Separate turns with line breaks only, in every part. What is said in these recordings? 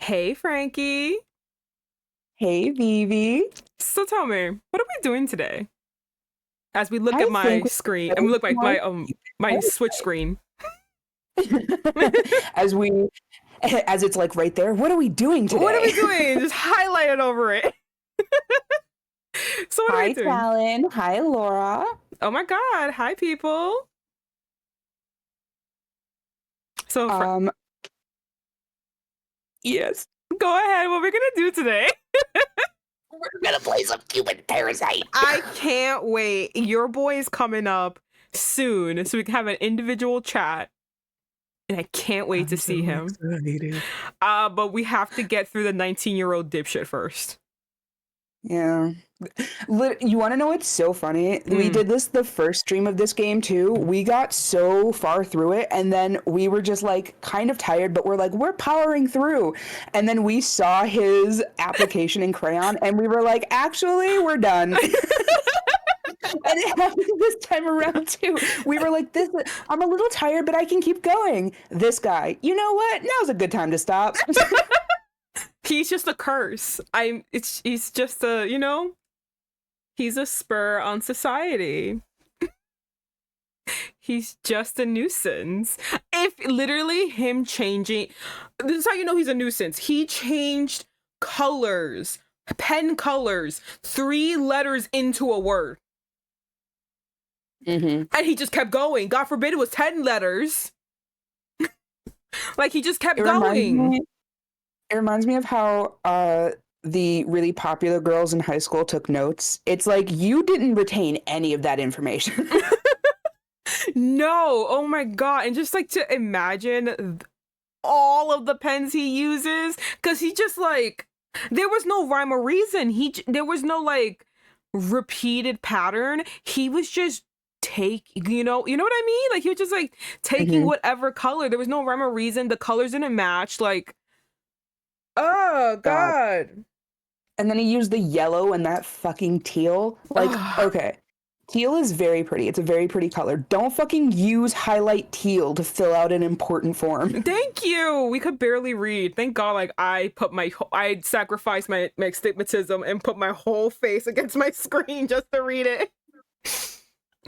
Hey, Frankie.
Hey, Vivi.
So tell me, what are we doing today? As we look
I
at my
think
screen, I
we
mean, look like
more
my Switch screen.
as we as it's like right there. What are we doing
What are
today?
we doing? Just highlight it over it. So what are we
Hi,
doing?
Talon. Hi, Laura.
Oh my God! Hi, people. So
Um, yes,
go ahead. What we're gonna do today?
we're gonna play some Cupid Parasite.
I can't wait. Your boy is coming up soon, so we can have an individual chat. And I can't wait to see him.
Excited.
But we have to get through the 19-year-old dipshit first.
Yeah. You want to know what's so funny? We did this the first stream of this game too. We got so far through it, and then we were just like kind of tired, but we're like, we're powering through. And then we saw his application in crayon, and we were like, actually, we're done. And it happened this time around too. We were like, this, I'm a little tired, but I can keep going. This guy, you know what? Now's a good time to stop.
He's just a curse. He's just a, he's a spur on society. He's just a nuisance. If literally him changing, this is how you know he's a nuisance. He changed colors, pen colors, 3 letters into a word. And he just kept going. God forbid it was 10 letters. Like he just kept going.
It reminds me of how the really popular girls in high school took notes. It's like you didn't retain any of that information.
No, oh my God. And just like to imagine all of the pens he uses, because he just like, there was no rhyme or reason. There was no like repeated pattern. He was just you know what I mean? Like he was just like taking whatever color. There was no rhyme or reason. The colors didn't match. Like, oh God.
And then he used the yellow and that fucking teal. Like, okay. Teal is very pretty. It's a very pretty color. Don't fucking use highlight teal to fill out an important form.
Thank you. We could barely read. Thank God, like I sacrificed my astigmatism and put my whole face against my screen just to read it.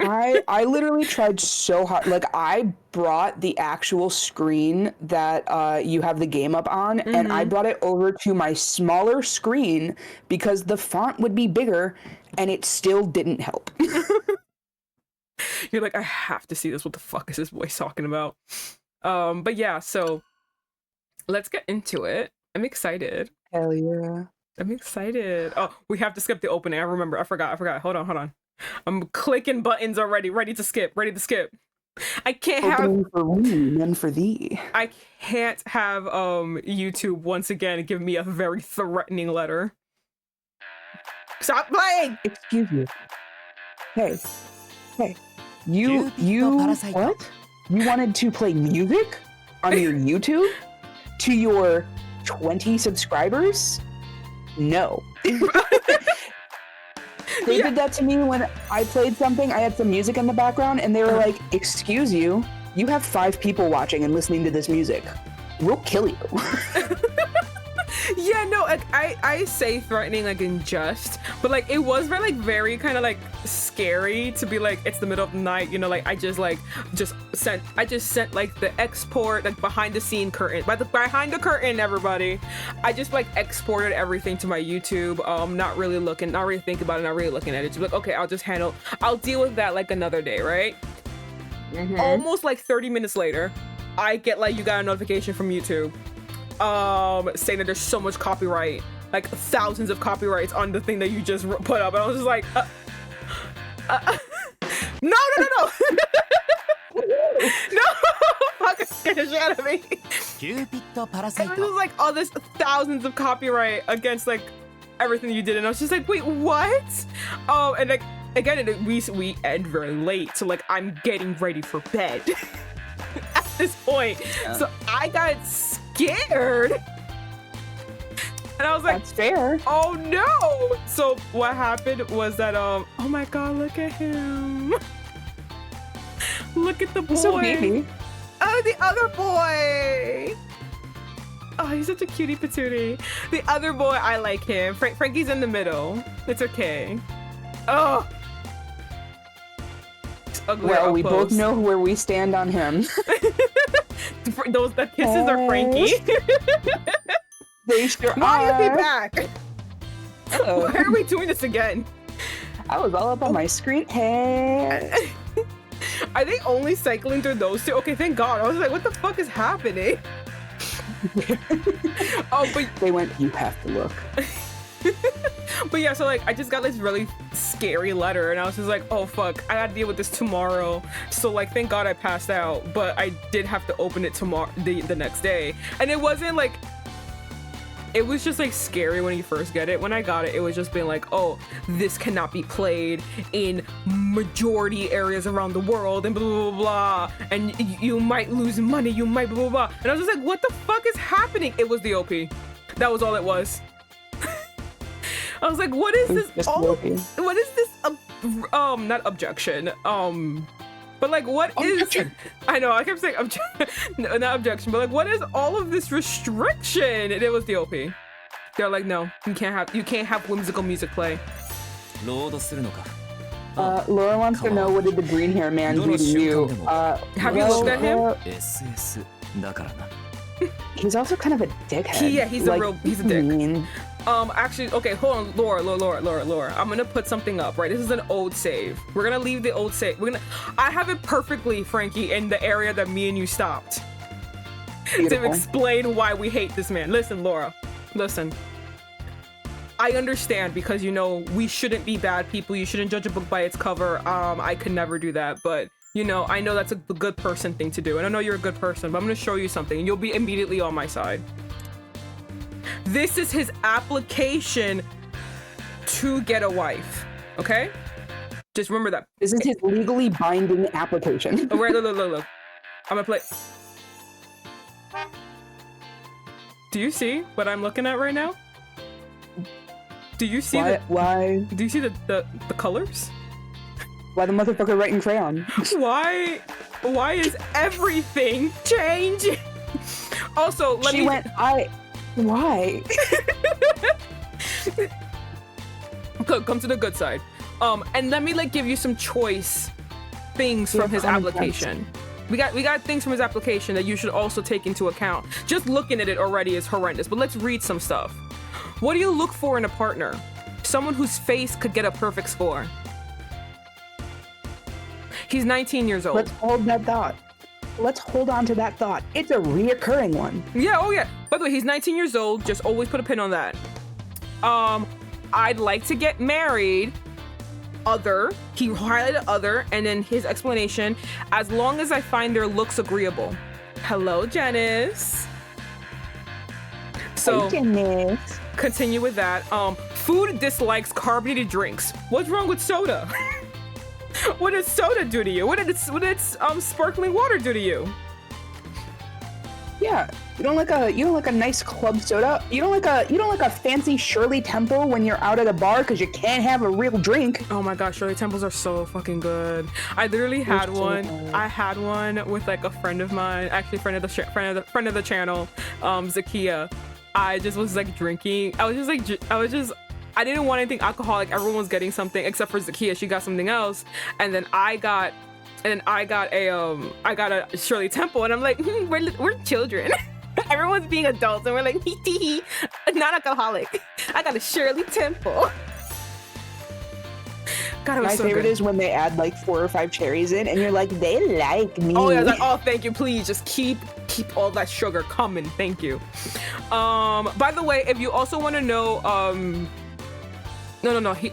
I literally tried so hard. Like I brought the actual screen that you have the game up on, and I brought it over to my smaller screen because the font would be bigger, and it still didn't help.
You're like, I have to see this. What the fuck is this voice talking about? But yeah, so let's get into it. I'm excited.
Hell yeah.
I'm excited. Oh, we have to skip the opening. I remember. I forgot. Hold on. I'm clicking buttons already, ready to skip. I can't
Opening for me, none for thee.
I can't have YouTube once again give me a very threatening letter. Stop playing!
Excuse me. Hey. You what? You wanted to play music on your YouTube to your 20 subscribers? No. They did that to me when I played something. I had some music in the background, and they were like, excuse you, you have 5 people watching and listening to this music. We'll kill you.
Yeah, no, like I say threatening like in jest, but like it was very kind of like scary to be like, it's the middle of the night, like I just sent like the export, like behind the scene curtain, behind the curtain, everybody. I just like exported everything to my YouTube, not really thinking about it, not really looking at it. Just like, okay, I'll deal with that like another day, right? Almost like 30 minutes later, I get like, you got a notification from YouTube saying that there's so much copyright, like thousands of copyrights on the thing that you just put up, and I was just like, no. No, fucking scared the shit out of me.
Cupid Parasite.
And it was like, oh, there's thousands of copyright against like everything you did, and I was just like, wait, what? Oh, and like again, we end very late, so like I'm getting ready for bed at this point. So I got scared, and I was like,
That's fair.
oh no. So what happened was that oh my God, look at him. Look at the boy.
So baby.
Oh, the other boy. Oh, he's such a cutie patootie. The other boy, I like him. Frankie's in the middle. It's okay. Oh.
Well, we both know where we stand on him.
Those the kisses are Frankie.
They sure
Why
are.
is he back? Why are we doing this again?
I was all up on my screen. Hey.
Are they only cycling through those two? Okay, thank God. I was like, what the fuck is happening? Oh, but
They went, you have to look.
but yeah, so like I just got this really scary letter and I was just like, oh fuck, I gotta deal with this tomorrow. So like thank God I passed out, but I did have to open it tomorrow the next day. And it wasn't like, it was just like scary when you first get it. When I got it, it was just being like, oh, this cannot be played in majority areas around the world and blah blah blah, blah. And you might lose money, you might blah blah blah. And I was just like, what the fuck is happening? It was the OP. That was all it was. I was like, what is this? What is this? Not objection. But like, what objection. Is? I know I kept saying no, not objection, but like, what is all of this restriction? And it was the OP. They're like, no, you can't have whimsical music play.
Laura wants to know, what did the green hair man do to you?
Have you looked at him?
He's also kind of a dickhead.
Yeah, he's
like,
he's a dick.
Mean.
Actually, okay, hold on, Laura. I'm gonna put something up, right? This is an old save. We're gonna leave the old save. I have it perfectly, Frankie, in the area that me and you stopped.
Beautiful.
To explain why we hate this man. Listen, Laura, listen. I understand because, you know, we shouldn't be bad people. You shouldn't judge a book by its cover. I could never do that, but you know, I know that's a good person thing to do, and I know you're a good person, but I'm gonna show you something, and you'll be immediately on my side. This is his application to get a wife, okay? Just remember that.
This is his legally binding application.
Oh, wait, look. I'm gonna play. Do you see what I'm looking at right now? Do you see
why?
Do you see the colors?
Why the motherfucker writing crayon?
Why is everything changing? Also,
why?
Come to the good side. And let me like give you some choice things from his application. We got things from his application that you should also take into account. Just looking at it already is horrendous, but let's read some stuff. What do you look for in a partner? Someone whose face could get a perfect score. He's 19 years old.
Let's hold that thought. Let's hold on to that thought. It's a reoccurring one.
Yeah, oh yeah. By the way, he's 19 years old. Just always put a pin on that. I'd like to get married. He highlighted other, and then his explanation, as long as I find their looks agreeable. Hello, Janice. So,
hey, Janice.
Continue with that. Food dislikes carbonated drinks. What's wrong with soda? What does soda do to you? What did sparkling water do to you?
Yeah, you don't like a nice club soda. You don't like a fancy Shirley Temple when you're out at a bar because you can't have a real drink.
Oh my gosh, Shirley Temples are so fucking good. I literally had one. I had one with like a friend of mine, actually friend of the channel, Zakia. I just was like drinking. I didn't want anything alcoholic. Everyone was getting something except for Zakia. She got something else, and then I got a Shirley Temple, and I'm like, we're children. Everyone's being adults, and we're like, non-alcoholic. I got a Shirley Temple. God, it was
My
so
favorite
good.
is when they add like 4 or 5 cherries in, and you're like, they like me.
Oh yeah, I was like, oh thank you, please just keep all that sugar coming, thank you. By the way, if you also want to know, no, he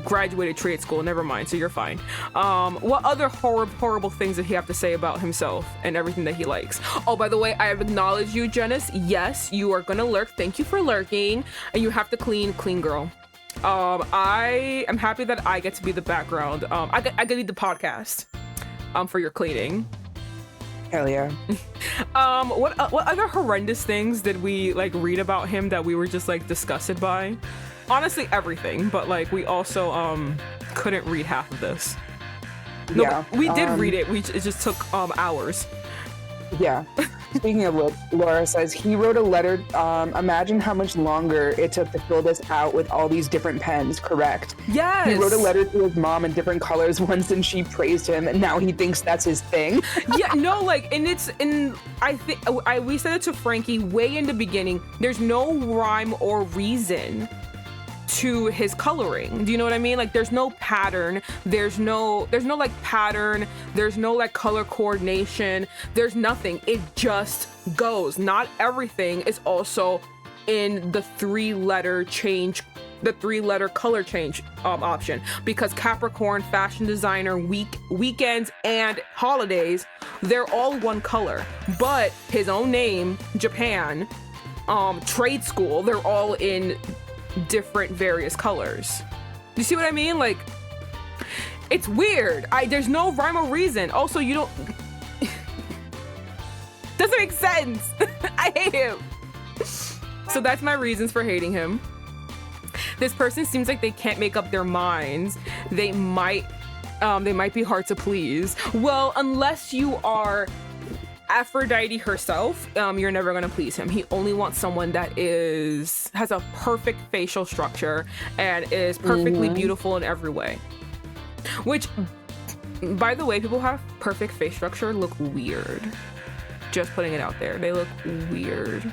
graduated trade school, never mind, so you're fine. What other horrible things did he have to say about himself and everything that he likes? Oh, by the way, I have acknowledged you, Janice. Yes, you are gonna lurk. Thank you for lurking, and you have to clean girl. I am happy that I get to be the background. I get to lead the podcast for your cleaning.
Hell yeah.
What other horrendous things did we like read about him that we were just like disgusted by? Honestly, everything, but like we also couldn't read half of this. No,
Yeah,
we did read it. It just took hours.
Yeah. Speaking of which, Laura says he wrote a letter. Imagine how much longer it took to fill this out with all these different pens. Correct.
Yes.
He wrote a letter to his mom in different colors once, and she praised him, and now he thinks that's his thing.
Yeah, no, like, and it's in. I think we said it to Frankie way in the beginning. There's no rhyme or reason to his coloring. Do you know what I mean? Like, there's no pattern. There's no like pattern. There's no like color coordination. There's nothing. It just goes. Not everything is also in the 3-letter change, the 3-letter color change option, because Capricorn, fashion designer, weekends, and holidays, they're all one color. But his own name, Japan, trade school, they're all in different various colors. You see what I mean? Like, it's weird. There's no rhyme or reason. Also, you don't doesn't make sense. I hate him. So that's my reasons for hating him. This person seems like they can't make up their minds. They might be hard to please. Well, unless you are Aphrodite herself, you're never gonna please him. He only wants someone that has a perfect facial structure and is perfectly beautiful in every way. Which, by the way, people who have perfect face structure look weird. Just putting it out there. They look weird.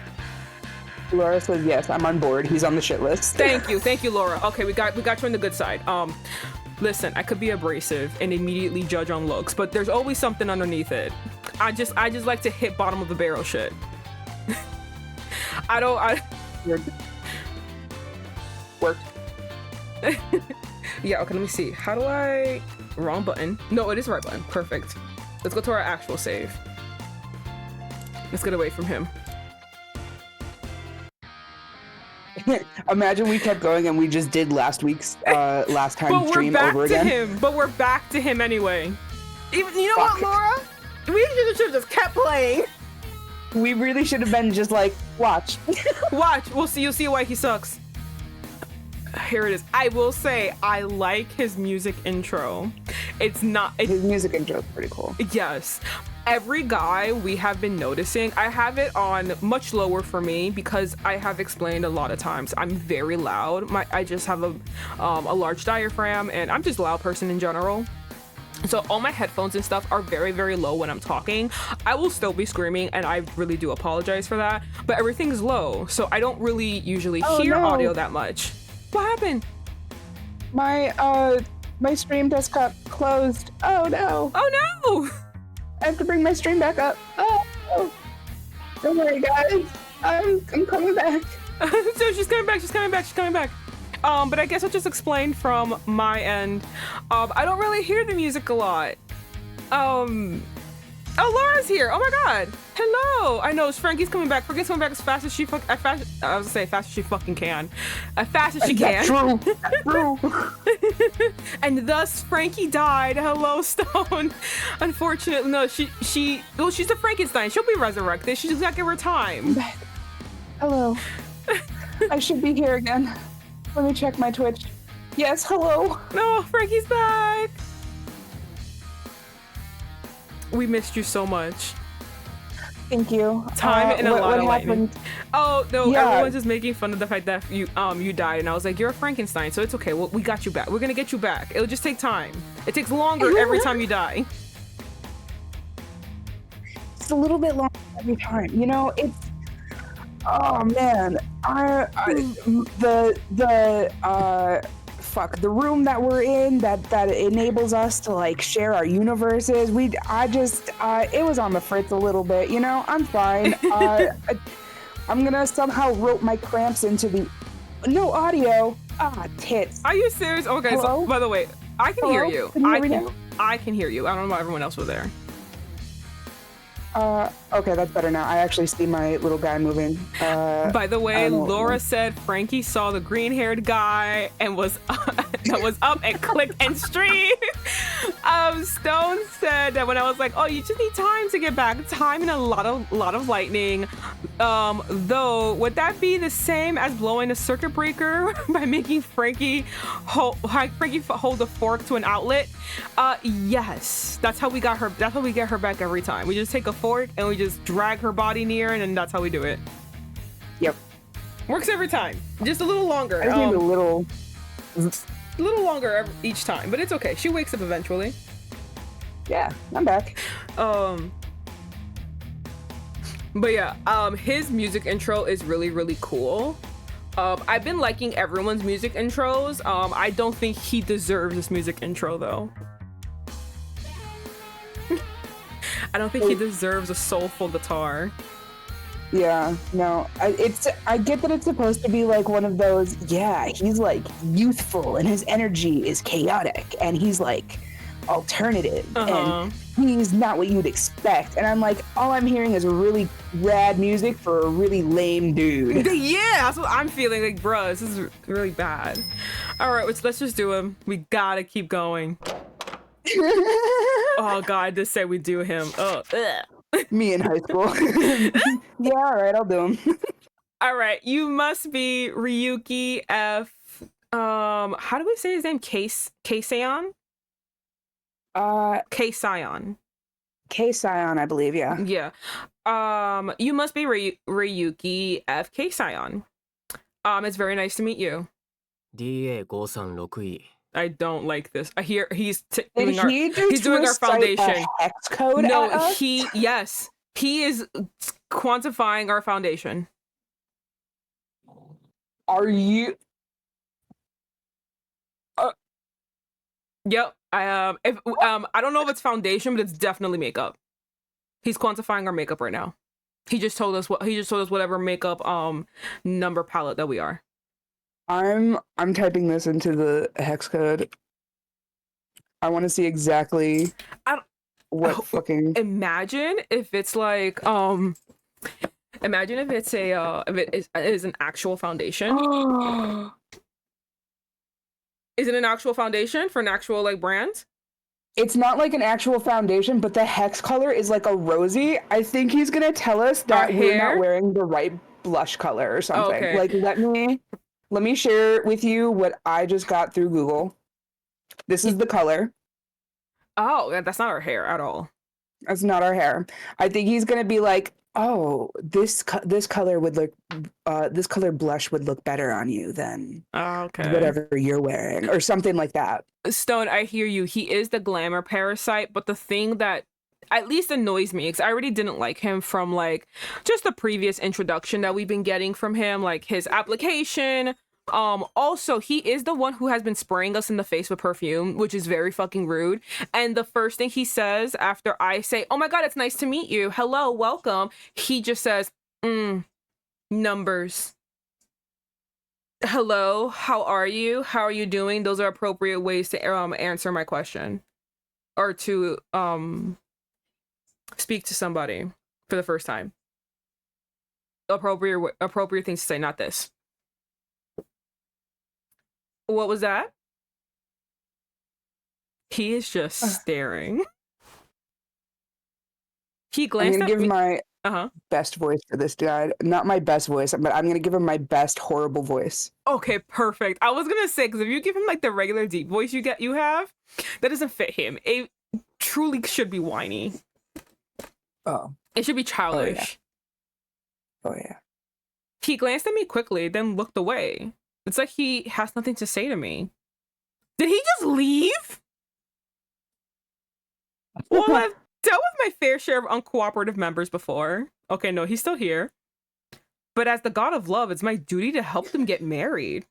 Laura says, yes, I'm on board. He's on the shit list.
Thank you, Laura. Okay, we got you on the good side. Listen, I could be abrasive and immediately judge on looks, but there's always something underneath it. I just like to hit bottom of the barrel shit.
Work.
Yeah, okay, let me see. How do I... Wrong button. No, it is the right button. Perfect. Let's go to our actual save. Let's get away from him.
Imagine we kept going and we just did last time's stream over again.
But we're back to him anyway. Even, you know what, Laura? We should have just kept playing.
We really should have been just like, watch.
Watch. You'll see why he sucks. Here it is. I will say, I like his music intro. His
music intro is pretty cool.
Yes. Every guy we have been noticing, I have it on much lower for me because I have explained a lot of times I'm very loud. I just have a large diaphragm, and I'm just a loud person in general. So all my headphones and stuff are very, very low when I'm talking. I will still be screaming, and I really do apologize for that, but everything's low, so I don't really usually hear audio that much. What happened?
My stream just got closed. Oh no.
Oh no!
I have to bring my stream back up. Oh. Don't worry, guys. I'm coming back.
So she's coming back. But I guess I'll just explain from my end. I don't really hear the music a lot. Oh, Laura's here. Oh my God. Hello. I know Franky's coming back. Frankie's coming back as fast as she fast as she fucking can. As fast as she can.
That's true.
And thus Frankie died. Hello, Stone. Unfortunately, no, she's a Frankenstein. She'll be resurrected. She just gotta give her time.
Hello. I should be here again. Let me check my Twitch. Yes, hello.
No, Frankie's back. We missed you so much.
Thank you.
Time and a lot of lightning.
Happened?
Oh no,
Yeah.
Everyone's just making fun of the fact that you died, and I was like, you're a Frankenstein, so it's okay. We got you back. We're gonna get you back. It'll just take time. It takes longer every time you die.
It's a little bit longer every time. You know, it's. Oh man, the room that we're in that enables us to like share our universes. It was on the fritz a little bit. You know, I'm fine. I'm gonna somehow rope my cramps into the no audio. Tits.
Are you serious? Okay,
Hello?
so by the way, I can hear you.
Can you hear me now?
I can hear you. I don't know about everyone else was there.
Okay, that's better now. I actually see my little guy moving.
By the way, Laura said Frankie saw the green-haired guy and was up and clicked and streamed. Stone said that when I was like, "Oh, you just need time to get back. Time and a lot of lightning. Though, would that be the same as blowing a circuit breaker by making Frankie hold the fork to an outlet? Yes. That's how we got her. That's how we get her back every time. We just take a fork and we just drag her body near, and then that's how we do it.
Yep.
Works every time. Just a little longer.
I just need a little
longer each time, but it's okay. She wakes up eventually.
Yeah, I'm back.
But yeah, his music intro is really, really cool. I've been liking everyone's music intros. I don't think he deserves this music intro though. I don't think he deserves a soulful guitar.
Yeah, no, I get that it's supposed to be like one of those, yeah, he's like youthful and his energy is chaotic and he's like alternative and he's not what you'd expect. And I'm like, all I'm hearing is really rad music for a really lame dude.
Yeah, that's what I'm feeling. Like, bruh, this is really bad. All right, let's just do him. We gotta keep going. Oh God, just say we do him. Oh,
Me in high school. Yeah, all right, I'll do him.
All right, you must be Ryuki F. How do we say his name? K-Sion? K-Sion.
K-Sion, I believe, yeah.
Yeah. You must be Ryuki F. K-Sion. It's very nice to meet you.
DA536E。
I don't like this. I hear he's
Did he
he's doing our foundation.
A hex code
No,
at us?
he is quantifying our foundation.
Are you?
Yep. I don't know if it's foundation, but it's definitely makeup. He's quantifying our makeup right now. He just told us whatever makeup number palette that we are.
I'm typing this into the hex code. I want to see exactly what fucking.
Imagine if it's like imagine if it's a if it is an actual foundation. Is it an actual foundation for an actual like brand?
It's not like an actual foundation, but the hex color is like a rosy. I think he's gonna tell us that we're not wearing the right blush color or something.
Okay.
Like let me share with you what I just got through Google. This is the color.
Oh, that's not our hair at all.
That's not our hair. I think he's gonna be like, oh, this color would look, this color blush would look better on you than whatever you're wearing, or something like that.
Stone, I hear you. He is the glamour parasite, but the thing that at least annoys me, because I already didn't like him from like just the previous introduction that we've been getting from him, like his application. Also, he is the one who has been spraying us in the face with perfume, which is very fucking rude. And the first thing he says after I say, oh my God, it's nice to meet you. Hello, welcome. He just says, numbers. Hello, how are you? How are you doing? Those are appropriate ways to answer my question or to speak to somebody for the first time. Appropriate things to say, not this. What was that? He is just staring. He glanced at me.
I'm gonna give my best voice for this guy. Not my best voice, but I'm gonna give him my best horrible voice.
Okay, perfect. I was gonna say, because if you give him like the regular deep voice you have, that doesn't fit him. It truly should be whiny.
Oh.
It should be childish.
Oh yeah.
He glanced at me quickly, then looked away. It's like he has nothing to say to me. Did he just leave? Well, I've dealt with my fair share of uncooperative members before. Okay, no, he's still here. But as the god of love, it's my duty to help them get married.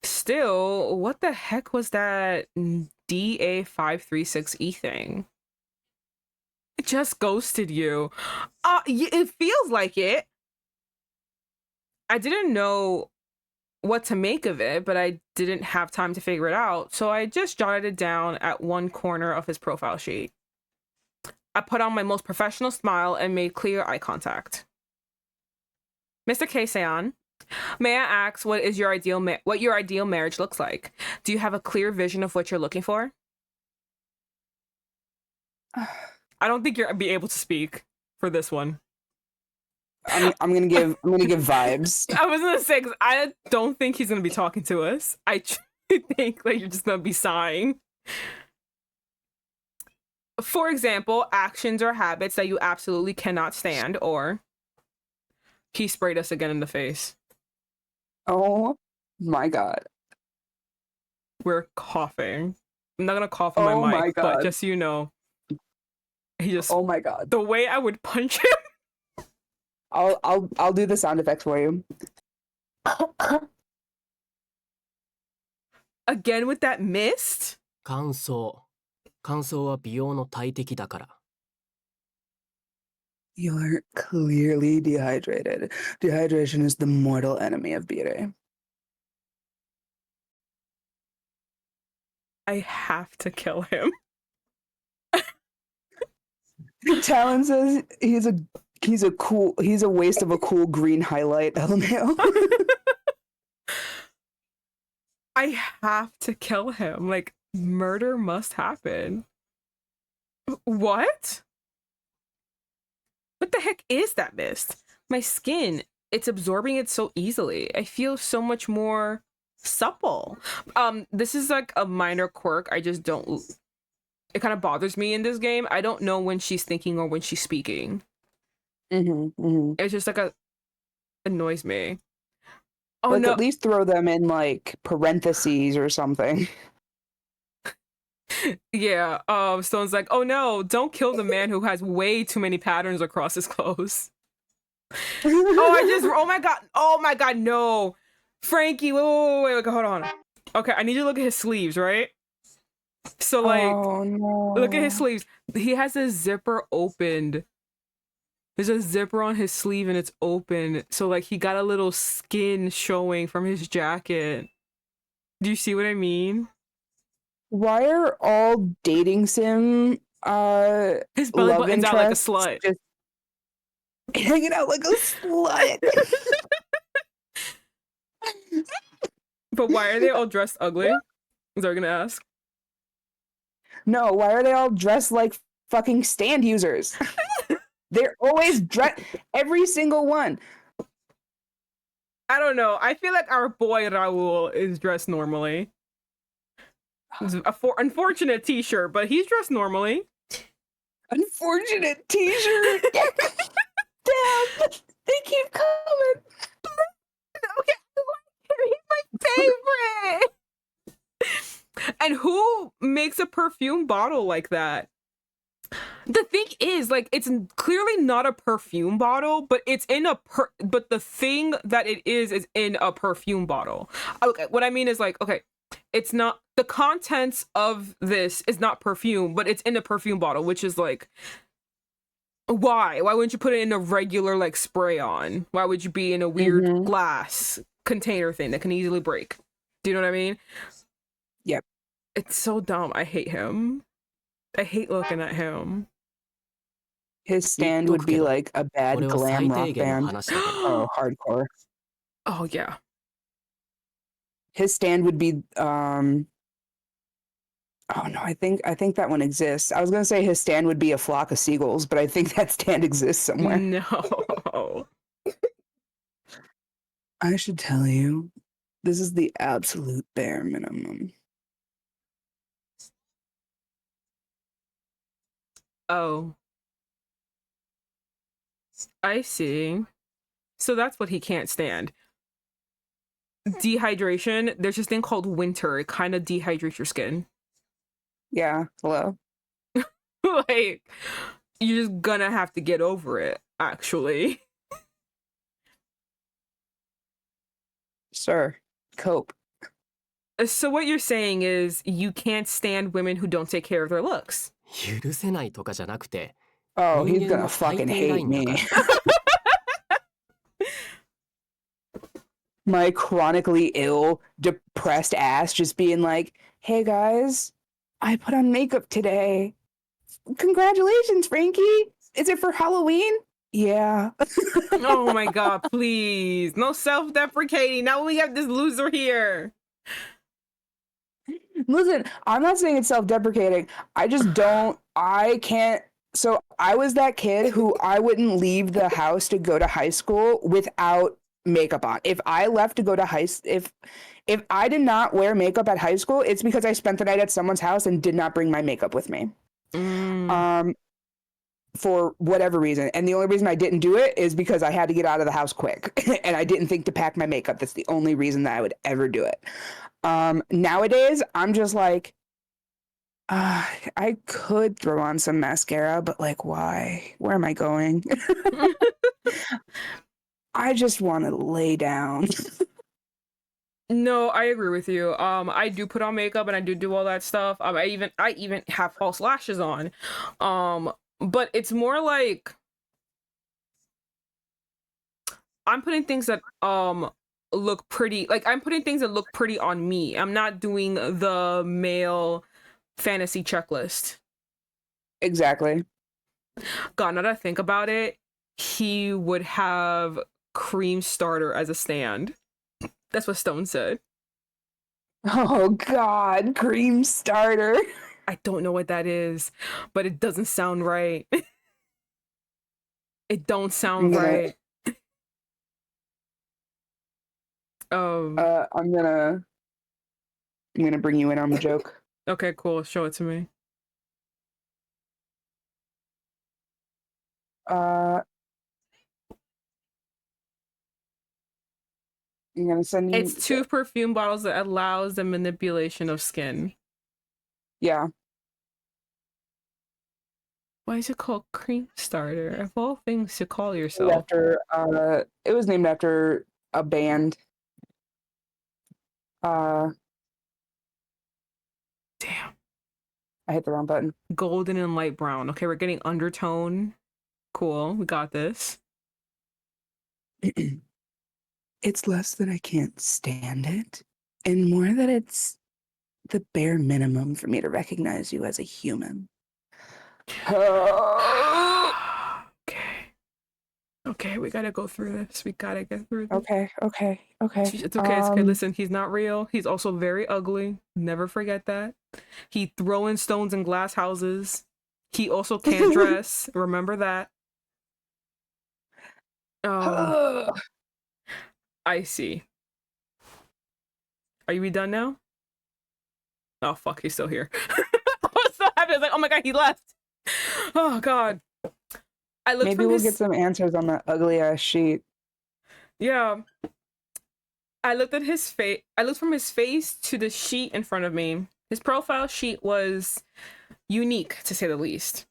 Still, what the heck was that DA536E thing? It just ghosted you. It feels like it. I didn't know what to make of it, but I didn't have time to figure it out, so I just jotted it down at one corner of his profile sheet. I put on my most professional smile and made clear eye contact. Mr. K-san, may I ask what your ideal marriage looks like? Do you have a clear vision of what you're looking for? I don't think you'll be able to speak for this one.
I'm gonna give vibes.
I was gonna say, because I don't think he's gonna be talking to us. I think like you're just gonna be sighing. For example, actions or habits that you absolutely cannot stand, or he sprayed us again in the face.
Oh my god.
We're coughing. I'm not gonna cough on
Oh
my
my
mic, but
God.
just so you know, he just
Oh my god.
the way I would punch him.
I'll do the sound effects for you.
Again with that mist.
乾燥。乾燥は美容の大敵だから。
You're clearly dehydrated. Dehydration is the mortal enemy of beauty.
I have to kill him.
Talon says he's a waste of a cool green highlight. LMAO.
I have to kill him. Like, murder must happen. What? What the heck is that mist? My skin, it's absorbing it so easily. I feel so much more supple. This is like a minor quirk. I just don't. It kind of bothers me in this game. I don't know when she's thinking or when she's speaking. It's just like annoys me. Oh
like,
no!
at least throw them in like parentheses or something.
Yeah. Stone's like, oh no! Don't kill the man who has way too many patterns across his clothes. Oh my god! Oh my god! No, Frankie! Wait! Hold on. Okay, I need you to look at his sleeves, right? So like,
oh, no.
look at his sleeves. He has a zipper opened. There's a zipper on his sleeve and it's open. So like he got a little skin showing from his jacket. Do you see what I mean?
Why are all dating sim
His belly
love
button's out like a
interests
slut.
just hanging out like a slut?
But why are they all dressed ugly? Is that what you're gonna ask?
No, why are they all dressed like fucking stand users? They're always dressed, every single one.
I don't know. I feel like our boy Raul is dressed normally. It's a unfortunate t-shirt, but he's dressed normally.
Unfortunate t-shirt. Damn, they keep coming.
Okay, he's my favorite. And who makes a perfume bottle like that? The thing is, like, it's clearly not a perfume bottle, but it's in a but the thing that it is in a perfume bottle. Okay, what I mean is like, okay, it's not the contents of this is not perfume, but it's in a perfume bottle, which is like, why wouldn't you put it in a regular like spray on? Why would you be in a weird glass container thing that can easily break? Do you know what I mean?
Yep.
It's so dumb. I hate him. I hate looking at him.
His stand would be like a bad glam rock band. Oh, hardcore.
Oh yeah.
His stand would be oh no, I think that one exists. I was gonna say his stand would be a flock of seagulls, but I think that stand exists somewhere.
No.
I should tell you, this is the absolute bare minimum.
Oh. I see. So that's what he can't stand. Dehydration. There's this thing called winter. It kind of dehydrates your skin.
Yeah, hello.
Like, you're just gonna have to get over it, actually.
Sir, cope.
So what you're saying is you can't stand women who don't take care of their looks.
許せないとかじゃなくて、
Oh, he's
人間
gonna
の最
fucking
低ライ
hate
ンだ
me.
から。
My chronically ill, depressed ass just being like, hey guys, I put on makeup today. Congratulations, Frankie. Is it for Halloween? Yeah.
Oh my god, please. No self-deprecating. Now we have this loser here.
Listen, I'm not saying it's self-deprecating. I just don't, I can't So I was that kid who I wouldn't leave the house to go to high school without makeup on. If I left to go to if I did not wear makeup at high school, it's because I spent the night at someone's house and did not bring my makeup with me. For whatever reason. And the only reason I didn't do it is because I had to get out of the house quick and I didn't think to pack my makeup. That's the only reason that I would ever do it. Nowadays, I'm just like, I could throw on some mascara, but like, why? Where am I going? I just want to lay down.
No, I agree with you. I do put on makeup and I do all that stuff. I even have false lashes on. But it's more like I'm putting things that look pretty. Like I'm putting things that look pretty on me. I'm not doing the male fantasy checklist.
Exactly.
God, now that I think about it, he would have cream starter as a stand. That's what Stone said.
Oh God, cream starter.
I don't know what that is, but it doesn't sound right. It don't sound right.
I'm gonna bring you in on the joke.
Okay, cool. Show it to me.
I'm gonna send you.
It's 2 perfume bottles that allows the manipulation of skin.
Yeah.
Why is it called cream starter? Of all things to call yourself.
After it was named after a band.
Damn.
I hit the wrong button.
Golden and light brown. Okay, we're getting undertone. Cool, we got this.
It's less that I can't stand it, and more that it's the bare minimum for me to recognize you as a human.
Okay, we gotta go through this. We gotta get through this.
Okay.
It's okay, it's okay. Listen, he's not real. He's also very ugly. Never forget that. He throwing stones in glass houses. He also can't dress. Remember that. I see. Are you done now? Oh fuck, he's still here. I was so happy. I was like, oh my god, he left. Oh god.
Maybe we'll get some answers on that ugly ass sheet.
Yeah. I looked at his face. I looked from his face to the sheet in front of me. His profile sheet was unique, to say the least.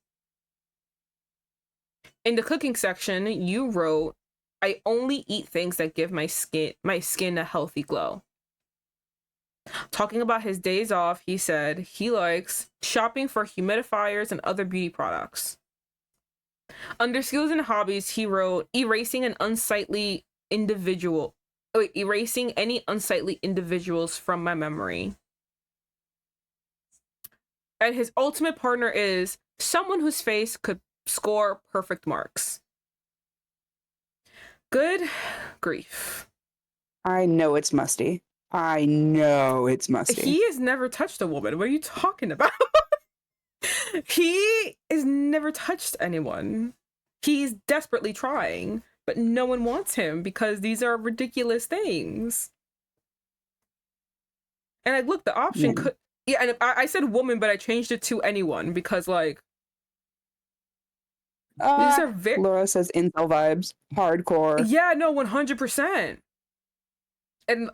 In the cooking section, you wrote, I only eat things that give my skin a healthy glow. Talking about his days off, he said he likes shopping for humidifiers and other beauty products. Under skills and hobbies, he wrote erasing any unsightly individuals from my memory. And his ultimate partner is someone whose face could score perfect marks. Good grief.
I know it's musty. He
has never touched a woman. What are you talking about? He has never touched anyone. He's desperately trying, but no one wants him because these are ridiculous things. And like, look, the option could... Yeah, and I said woman, but I changed it to anyone because, like... these are very...
Laura says incel vibes. Hardcore.
Yeah, no, 100%. And,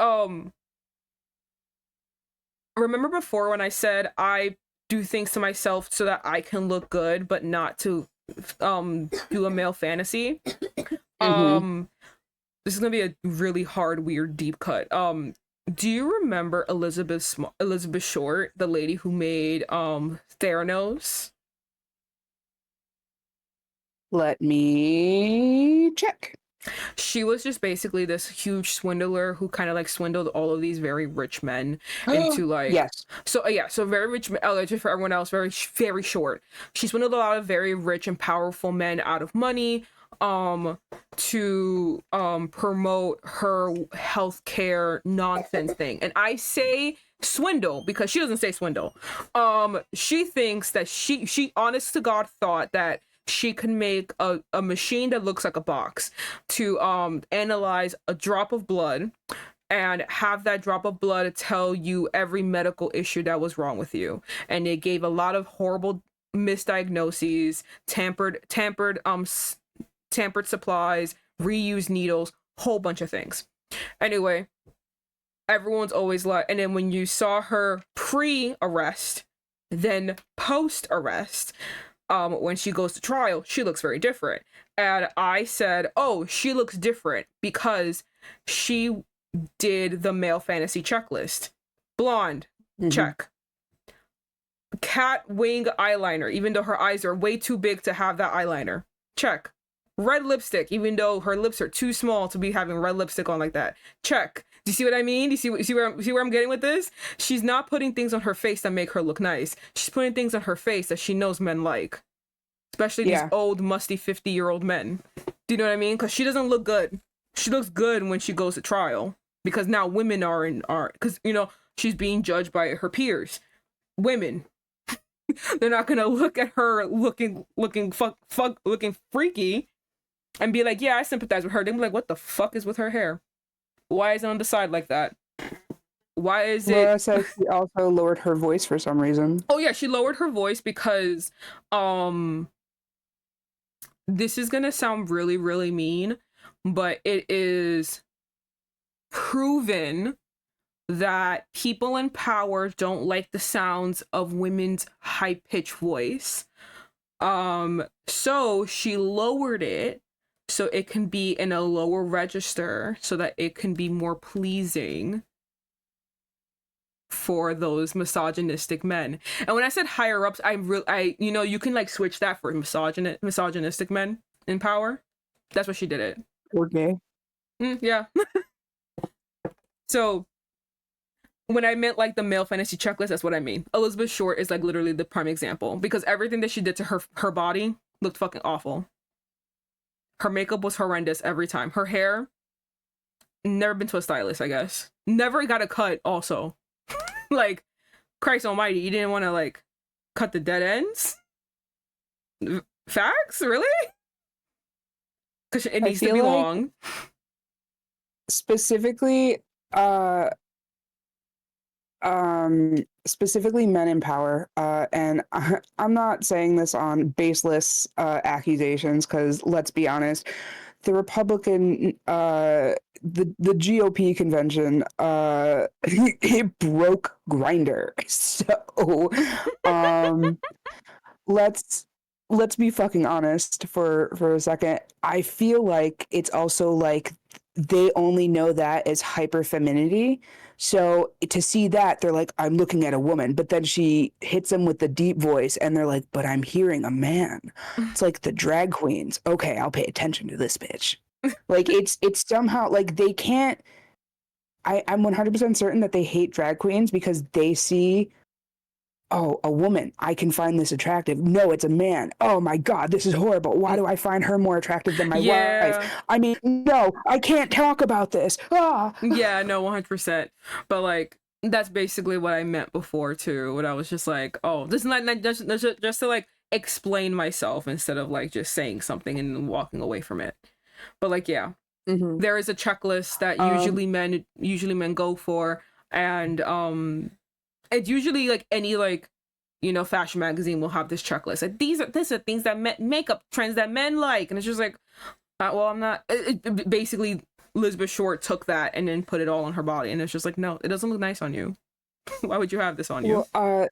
remember before when I said I do things to myself so that I can look good, but not to do a male fantasy? This is gonna be a really hard, weird, deep cut. Do you remember Elizabeth Short, the lady who made Theranos?
Let me check.
She was just basically this huge swindler who kind of like swindled all of these very rich men into like...
Yes.
So very rich men, just for everyone else, very short. She swindled a lot of very rich and powerful men out of money to promote her healthcare nonsense thing. And I say swindle because she doesn't say swindle. She thinks that she honest to God thought that she can make a machine that looks like a box to analyze a drop of blood and have that drop of blood tell you every medical issue that was wrong with you. And it gave a lot of horrible misdiagnoses, tampered supplies, reused needles, whole bunch of things. Anyway, everyone's always like, and then when you saw her pre-arrest, then post-arrest, when she goes to trial, she looks very different. And I said, oh, she looks different because she did the male fantasy checklist. Blonde, check. Cat wing eyeliner, even though her eyes are way too big to have that eyeliner. Check. Red lipstick, even though her lips are too small to be having red lipstick on like that. Check. Do you see what I mean? Do you see where I'm getting with this? She's not putting things on her face that make her look nice. She's putting things on her face that she knows men like. Especially these old, musty 50-year-old men. Do you know what I mean? Because she doesn't look good. She looks good when she goes to trial. Because now women are because, you know, she's being judged by her peers. Women. They're not gonna look at her looking freaky and be like, yeah, I sympathize with her. They'll be like, what the fuck is with her hair? Why is it on the side like that? Why is
Laura
it?
says she also lowered her voice for some reason.
Oh yeah, she lowered her voice because this is gonna sound really, really mean, but it is proven that people in power don't like the sounds of women's high-pitched voice. So she lowered it so it can be in a lower register so that it can be more pleasing for those misogynistic men. And when I said higher ups, you know, you can like switch that for misogynistic men in power. That's what she did it.
Okay.
Yeah. So when I meant like the male fantasy checklist, that's what I mean. Elizabeth Short is like literally the prime example because everything that she did to her body looked fucking awful. Her makeup was horrendous every time. Her hair, never been to a stylist, I guess. Never got a cut also. Like, Christ almighty, you didn't want to like cut the dead ends? Facts? Really? Because it needs to be long.
Specifically, specifically men in power, and I'm not saying this on baseless accusations, because let's be honest, the Republican the GOP convention it broke Grindr. So let's be fucking honest for a second. I feel like it's also like they only know that as hyper femininity. So to see that, they're like, I'm looking at a woman, but then she hits them with the deep voice and they're like, but I'm hearing a man. It's like the drag queens. Okay, I'll pay attention to this bitch. Like it's somehow like they can't. I'm 100% certain that they hate drag queens because they see, oh, a woman, I can find this attractive. No, it's a man. Oh my God, this is horrible. Why do I find her more attractive than my wife? I mean, no, I can't talk about this. Ah.
Yeah, no, 100%. But like, that's basically what I meant before too. When I was just like, oh, this is not just to like explain myself instead of like just saying something and walking away from it. But like, yeah, there is a checklist that usually men go for, and it's usually like any like, you know, fashion magazine will have this checklist. Like these are things that makeup trends that men like, and it's just like, well, I'm not. Basically, Elizabeth Short took that and then put it all on her body, and it's just like, no, it doesn't look nice on you. Why would you have this on you?
Well,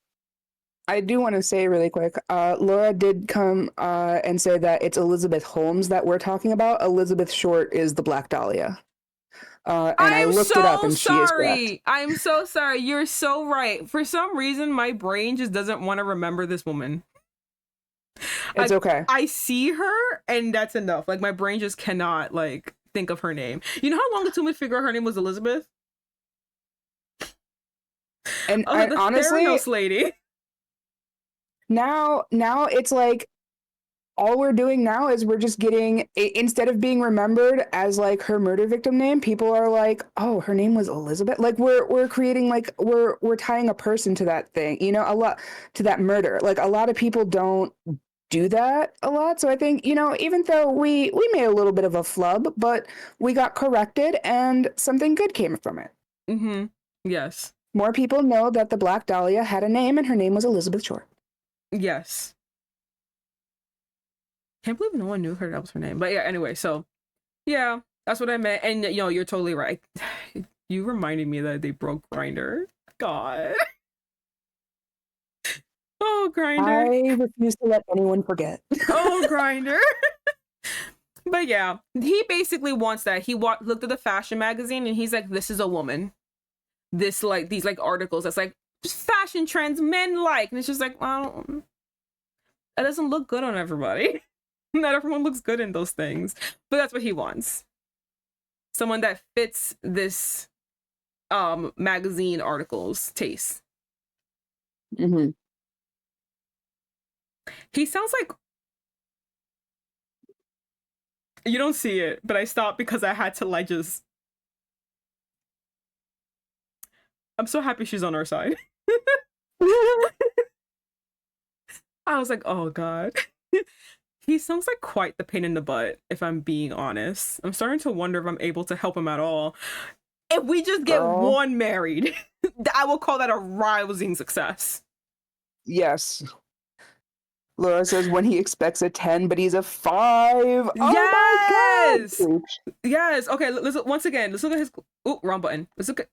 I do want to say really quick, Laura did come and say that it's Elizabeth Holmes that we're talking about. Elizabeth Short is the Black Dahlia. And I looked it up and she is correct.
I'm so sorry. You're so right. For some reason, my brain just doesn't want to remember this woman.
It's okay.
I see her and that's enough. Like my brain just cannot like think of her name. You know how long it took me to figure out her name was Elizabeth?
And honestly,
Theranos lady.
Now it's like all we're doing now is we're just getting, instead of being remembered as like her murder victim name, people are like, oh, her name was Elizabeth. Like we're creating like we're tying a person to that thing, you know, a lot to that murder. Like a lot of people don't do that a lot. So I think, even though we made a little bit of a flub, but we got corrected and something good came from it.
Mm-hmm. Yes.
More people know that the Black Dahlia had a name, and her name was Elizabeth Short.
Yes. Can't believe no one knew that was her name. But yeah, anyway, so yeah, that's what I meant. And you're totally right. You reminded me that they broke Grindr. God. Oh, Grindr.
I refuse to let anyone forget.
Oh, Grindr. But yeah, he basically wants that. He looked at the fashion magazine and he's like, this is a woman. These articles that's like fashion trends men like. And it's just like, well, that doesn't look good on everybody. Not everyone looks good in those things. But that's what he wants. Someone that fits this magazine articles taste.
Mm-hmm.
He sounds like, you don't see it, but I stopped because I had to just, I'm so happy she's on our side. I was like, oh God. He sounds like quite the pain in the butt, if I'm being honest. I'm starting to wonder if I'm able to help him at all. If we just get one married, I will call that a rousing success.
Yes. Laura says when he expects a 10, but he's a 5.
Yes!
Oh my God!
Yes. Okay, let's once again, let's look at his... Oh, wrong button. Let's look at...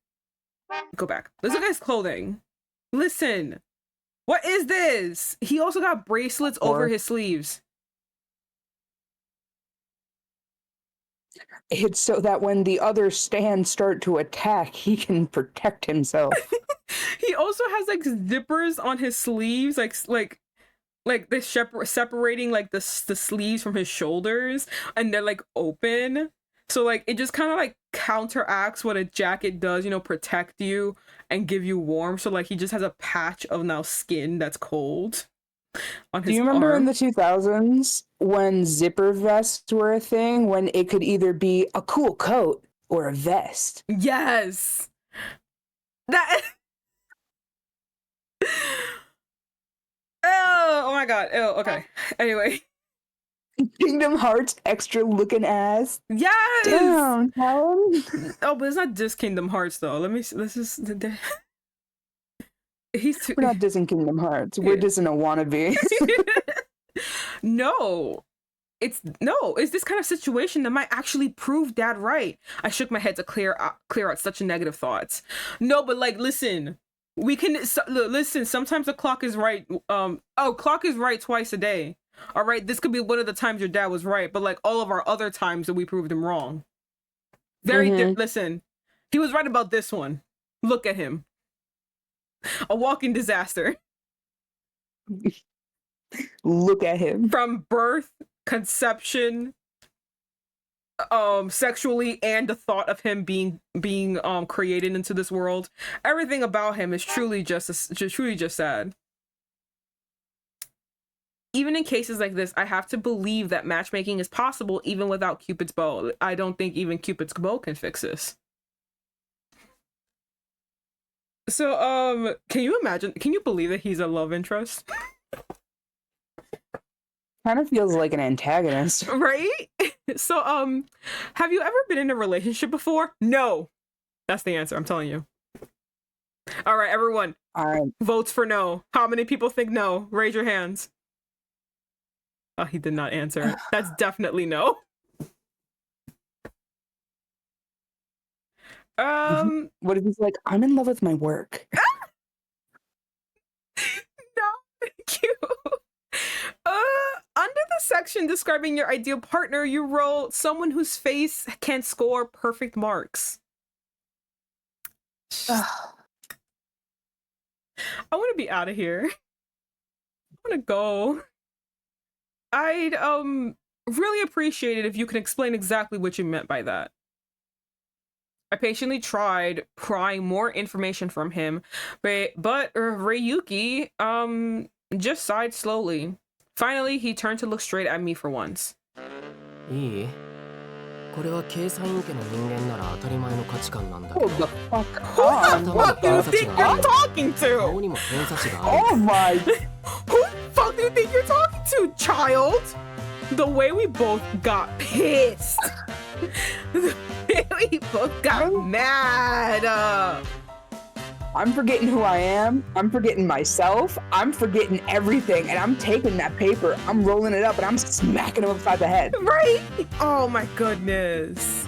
Go back. Let's look at his clothing. Listen. What is this? He also got bracelets over his sleeves.
It's so that when the other stands start to attack, he can protect himself.
He also has like zippers on his sleeves, like they're separating like the sleeves from his shoulders, and they're like open. So like it just kind of like counteracts what a jacket does, protect you and give you warmth. So like he just has a patch of now skin that's cold on his
Do you remember
arm.
in the 2000s when zipper vests were a thing, when it could either be a cool coat or a vest?
Yes. That Oh my God. Oh, okay. Anyway.
Kingdom Hearts extra looking ass.
Yes.
Damn, Helen.
Oh, but it's not just Kingdom Hearts though. Let's just. He's too.
We're not dissing Kingdom Hearts. We're dissing a wannabe.
No. It's this kind of situation that might actually prove Dad right. I shook my head to clear out such negative thoughts. No, but like, listen. We can listen. Sometimes the clock is right. Clock is right twice a day. All right, this could be one of the times your dad was right, but like all of our other times that we proved him wrong. Listen, he was right about this one. Look at him, a walking disaster.
Look at him.
From birth, conception, sexually, and the thought of him being created into this world. Everything about him is truly just sad. Even in cases like this, I have to believe that matchmaking is possible even without Cupid's bow. I don't think even Cupid's bow can fix this. So, can you believe that he's a love interest?
Kind of feels like an antagonist.
Right? So, have you ever been in a relationship before? No. That's the answer, I'm telling you. All right, everyone. Votes for no. How many people think no? Raise your hands. Oh, he did not answer. That's definitely no.
What if he's like, I'm in love with my work?
No, thank you. Under the section describing your ideal partner, you wrote someone whose face can score perfect marks. I want to be out of here. I want to go. I'd really appreciate it if you could explain exactly what you meant by that. I patiently tried prying more information from him, but Ryuki just sighed slowly. Finally, he turned to look straight at me for once.
いいこれは計算員家の人間なら当たり前の価値観なんだけど
Hold the fuck
Who
on.
the fuck do you think you're talking to?
顔にも偏差値がある
Oh my.
Who the fuck do you think you're talking to child. The way we both got pissed. The way we both got mad.
I'm forgetting who I am. I'm forgetting myself. I'm forgetting everything. And I'm taking that paper, I'm rolling it up, and I'm smacking him upside the head.
Right? Oh my goodness.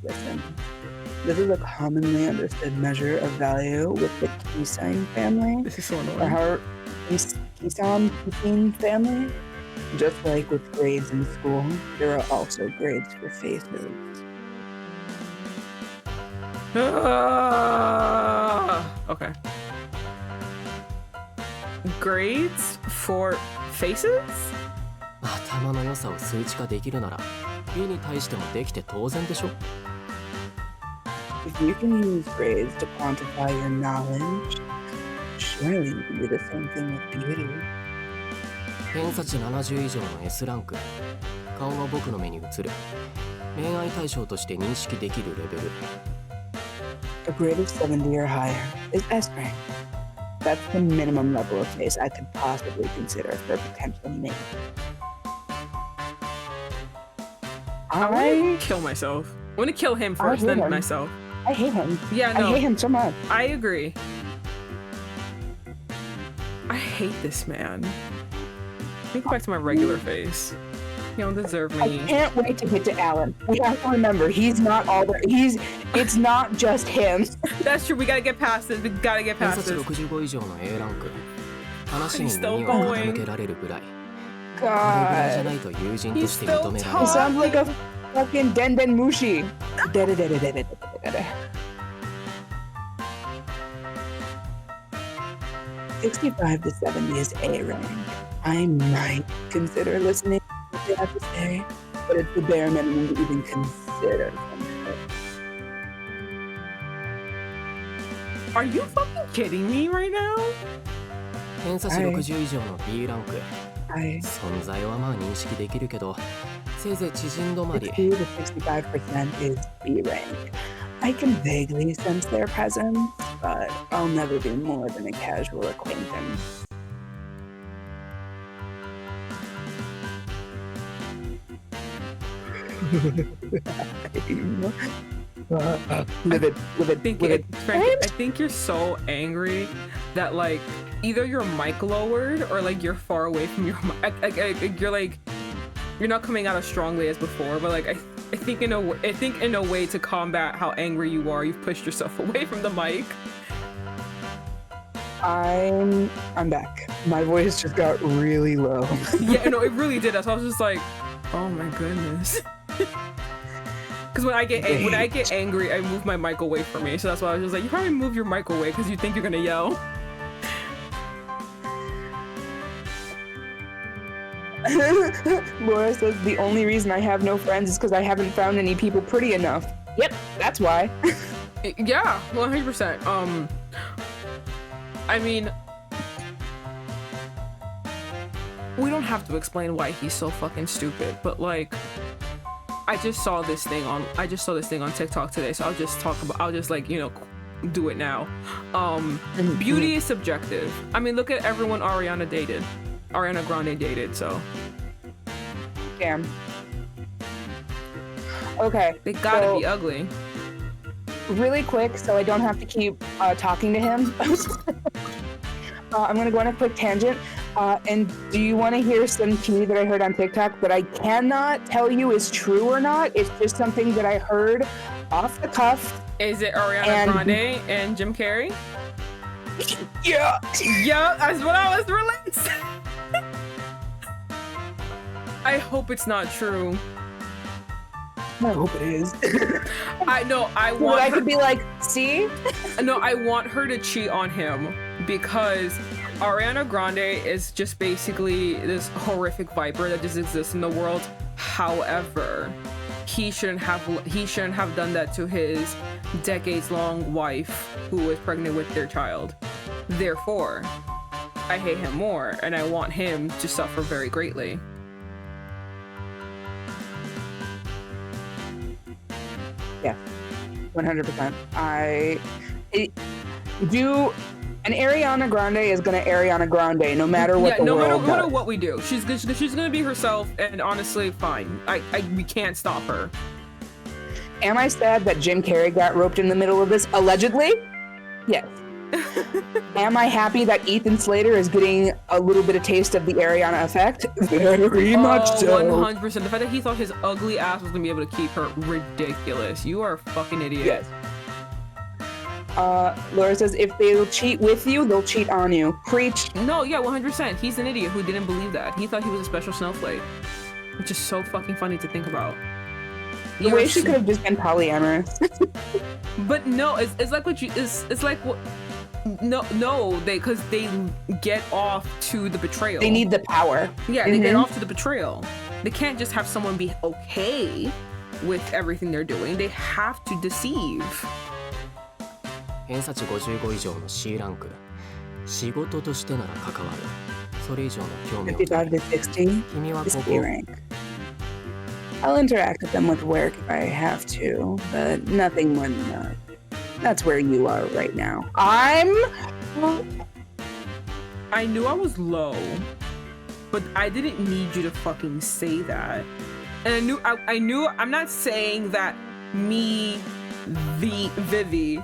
Listen, this is a commonly understood measure of value with the Kisane family.
This is so
Or
annoying.
how Kisane family. Just like with grades in school, there are also grades for faces.
Okay. Grades for faces?
頭の良さを数値化できるなら美に対してもできて当然でしょ
If you can use grades to quantify your knowledge, surely you can do the same thing with beauty.
偏差値70以上の S ランク顔が僕の目に映る恋愛対象として認識できるレベル
A grade of 70 or higher is S rank. That's the minimum level of face I could possibly consider for a potential mate.
I want to kill myself. I want to kill him first, then myself.
I hate him.
Yeah, no.
I hate him so much.
I agree. I hate this man. Let me go back to my regular face. You don't deserve
I
me.
can't wait to get to Alan. We have to remember, he's not all there. It's not just him.
That's true. We gotta get past this. We gotta get
偏
past
差値
this.
65以上の A ランク話に
He's still
耳を傾けられるぐらいこれぐらいじゃ
God.
ないと友人と
He's
して
still
認められ
He
る
sounds like a fucking Denden Mushi. Da-da-da-da-da-da-da-da. 65 to 70 is A rank. I might consider listening to what they have to say, but it's the bare minimum to even consider something.
Are you fucking kidding me right now?
偏差値60以上の B ランク
I
存在はまあ認識できるけどせいぜい知人止まり
60 to 65% is B rank. I can vaguely sense their presence, but I'll never be more than a casual acquaintance. Livid,
Frank, I think you're so angry that like either your mic lowered or like you're far away from your mic. You're like you're not coming out as strongly as before. But like I think in a way to combat how angry you are, you've pushed yourself away from the mic.
I'm back. My voice just got really low.
Yeah, no, it really did. So I was just like, oh my goodness. Because when I get angry, I move my mic away from me. So that's why I was just like, you probably move your mic away because you think you're gonna yell.
Laura says the only reason I have no friends is because I haven't found any people pretty enough. Yep, that's why.
Yeah, 100%. I mean, we don't have to explain why he's so fucking stupid, but like, I just saw this thing on TikTok today, so I'll just like, you know, do it now. Beauty is subjective. I mean, look at everyone Ariana Grande dated, so.
Damn. Okay.
They gotta be ugly.
Really quick, so I don't have to keep talking to him. I'm gonna go on a quick tangent. And do you want to hear some tea that I heard on TikTok that I cannot tell you is true or not? It's just something that I heard off the cuff.
Is it Ariana Grande and Jim Carrey?
Yeah.
Yeah, that's what I was relating. I hope it's not true.
I hope it is.
I know.
I could be like, see?
No, I want her to cheat on him because Ariana Grande is just basically this horrific viper that just exists in the world. However, he shouldn't have done that to his decades-long wife who was pregnant with their child. Therefore, I hate him more and I want him to suffer very greatly. Yeah,
100%. And Ariana Grande is gonna Ariana Grande no matter what the
no
world
matter
does.
what we do. She's gonna be herself, and honestly, fine. We can't stop her.
Am I sad that Jim Carrey got roped in the middle of this? Allegedly? Yes. Am I happy that Ethan Slater is getting a little bit of taste of the Ariana effect? Very much so.
100%. The fact that he thought his ugly ass was gonna be able to keep her, ridiculous. You are a fucking idiot.
Yes. Laura says, if they'll cheat with you, they'll cheat on you. Preach.
No, yeah, 100%. He's an idiot who didn't believe that. He thought he was a special snowflake. Which is so fucking funny to think about.
The way she could have just been polyamorous.
But no, it's like what you it's like what because they get off to the betrayal.
They need the power.
Yeah, they get off to the betrayal. They can't just have someone be okay with everything they're doing. They have to deceive.
偏差値55以上の C ランク。仕事としてなら関わる。それ以上の興味を持たない。
55 to 60
君は
is
ここ
B rank. I'll interact with them with work if I have to, but nothing more than that. That's where you are right now. I
knew I was low, but I didn't need you to fucking say that. And I knew I'm not saying that me, Vivian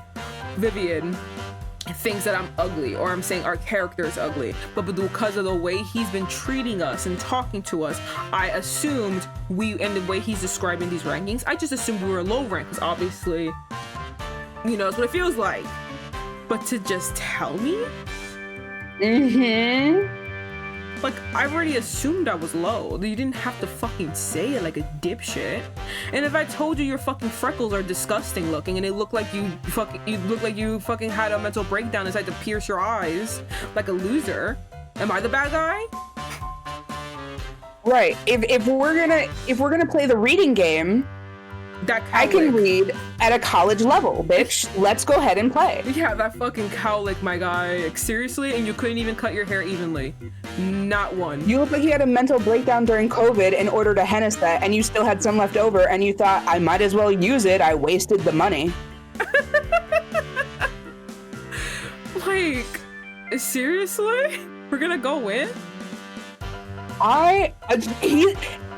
thinks that I'm ugly, or I'm saying our character is ugly, but because of the way he's been treating us and talking to us, I assumed and the way he's describing these rankings, I just assumed we were low rank, because obviously, that's what it feels like. But to just tell me? Like, I already assumed I was low. You didn't have to fucking say it like a dipshit. And if I told you your fucking freckles are disgusting looking and it looked like you fucking had a mental breakdown and decided to pierce your eyes like a loser, am I the bad guy?
Right. If we're gonna play the reading game, I can read at a college level, bitch. Let's go ahead and play.
Yeah, that fucking cowlick, my guy. Like, seriously? And you couldn't even cut your hair evenly. Not one.
You look like you had a mental breakdown during COVID and ordered a henna set, and you still had some left over, and you thought, I might as well use it. I wasted the money.
Like, seriously? We're gonna go in?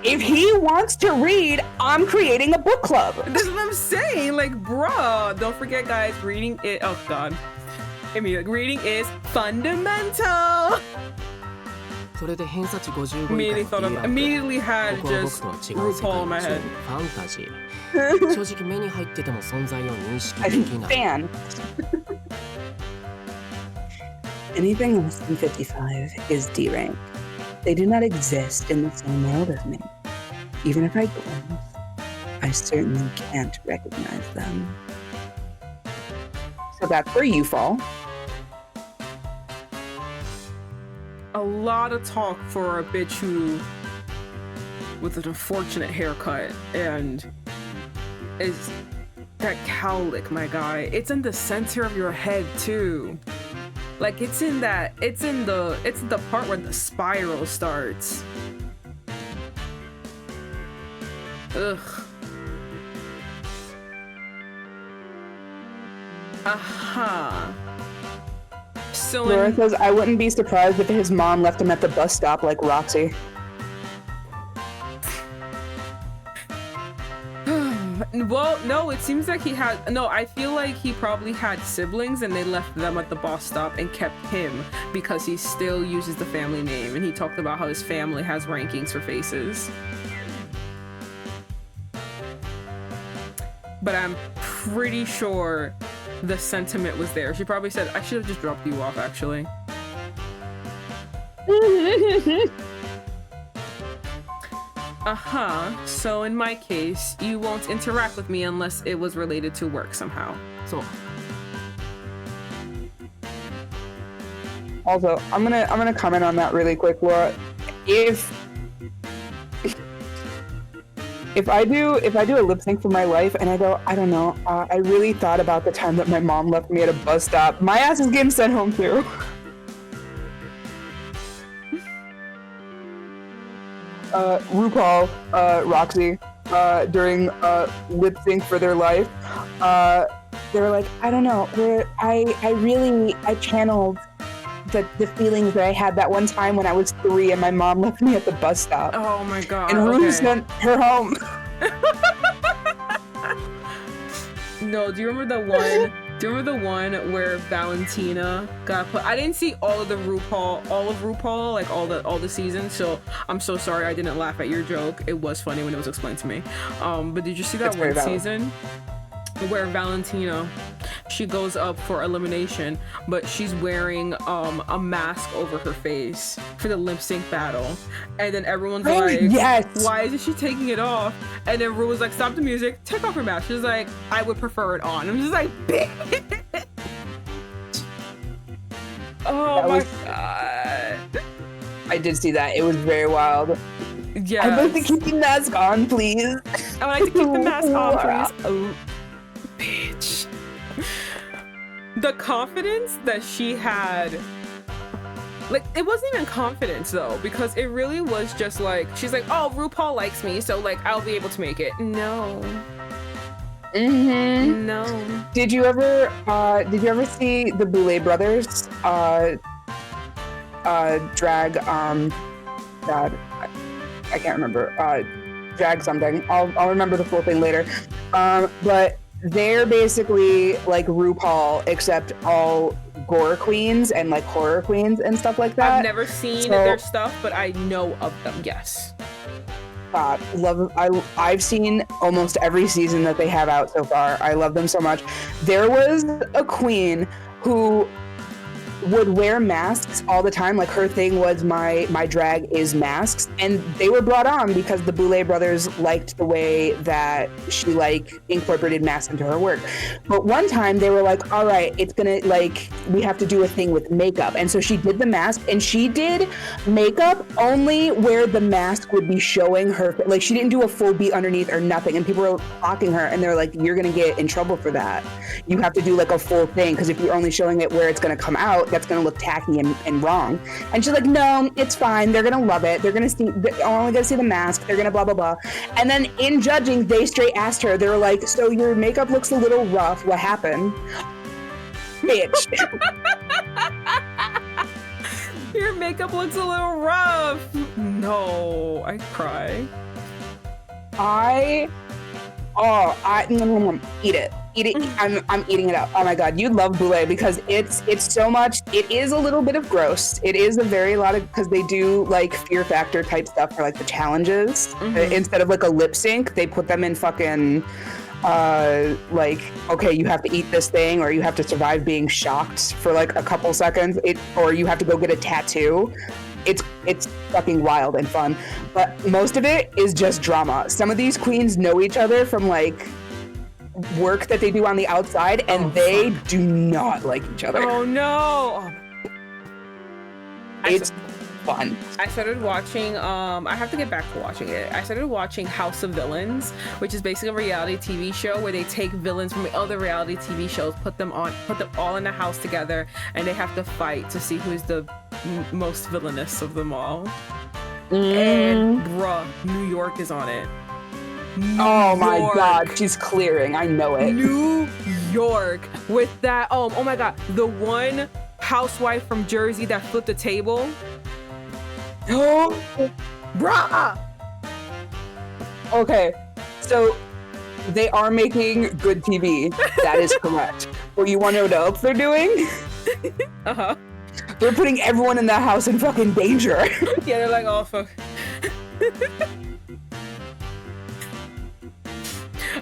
If he wants to read, I'm creating a book club.
This is what I'm saying. Like, bruh. Don't forget, guys, reading is... Oh, God. I mean, like, reading is fundamental. Immediately had just RuPaul in my head.
Fan. Anything less than 55 is D rank. They do not exist in the same world as me. Even if I glance, I certainly can't recognize them. So that's where you fall.
A lot of talk for a bitch who with an unfortunate haircut and is that cowlick, my guy. It's in the center of your head too. Like it's in the part where the spiral starts. Ugh. Aha. So
Laura says, I wouldn't be surprised if his mom left him at the bus stop like Roxy.
Well, no, it seems like I feel like he probably had siblings and they left them at the bus stop and kept him because he still uses the family name, and he talked about how his family has rankings for faces. But I'm pretty sure the sentiment was there. She probably said, I should have just dropped you off, actually. So in my case, you won't interact with me unless it was related to work somehow.
So.
Also, I'm gonna comment on that really quick, Laura. If I do a lip sync for my life and I go, I don't know, I really thought about the time that my mom left me at a bus stop, my ass is getting sent home too. RuPaul, Roxy, during lip sync for their life, they were like, I don't know, I channeled the feelings that I had that one time when I was 3 and my mom left me at the bus stop.
Oh my god.
And Rue
okay.
sent her home.
No, do you remember the one? Do you remember the one where Valentina got put? I didn't see all of RuPaul, like all the seasons. So I'm so sorry I didn't laugh at your joke. It was funny when it was explained to me. But did you see that one season where Valentina, she goes up for elimination, but she's wearing a mask over her face for the lip sync battle, and then everyone's like,
yes,
why isn't she taking it off? And then Ru was like, stop the music, take off her mask. She's like, I would prefer it on. I'm just like, bitch. Oh my god.
I did see that. It was very wild.
Yeah.
I'd like to keep the mask on, please.
I would like to keep the mask on, please. Oh, bitch. The confidence that she had, like, it wasn't even confidence though, because it really was just like, she's like, oh, RuPaul likes me, so like I'll be able to make it. No.
Mm-hmm.
No.
Did you ever see the Boulet brothers drag God, I can't remember, drag something. I'll remember the full thing later. But they're basically like RuPaul, except all gore queens and like horror queens and stuff like that.
I've never seen their stuff, but I know of them. Yes.
God, I've seen almost every season that they have out so far. I love them so much. There was a queen who would wear masks all the time. Like, her thing was my drag is masks, and they were brought on because the Boulet brothers liked the way that she like incorporated masks into her work. But one time they were like, all right, it's gonna, like, we have to do a thing with makeup. And so she did the mask, and she did makeup only where the mask would be showing her, like, she didn't do a full beat underneath or nothing. And people were mocking her, and they're like, you're gonna get in trouble for that. You have to do like a full thing, because if you're only showing it where it's gonna come out, that's gonna look tacky and wrong. And she's like, no, it's fine. They're gonna love it. They're gonna see, they're only gonna see the mask. They're gonna blah, blah, blah. And then in judging, they straight asked her, they were like, so your makeup looks a little rough. What happened? Bitch.
Your makeup looks a little rough. No, I cry.
Eat it. I'm eating it up. Oh my god, you love Boulet because it's so much. It is a little bit of gross. It is a very lot of, because they do like Fear Factor type stuff for like the challenges. Mm-hmm. Instead of like a lip sync, they put them in fucking like, okay, you have to eat this thing, or you have to survive being shocked for like a couple seconds, or you have to go get a tattoo. It's fucking wild and fun, but most of it is just drama. Some of these queens know each other from like work that they do on the outside, and they do not like each other.
Oh no.
It's fun.
I started watching, I have to get back to watching it. I started watching House of Villains, which is basically a reality TV show where they take villains from other reality TV shows, put them all in a house together, and they have to fight to see who's the most villainous of them all. And bruh, New York is on it.
Oh my god, she's clearing. I know it. New
York with that. Oh my god, the one housewife from Jersey that flipped the table.
Oh,
bruh.
Okay, so they are making good TV. That is correct. But you want to know what else they're doing?
Uh-huh.
They're putting everyone in that house in fucking danger.
Yeah, they're like, oh fuck.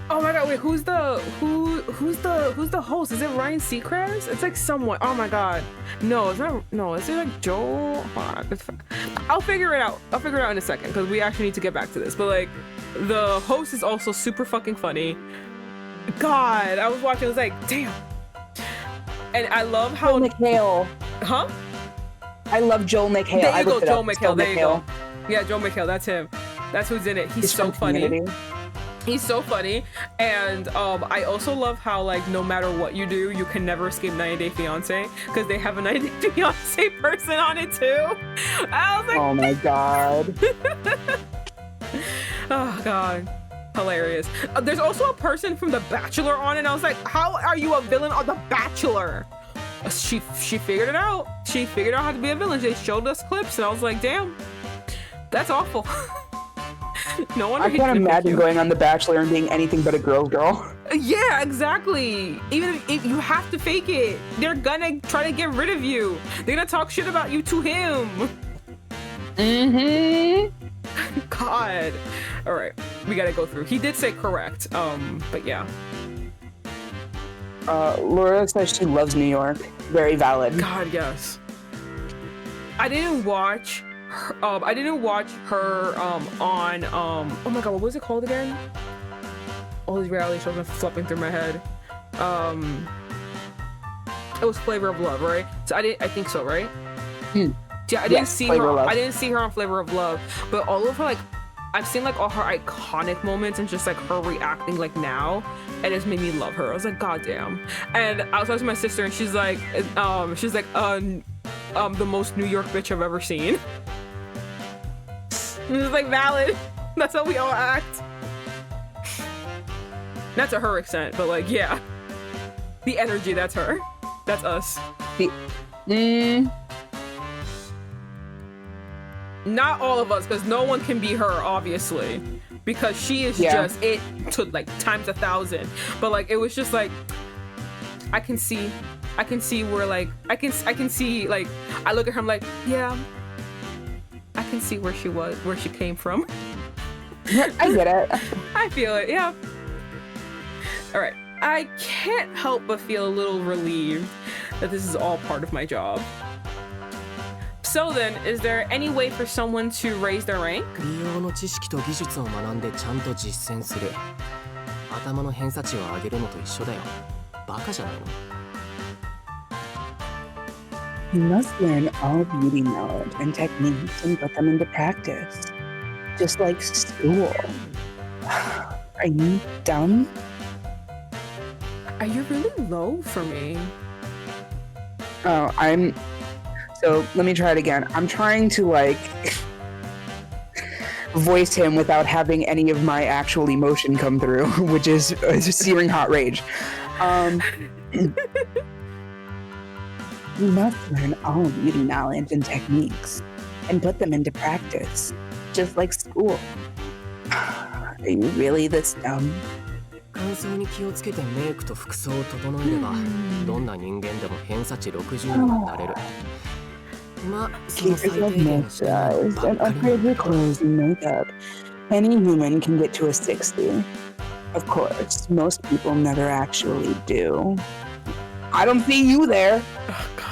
Oh my god, wait, who's the host? Is it Ryan Seacrest? It's like someone. Oh my god. No, it's not. No, is it like Joel? I'll figure it out. I'll figure it out in a second, because we actually need to get back to this. But like, the host is also super fucking funny. God, I was watching, I was like, damn. And I love how
Joel McHale.
Huh?
I love Joel McHale.
There you go, Joel McHale. There you go. Yeah, Joel McHale. That's him. That's who's in it. He's so funny. Community. He's so funny. And I also love how, like, no matter what you do, you can never escape 90 Day Fiancé, because they have a 90 Day Fiancé person on it too. I was like,
oh my god.
oh god. Hilarious. There's also a person from The Bachelor on, and I was like, how are you a villain on The Bachelor? She figured it out. She figured out how to be a villain. They showed us clips, and I was like, damn, that's awful. No wonder
I can't imagine going on The Bachelor and being anything but a girl's girl.
Yeah, exactly. Even if you have to fake it, they're gonna try to get rid of you. They're gonna talk shit about you to him. God. All right, we gotta go through. He did say correct. But yeah.
Laura says she loves New York. Very valid.
God, yes. I didn't watch her on oh my god, what was it called again? All these reality shows are flipping through my head. It was Flavor of Love, right? So I think so, right? Yeah, I didn't see her on Flavor of Love, but all of her, like, I've seen like all her iconic moments and just like her reacting like now, and it's made me love her. I was like, god damn. And I was talking to my sister, and she's like the most New York bitch I've ever seen. And it's like valid. That's how we all act. Not to her extent, but like, yeah. The energy, that's her. That's us. Not all of us, because no one can be her, obviously. Because she is just it to like times 1,000. But like, it was just like, I can see where like, I can see like, I look at her, I'm like, yeah, I can see where she came from.
I get it.
I feel it, yeah. All right, I can't help but feel a little relieved that this is all part of my job. So then, is there any way for someone to raise their rank?
利用の知識と技術を学んでちゃんと実践する。頭の偏差値を上げるのと一緒だよ。バカじゃないの？
You must learn all beauty knowledge and techniques and put them into practice. Just like school. Are you dumb?
Are you really low for me?
Oh, So let me try it again. I'm trying to like voice him without having any of my actual emotion come through, which is searing hot rage. You must learn all beauty knowledge and techniques and put them into practice, just like school. Are you really this dumb?
乾燥に気をつけてメイクと服装を整えれば、どんな人間でも偏差値60にはなれる。まあ、その
Keep
最
yourself
低限してるの
moisturized
ばっ
and
かり
upgrade your clothes and makeup. Any human can get to a 60. Of course, most people never actually do. I don't see you there.
Oh god.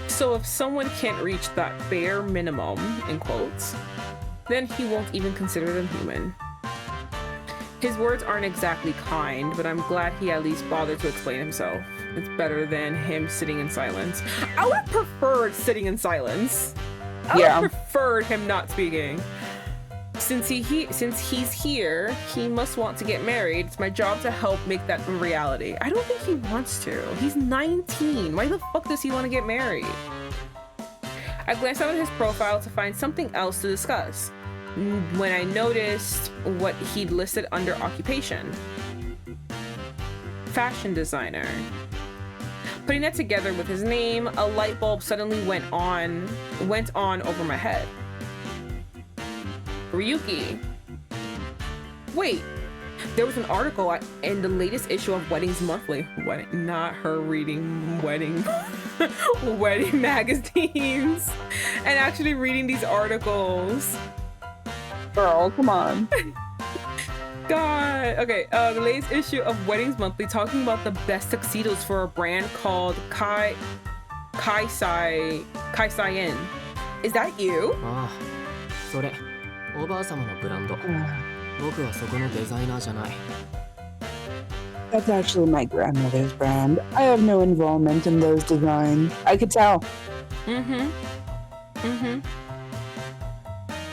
So if someone can't reach that bare minimum, in quotes, then he won't even consider them human. His words aren't exactly kind, but I'm glad he at least bothered to explain himself. It's better than him sitting in silence. I would have preferred sitting in silence. I would have preferred him not speaking. Since he's here, he must want to get married. It's my job to help make that a reality. I don't think he wants to. He's 19. Why the fuck does he want to get married? I glanced at his profile to find something else to discuss when I noticed what he'd listed under occupation. Fashion designer. Putting that together with his name, a light bulb suddenly went on over my head. Ryuki. Wait, there was an article in the latest issue of Weddings Monthly. Not her reading wedding magazines and actually reading these articles.
Girl, come on.
God. Okay, the latest issue of Weddings Monthly talking about the best tuxedos for a brand called Kaisai-in. Is that you?
ああ、それ、おばあ様のブランド。僕はそこのデザイナーじゃない。
That's actually my grandmother's brand. I have no involvement in those designs. I could tell.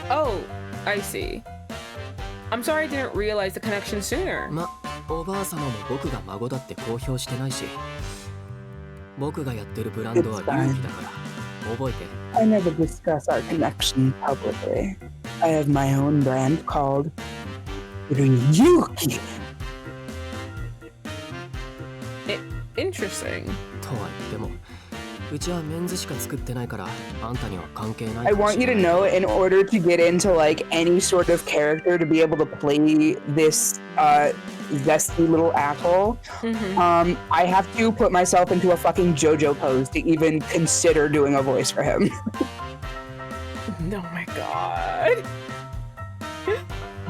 Oh, I see. I'm sorry I didn't realize the connection sooner.
ま、おばあ様も僕が孫だって公表してないし。僕がやってるブランドは勇気だから、覚えて。
I never discuss our connection publicly. I have my own brand called Ryuki.
Interesting.
とは言ってもうちはメンズしか作ってないからあんたには関係ない
I
かも
want
し
you
れ
to
ない
know, in order to get into like any sort of character to be able to play this zesty little asshole, I have to put myself into a fucking JoJo pose to even consider doing a voice for him.
Oh my god.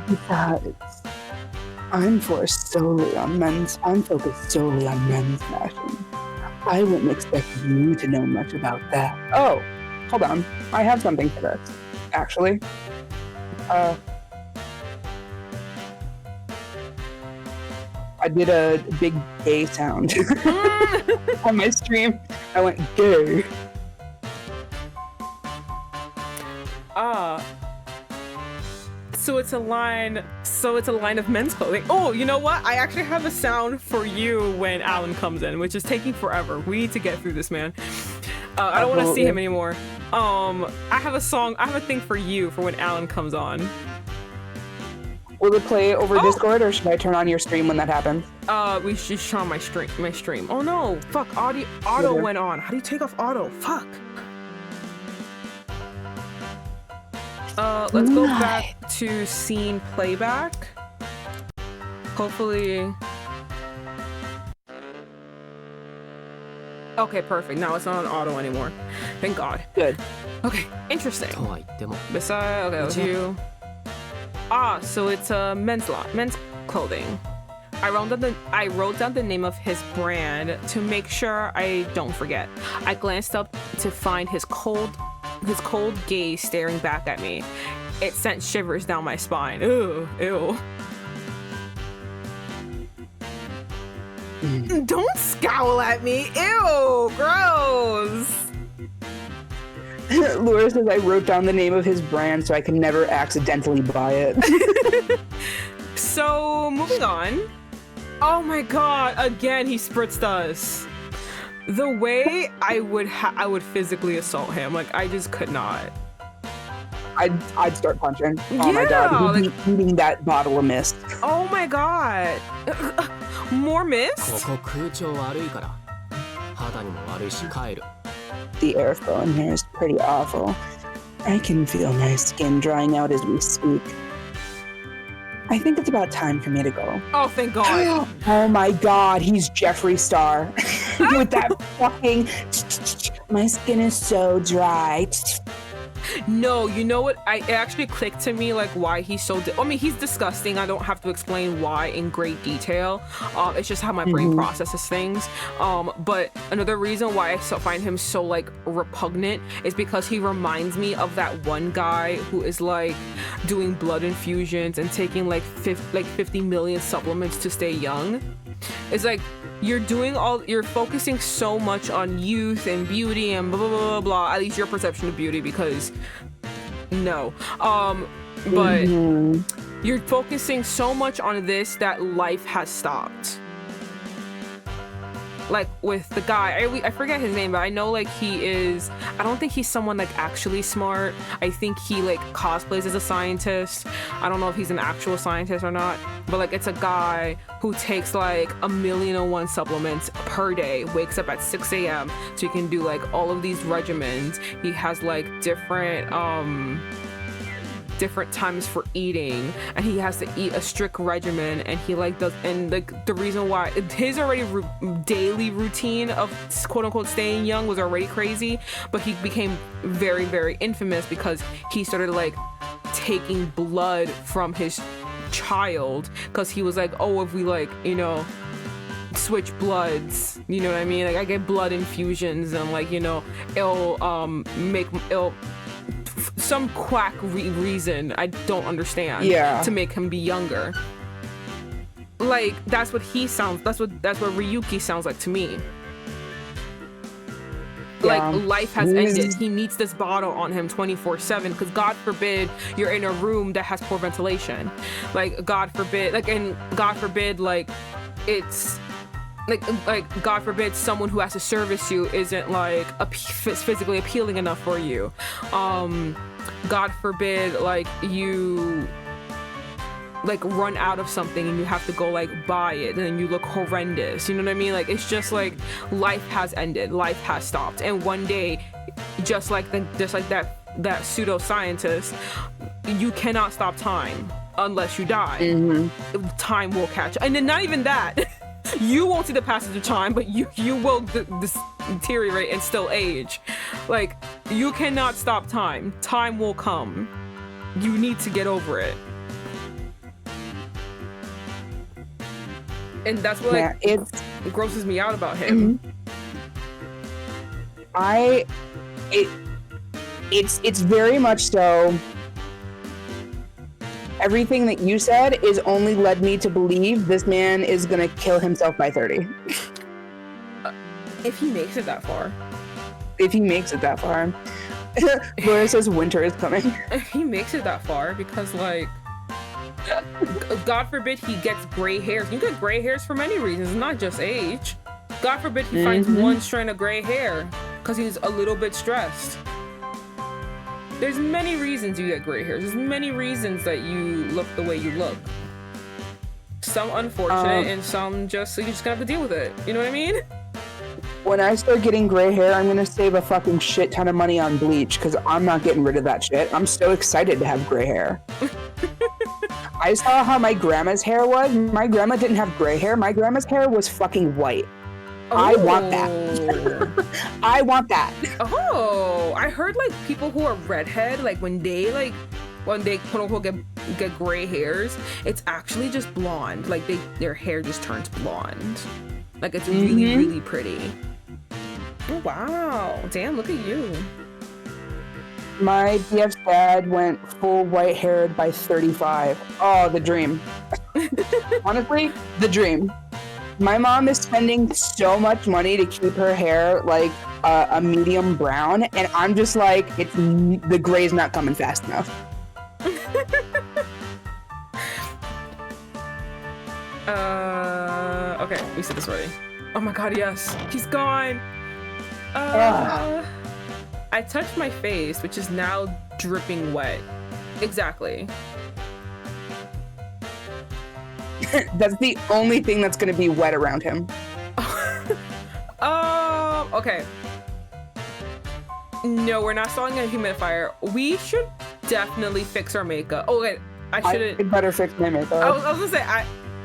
Besides, I'm focused solely on men's fashion. I wouldn't expect you to know much about that. Oh, hold on. I have something for this, actually. I did a big gay sound on my stream. I went gay.
So it's a line of men's clothing. Oh, you know what? I actually have a sound for you when Alan comes in, which is taking forever. We need to get through this, man. I don't want to see him anymore. I have a thing for you for when Alan comes on.
Will it play over Discord, or should I turn on your stream when that happens?
We should show my stream. Oh no, fuck, auto went on. How do you take off auto? Fuck. Let's go back to scene playback. Hopefully. Okay, perfect. Now it's not on auto anymore. Thank God.
Good.
Okay, interesting.
とは言っても
Besides, okay, that's you. So it's men's clothing. I wrote down the name of his brand to make sure I don't forget. I glanced up to find his cold gaze staring back at me. It sent shivers down my spine. Ew. Don't scowl at me. Ew, gross.
Laura says I wrote down the name of his brand so I can never accidentally buy it.
So, moving on. Oh my god, again he spritzed us. The way I would physically assault him, like I just could not.
I'd start punching. Oh my god, he'd be eating that bottle of mist.
Oh my god. More
こ
mist?
こ空調悪いから肌にも悪いし帰る
The airflow in here is pretty awful. I can feel my skin drying out as we speak. I think it's about time for me to go.
Oh, thank god.
Oh my god, he's Jeffree Star. With that fucking... My skin is so dry.
No, you know what? It actually clicked to me like why he's so. I mean, he's disgusting. I don't have to explain why in great detail. It's just how my brain processes things. But another reason why I find him so like repugnant is because he reminds me of that one guy who is like doing blood infusions and taking like 50 million supplements to stay young. It's like you're focusing so much on youth and beauty and blah blah blah blah blah. At least your perception of beauty, because no. But you're focusing so much on this that life has stopped. Like with the guy, I forget his name, but I know like I don't think he's someone like actually smart. I think he like cosplays as a scientist. I don't know if he's an actual scientist or not, but like it's a guy who takes like 1,000,001 supplements per day, wakes up at 6 a.m. so he can do like all of these regimens. He has like different times for eating, and he has to eat a strict regimen, and he like does, and like the reason why his already daily routine of quote unquote staying young was already crazy, but he became very, very infamous because he started like taking blood from his child, because he was like, oh, if we like, you know, switch bloods, you know what I mean, like I get blood infusions and like, you know, it'll some quack reason I don't understand to make him be younger. Like that's what Ryuki sounds like to me. Like life has ended. He needs this bottle on him 24/7 because God forbid you're in a room that has poor ventilation. Like God forbid, like it's like God forbid someone who has to service you isn't like physically appealing enough for you. God forbid, like you like run out of something and you have to go like buy it and then you look horrendous, you know what I mean? Like it's just like life has ended, life has stopped, and one day, just like that pseudoscientist, you cannot stop time unless you die. Time will catch, and then not even that. You won't see the passage of time, but you will deteriorate and still age. Like you cannot stop time. Time will come. You need to get over it. And that's what like, it grosses me out about him.
It's very much so. Everything that you said is only led me to believe this man is gonna kill himself by 30.
If he makes it that far.
If he makes it that far. Laura says winter is coming.
If he makes it that far, because like, God forbid he gets gray hairs. You get gray hairs for many reasons, not just age. God forbid he finds one strand of gray hair because he's a little bit stressed. There's many reasons you get gray hairs. There's many reasons that you look the way you look. Some unfortunate and some just, so you just gonna have to deal with it. You know what I mean?
When I start getting gray hair, I'm gonna save a fucking shit ton of money on bleach because I'm not getting rid of that shit. I'm so excited to have gray hair. I saw how my grandma's hair was. My grandma didn't have gray hair. My grandma's hair was fucking white. I want that. I want that.
Oh, I heard like people who are redhead, like when they quote unquote get gray hairs, it's actually just blonde. Like their hair just turns blonde. Like it's really, really pretty. Oh, wow. Damn, look at you.
My BF's dad went full white haired by 35. Oh, the dream. Honestly, the dream. My mom is spending so much money to keep her hair like a medium brown, and I'm just like, the gray's not coming fast enough.
Okay, we said this already. Oh my god, yes. He's gone. I touched my face, which is now dripping wet. Exactly.
That's the only thing that's going to be wet around him.
Okay. No, we're not installing a humidifier. We should definitely fix our makeup. Oh, wait. I
better fix my makeup.
I was gonna say,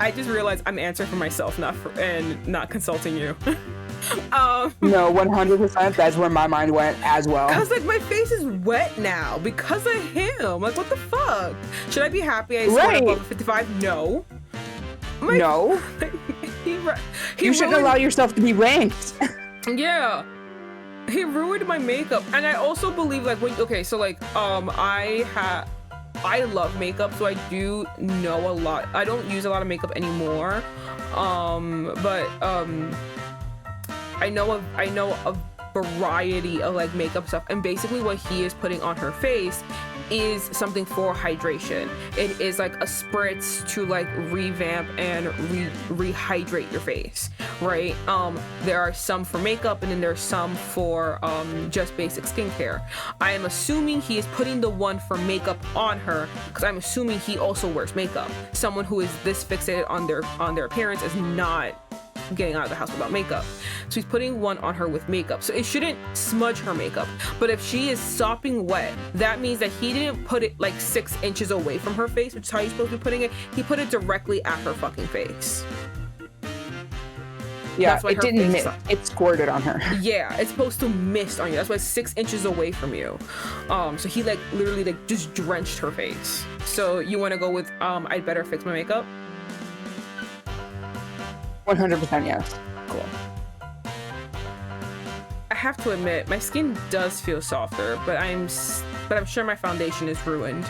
I just realized I'm answering for myself, and not consulting you.
No, 100%. That's where my mind went as well.
Cause like my face is wet now because of him. Like what the fuck? Should I be happy I scored above 55? No.
No. You shouldn't allow yourself to be ranked.
Yeah. He ruined my makeup, and I also believe like I love makeup, so I do know a lot. I don't use a lot of makeup anymore, but I know a variety of like makeup stuff, and basically what he is putting on her face is something for hydration. It is like a spritz to like revamp and rehydrate your face, right? There are some for makeup, and then there's some for just basic skincare. I am assuming he is putting the one for makeup on her because I'm assuming he also wears makeup. Someone who is this fixated on their appearance is not getting out of the house without makeup. So he's putting one on her with makeup. So it shouldn't smudge her makeup. But if she is sopping wet, that means that he didn't put it like 6 inches away from her face, which is how you're supposed to be putting it. He put it directly at her fucking face.
Yeah, it didn't mist. It squirted on her.
Yeah, it's supposed to mist on you. That's why it's 6 inches away from you. So he like literally like just drenched her face. So you want to go with I'd better fix my makeup?
100% yes.
Cool. I have to admit, my skin does feel softer, but I'm sure my foundation is ruined.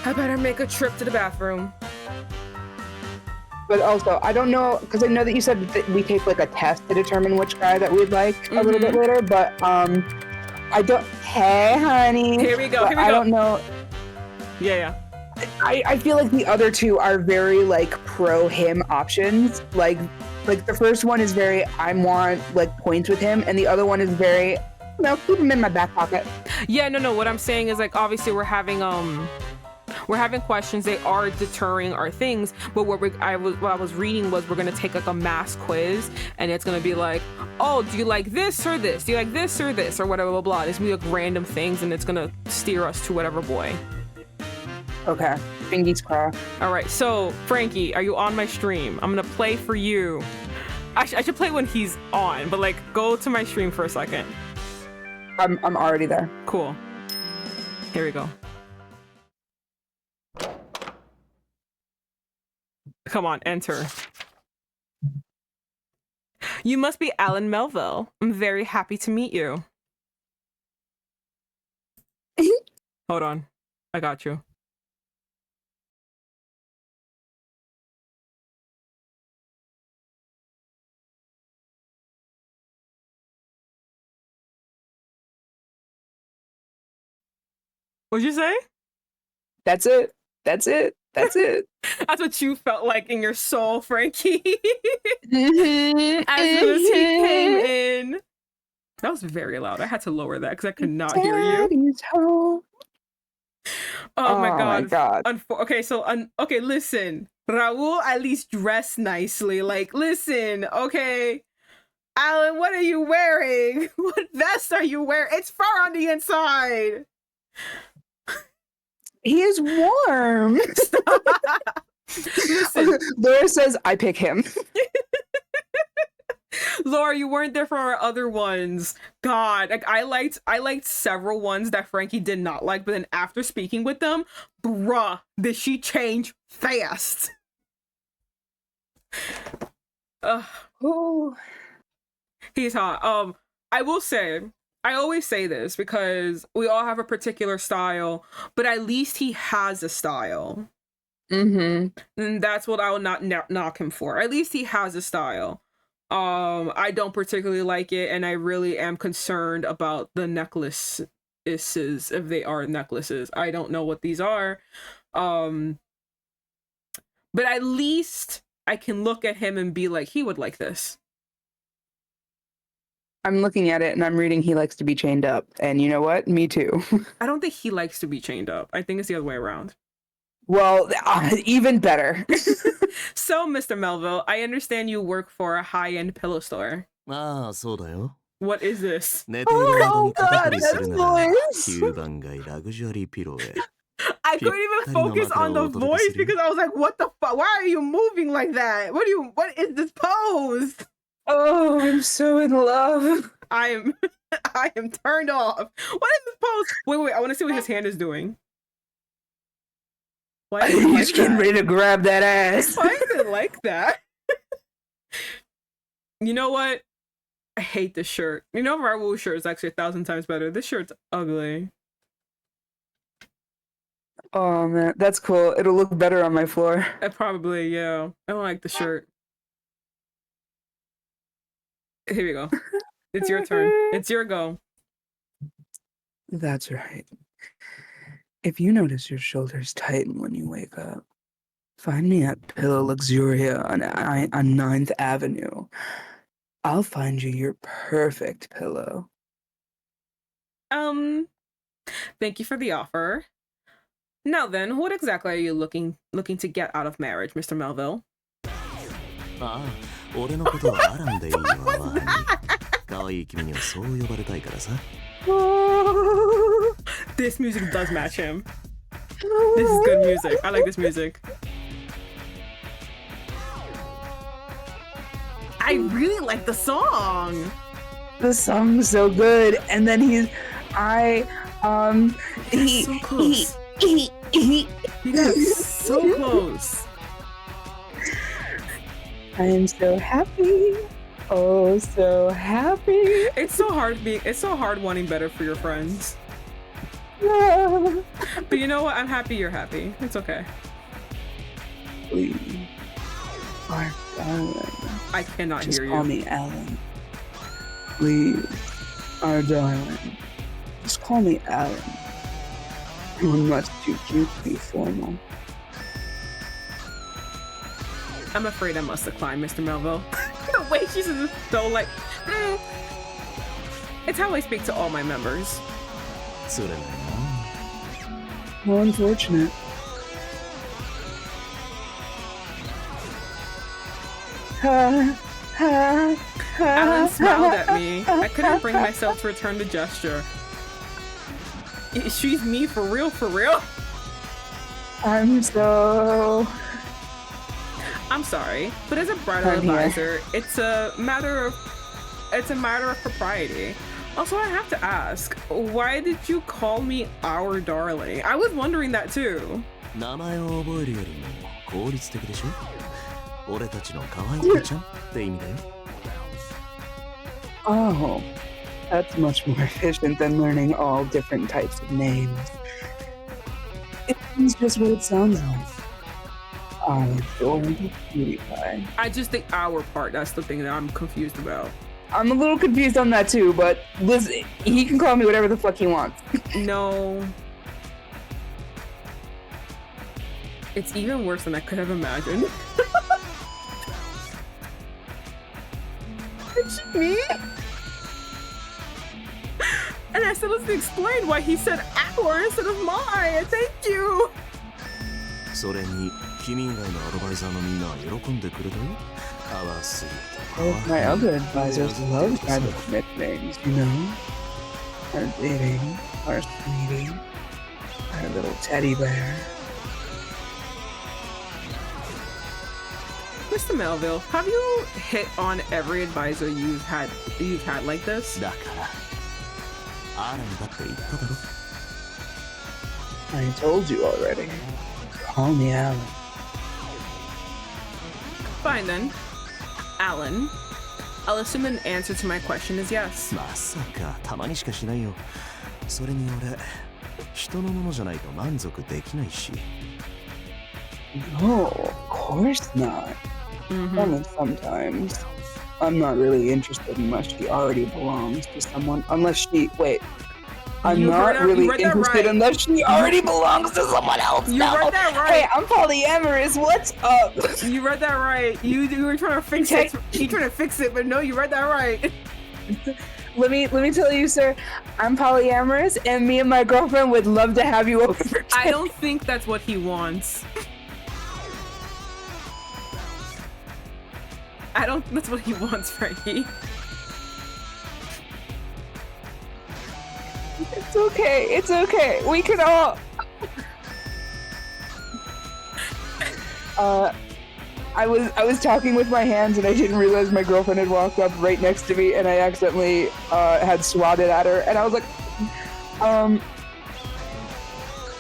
I better make a trip to the bathroom.
But also, I don't know, because I know that you said that we take like a test to determine which guy that we'd like a little bit later, but I don't. Hey, honey.
Here we go.
I don't know.
Yeah.
I feel like the other two are very like pro him options. Like the first one is very I want like points with him, and the other one is very No, keep them in my back pocket.
Yeah, no. What I'm saying is like obviously we're having questions. They are deterring our things, but what I was reading was we're gonna take like a mass quiz, and it's gonna be like, oh, do you like this or this? Do you like this or this or whatever, blah blah. It's gonna be like random things, and it's gonna steer us to whatever boy.
Okay, fingers crossed.
All right, so Frankie, are you on my stream? I'm gonna play for you. Actually, I should play when he's on, but like go to my stream for a second.
I'm already there.
Cool. Here we go. Come on, enter. You must be Alan Melville. I'm very happy to meet you. Hold on. I got you. What'd you say?
That's it. That's it. That's it.
That's what you felt like in your soul, Frankie.
Mm-hmm.
As soon as he came in. That was very loud. I had to lower that because I could not hear you.
Daddy's home.
Oh my god.
My god.
Okay, listen. Raul at least dressed nicely. Like, listen, okay. Alan, what are you wearing? What vest are you wearing? It's fur on the inside.
He is warm.
Listen.
Laura says I pick him.
Laura, you weren't there for our other ones. God, like I liked several ones that Frankie did not like, but then after speaking with them, bruh, did she change fast?
Oh.
He's hot. I will say, I always say this because we all have a particular style, but at least he has a style.
Mm-hmm.
And that's what I will not knock him for. At least he has a style. I don't particularly like it, and I really am concerned about the necklaces, if they are necklaces. I don't know what these are. But at least I can look at him and be like, he would like this.
I'm looking at it and I'm reading he likes to be chained up. And you know what? Me too.
I don't think he likes to be chained up. I think it's the other way around.
Well, even better.
So, Mr. Melville, I understand you work for a high-end pillow store.
ああ、そうだよ。
What is this?
寝ている間に肩こり
Oh,
するなら
God, that's
9番街ラグジュアリーピローへ。
I couldn't even focus on the voice because I was like, what the fuck? Why are you moving like that? What is this pose?
Oh, I'm so in love.
I am turned off. What is this pose? Wait, I want to see what his hand is doing. Why is it
He's
like
getting
that?
ready to grab that ass.
Why is it like that? You know what? I hate this shirt. You know, Raul's shirt is actually 1,000 times better. This shirt's ugly.
Oh man, that's cool. It'll look better on my floor.
Probably, yeah. I don't like the shirt. Here we go. It's your turn. It's your go.
That's right. If you notice your shoulders tighten when you wake up, find me at Pillow Luxuria on 9th Avenue. I'll find you your perfect pillow.
Thank you for the offer. Now then, what exactly are you looking to get out of marriage, Mr. Melville?
ああ、俺のことはアランでいいよ、ワーニー。可愛い君にはそう呼ばれたいからさ。
This music does match him. This is good music. I like this music. I really like the song.
The song's so good, and then he
so close. You got so close.
I am so happy. Oh, so happy.
It's so hard wanting better for your friends. But you know what? I'm happy you're happy. It's okay.
Please, our darling.
I cannot
Just
hear
call
you.
me Alan. Please, our darling. Just call me Alan. You're much too cute to be formal.
I'm afraid I must decline, Mr. Melville. The way she's so like, It's how I speak to all my members.
つれない
How unfortunate.
Alan smiled at me. I couldn't bring myself to return the gesture. She's me for real, for real.
I'm
sorry, but as a bridal
I'm here.
advisor, it's a matter of propriety. Also, I have to ask, why did you call me our darling? I was wondering that too.
名前を覚えるよりも効率的でしょ俺たちの可愛い子ちゃんって意味だよ
Oh, that's much more efficient than learning all different types of names. It's just what it sounds like. Oh, adorable cutie pie.
I just think our part, that's the thing that I'm confused about.
I'm a little confused on that too, but listen, he can call me whatever the fuck he wants.
No. It's even worse than I could have imagined.
It's me?
And I still have to explain why he said our instead of mine. Thank you.
それに君以外のアドバイザーのみんなは喜んでくれたよ淡すぎて
All of my other advisors love private nicknames, you know? Our dating, our sweetie, our little teddy bear.
Mr. Melville, have you hit on every advisor you've had like this?
だからアランだって言っただろ
I told you already. Call me Alan.
Fine then. Alan. I'll assume an answer to my question is yes.
まさかたまにしかしないよそれに俺人のものじゃないと満足できないし
No, of course not. Only sometimes. I'm not really interested unless she already belongs to someone. Unless she... Wait. I'm
You
not
heard that-
really
you read that
interested
right.
unless she already belongs to someone else.
You
now.
read that right.
Hey, I'm polyamorous. What's up?
You read that right. You were trying to fix it. You trying to fix it, but no, you read that right.
Let me tell you, sir. I'm polyamorous, and me and my girlfriend would love to have you over. For
I don't think that's what he wants. I don't think that's what he wants, Frankie.
It's okay. It's okay. We can all. I was talking with my hands and I didn't realize my girlfriend had walked up right next to me and I accidentally had swatted at her and I was like,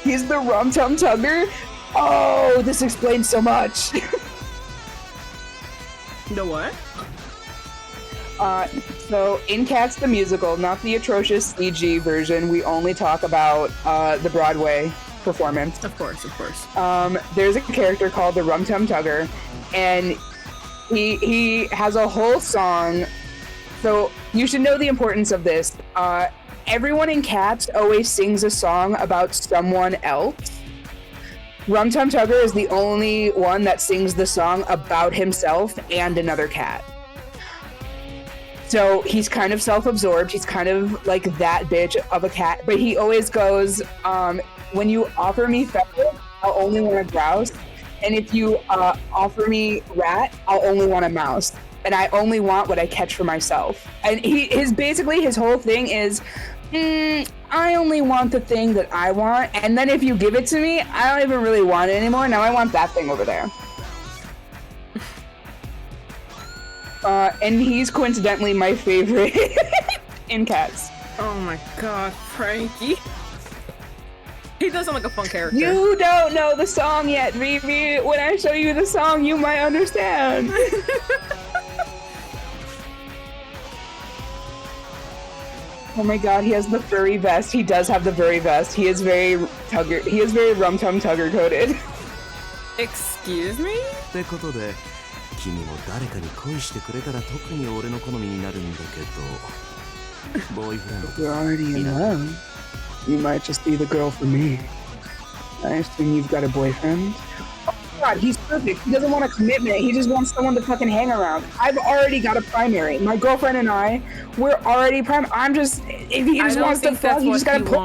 he's the Rum Tum Tugger. Oh, this explains so much.
The what?
So in Cats the Musical, not the atrocious CG version, we only talk about the Broadway performance.
Of course, of course.
There's a character called the Rum Tum Tugger, and he has a whole song. So you should know the importance of this. Everyone in Cats always sings a song about someone else. Rum Tum Tugger is the only one that sings the song about himself and another cat. So he's kind of self-absorbed. He's kind of like that bitch of a cat. But he always goes, when you offer me feather, I'll only want a grouse. And if you offer me rat, I'll only want a mouse. And I only want what I catch for myself. And his whole thing is, I only want the thing that I want. And then if you give it to me, I don't even really want it anymore. Now I want that thing over there. And he's coincidentally my favorite in Cats.
Oh my god, Frankie. He does sound like a fun character.
You don't know the song yet, Vivi. When I show you the song, you might understand. Oh my god, he has the furry vest. He does have the furry vest. He is very Tugger. He is very Rum Tum Tugger coded.
Excuse me?
ってことで君も誰かに恋してくれたら特に俺の好みになるんだけどボーイフレンド
You're already in love. You might just be the girl for me. I assume you've got a boyfriend. God, he's perfect. He doesn't want a commitment. He just wants someone to fucking hang around. I've already got a primary. My girlfriend and I, we're already I'm just, if he just wants to fuck, he just gotta pull.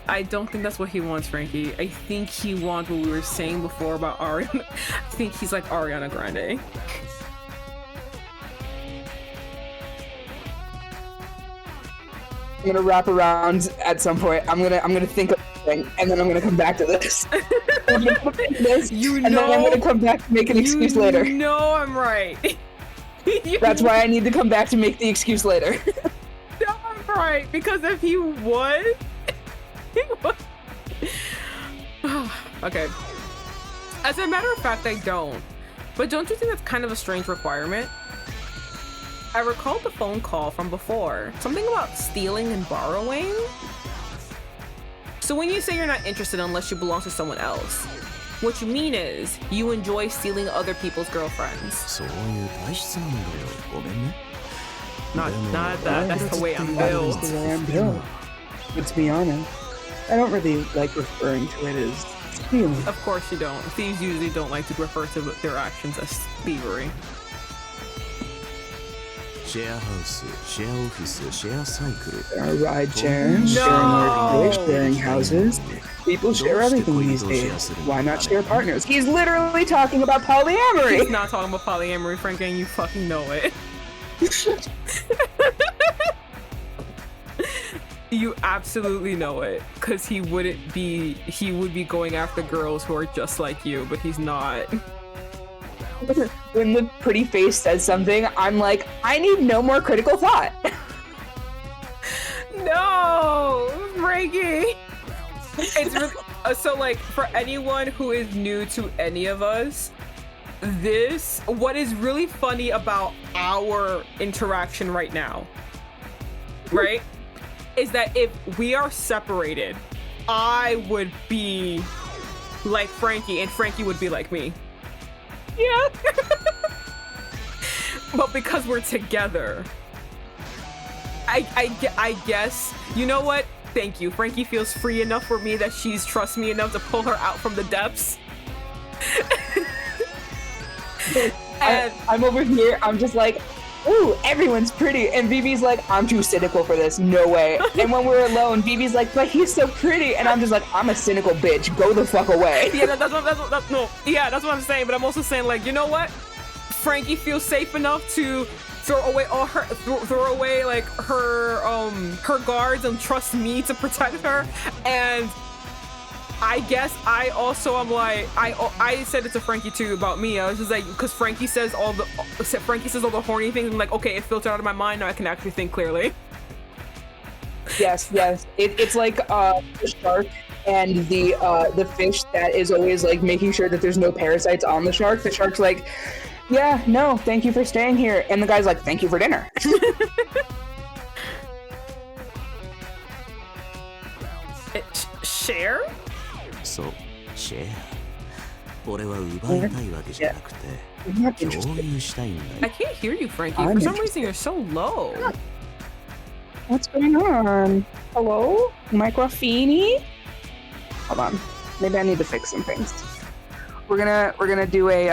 I don't think that's what he wants, Frankie. I think he wants what we were saying before about Ariana. I think he's like Ariana Grande.
I'm gonna wrap around at some point. I'm gonna think of something, and then I'm gonna come back to this. I'm gonna think this, and then I'm gonna come back to make an excuse later.
No, I'm right.
That's why I need to come back to make the excuse later.
No, I'm right, because if he would, he would. Okay. As a matter of fact, I don't. But don't you think that's kind of a strange requirement? I recalled the phone call from before. Something about stealing and borrowing. So when you say you're not interested unless you belong to someone else, what you mean is you enjoy stealing other people's girlfriends.
そういう体質なんだよ。ごめんね。
Not that. That's the way I'm built.
That's the way I'm built. But to be honest, I don't really like referring to it as stealing.
Of course you don't. Thieves usually don't like to refer to their actions as thievery.
シェアハウス、シェアオフィス、シェアサイクル。
Ride sharing, sharing workplace, sharing houses. People share everything these days. Why not share partners? He's literally talking about polyamory.
He's not talking about polyamory, Frank, and you fucking know it. You absolutely know it, because he would be going after girls who are just like you, but he's not.
When the pretty face says something, I'm like, I need no more critical thought.
No, Frankie. It's really, so like for anyone who is new to any of us, what is really funny about our interaction right now, right, is that if we are separated, I would be like Frankie and Frankie would be like me. Yeah. But because we're together, I guess, you know what? Thank you. Frankie feels free enough for me that she's trusts me enough to pull her out from the depths. And
I'm over here, I'm just like, ooh, everyone's pretty. And BB's like, I'm too cynical for this, no way. And when we're alone, BB's like, but he's so pretty. And I'm just like, I'm a cynical bitch, go the fuck away.
Yeah, that's what I'm saying. But I'm also saying, like, you know what? Frankie feels safe enough to throw away like her guards and trust me to protect her. And I guess I also am like, I said it to Frankie too about me. I was just like, because Frankie says all the horny things. I'm like, okay, it filtered out of my mind. Now I can actually think clearly.
Yes. It's like the shark and the fish that is always like making sure that there's no parasites on the shark. The shark's like, yeah, no, thank you for staying here. And the guy's like, thank you for dinner.
Share?
そう、シェア。俺は奪いたいわけじゃなくて、共有したいんだよ。
I can't hear you, Frankie. For some reason, you're so low.
What's going on? Hello? Microfini? Hold on. Maybe I need to fix some things. We're gonna do a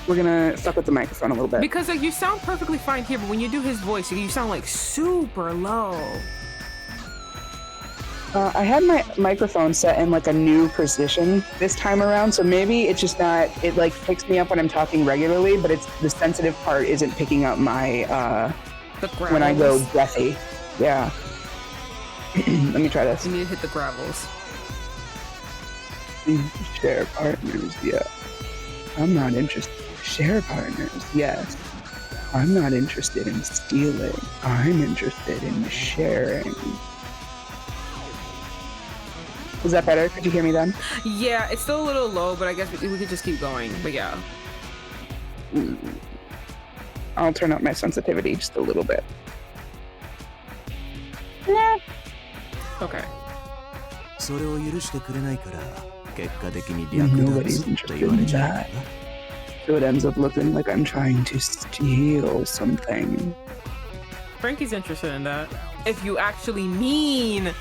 we're gonna fuck with the microphone a little bit.
Because like you sound perfectly fine here, but when you do his voice, you sound like super low.
I had my microphone set in like a new position this time around, so maybe it's just not, it like picks me up when I'm talking regularly, but it's the sensitive part isn't picking up my when I go breathy. Yeah. Let me try this.
You need to hit the gravels.
Share partners, yeah. I'm not interested. Share partners, yes. I'm not interested in stealing. I'm interested in sharing. Is that better? Could you hear me then?
Yeah, it's still a little low, but I guess we could just keep going. But yeah.
I'll turn up my sensitivity just a little bit. Yeah.
Okay.
それを許してくれないから結果的に略奪と言われちゃうんだ。
So it ends up looking like I'm trying to steal something.
Frankie's interested in that. If you actually mean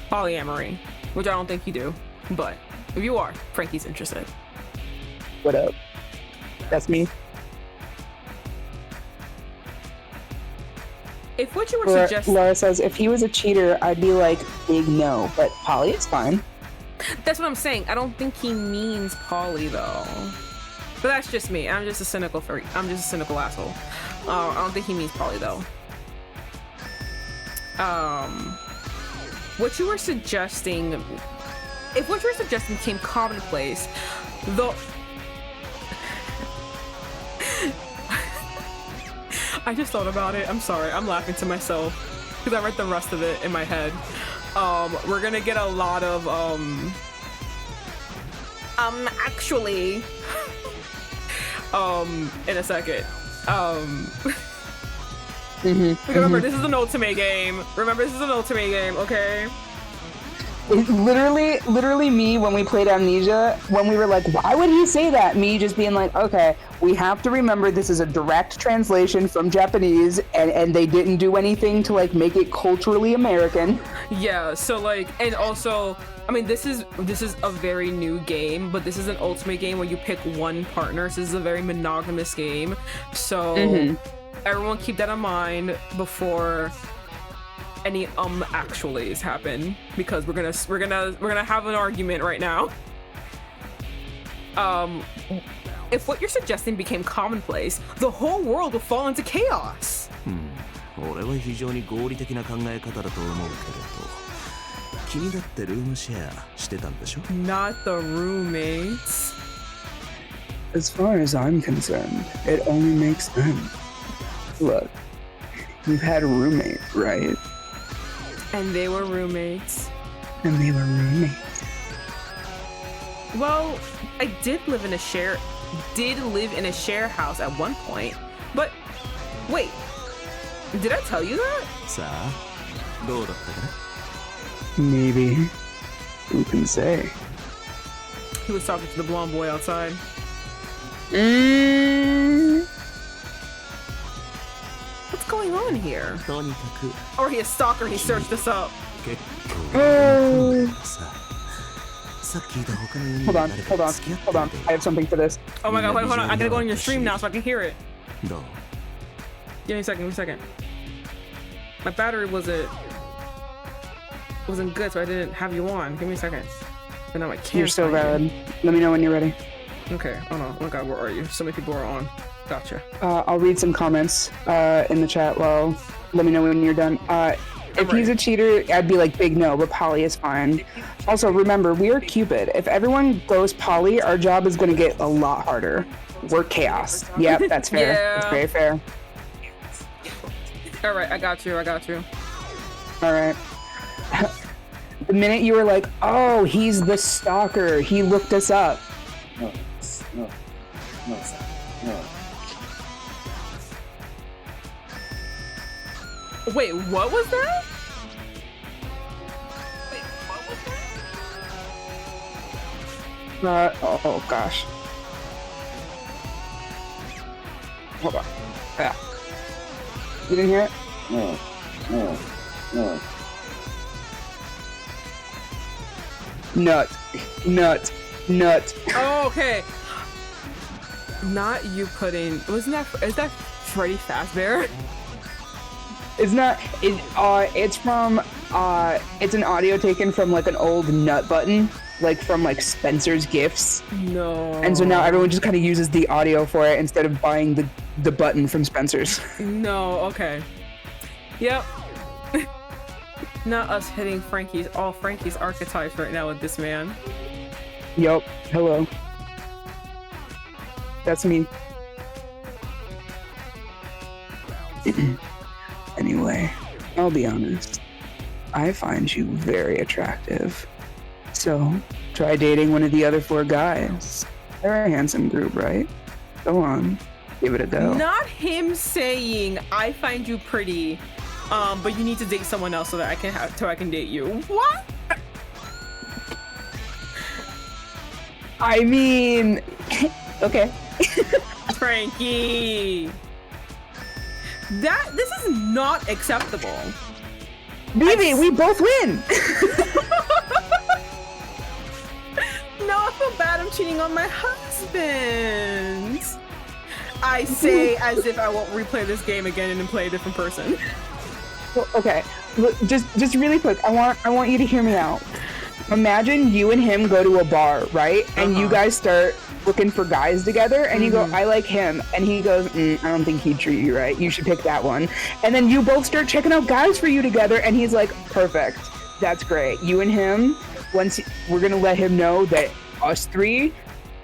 polyamory, which I don't think you do, but If you are, Franky's interested.
What up? That's me.
If what you were suggesting...
Laura says, if he was a cheater, I'd be like, big no. But Polly, it's fine.
That's what I'm saying. I don't think he means Polly, though. But that's just me. I'm just a cynical freak. I'm just a cynical asshole. I don't think he means Polly, though. What you were suggesting... If what you were suggesting became commonplace, though... I just thought about it. I'm sorry. I'm laughing to myself because I read the rest of it in my head. We're gonna get a lot of actually in a second. Remember, this is an ultimate game. Remember, this is an ultimate game, okay?
It literally me when we played Amnesia, when we were like, why would he say that? Me just being like, okay, we have to remember this is a direct translation from Japanese and they didn't do anything to like make it culturally American.
Yeah, so like, and also, I mean, this is a very new game, but this is an ultimate game where you pick one partner, so this is a very monogamous game. So everyone keep that in mind before any actuallys happen, because we're gonna have an argument right now. If what you're suggesting became commonplace, the whole world will fall into chaos.
俺は非常に合理的な考え方だと思うけれど、君だってルームシェアしてたんでしょ?
Not the roommates.
As far as I'm concerned, it only makes sense. Look, you've had a roommate, right?
And they were roommates.
And they were roommates.
Well, I did live in a share house at one point. But wait, did I tell you that?
さあ、どうだったかな?
Maybe. Who can say?
He was talking to the blonde boy outside. What's going on here? Or he a stalker, he searched us up.
Oh. Hold on. I have something for this.
Oh my god, wait, hold on. I gotta go on your stream now so I can hear it.
No.
Give me a second. My battery wasn't good, so I didn't have you on. Give me a second. But now I can't.
You're so valid. Let me know when you're ready.
Okay, hold on. Oh my god, where are you? So many people are on. Gotcha.
I'll read some comments in the chat. Well, let me know when you're done. If he's a cheater, I'd be like, big no, but Polly is fine. Also, remember, we are Cupid. If everyone goes Polly, our job is going to get a lot harder. We're chaos. Yep, that's fair.
Yeah.
That's very fair.
All right, I got you.
All right. The minute you were like, oh, he's the stalker. He looked us up.
No.
Wait, what was that?
Oh gosh. Hold on. Yeah. You didn't hear it?
No.
Nut.
Oh, okay. Not you putting. Is that Freddy Fazbear?
It's not. It's from. It's an audio taken from like an old nut button, like from like Spencer's Gifts.
No.
And so now everyone just kind of uses the audio for it instead of buying the button from Spencer's.
No. Okay. Yep. Not us hitting Franky's archetypes right now with this man.
Yup. Hello. That's me. Anyway, I'll be honest. I find you very attractive. So, try dating one of the other 4 guys. They're a handsome group, right? Go on. Give it a go.
Not him saying, I find you pretty, but you need to date someone else so that I can date you. What?
I mean, okay.
Franky. This is not acceptable.
Baby, we both win.
feel bad I'm cheating on my husband. I say as if I won't replay this game again and then play a different person.
Well, okay, look, just really quick. I want you to hear me out. Imagine you and him go to a bar, right? And you guys start looking for guys together, and you go, I like him, and he goes, I don't think he'd treat you right. You should pick that one. And then you both start checking out guys for you together, and he's like, perfect. That's great. You and him, we're gonna let him know that us three,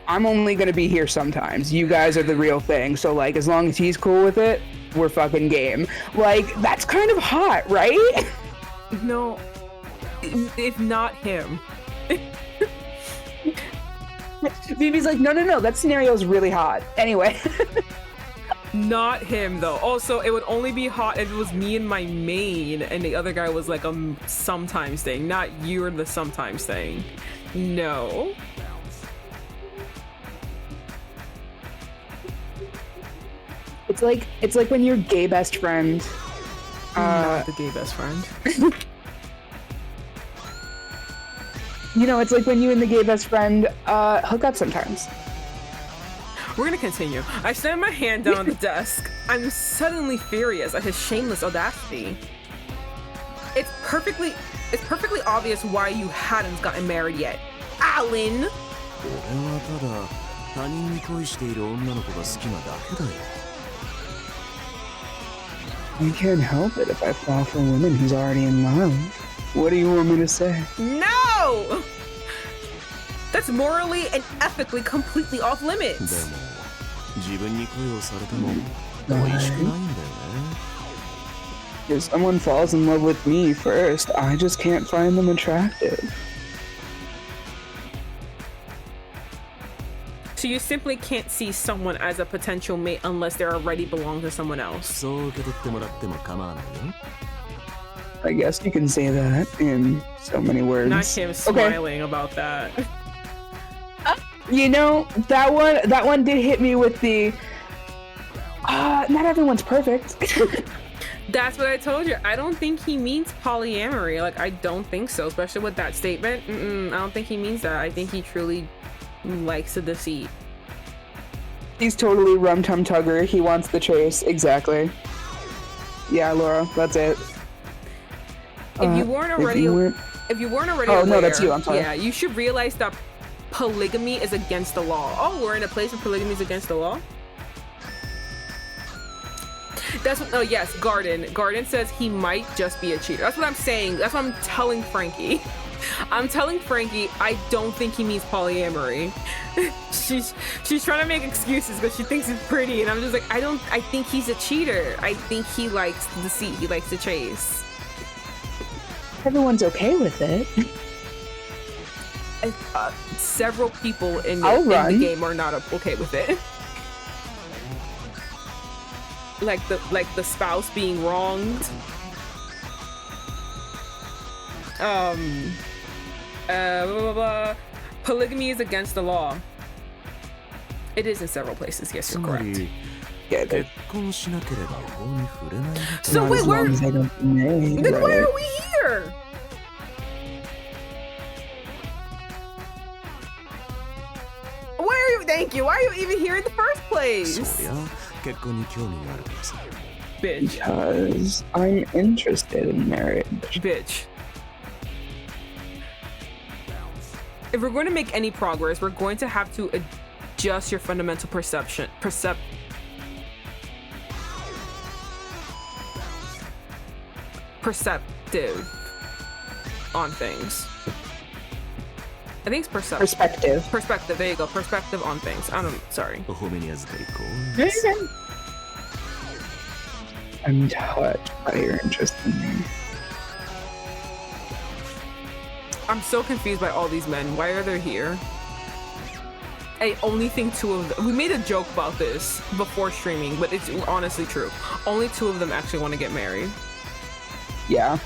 I'm only gonna be here sometimes. You guys are the real thing. So like, as long as he's cool with it, we're fucking game. Like, that's kind of hot, right?
No, if not him.
Phoebe's like, no, that scenario is really hot. Anyway.
Not him though. Also, it would only be hot if it was me and my main and the other guy was like a sometimes thing, not you or the sometimes thing. No.
It's like when your gay best friend
not the gay best friend.
You know, it's like when you and the gay best friend hook up sometimes.
We're gonna continue. I slammed my hand down on the desk. I'm suddenly furious at his shameless audacity. It's perfectly obvious why you hadn't gotten married yet. Alan!
俺はただ他人に恋している女の子が好きなだけだよ。
You can't help it if I fall for a woman who's already in love. What do you want me to say?
No! That's morally and ethically completely off
で
limits.
も自分に恋をされても恋しくないんだよね。
If someone falls in love with me first, I just can't find them attractive.
So you simply can't see someone as a potential mate unless they already belong to someone else.
そう受け取ってもらっても構わないよ。
I guess you can say that in so many words.
Not him smiling about that.
You know, that one did hit me with the not everyone's perfect.
That's what I told you. I don't think he means polyamory. Like, I don't think so, especially with that statement. I don't think he means that. I think he truly likes the deceit.
He's totally rum-tum tugger. He wants the chase. Exactly. Yeah, Laura, that's it.
If you weren't already
Oh,
aware,
no, that's you. I'm sorry.
Yeah, you should realize that polygamy is against the law. Oh, we're in a place where polygamy is against the law? That's what, oh yes, Garden says he might just be a cheater. That's what I'm saying. That's what I'm telling Frankie. I'm telling Frankie I don't think he means polyamory. she's trying to make excuses because she thinks he's pretty, and I'm just like, I think he's a cheater. I think he likes the deceit. He likes to chase.
Everyone's okay with it.
Several people in
I'll
the
run.
game are not okay with it. Like the spouse being wronged. Blah, blah, blah. Polygamy is against the law. It is in several places. Yes, you're correct.
Yeah,
結婚しなければ法に触れない。
So
not
wait,
as
where?
long as I don't marry,
Then why
right?
are we here? Why are you? Thank you. Why are you even here in the first place?
そりゃ結婚に興味があるからさ。
Bitch.
Because I'm interested in marriage.
Bitch. If we're going to make any progress, we're going to have to adjust your fundamental perceptive on things. I think it's
Perspective.
Perspective, there you go. Perspective on things. Sorry.
お褒めに預かりこう。
I'm touched by your interest in me.
I'm so confused by all these men. Why are they here? I only think two of them. We made a joke about this before streaming, but it's honestly true. Only two of them actually want to get married.
Yeah.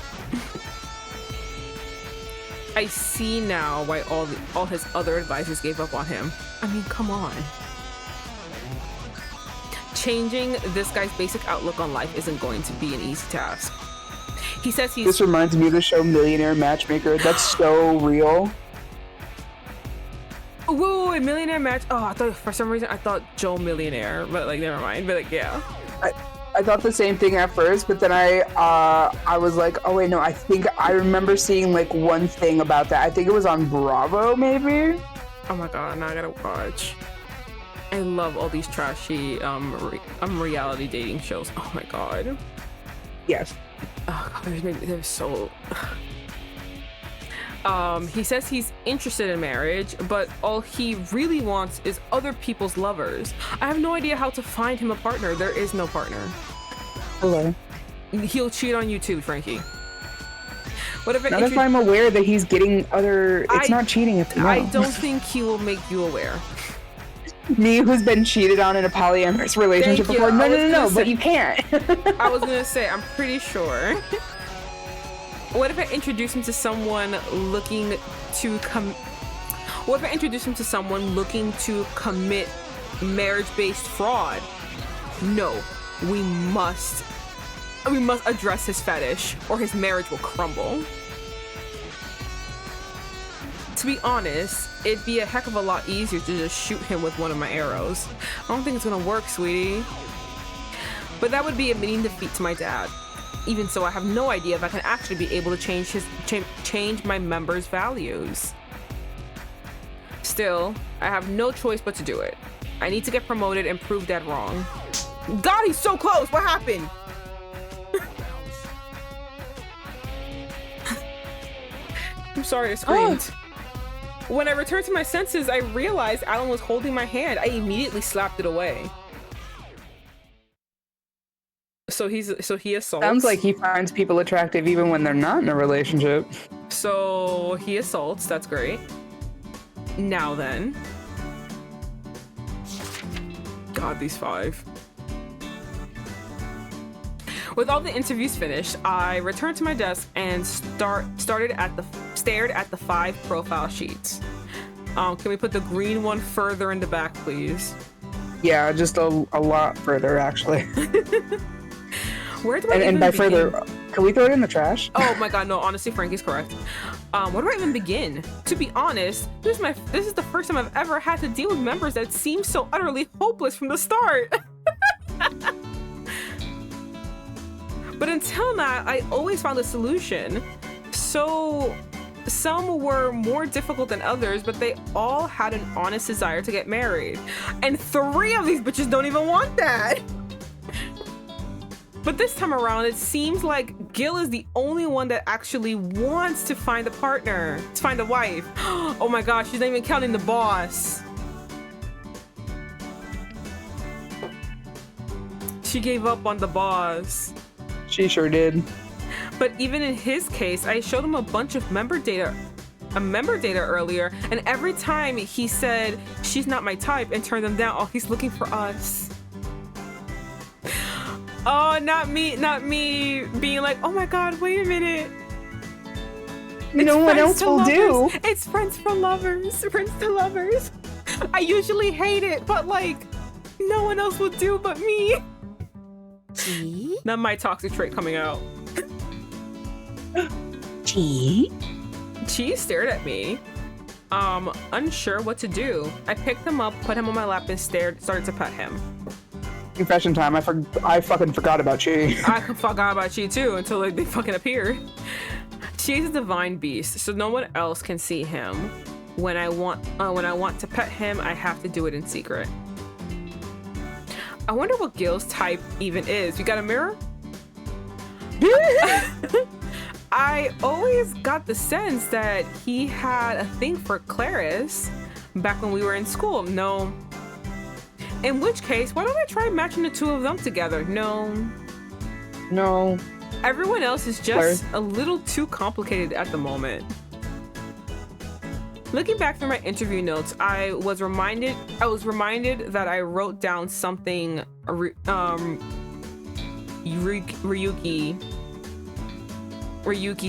I see now why all his other advisors gave up on him. I mean, come on. Changing this guy's basic outlook on life isn't going to be an easy task. He says he's...
This reminds me of the show Millionaire Matchmaker. That's so real.
Whoa, millionaire match. Oh, I thought for some reason I thought Joe Millionaire, but like never mind. But like yeah.
I thought the same thing at first, but then I was like, oh wait, no, I think I remember seeing like one thing about that. I think it was on Bravo, maybe.
Oh my god, now I gotta watch. I love all these trashy reality dating shows. Oh my god.
Yes.
Oh god, they're so. He says he's interested in marriage, but all he really wants is other people's lovers. I have no idea how to find him a partner. There is no partner.
Hello.
He'll cheat on you too, Frankie. What if
Not if I'm aware that he's getting other... It's not cheating if you know.
I don't think he will make you aware.
Me, who's been cheated on in a polyamorous relationship before. No, but you can't.
I was gonna say, I'm pretty sure. What if I introduce him to someone looking to What if I introduce him to someone looking to commit marriage-based fraud? No, we must address his fetish, or his marriage will crumble. To be honest, it'd be a heck of a lot easier to just shoot him with one of my arrows. I don't think it's gonna work, sweetie. But that would be a mean defeat to my dad. Even so, I have no idea if I can actually be able to change my members' values. Still, I have no choice but to do it. I need to get promoted and prove Dad wrong. God, he's so close! What happened? I'm sorry, I screamed. When I returned to my senses, I realized Alan was holding my hand. I immediately slapped it away. So he assaults.
Sounds like he finds people attractive even when they're not in a relationship.
So he assaults. That's great. Now then. God, these 5. With all the interviews finished, I returned to my desk and stared at the 5 profile sheets. Can we put the green one further in the back, please?
Yeah, just a lot further, actually.
Where do I even
by
begin?
further, can we throw it in the trash?
Oh my god, no, honestly, Frankie's correct. Where do I even begin? To be honest, this is the first time I've ever had to deal with members that seem so utterly hopeless from the start. But until now, I always found a solution. So some were more difficult than others, but they all had an honest desire to get married. And 3 of these bitches don't even want that. But this time around, it seems like Gil is the only one that actually wants to find a partner, to find a wife. Oh my gosh, she's not even counting the boss. She gave up on the boss.
She sure did.
But even in his case, I showed him a bunch of member data earlier, and every time he said, she's not my type, and turned them down, oh, he's looking for us. Oh, not me being like, oh my god, wait a minute.
No one else will do.
It's friends for lovers. Friends to lovers. I usually hate it, but like, no one else will do but me.
Gee?
Not my toxic trait coming out.
Gee?
She stared at me, unsure what to do. I picked him up, put him on my lap, and started to pet him.
Confession time, I fucking forgot about Chi.
I forgot about Chi too until like they fucking appeared. She's a divine beast, so no one else can see him. When I want to pet him, I have to do it in secret. I wonder what Gil's type even is. You got a mirror? I always got the sense that he had a thing for Clarice back when we were in school. No. In which case, why don't I try matching the 2 of them together? No.
No.
Everyone else is just a little too complicated at the moment. Looking back through my interview notes, I was reminded that I wrote down something Ryuki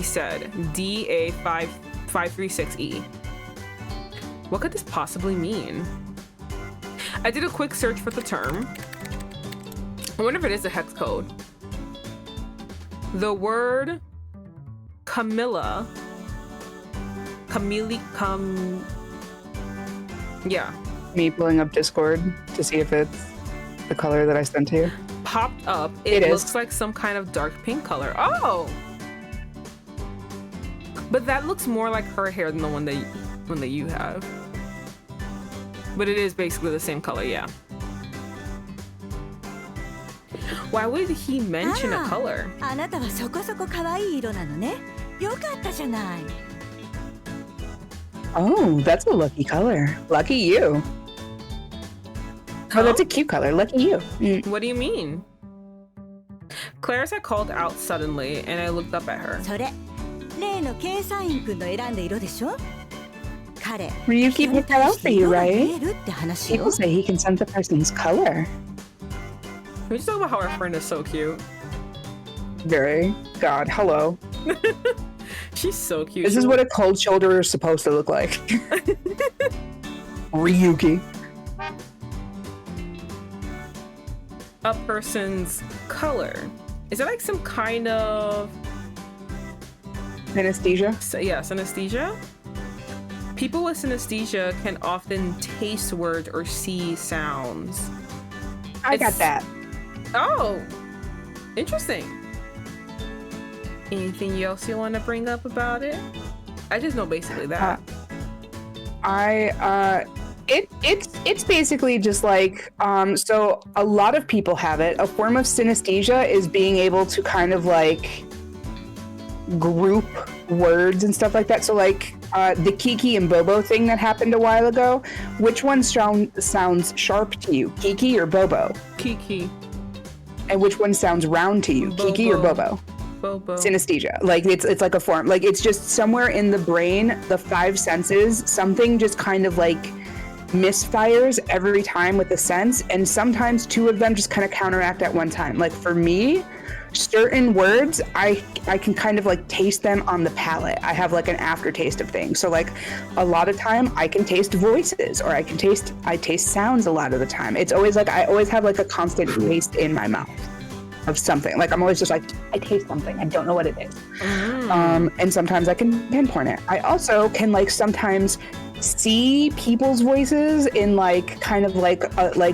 said, DA536E. What could this possibly mean? I did a quick search for the term. I wonder if it is a hex code. The word Yeah.
Me pulling up Discord to see if it's the color that I sent to you.
Popped up.
It
It looks
is.
like some kind of dark pink color. Oh! But that looks more like her hair than the one that you have. But it is basically the same color, yeah. Why would he mention a color?
あなたはそこそこ可愛い色なのね。よかったじゃない。
Oh, that's a lucky color. Lucky you. Oh, that's a cute color. Lucky you. Mm.
What do you mean? Claris had called out suddenly, and I looked up at her.
それ、例の計算員くんの選んだ色でしょ。彼、
Ryuki picked that out for you,
色が
right?
見えるって話よ
People。say he can sense a person's color.
Can we just talk about how our friend is so cute?
Very. God, hello.
She's so cute.
This is what a cold shoulder is supposed to look like. Ryuki.
A person's color. Is it like some kind of
Synesthesia?
yeah, synesthesia? People with synesthesia can often taste words or see sounds.
I got
It's-
that.
Oh, interesting. Anything else you want to bring up about it? I just know basically that.
It's basically just like so a lot of people have it. A form of synesthesia is being able to kind of like group words and stuff like that. So like the Kiki and Bobo thing that happened a while ago, which one sounds sharp to you, Kiki or Bobo?
Kiki.
And which one sounds round to you, Kiki or Bobo?
Bobo.
Synesthesia. Like it's like a form. Like it's just somewhere in the brain, the five senses, something just kind of like misfires every time with a sense, and sometimes two of them just kind of counteract at one time. Like for me, certain words I can kind of like taste them on the palate. I have like an aftertaste of things. So like a lot of time I can taste voices, or I taste sounds a lot of the time. It's always like I always have like a constant taste in my mouth of something. Like I'm always just like, I taste something, I don't know what it is. And sometimes I can pinpoint it. I also can like sometimes see people's voices in like kind of like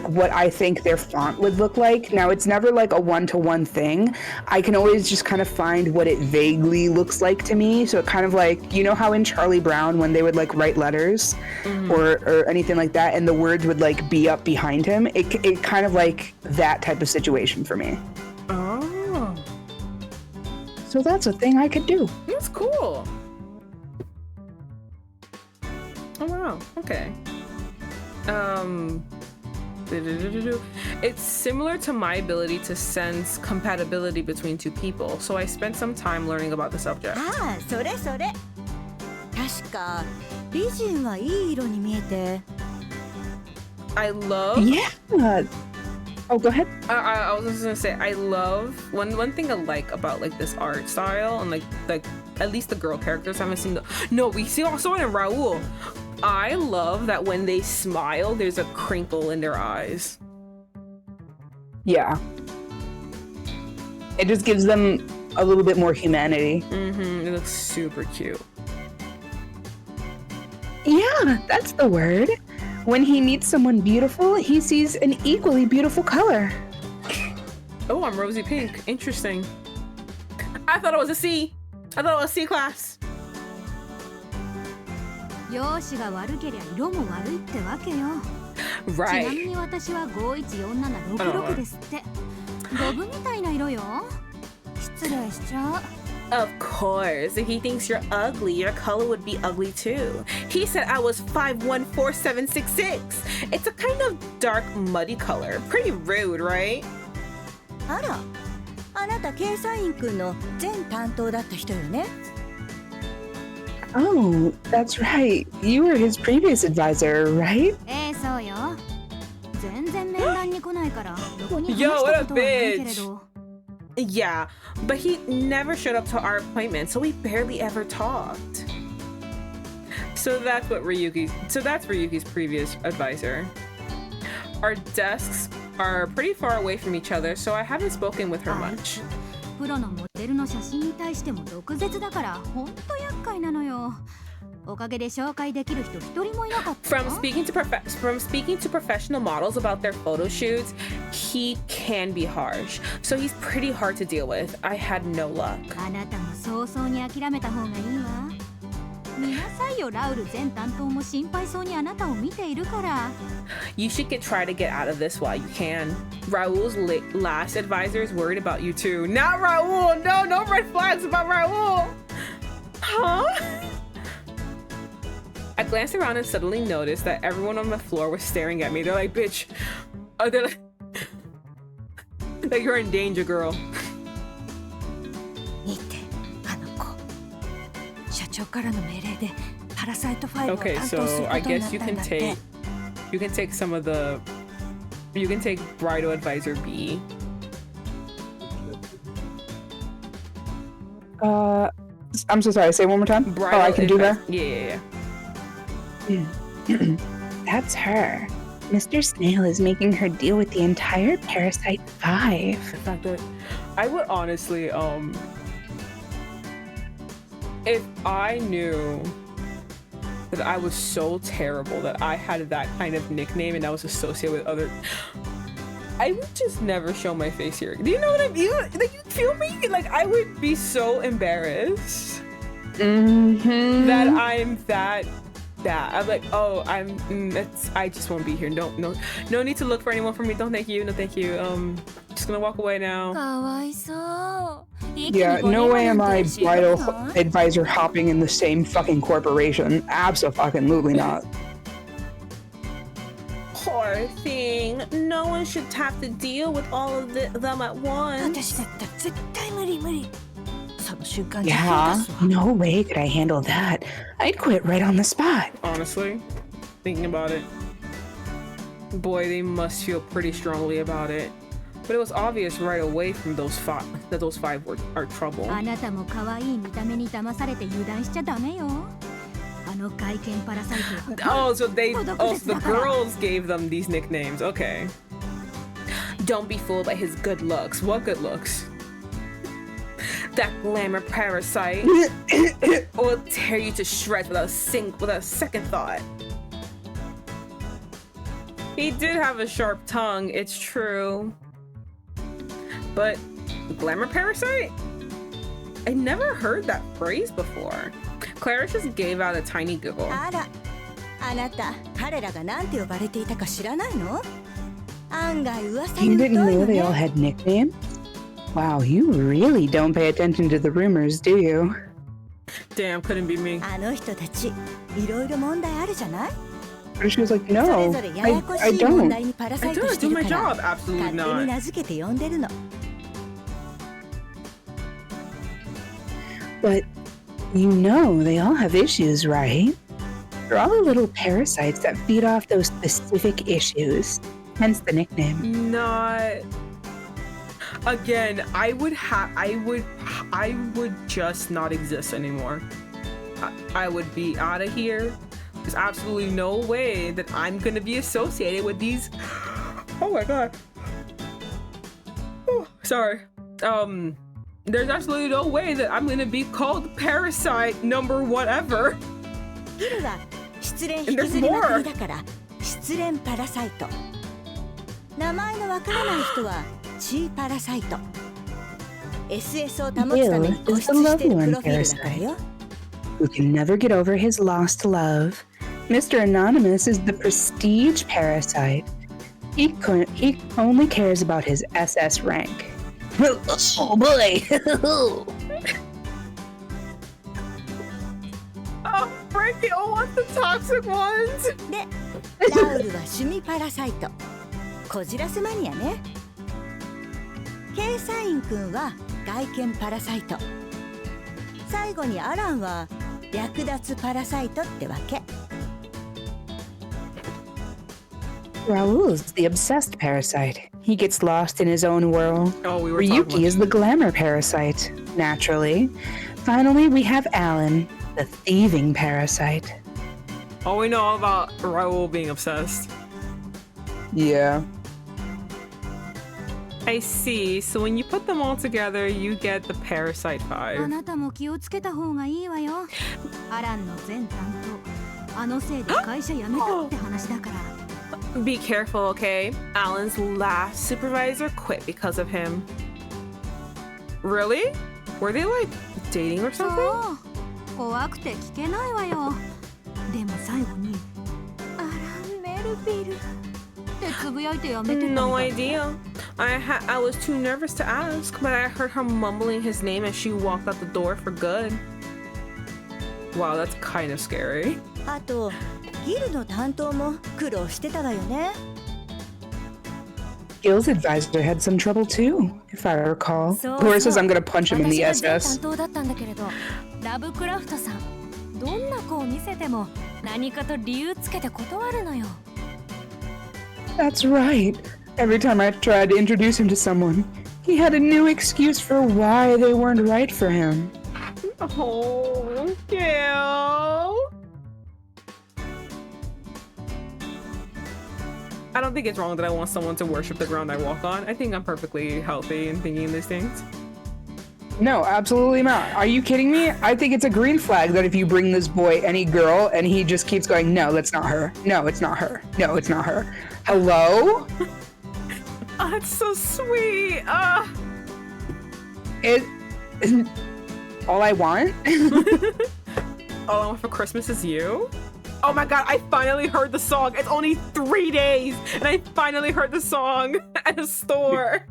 what I think their font would look like. Now it's never like a one-to-one thing. I can always just kind of find what it vaguely looks like to me. So it kind of like, you know how in Charlie Brown when they would like write letters or anything like that and the words would like be up behind him, it kind of like that type of situation for me.
Oh,
So that's a thing I could do.
that's cool. Oh wow. Okay. It's similar to my ability to sense compatibility between two people, so I spent some time learning about the subject.
ああ、それそれ。確か美人はいい色に見えて。
I love.
Yeah. Oh, go ahead.
I was just gonna say I love one thing I like about like this art style and like at least the girl characters. I haven't seen we see also in Raul. I love that when they smile, there's a crinkle in their eyes.
Yeah. It just gives them a little bit more humanity.
It looks super cute.
Yeah, that's the word. When he meets someone beautiful, he sees an equally beautiful color.
Oh, I'm rosy pink. Interesting. I thought it was a C. I thought it was C class.
容姿が悪けりゃ色も悪いってわけよ。ちなみ
Right.
に私は514766ですって。ドブみたいな色よ。失礼しちゃう。
Of course, if he thinks you're ugly, your color would be ugly too. He said I was 514766. It's a kind of dark, muddy color. Pretty rude, right?
あら、あなた計算員くんの前担当だった人よね。
Oh, that's right. You were his previous advisor, right?
そうよ。全然面談に来ないからどこに話
Yo,
した
what a
ことはないけれ
bitch.
ど。
Yeah, but he never showed up to our appointment, so we barely ever talked. So that's Ryuki's previous advisor. Our desks are pretty far away from each other, so I haven't spoken with her much.
プロのモデルの写真に対しても毒舌だからほんと厄介なのよ。おかげで紹介できる人一人もいなかった
From speaking to professional models about their photo shoots, he can be harsh. So he's pretty hard to deal with. I had no luck.
あなたも早々に諦めた方がいいわ見なさいよラウル前担当も心配そうにあなたを見ているから
You should try to get out of this while you can. Raul's last advisor is worried about you too. Not Raul! No red flags about Raul! Huh? I glanced around and suddenly noticed that everyone on the floor was staring at me. They're like, bitch. They're like you're in danger, girl.
見てあの子社長からの命令でパラサイト5を
Okay,
担当する
so
こ
I
とに
guess
なっ
you
たん
can
だって
take some of the you can take bridal advisor B.
I'm so sorry. Say it one more time.
Bridal
I can do that.
Yeah.
That's her. Mr. Snail is making her deal with the entire Parasite 5.
The fact that I would honestly if I knew that I was so terrible that I had that kind of nickname and I was associated with other I would just never show my face here. Do you know what I mean? Like, you feel me? Like, I would be so embarrassed that I'm that. I'm like, oh, I just won't be here. No need to look for anyone for me. Don't thank you. No, thank you. Just gonna walk away now.
かわいそう
Yeah, no way am I bridal advisor hopping in the same fucking corporation. Abso-fucking-lutely not.
Poor thing. No one should have to deal with all of them at once.
私だったら絶対無理無理その瞬間に
Yeah,
手を出すわ
no way could I handle that. I'd quit right on the spot.
Honestly, thinking about it, boy, they must feel pretty strongly about it. But it was obvious right away from those five that those five are trouble.
あなたも可愛い見た目に騙されて油断しちゃダメよあの外見パラサイトは
Oh, so the girls gave them these nicknames. Okay. Don't be fooled by his good looks. What good looks? That glamour parasite will tear you to shreds without a second thought. He did have a sharp tongue, it's true. But glamour parasite? I never heard that phrase before. Clara just gave out a tiny giggle.
あらあなた彼らがなんて呼ばれていたか知らないの案外噂
You
に
didn't
疎い
know
の
they all
ね
had nicknames? Wow, you really don't pay attention to the rumors, do you?
Damn, couldn't be me.
あの人たちいろいろ問題あるじゃない
But she was like,
それ
no,
ぞれややこ
I
しい問
don't.
題にパラ
I
サイト
did
して
do
る
my
から
job. Absolutely
勝手に
not.
名付けて呼んでるの
But you know they all have issues, right? They're all the little parasites that feed off those specific issues. Hence the nickname.
Not again. I would just not exist anymore. I would be out of here. There's absolutely no way that I'm gonna be associated with these. Oh my god. Oh, sorry. There's absolutely no way that I'm gonna be called Parasite number whatever.
ギルは失恋
And
引
there's
きずりまく
more.
りだから失恋パラサイト名前のわからない人はチーパラサイト SS を保つために固執しているプロフィールだからよ
Who can never get over his lost love. Mr. Anonymous is the prestige parasite. He only cares about his SS rank. Oh boy!
Oh, Frankie, oh, what's the toxic ones?
でラウルは趣味パラサイトこじらせマニアねケイサイン君は外見パラサイト最後にアランは略奪パラサイトってわけ
Raoul's the obsessed parasite. He gets lost in his own world.
Oh, we were talking
Ryuki is the glamour parasite, naturally. Finally, we have Alan, the thieving parasite.
Oh, we know all about Raul being obsessed.
Yeah.
I see. So when you put them all together, you get the Parasite
あ
5.
なたも気をつけた方がいいわよ。アランの全担当、あのせいで会社辞めたって話だから。
Be careful, okay? Alan's last supervisor quit because of him. Really? Were they like dating or
そ
something?
う。怖くて聞けないわよ。でも最後に「アラン・メルビル」ってつぶやいてやめてたみた
No
い。
idea. I was too nervous to ask, but I heard her mumbling his name as she walked out the door for good. Wow, that's kind of scary.
あとギルの担当も苦労してたわよね。
Gil's advisor had some trouble too, if I recall.
そう
Laura says
そう
I'm gonna punch him in the
私が全
SS.
担当だったんだけれど、ラブクラフトさんどんな子を見せても何かと理由つけて断るのよ。
That's right. Every time I tried to introduce him to someone, he had a new excuse for why they weren't right for him.
Oh, Gail. I don't think it's wrong that I want someone to worship the ground I walk on. I think I'm perfectly healthy in thinking these things.
No, absolutely not. Are you kidding me? I think it's a green flag that if you bring this boy any girl and he just keeps going, no, that's not her. No, it's not her. No, it's not her. Hello?
Oh, that's so sweet.
It all I want.
All I want for Christmas is you. Oh my god, I finally heard the song. It's only 3 days, and I finally heard the song at a store.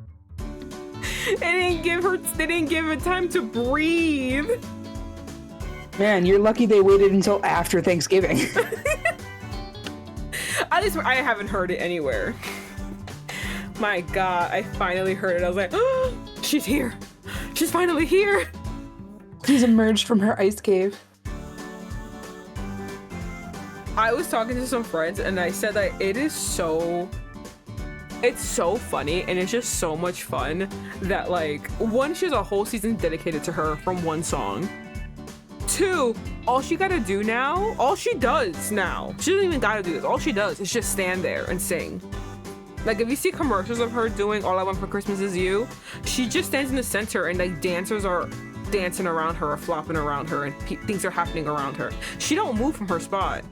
They didn't give her time to breathe.
Man, you're lucky they waited until after Thanksgiving.
At least I haven't heard it anywhere. My god, I finally heard it. I was like, oh, she's here. She's finally here.
She's emerged from her ice cave.
I was talking to some friends and I said that it's so funny and it's just so much fun that like one, she has a whole season dedicated to her from one song. 2, all she does now, she doesn't even gotta do this. All she does is just stand there and sing. Like if you see commercials of her doing All I Want for Christmas Is You, she just stands in the center and like dancers are dancing around her or flopping around her and things are happening around her. She don't move from her spot.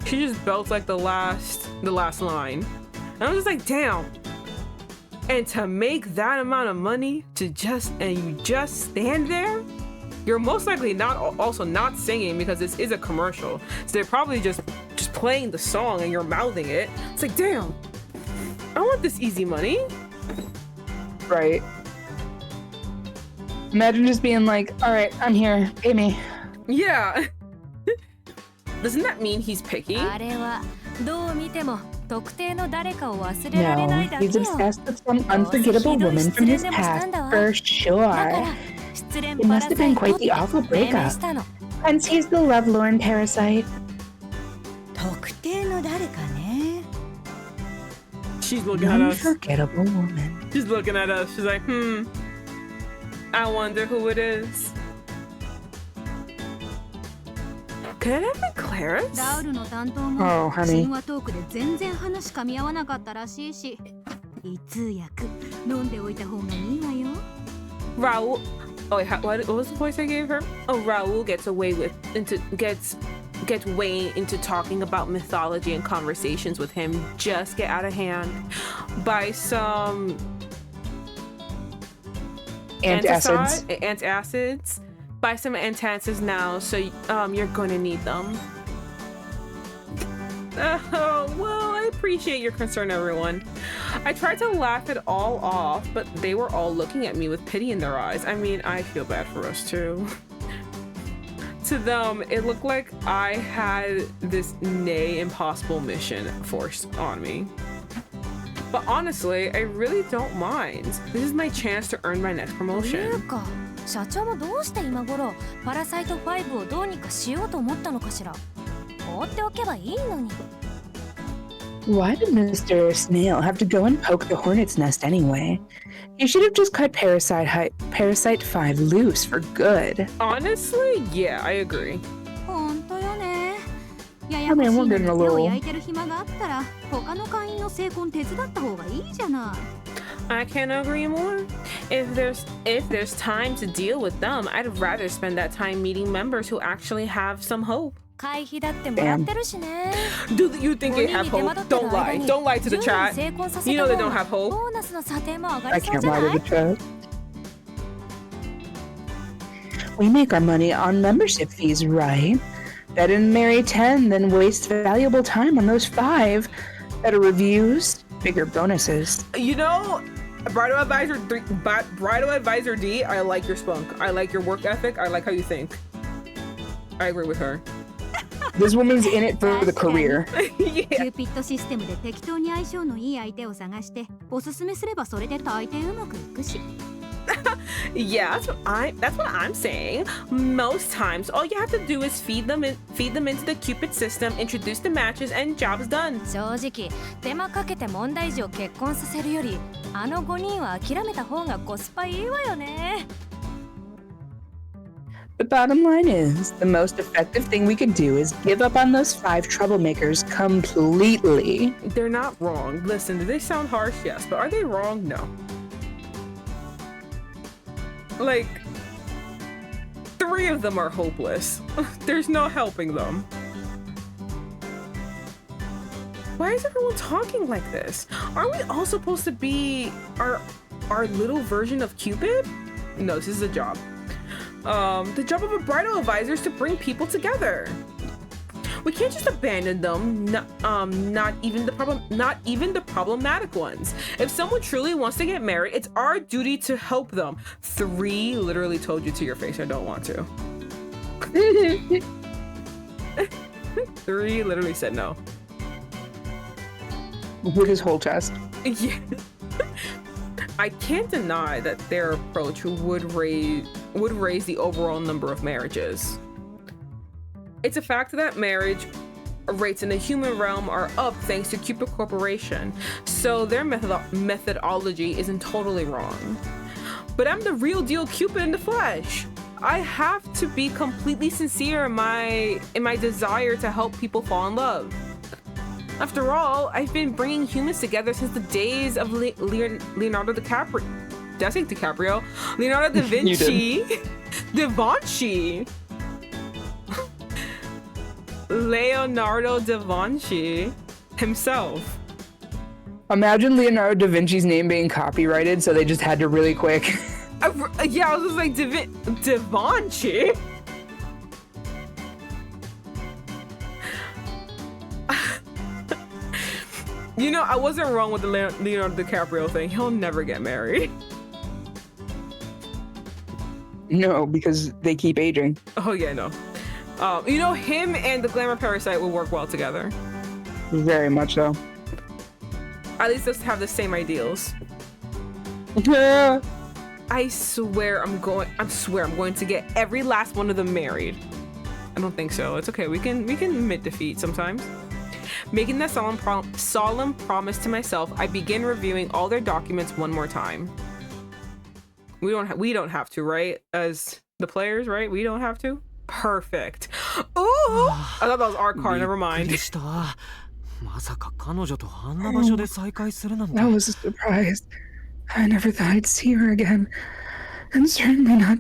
She just belts like the last line. And I was just like, damn. And to make that amount of money you just stand there, you're most likely not singing because this is a commercial. So they're probably just playing the song and you're mouthing it. It's like, damn, I want this easy money.
Right. Imagine just being like, all right, I'm here, pay me.
Yeah. Doesn't that mean he's picky?
あれはどう見ても特定の誰かを忘れられ
No,
ないだけよ。
he's obsessed with some unforgettable woman from his past, for
だ
sure.
から失恋
It
パ
must
ラサ
have
イ
been
ト
quite
っ
the
て
awful
命名
breakup.
したの。
Hence he's the lovelorn parasite.
特定の誰かね。
She's looking at us.
Unforgettable woman.
She's looking at us. She's like, I wonder who it is. Could it have been Claris?
ラウルの担当
Oh,
も
honey.
神話トークで全然話噛み合わなかったらしいし、い通訳飲んでおいた方がいいわよ。
Raul. Oh wait, what was the voice I gave her? Oh, Raul gets way into talking about mythology and conversations with him just get out of hand by some antacids. Buy some antacids now, so you're gonna need them. Oh, well, I appreciate your concern, everyone. I tried to laugh it all off, but they were all looking at me with pity in their eyes. I mean, I feel bad for us too. To them, it looked like I had this nay impossible mission forced on me. But honestly, I really don't mind. This is my chance to earn my next
という
promotion.
か、社長もどうして今頃パラサイト5をどうにかしようと思ったのかしら。放っておけばいいのに。
Why did Mr. Snail have to go and poke the hornet's nest anyway? He should have just cut Parasite 5 loose for good.
Honestly, yeah, I agree.
ほんとよね。ややこしい
I mean, we're
の
getting
に
a
手を
little.
焼いてる暇があったら他の会員の成婚手伝った方がいいじゃない。
I can't agree more. If there's time to deal with them, I'd rather spend that time meeting members who actually have some hope.
会費だってもらってるしね。
Do you think they have hope? Don't lie. Don't lie to the chat. You know they don't have hope.
ボーナスの査定も上が
I
りそう
can't
じゃ
lie
な
to
い
the chat. We make our money on membership fees, right? Better than marry 10 than waste valuable time on those 5. Better reviews, bigger bonuses.
You know, Bridal Advisor D, I like your spunk. I like your work ethic. I like how you think. I agree with her.
This woman's in it for the career.
Yeah.
キューピッドシステムで適当に相性のいい相手を探しておすすめすればそれで大抵うまくいくし。
Yeah, that's what I'm saying. Most times, all you have to do is feed them into the Cupid system, introduce the matches, and job's done.
正直手間かけて問題児を結婚させるよりあの5人は諦めた方がコスパいいわよね。
The bottom line is, the most effective thing we could do is give up on those 5 troublemakers completely.
They're not wrong. Listen, do they sound harsh? Yes, but are they wrong? No. Like, 3 of them are hopeless. There's no helping them. Why is everyone talking like this? Aren't we all supposed to be our little version of Cupid? No, this is a job. The job of a bridal advisor is to bring people together. We can't just abandon them, not even the problematic ones. If someone truly wants to get married, it's our duty to help them. 3 literally told you to your face, I don't want to. 3 literally said no.
With his whole chest.
Yeah. I can't deny that their approach would raise the overall number of marriages. It's a fact that marriage rates in the human realm are up thanks to Cupid Corporation, so their methodology isn't totally wrong. But I'm the real deal Cupid in the flesh. I have to be completely sincere in my desire to help people fall in love. After all, I've been bringing humans together since the days of Leonardo DiCaprio. Did I say DiCaprio? Leonardo da Vinci. Da Vinci. Leonardo da Vinci himself.
Imagine Leonardo da Vinci's name being copyrighted, so they just had to really quick.
Yeah, I was just like, Da Vinci? You know, I wasn't wrong with the Leonardo DiCaprio thing. He'll never get married.
No, because they keep aging.
Oh, yeah, no. You know, him and the Glamour Parasite will work well together.
Very much so.
At least let's have the same ideals. I swear I'm going to get every last one of them married. I don't think so. It's okay. We can admit defeat sometimes. Making that solemn promise to myself, I begin reviewing all their documents one more time. We don't have to, right? As the players, right? We don't have to. Perfect. Ooh! I thought that was our card. Never mind.
まさか彼女とあんな場所で再会するなんて。
That was a surprise. I never thought I'd see her again. And certainly not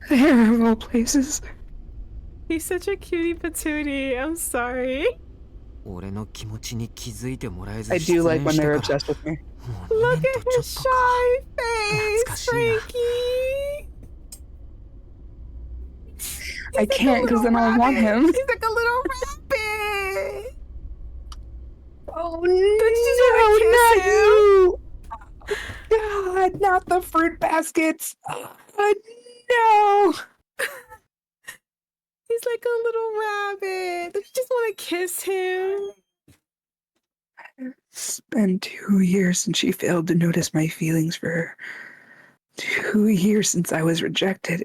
there of all places.
He's such a cutie patootie. I'm sorry.
俺の気持ちに気づいてもらえず
I
失
do like
念
when
して
they're
から
obsessed with me.
もう
Look
2年
at
とちょ
his
っとか
shy face,
懐かしいな。
Frankie.
I can't, because then I'll want him.
He's like a little rabbit.
Oh
Don't you
no, God, not the fruit baskets. No.
He's like a little rabbit. Don't you just want to kiss him?
It's been 2 years since she failed to notice my feelings for her. 2 years since I was rejected.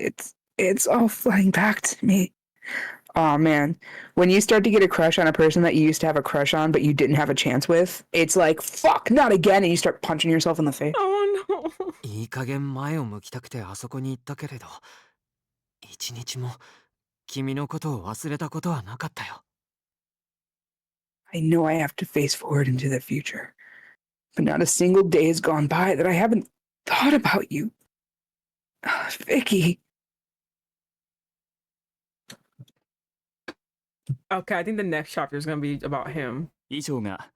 It's all flooding back to me. Oh man, when you start to get a crush on a person that you used to have a crush on but you didn't have a chance with, it's like, fuck, not again, and you start punching yourself in the face.
Oh no.
いい加減前を向きたくてあそこに行ったけれど、一日も君のことを忘れたことはなかったよ。
I know I have to face forward into the future, but not a single day has gone by that I haven't thought about you. Vicky.
Okay, I think the next chapter is gonna be about him.
以上が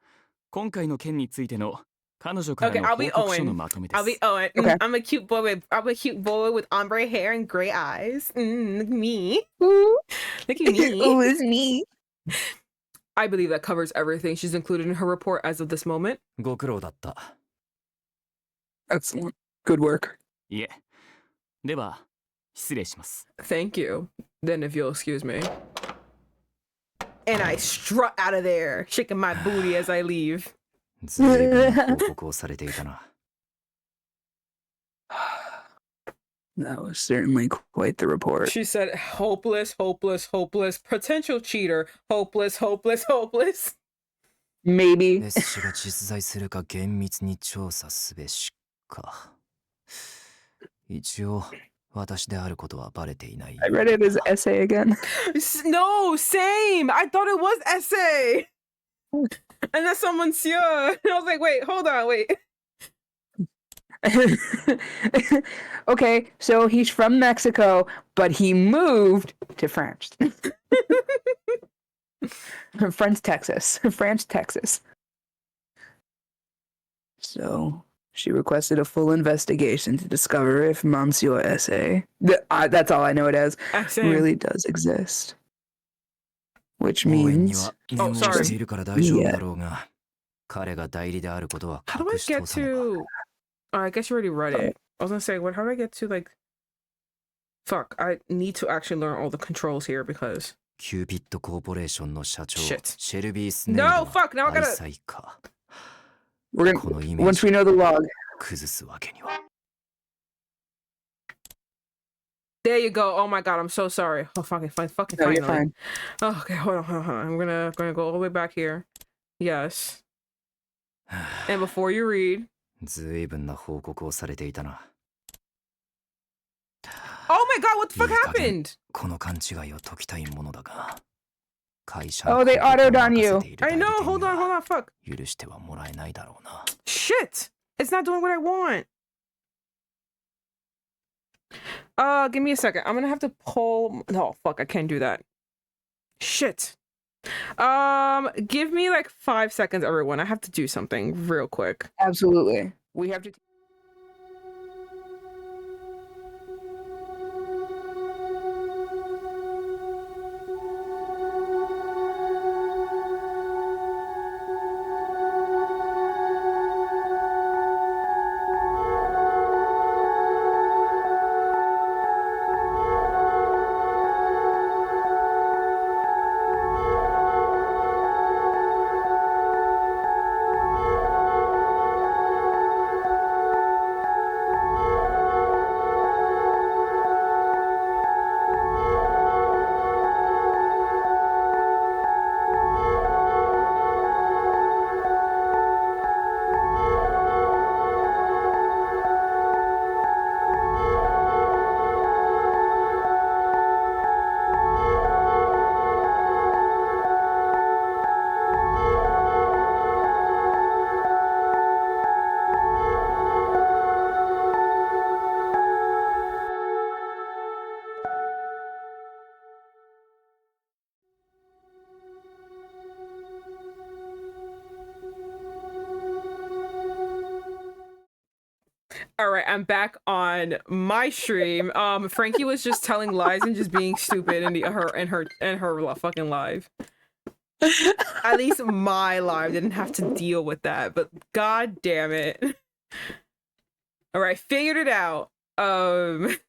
今回の件についての彼女から
Okay,
の
I'll
報
be
告書の
Owen.
まとめで
I'll be
す。
Owen.
Okay.
I'm a cute boy with ombre hair and gray eyes. Look at me.
Ooh.
Look at me.
Oh, it's me.
I believe that covers everything she's included in her report as of this moment.
ご苦労だった。
Excellent. Good work.
いえ。では、失礼します。
Thank you. Then if you'll excuse me. And I strut out of there, shaking my booty as I leave.
ずいぶんな報告をされていたな。
That was certainly quite the report.
She said, hopeless, hopeless, hopeless, potential cheater, hopeless, hopeless, hopeless.
Maybe.
メッシが実在するか厳密に調査すべしか。一応、私であることはバレていない。
I read it as essay again.
No, same. I thought it was essay. And that's some monsieur. And I was like, wait, hold on, wait.
Okay, so he's from Mexico, but he moved to France. France, Texas. So she requested a full investigation to discover if Monsieur Essay, that's all I know it as,
Essay.
really does exist. Which
応援に
means
は念を
sorry.
しているから大丈夫だろうが、彼が代理であることは
How do I
隠し
get
通さねば。
to... I guess you already read it. I was gonna say, how do I get to, like... Fuck, I need to actually learn all the controls here because...
キューピッドコーポレーションの社長、
Shit.
シェルビー・スネイル
No,
の
fuck, now I
愛
gotta...
妻か。
we're
この
gonna
イメー
once
ジ
we know the log.
崩すわけには。
There you go. Oh my god, I'm so sorry. Oh, fucking
No,
finally.
you're fine.
Oh, okay, hold on. I'm gonna go all the way back here. Yes. And before you read...
ずいぶんな報告をされていたな。
Oh my god, what the fuck
いい加減
happened?
この勘違いを解きたいものだが、会社
Oh, they autoed on you.
I know, hold on, fuck.
許してはもらえないだろうな。
Shit! It's not doing what I want. Give me a second. I'm gonna have to pull... No, fuck, I can't do that. Shit. Give me like 5 seconds, everyone. I have to do something real quick.
Absolutely. We have to... All right, I'm back on my stream. Frankie was just telling lies and just being stupid in her fucking live. At least my live didn't have to deal with that, but god damn it. All right, figured it out. The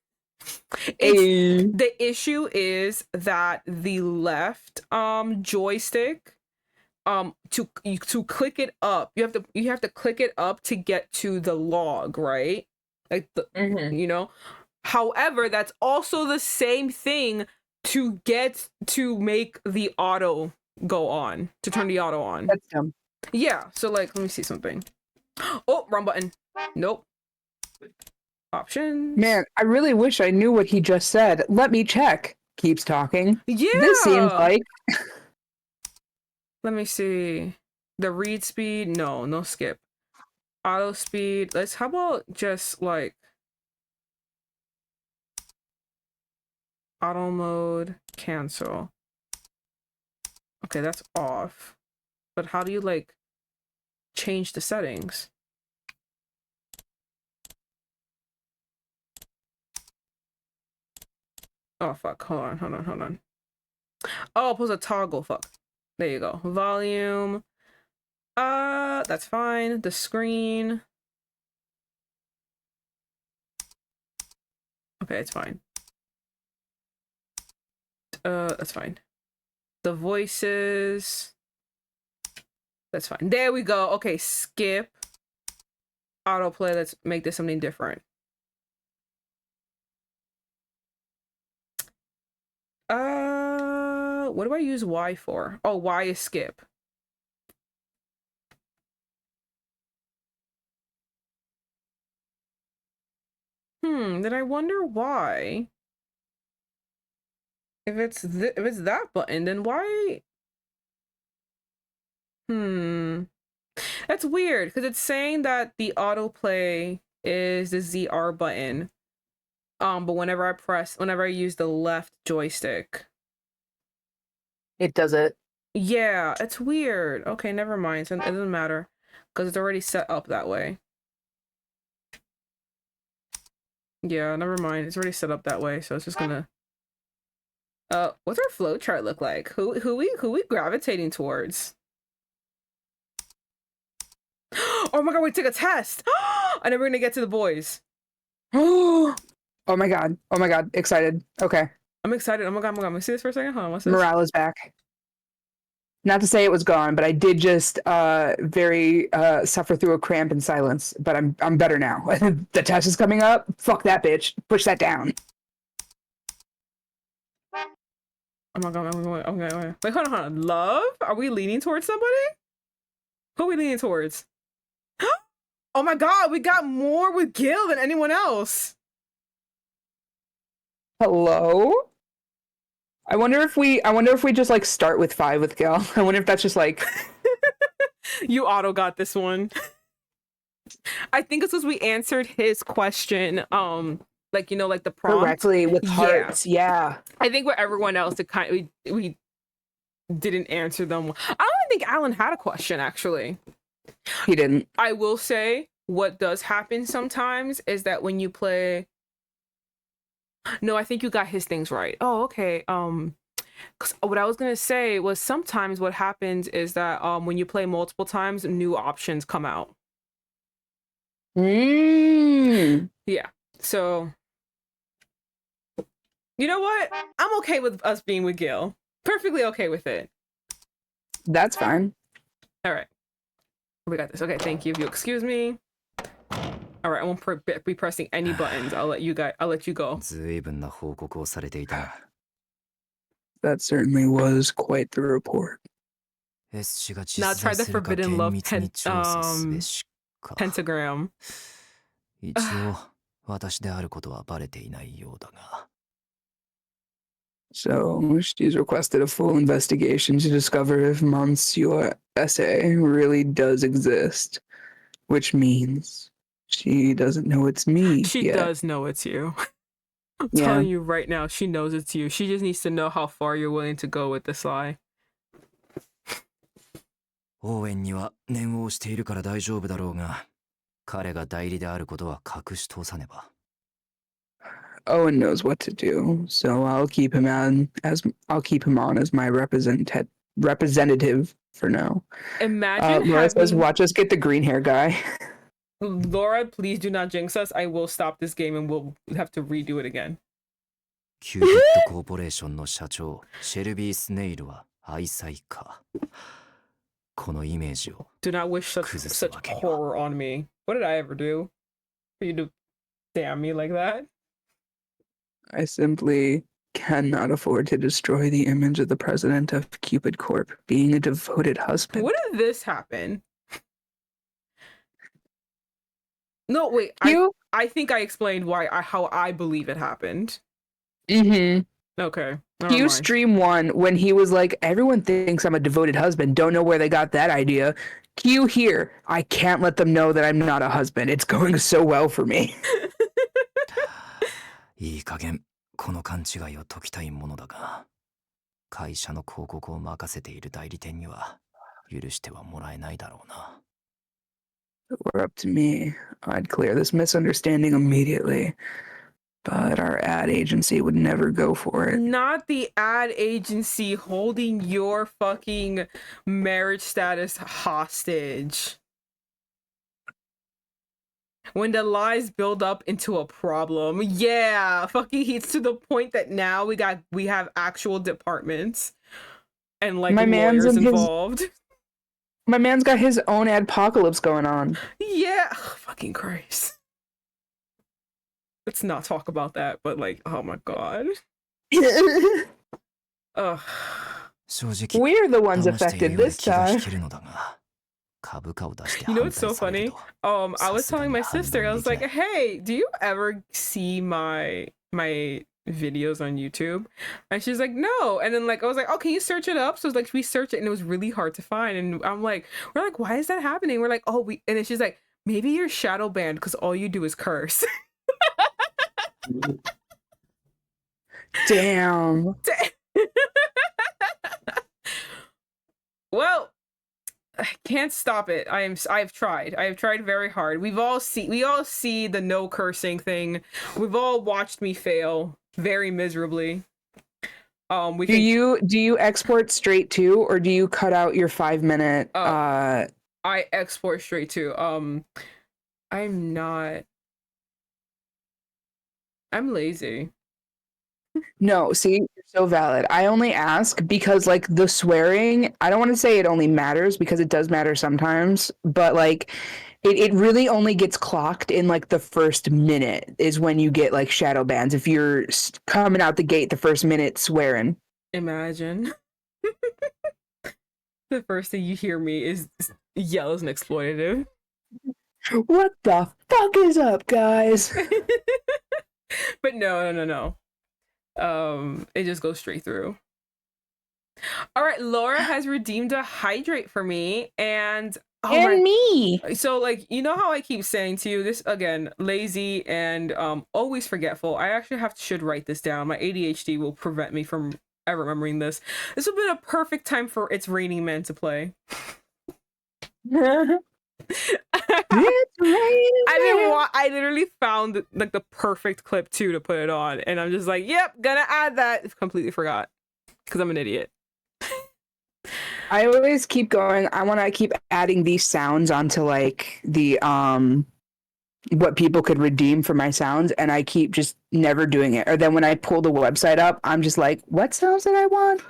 issue is that the left joystick to click it up, you have to click it up to get to the log, right? Like the you know. However, that's also the same thing to get to make the auto go on, to turn the auto on. That's dumb.
Yeah, so like let me see something. Oh, wrong button. Nope. Options.
Man, I really wish I knew what he just said. Let me check. Keeps talking.
Yeah.
This seems like
Let me see. The read speed, no skip. Auto speed, how about just like auto mode, cancel. Okay, that's off. But how do you like change the settings? Oh fuck, hold on. Oh, pulls a toggle, fuck. There you go. Volume. That's fine. The screen. Okay, it's fine. That's fine. The voices. That's fine. There we go. Okay, skip. Autoplay. Let's make this something different. What do I use Y for? Oh, Y is skip. Then I wonder why. If it's that button, then why? That's weird because it's saying that the autoplay is the ZR button. But whenever I use the left joystick,
It does it.
yeah, it's weird. Okay, never mind. So it doesn't matter because it's already set up that way. Yeah, never mind. It's already set up that way, so it's just gonna. What's our flow chart look like? Who we gravitating towards? Oh my god, we took a test. And then we're gonna get to the boys.
Oh my god. Oh my god. Excited. Okay.
I'm excited. Oh my god. Let me see this for a second. Hold on. What's this?
Morale is back. Not to say it was gone, but I did just very suffer through a cramp in silence. But I'm better now. The test is coming up. Fuck that bitch. Push that down.
Oh my god. Okay. Wait, hold on. Love? Are we leaning towards somebody? Who are we leaning towards? Oh my god, we got more with Gil than anyone else.
Hello? I wonder if we just like start with 5 with Gil. I wonder if that's just like
You auto got this one. I think it's because we answered his question, like like the prompt
correctly with hearts. Yeah.
I think with everyone else, we didn't answer them. I don't even think Alan had a question actually.
He didn't.
I will say what does happen sometimes is that when you play. No, I think you got his things right. Oh, okay. Cause what I was gonna say was sometimes what happens is that when you play multiple times, new options come out. Yeah. So you know what? I'm okay with us being with Gil. Perfectly okay with it.
That's fine.
All right. We got this. Okay, thank you. If you excuse me. All right, I won't be pressing any buttons. I'll let you go.
随分な報告をされていたな。
That certainly was quite the report.
S 氏が
Now
実
try
在
the
するか
forbidden
厳
love
密に調査すべしか。
pentagram.
一応私であることはバレていないようだが。
So she's requested a full investigation to discover if Monsieur SA really does exist, which means she doesn't know it's me
She
yet.
does know it's you. I'm
Yeah.
telling you right now, she knows it's you. She just needs to know how far you're willing to go with this lie.
オーエンには念を押しているから大丈夫だろうが、彼が代理であることは隠し通さねば。
Owen knows what to do, so I'll keep him on as my representative for now.
Imagine
Laura says,
having...
"Watch us get the green hair guy."
Laura, please do not jinx us. I will stop this game and we'll have to redo it again.
キューピッドコーポレーションの社長、シェルビー・スネイルは愛妻か。このイメージを
Do not wish such horror on me. What did I ever do for you to damn me like that?
I simply cannot afford to destroy the image of the president of Cupid Corp being a devoted husband.
When did this happen? No, wait. I think I explained how I believe it happened.
Mm-hmm.
Okay. Never
Q
mind.
stream 1 when he was like, everyone thinks I'm a devoted husband. Don't know where they got that idea. Q here. I can't let them know that I'm not a husband. It's going so well for me.
いい加減この勘違いを解きたいものだが、会社の広告を任せている代理店には許してはもらえないだろうな。
If it were up to me, I'd clear this misunderstanding immediately. But our ad agency would never go for it.
Not the ad agency holding your fucking marriage status hostage. When the lies build up into a problem. Yeah, fucking it's to the point that now we have actual departments and like
My man's
lawyers
in his-
involved.
My man's got his own adpocalypse going on.
Yeah, ugh, fucking Christ. Let's not talk about that, but like, oh my god. Ugh.
正直
We're the ones
騙してい
affected
るようで
this
気が
time.
引けるのだが、株価を出して
You know
反
what's so
対される
funny?
と
I was telling my
さすが
sister,
に
I
判
was
断でき
like,
ない
hey, do you ever see my videos on YouTube? And she's like, no. And then like I was like, oh, can you search it up? So it's like we searched it and it was really hard to find. And I'm like, we're like, why is that happening? We're like, oh, and then she's like, maybe you're shadow banned because all you do is curse.
Damn.
Well, I can't stop it. I've tried very hard. We all see the no cursing thing. We've all watched me fail very miserably.
Do you export straight to, or do you cut out your 5-minute
I export straight to. I'm lazy.
No, see, you're so valid. I only ask because like the swearing, I don't want to say it only matters because it does matter sometimes, but like it really only gets clocked in like the first minute is when you get like shadow bans if you're coming out the gate the first minute swearing.
Imagine. The first thing you hear me is yell as an exploitative.
What the fuck is up, guys?
But no. It just goes straight through. All right, Laura has redeemed a hydrate for me, and
me.
so like, you know how I keep saying to you this again, lazy and always forgetful. I actually should write this down. My ADHD will prevent me from ever remembering this. This would have been a perfect time for It's Raining Men to play. I literally found like the perfect clip too to put it on, and I'm just like, yep, gonna add that. Completely forgot because I'm an idiot.
I always keep going. I want to keep adding these sounds onto like the what people could redeem for my sounds, and I keep just never doing it. Or then when I pull the website up, I'm just like, what sounds did I want?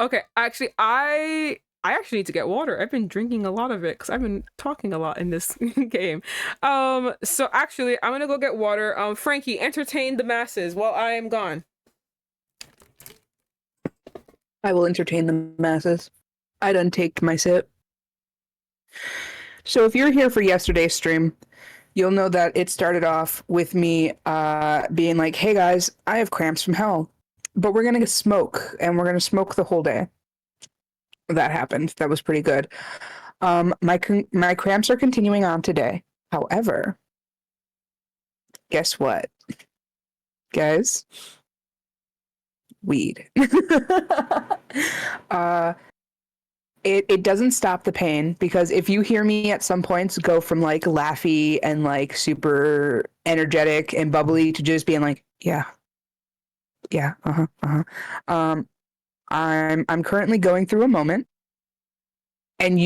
Okay, actually, I actually need to get water. I've been drinking a lot of it because I've been talking a lot in this game. So actually, I'm gonna go get water. Frankie, entertain the masses while I am gone.
I will entertain the masses. I done take my sip. So if you're here for yesterday's stream, you'll know that it started off with me being like, hey guys, I have cramps from hell, but we're gonna smoke, and we're gonna smoke the whole day. That happened. That was pretty good. My cramps are continuing on today. However, guess what? Guys? Weed. It doesn't stop the pain, because if you hear me at some points go from like laughy and like super energetic and bubbly to just being like, yeah, I'm currently going through a moment, and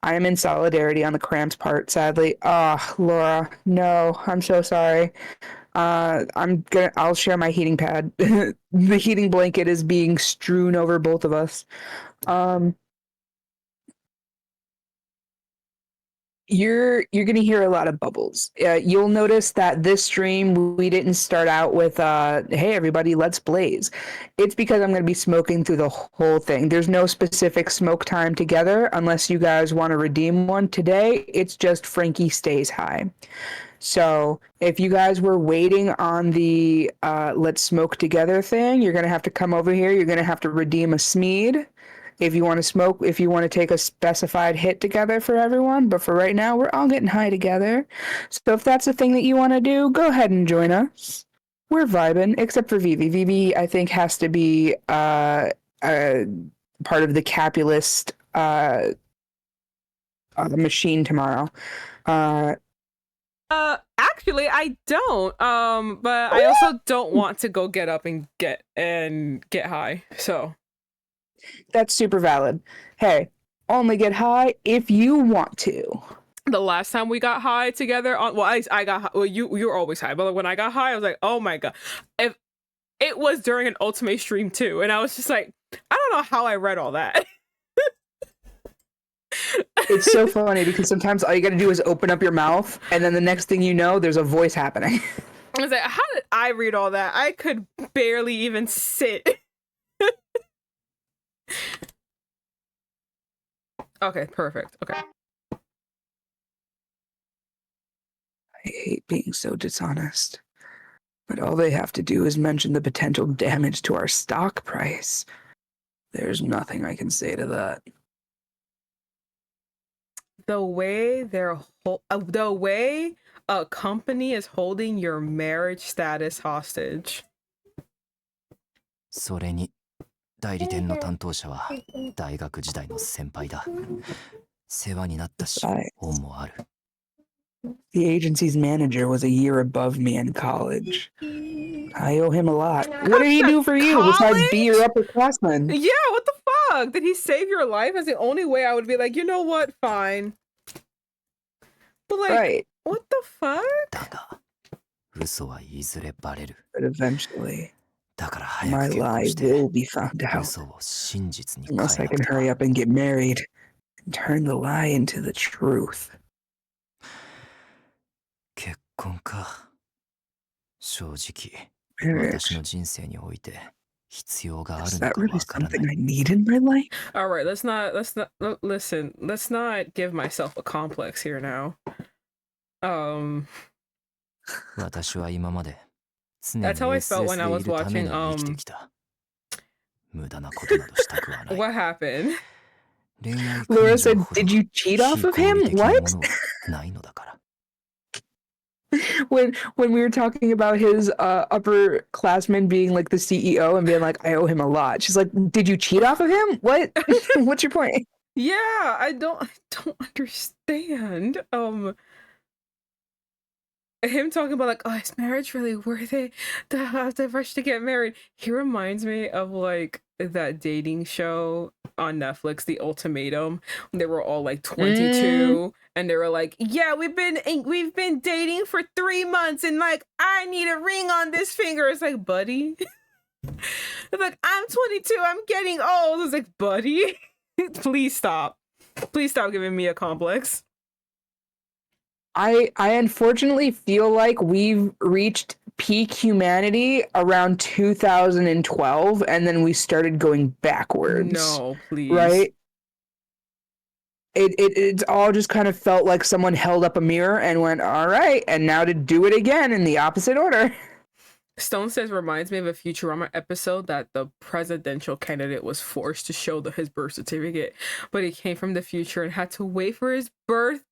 I am in solidarity on the cramps part, sadly. Oh, Laura, no, I'm so sorry. I'll share my heating pad. The heating blanket is being strewn over both of us. you're gonna hear a lot of bubbles. You'll notice that this stream we didn't start out with hey everybody, let's blaze. It's because I'm gonna be smoking through the whole thing. There's no specific smoke time together unless you guys want to redeem one. Today it's just Frankie stays high. So if you guys were waiting on the let's smoke together thing, you're gonna have to come over here. You're gonna have to redeem a Smeed if you want to smoke, if you want to take a specified hit together for everyone. But for right now, we're all getting high together. So if that's the thing that you want to do, go ahead and join us. We're vibing, except for Vivi. Vivi, I think, has to be part of the Capulist machine tomorrow.
Actually, I don't. But I also don't want to go get up and get high. So
that's super valid. Hey, only get high if you want to.
The last time we got high together, I got high. Well, you were always high, but when I got high, I was like, oh my god! If it was during an Ultimate stream too, and I was just like, I don't know how I read all that.
It's so funny because sometimes all you gotta do is open up your mouth, and then the next thing you know, there's a voice happening.
I was like, how did I read all that? I could barely even sit. Okay, perfect. Okay.
I hate being so dishonest, but all they have to do is mention the potential damage to our stock price. There's nothing I can say to that.
The way a company is holding your marriage status hostage.
それに代理店の担当者は大学時代の先輩だ。世話になったし、恩もある。
The agency's manager was a year above me in college. I owe him a lot. What did he do for you besides be your upperclassman?
Yeah, what the fuck? Did he save your life? That's the only way I would be like, you know what? Fine. But like,
right.
What the fuck?
だが、嘘はいずれバレる。
But eventually,
だから早
my
く結
lie
婚して
will be found out.
嘘を真実に変え
Unless I
なく
can
ては
hurry up and get married and turn the lie into the truth.
結婚か。正直、
Marriage.
私の人生において必要があ
Is
るの
that
か
really
わからな
something
い。
I need in my life?
All right, let's not listen. Let's not give myself a complex here now.
私は今まで常に
That's how I felt when I
SS でい
was
るため
watching
に生きてきた。無駄なことなどしたくはない。
What happened?
恋愛
Laura
感情
said,
ほど
did you cheat off of
非合
him?
理的な
What?
ものはないのだから。
when we were talking about his upperclassman being like the CEO and being like, I owe him a lot. She's like, did you cheat off of him? What? What's your point?
Yeah, I don't understand. Him talking about like, oh, is marriage really worth it? To have to rush to get married. He reminds me of like that dating show on Netflix, The Ultimatum. When they were all like 22 and they were like, yeah, we've been dating for 3 months and like I need a ring on this finger. It's like, buddy. It's like, I'm 22, I'm getting old. It's like, buddy, please stop. Please stop giving me a complex.
I unfortunately feel like we've reached peak humanity around 2012 and then we started going backwards.
No, please.
Right? It's all just kind of felt like someone held up a mirror and went, all right, and now to do it again in the opposite order.
Stone says reminds me of a Futurama episode that the presidential candidate was forced to show his birth certificate, but he came from the future and had to wait for his birth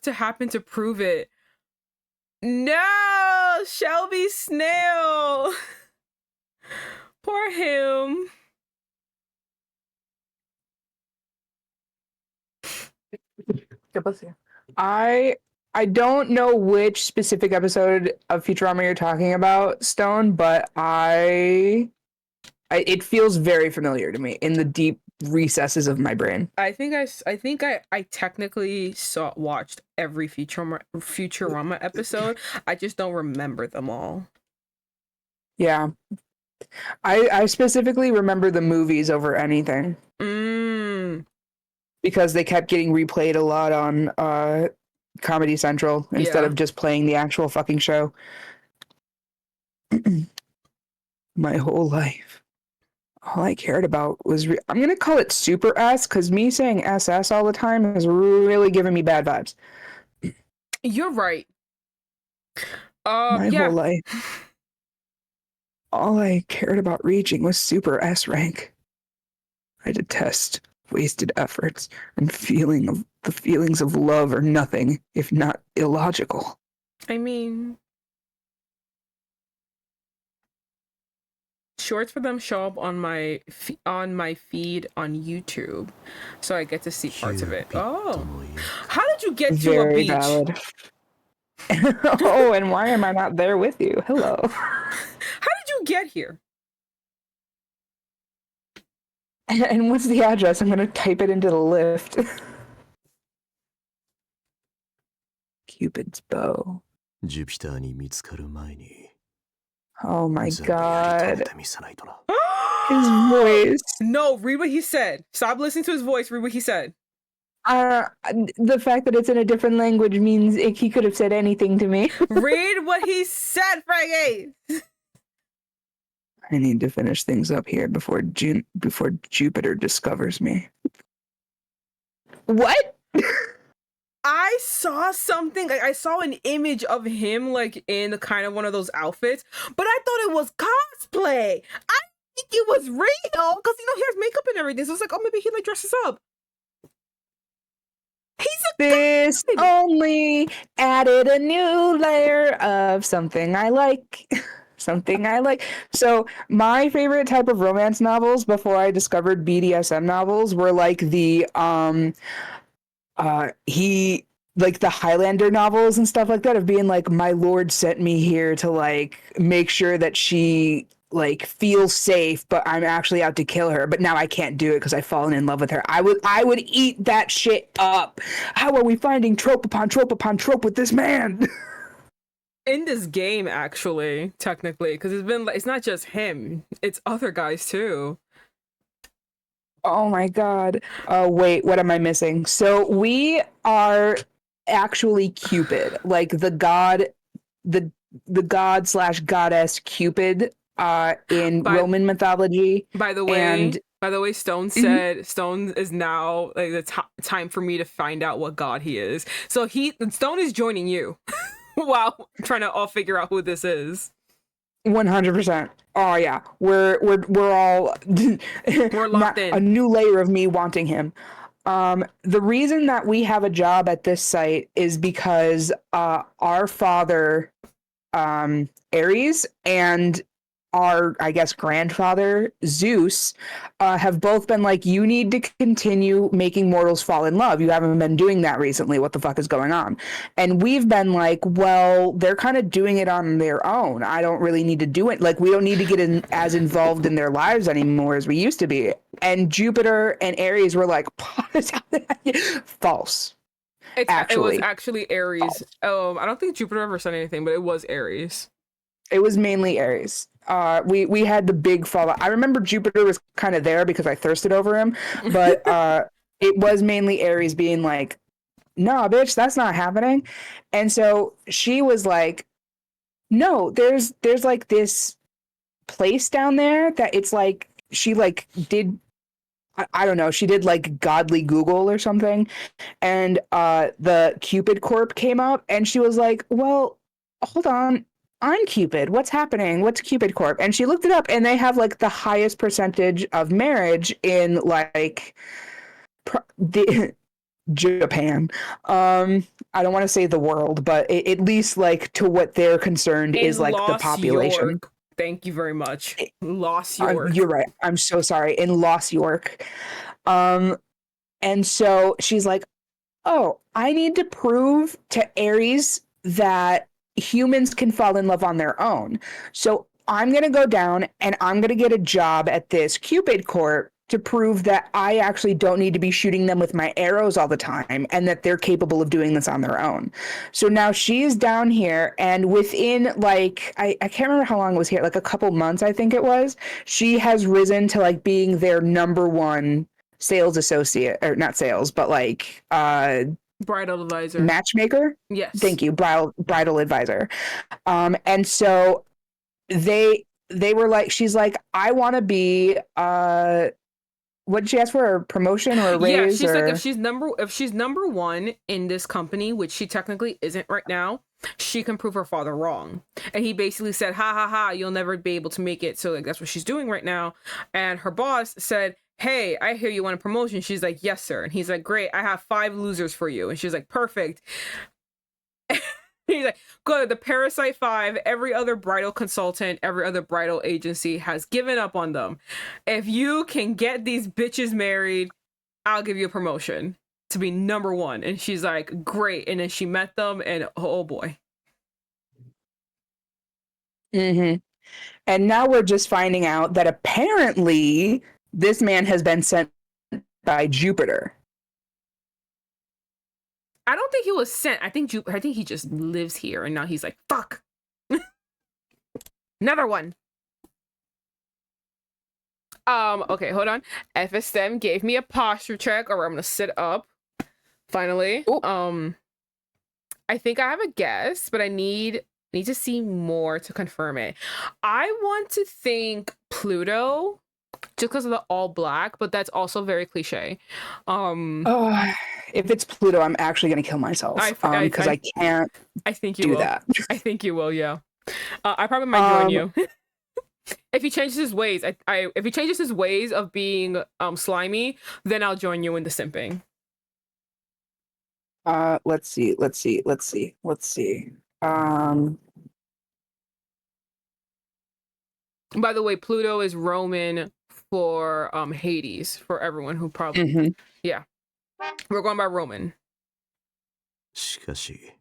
to happen to prove it. No, Shelby Snail. Poor him.
I don't know which specific episode of Futurama you're talking about, Stone, but it feels very familiar to me in the deep recesses of my brain.
I think I technically watched every Futurama episode. I just don't remember them all.
Yeah. I specifically remember the movies over anything. because they kept getting replayed a lot on Comedy Central instead of just playing the actual fucking show. My whole life, all I cared about was I'm gonna call it Super S, because me saying SS all the time is really giving me bad vibes.
You're right.
My whole life, all I cared about reaching was Super S rank. I detest wasted efforts, and the feelings of love are nothing if not illogical.
I mean, shorts for them show up on my feed on YouTube, so I get to see parts of it. Oh, how did you get to a
Very
beach?
valid. Oh, and why am I not there with you? Hello.
How did you get here?
And what's the address? I'm gonna type it into the lift. Cupid's bow.
ジュピターに見つかる前に
Oh my
全部やり遂げ
god.
てみせないとな。
His voice.
No, read what he said. Stop listening to his voice. Read what he said.
The fact that it's in a different language means he could have said anything to me.
Read what he said, Frankie.
I need to finish things up here before Jupiter discovers me. What?
I saw something. Like, I saw an image of him like in kind of one of those outfits, but I thought it was cosplay. I think it was real because he has makeup and everything. So it's like, oh, maybe he like dresses up.
This only added a new layer of something I like. Something I like. So my favorite type of romance novels before I discovered BDSM novels were like the like the Highlander novels and stuff like that, of being like, my lord sent me here to like make sure that she like feels safe, but I'm actually out to kill her, but now I can't do it because I've fallen in love with her. I would eat that shit up. How are we finding trope upon trope upon trope with this man?
In this game, actually, technically, because it's not just him, it's other guys too.
Oh my god. Wait, what am I missing? So we are actually Cupid, like the god slash goddess Cupid in Roman mythology.
By the way, Stone said Stone is now like the time for me to find out what god he is. So Stone is joining you while trying to all figure out who this is.
100%. Oh yeah, we're all
we're locked in.
A new layer of me wanting him. The reason that we have a job at this site is because our father, Ares, and our, I guess, grandfather, Zeus, have both been like, you need to continue making mortals fall in love. You haven't been doing that recently. What the fuck is going on? And we've been like, well, they're kind of doing it on their own. I don't really need to do it. Like, we don't need to get as involved in their lives anymore as we used to be. And Jupiter and Ares were like, false.
It was actually Ares. I don't think Jupiter ever said anything, but it was Ares.
It was mainly Ares. We had the big fallout. I remember Jupiter was kind of there because I thirsted over him, but it was mainly Ares being like, "No, bitch, that's not happening." And so she was like, "No, there's like this place down there that it's like," she like did, I don't know, she did like godly Google or something, and the Cupid Corp came up, and she was like, "Well, hold on. I'm Cupid. What's happening? What's Cupid Corp?" And she looked it up, and they have like the highest percentage of marriage in like the Japan. I don't want to say the world, but at least like to what they're concerned
in
is like
Lost
the population.
York. Thank you very much. Lost York.
You're right. I'm so sorry. In Lost York. And so she's like, "Oh, I need to prove to Ares that humans can fall in love on their own. So I'm going to go down and I'm going to get a job at this Cupid Corp to prove that I actually don't need to be shooting them with my arrows all the time and that they're capable of doing this on their own." So now she's down here, and within like, I can't remember how long it was here, like a couple months, I think it was, she has risen to like being their number one sales associate, or not sales, but like
Bridal advisor.
matchmaker.
Yes.
Thank you, bridal advisor. And so they were like, she's like, I want to be what did she ask for? A promotion or a raise?
Yeah, she's
or...
like, if she's number one in this company, which she technically isn't right now, she can prove her father wrong. And he basically said, ha ha ha, you'll never be able to make it. So like that's what she's doing right now. And her boss said, hey, I hear you want a promotion. She's like, yes, sir. And he's like, great, I have 5 losers for you. And she's like, perfect. He's like, good, the Parasite 5, every other bridal consultant, every other bridal agency has given up on them. If you can get these bitches married, I'll give you a promotion to be number 1. And she's like, great. And then she met them and oh boy.
Mm-hmm. And now we're just finding out that apparently this man has been sent by Jupiter.
I don't think he was sent. I think he just lives here and now he's like, fuck. Another one. Okay, hold on. FSM gave me a posture check, or I'm gonna sit up. Finally. Ooh. I think I have a guess, but I need to see more to confirm it. I want to think Pluto, just because of the all black, but that's also very cliche.
If it's Pluto, I'm actually gonna kill myself because I can't.
I think you
do
will.
that.
I think you will. Yeah. I probably might join you. If he changes his ways, if he changes his ways of being slimy, then I'll join you in the simping.
Let's see.
By the way, Pluto is Roman for Hades, for everyone who probably yeah. We're going by Roman.
しかし、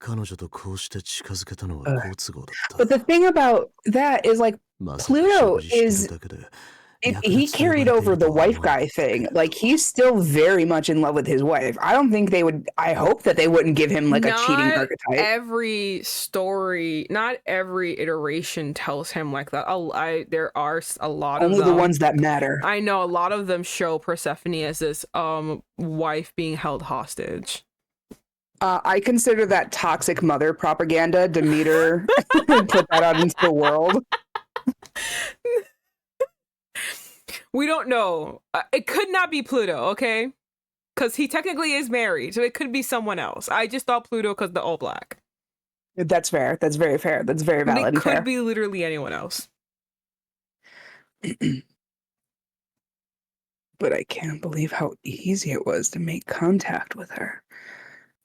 彼女とこうして近づけたのは好都合だった。
But the thing about that is like Pluto is he carried over the wife guy thing. Like he's still very much in love with his wife. I don't think they would. I hope that they wouldn't give him like a cheating archetype.
Every story, not every iteration tells him like that. There are a lot of them.
Only the ones that matter.
I know a lot of them show Persephone as this wife being held hostage.
I consider that toxic mother propaganda. Demeter put that out into the world.
We don't know. It could not be Pluto, okay? Because he technically is married, so it could be someone else. I just thought Pluto because the all black.
That's fair. That's very fair. That's very valid.
But it
and
could
fair.
be literally anyone else.
But I can't believe how easy it was to make contact with her.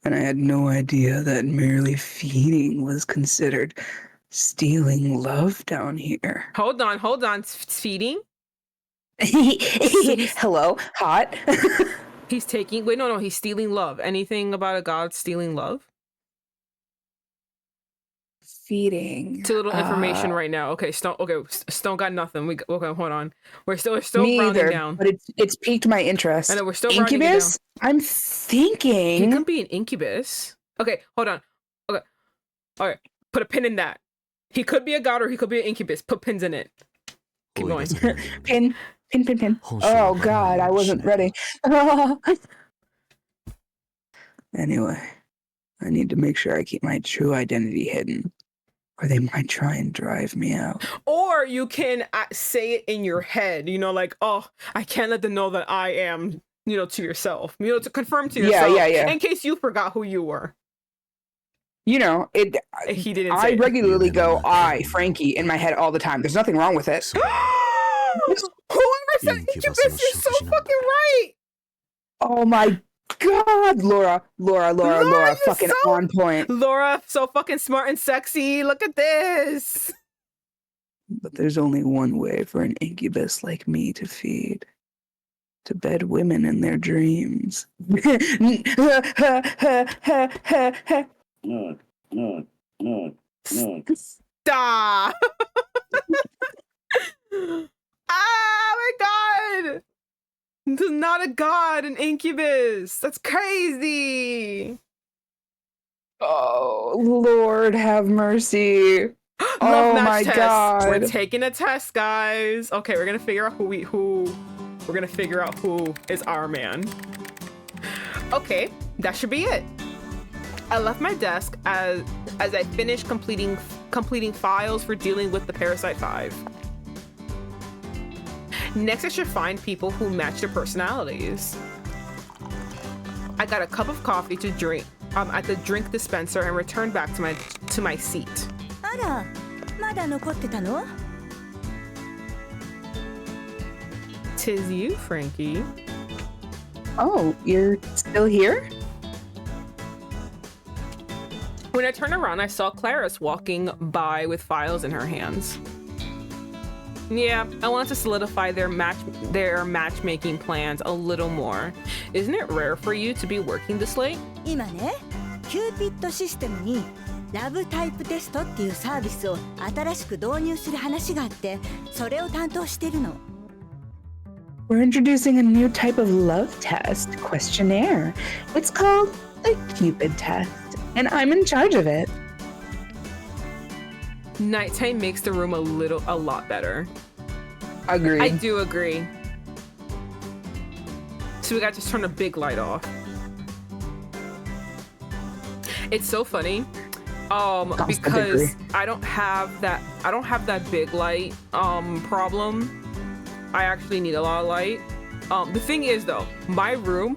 And I had no idea that merely feeding was considered stealing love down here.
Hold on. Feeding?
Hello, hot.
He's taking. Wait, no. He's stealing love. Anything about a god stealing love?
Feeding.
Too little information right now. Okay, Stone. Okay, Stone got nothing. Okay, hold on. We're still
Me
rounding
either,
down.
but it's piqued my interest.
I know we're still rounding it
Incubus.
down.
I'm thinking.
He could be an incubus. Okay, hold on. Okay, all right. Put a pin in that. He could be a god or he could be an incubus. Put pins in it. Keep going.
Pin. Oh God, I wasn't ready. Anyway, I need to make sure I keep my true identity hidden, or they might try and drive me out.
Or you can say it in your head, like, oh, I can't let them know that I am, to yourself, to confirm to yourself.
Yeah.
In case you forgot who you were.
He didn't. I regularly go, Franky, in my head all the time. There's nothing wrong with it.
Whoever said incubus is so fucking right.
Oh my God, Laura, fucking
so,
on point.
Laura, so fucking smart and sexy. Look at this.
But there's only one way for an incubus like me to feed. To bed women in their dreams.
Stop. Oh my God. This is not a god, an incubus. That's crazy.
Oh, Lord have mercy. Oh my
test.
God.
We're taking a test, guys. Okay, we're gonna figure out who We're gonna figure out who is our man. Okay, that should be it. I left my desk as I finished completing files for dealing with the Parasite 5. Next, I should find people who match their personalities. I got a cup of coffee to drink at the drink dispenser and returned back to my seat.
あら、まだ残ってたの?
Tis you, Frankie.
Oh, you're still here?
When I turned around, I saw Clarice walking by with files in her hands. Yeah, I want to solidify their matchmaking plans a little more. Isn't it rare for you to be working this late?
今ね、キューピッドシステムにラブタイプテストっていうサービスを新しく導入する話があって、それを担当してるの。
We're introducing a new type of love test questionnaire. It's called a Cupid test, and I'm in charge of it.
Nighttime makes the room a lot better.
Agreed.
I do agree. So we got to turn a big light off. It's so funny. Because I don't have that big light problem. I actually need a lot of light. The thing is though, my room,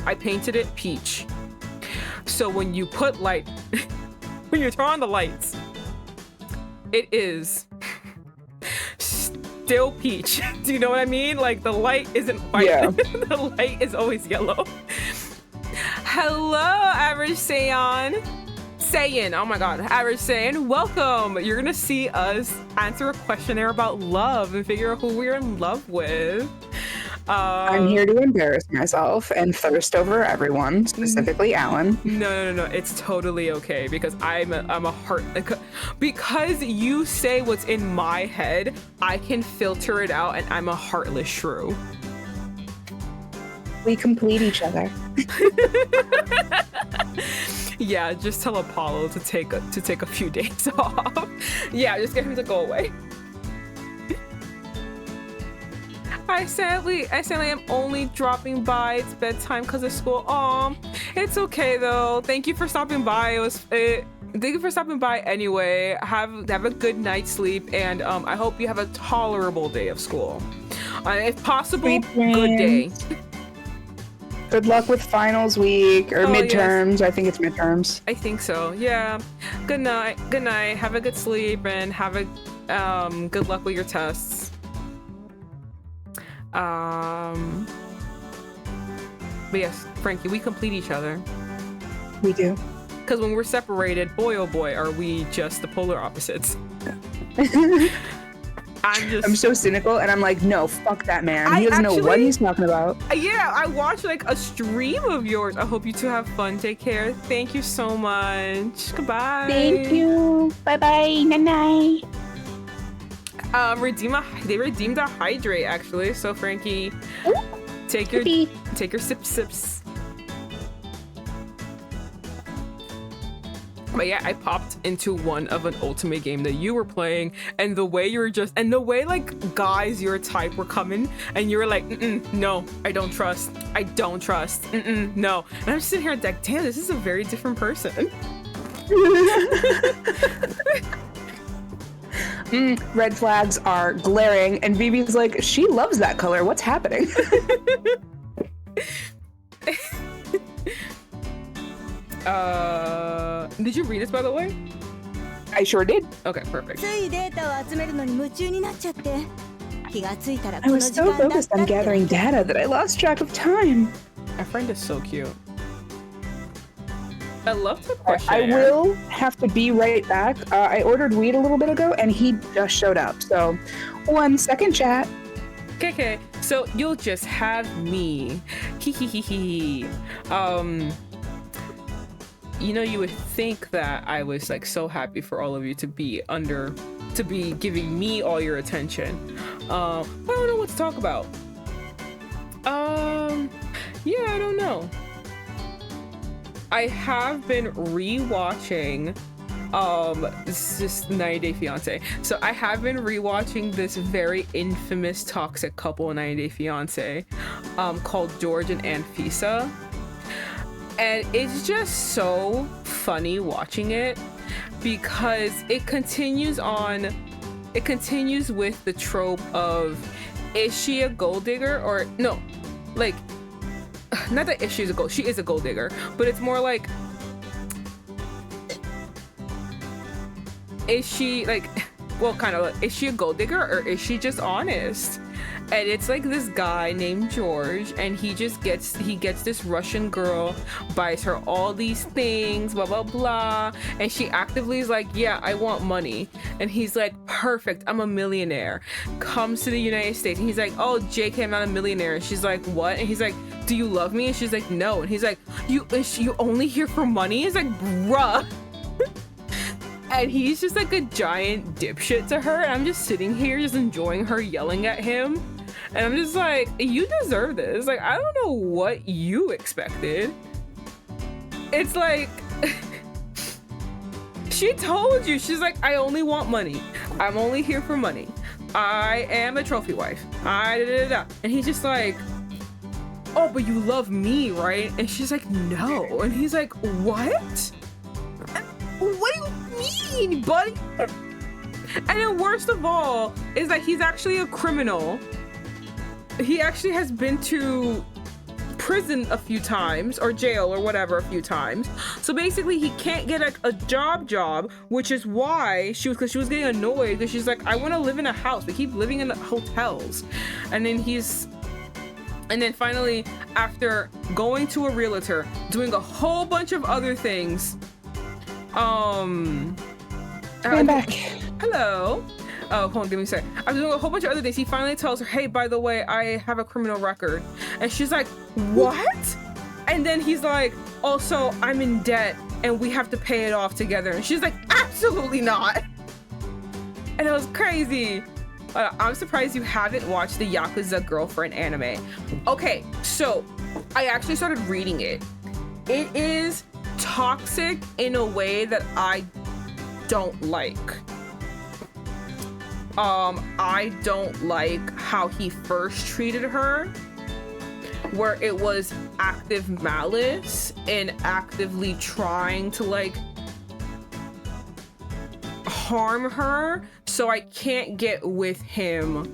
I painted it peach. So when you put light, when you turn on the lights, it is still peach. Do you know what I mean? Like the light isn't white.
Yeah.
The light is always yellow. Hello, Average Saiyan. Oh my god, Average Saiyan, welcome. You're gonna see us answer a questionnaire about love and figure out who we're in love with.
I'm here to embarrass myself and thirst over everyone, specifically Alan.
No, it's totally okay because I'm a heart, because you say what's in my head, I can filter it out and I'm a heartless shrew.
We complete each other.
Yeah, just tell Apollo to take a few days off. Yeah, just get him to go away. I sadly am only dropping by. It's bedtime because of school. Aw, it's okay though. Thank you for stopping by. Thank you for stopping by anyway. Have a good night's sleep, and I hope you have a tolerable day of school. If possible, good day.
Good luck with finals week or midterms.
Yes.
I think it's midterms.
I think so. Yeah. Good night. Good night. Have a good sleep and have a good luck with your tests. But yes, Frankie, we complete each other.
We do.
Because when we're separated, boy oh boy, are we just the polar opposites. I'm
so cynical, and I'm like, no, fuck that man. He doesn't know what he's talking about.
Yeah, I watched like a stream of yours. I hope you two have fun. Take care. Thank you so much. Goodbye.
Thank you. Bye-bye. Night-night.
They redeemed a hydrate actually. So Frankie, take your sips. But yeah, I popped into one of an ultimate game that you were playing, and the way like guys your type were coming, and you were like, no, I don't trust, no. And I'm just sitting here like, damn, this is a very different person.
Red flags are glaring, and Vivi's like, she loves that color. What's happening?
Did you read this, by the way?
I sure did.
Okay, perfect.
ついデータを集めるのに夢中になっちゃって、気がついたら
I
この
was
時
so
間だっ
focused
た
on
って。
gathering data that I lost track of time.
My friend is so cute. I love the
I
question.
will have to be right back. I ordered weed a little bit ago, and he just showed up. So, 1 second, chat.
Okay, so you'll just have me. Hee. You know, you would think that I was like so happy for all of you to be giving me all your attention. I don't know what to talk about. Yeah, I don't know. I have been rewatching It's just 90 Day Fiance. So I have been rewatching this very infamous toxic couple in 90 Day Fiance, called George and Anfisa. And it's just so funny watching it because it continues with the trope of, is she a gold digger or no, like, not that if she is a gold digger, but it's more like, is she like, well, kind of like, is she a gold digger or is she just honest? And it's like this guy named George, and he gets this Russian girl, buys her all these things, blah blah blah, and she actively is like, yeah, I want money. And he's like, perfect, I'm a millionaire. Comes to the United States, and he's like, oh, JK, I'm not a millionaire. And she's like, what? And he's like, do you love me? And she's like, no. And he's like, you only here for money? He's like, bruh. And he's just like a giant dipshit to her, and I'm just sitting here just enjoying her yelling at him. And I'm just like, you deserve this. Like, I don't know what you expected. It's like, she told you, she's like, I only want money. I'm only here for money. I am a trophy wife. And he's just like, oh, but you love me, right? And she's like, no. And he's like, what? What do you mean, buddy? And then worst of all is that he's actually a criminal. He actually has been to prison a few times, or jail or whatever a few times. So basically he can't get a job, which is why she was getting annoyed, because she's like, I want to live in a house. We keep living in hotels. And then finally, after going to a realtor, doing a whole bunch of other things,
I'm back.
Hello. Oh, hold on, give me a sec. I was doing a whole bunch of other things. He finally tells her, hey, by the way, I have a criminal record. And she's like, what? And then he's like, also, I'm in debt and we have to pay it off together. And she's like, absolutely not. And it was crazy. I'm surprised you haven't watched the Yakuza Girlfriend anime. Okay, so I actually started reading it. It is toxic in a way that I don't like. I don't like how he first treated her, where it was active malice and actively trying to like harm her. So I can't get with him.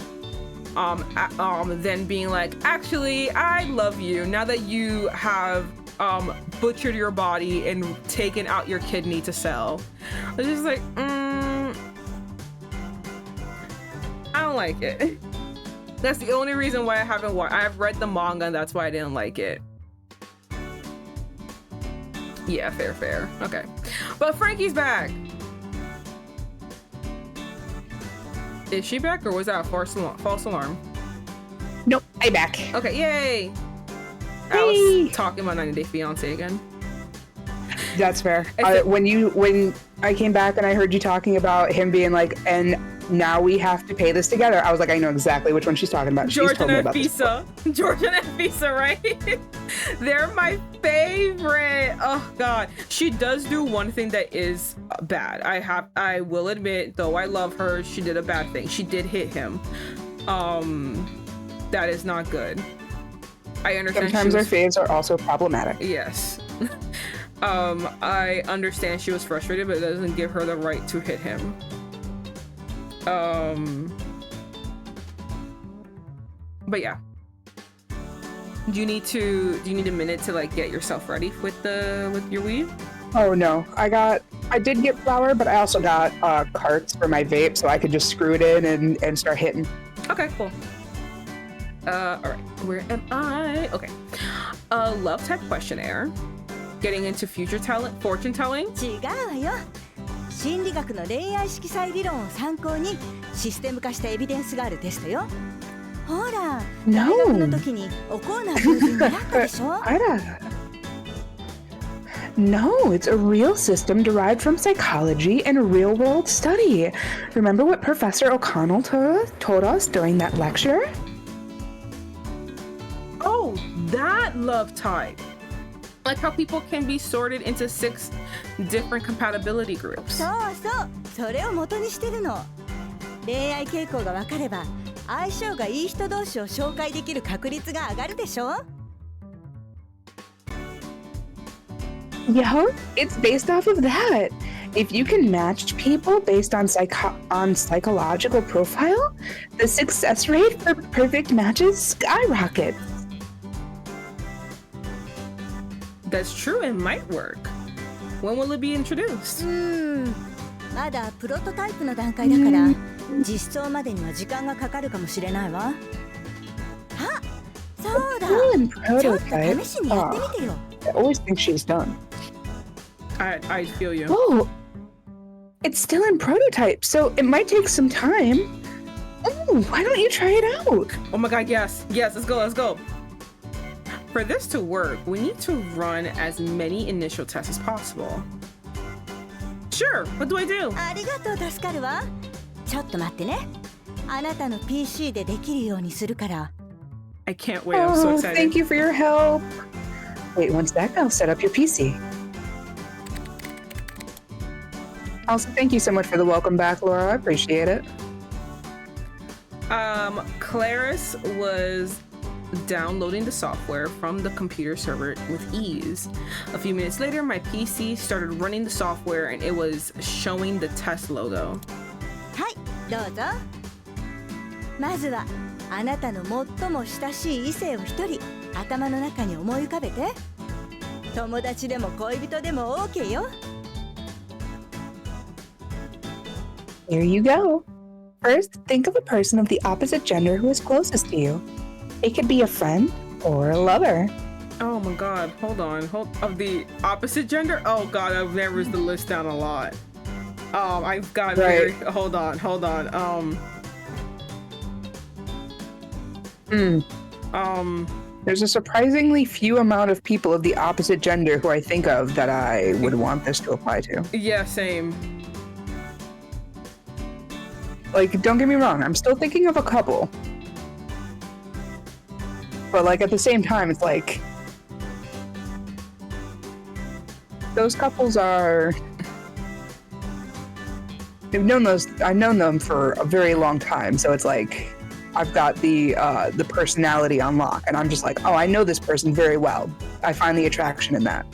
Then being like, actually, I love you now that you have butchered your body and taken out your kidney to sell. I was just like, I don't like it. That's the only reason why I haven't watched. I've read the manga, and that's why I didn't like it. Yeah, fair. Okay, but Franky's back. Is she back, or was that a false alarm?
Nope, I'm back.
Okay, yay!
Hey.
I was talking about 90 Day Fiance again.
That's fair. When I came back and I heard you talking about him being like, and now we have to pay this together, I was like, I know exactly which one she's talking about.
George
she's told
and
me about
Anfisa. George and Anfisa, right? They're my favorite. Oh God, she does do one thing that is bad. I will admit, though I love her, she did a bad thing. She did hit him. That is not good. I understand.
Sometimes our faves are also problematic.
Yes. I understand she was frustrated, but it doesn't give her the right to hit him. But yeah. Do you need a minute to like get yourself ready with your weed?
Oh no, I did get flour, but I also got carts for my vape, so I could just screw it in and start hitting.
Okay, cool. All right, where am I? Okay, love type questionnaire. Getting into fortune telling.
違うわよ。心理学の恋愛色彩理論を参考にシステム化したエビデンスがあるテストよ。ほら、大学の時におコーナー友人になったでしょ。
あら。No, it's a real system derived from psychology and real-world study. Remember what Professor O'Connell told us during that lecture?
Oh, that love type. Like how people can be sorted into 6 different compatibility groups.
そうそう、それを元にしてるの。恋愛傾向が分かれば相性がいい人同士を紹介できる確率が上がるでしょ。
Yeah, it's based off of that. If you can match people based on psychological profile, the success rate for perfect matches skyrockets.
That's true, it might work. When will it be introduced?
まだプロトタイプの段階だから、実装までには時間がかかるかもしれないわ。あ、そうだ。
Still in
ちょっと
prototype.
試しにやってみてよ。
I always think she's done.
I feel you.
Oh, it's still in prototype, so it might take some time. Oh, why don't you try it out?
Oh my god, yes. Yes, let's go. For this to work, we need to run as many initial tests as possible. Sure, what do I do?
ありがとう、助かるわ。ちょっと待ってね。あなたの PC でできるようにするから。
I can't wait, I'm so
Oh,
excited.
thank you for your help. Wait one sec, I'll set up your PC. Also, thank you so much for the welcome back, Laura. I appreciate it.
Claris was downloading the software from the computer server with ease. A few minutes later, my PC started running the software and it was showing the test logo.
はい、どうぞ。まずはあなたの最も親しい異性を一人頭の中に思い浮かべて。友達でも恋人でも OK よ。
Here you go. First, think of a person of the opposite gender who is closest to you. It could be a friend or a lover.
Oh my god, hold on. Of the opposite gender? Oh god, I've narrowed the list down a lot. I've got
Right.
hold on.
There's a surprisingly few amount of people of the opposite gender who I think of that I would want this to apply to.
Yeah, same.
Like, don't get me wrong, I'm still thinking of a couple. But like at the same time, it's like those couples are I've known them for a very long time, so it's like I've got the personality on lock, and I'm just like, oh, I know this person very well. I find the attraction in that.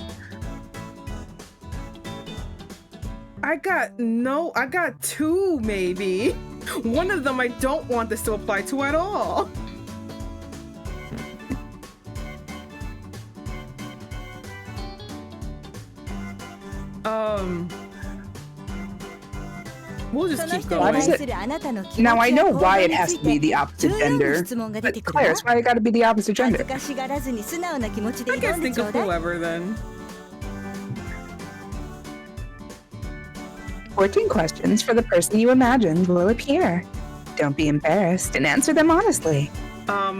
I got 2 maybe. One of them I don't want this to apply to at all. We'll just keep
その人に
Why
going.
does
対するあなたの気持ち
Now I
や
know
行
why
動
it
に
has
つい
to be
て
the opposite
重要な
gender.
質問が出
But
てくるわ。
Claire, why it gotta be the opposite
恥
gender?
ずかしがらずに素直な気持ちで
I
挑
guess
んで
think
ちょう
of
だい。
whoever then.
14 questions for the person you imagined will appear. Don't be embarrassed and answer them honestly.
I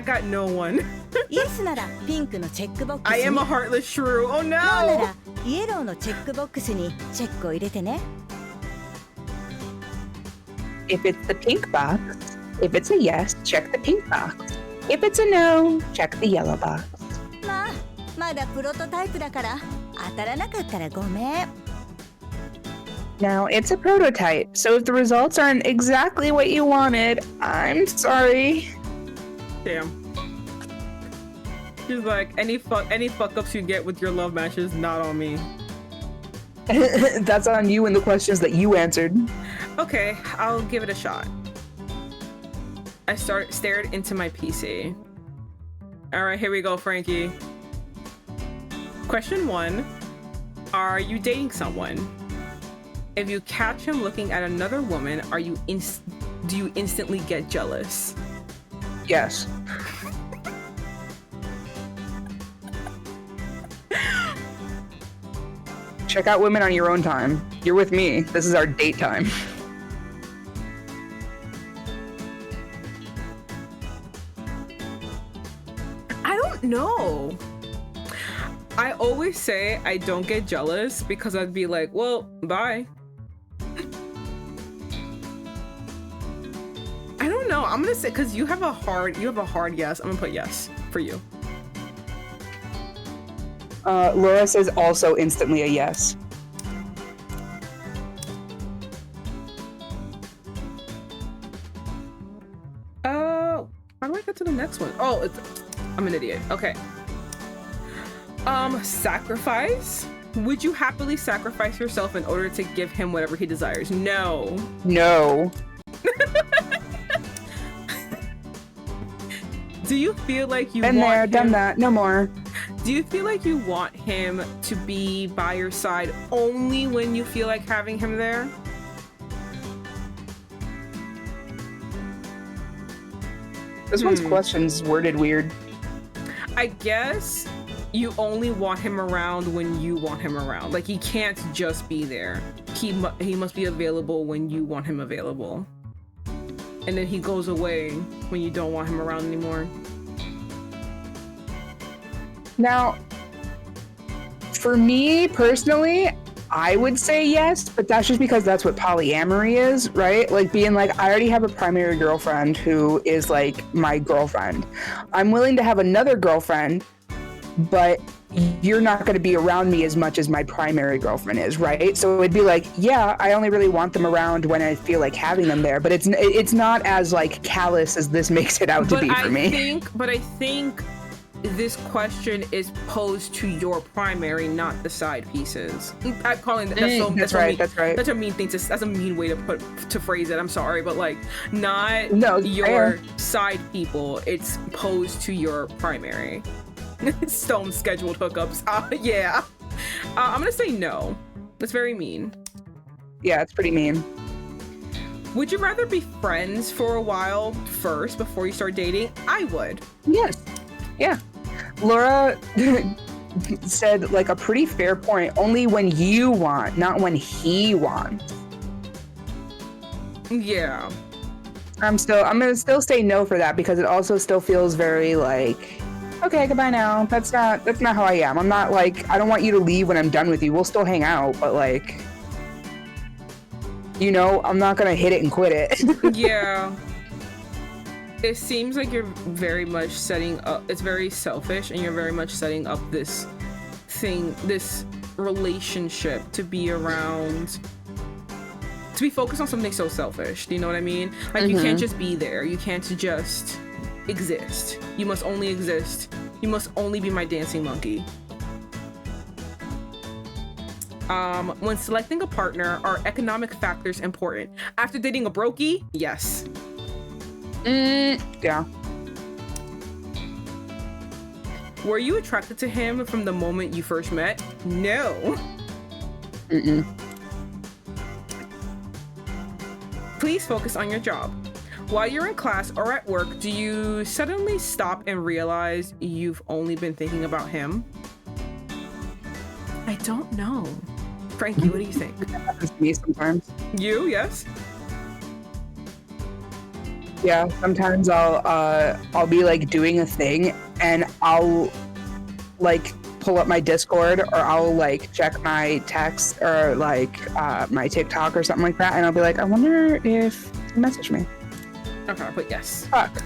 got no one.
イエスならピンクのチェックボックス
I
に。
am a heartless shrew. Oh
ノーな
no!
らイエローのチェックボックスにチェックを入れてね。
If it's the pink box, if it's a yes, check the pink box. If it's a no, check the yellow box.
まあ、まだプロトタイプだから当たらなかったらごめん。
Now, it's a prototype, so if the results aren't exactly what you wanted, I'm sorry.
Damn. She's like, any fuck ups you get with your love matches, not on me.
That's on you and the questions that you answered.
Okay, I'll give it a shot. I stared into my PC. Alright, here we go, Frankie. Question 1. Are you dating someone? If you catch him looking at another woman, do you instantly get jealous?
Yes. Check out women on your own time. You're with me. This is our date time.
I don't know. I always say I don't get jealous because I'd be like, well, bye. I don't know. I'm gonna say because you have a hard yes. I'm gonna put yes for you.
Laura says also instantly a yes.
How do I get to the next one? Oh, I'm an idiot. Okay. Sacrifice. Would you happily sacrifice yourself in order to give him whatever he desires? No.
No.
Do you feel like you
Been
want
there,
him,
done that, no more.
Do you feel like you want him to be by your side only when you feel like having him there?
This one's question's worded weird.
I guess you only want him around when you want him around. Like, he can't just be there. He must be available when you want him available. And then he goes away when you don't want him around anymore.
Now, for me personally, I would say yes, but that's just because that's what polyamory is, right? Like being like, I already have a primary girlfriend who is like my girlfriend. I'm willing to have another girlfriend, but you're not going to be around me as much as my primary girlfriend is, right? So it'd be like, yeah, I only really want them around when I feel like having them there, but it's not as like callous as this makes it out to be for me.
But I think this question is posed to your primary, not the side pieces. I'm calling that. That's right. That's a mean thing. That's a mean way to phrase it. I'm sorry, but like, not your side people. It's posed to your primary. Stone scheduled hookups. Yeah. I'm gonna say no. That's very mean.
Yeah, it's pretty mean.
Would you rather be friends for a while first before you start dating? I would.
Yes. Yeah. Laura said like a pretty fair point. Only when you want, not when he wants.
Yeah.
I'm gonna still say no for that because it also still feels very like, okay, goodbye now. That's not how I am. I'm not like, I don't want you to leave when I'm done with you. We'll still hang out, but like, you know, I'm not gonna hit it and quit it.
Yeah. It seems like you're very much setting up, it's very selfish, and you're very much setting up this relationship to be around, to be focused on something so selfish. Do you know what I mean? Like, you can't just be there. You can't just exist. You must only exist. You must only be my dancing monkey. When selecting a partner, are economic factors important? After dating a brokey, yes.
Yeah.
Were you attracted to him from the moment you first met? No. Please focus on your job. While you're in class or at work, do you suddenly stop and realize you've only been thinking about him? I don't know. Frankie, what do you think?
That happens to me sometimes.
You, yes?
Yeah, sometimes I'll be like doing a thing and I'll like pull up my Discord or I'll like check my text or like my TikTok or something like that, and I'll be like, I wonder if he messaged me.
Okay, but yes.
Fuck.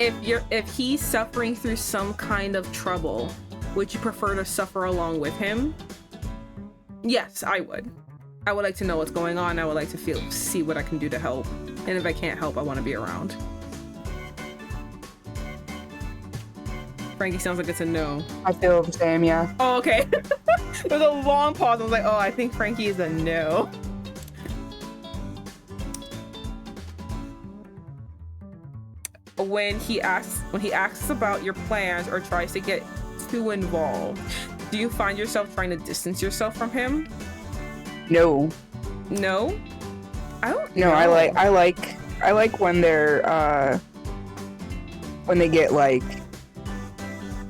If he's suffering through some kind of trouble, would you prefer to suffer along with him? Yes, I would. I would like to know what's going on. I would like to see what I can do to help. And if I can't help, I want to be around. Frankie sounds like it's a no.
I feel the same, yeah.
Oh, okay. There's a long pause. I was like, oh, I think Frankie is a no. When he asks about your plans or tries to get too involved, do you find yourself trying to distance yourself from him?
No.
No? I don't
know. I like when they're when they get like,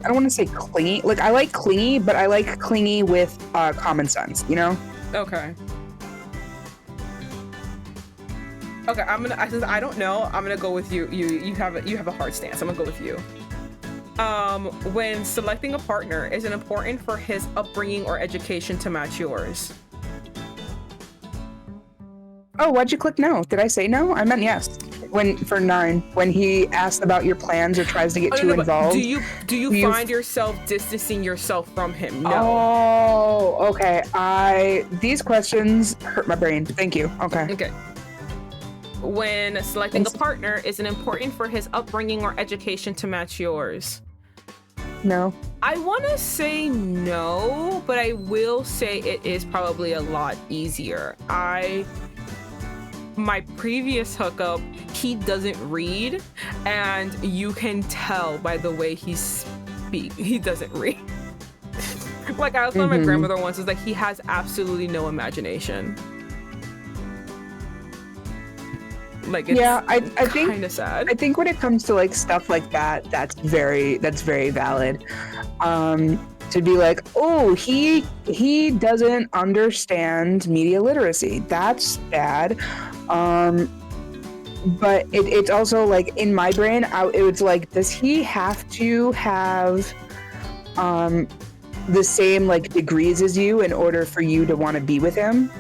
I don't want to say clingy. Like, I like clingy, but I like clingy with common sense, you know?
Okay. Okay, since I don't know, I'm gonna go with you. You have a hard stance. I'm gonna go with you. When selecting a partner, is it important for his upbringing or education to match yours?
Oh, why'd you click no? Did I say no? I meant yes. for 9, when he asks about your plans or tries to get too involved.
Do you find yourself distancing yourself from him? No.
Oh, okay. These questions hurt my brain. Thank you. Okay.
When selecting a partner, is it important for his upbringing or education to match yours?
No.
I want to say no, but I will say it is probably a lot easier. My previous hookup, he doesn't read, and you can tell by the way he speaks. He doesn't read. Like I was telling my grandmother once, it's like he has absolutely no imagination. Like it's
I think
kind of sad.
I think when it comes to like stuff like that, that's very valid. To be like, oh, he doesn't understand media literacy. That's bad. But it's also like in my brain, it was like, does he have to have the same like degrees as you in order for you to want to be with him?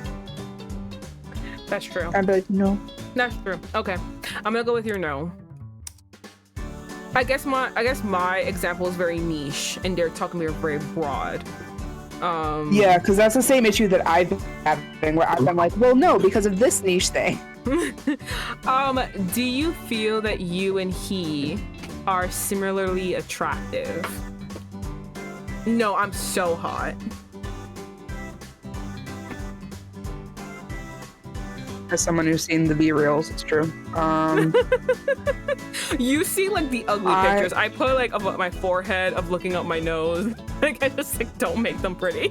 That's true.
I'd be like, no.
That's true. Okay, I'm gonna go with your no. I guess my example is very niche, and they're talking about very broad.
Yeah, because that's the same issue that I've been having, where I've been like, well, no, because of this niche thing.
Do you feel that you and he are similarly attractive? No, I'm so hot.
As someone who's seen the B-reels, it's true.
You see like the ugly pictures. I put like above my forehead of looking up my nose. Like I just like don't make them pretty.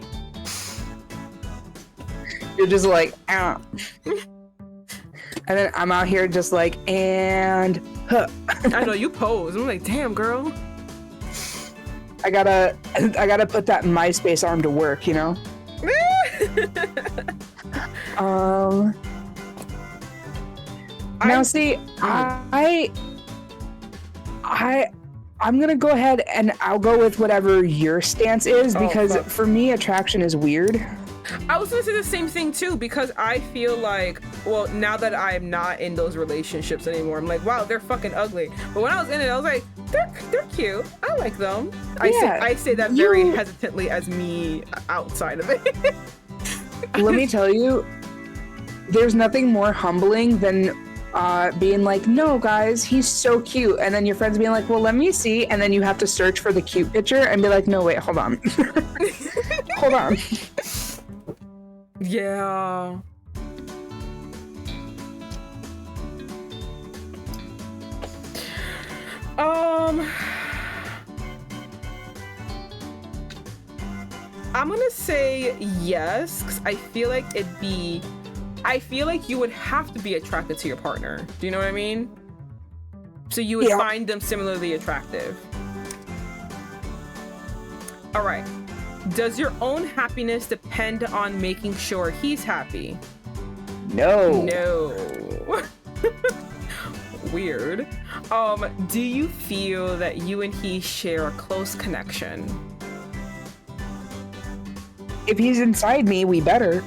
You're just like, ah. And then I'm out here just like, and huh.
I know you pose. I'm like, damn girl.
I gotta put that MySpace arm to work, you know? Now see, I'm gonna go ahead and I'll go with whatever your stance is, because for me, attraction is weird.
I was gonna say the same thing too, because I feel like, well, now that I'm not in those relationships anymore, I'm like, wow, they're fucking ugly. But when I was in it, I was like, they're cute. I like them. I say that very hesitantly as me outside of it.
Let me tell you, there's nothing more humbling than being like, no guys, he's so cute, and then your friends being like, well, let me see, and then you have to search for the cute picture and be like, no, wait, hold on. Hold on.
Yeah. I'm gonna say yes, because I feel like you would have to be attracted to your partner. Do you know what I mean? So you would find them similarly attractive. All right. Does your own happiness depend on making sure he's happy?
No.
No. Weird. Do you feel that you and he share a close connection?
If he's inside me, we better.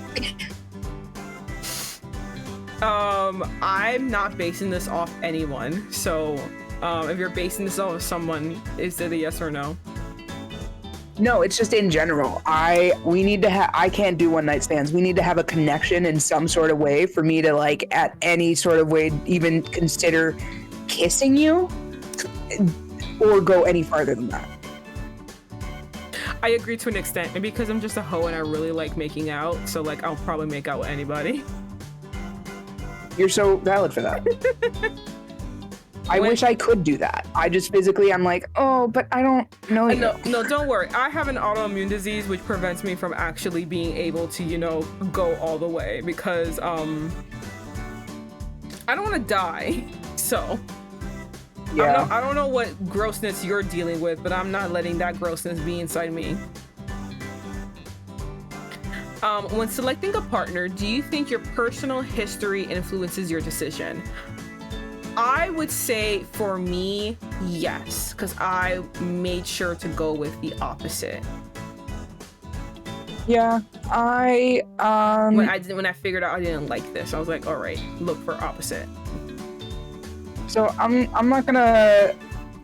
I'm not basing this off anyone, so if you're basing this off someone, is it a yes or no?
No, it's just in general. I can't do one night stands. We need to have a connection in some sort of way for me to like at any sort of way even consider kissing you or go any farther than that.
I agree to an extent, maybe because I'm just a hoe and I really like making out, so like I'll probably make out with anybody.
You're so valid for that. I wish I could do that. I just physically, I'm like, oh, but I don't know you.
No, don't worry. I have an autoimmune disease which prevents me from actually being able to, go all the way, because I don't want to die. So
yeah.
I don't know what grossness you're dealing with, but I'm not letting that grossness be inside me. When selecting a partner, do you think your personal history influences your decision? I would say for me, yes, because I made sure to go with the opposite.
Yeah,
when I figured out I didn't like this, I was like, all right, look for opposite.
So I'm not gonna.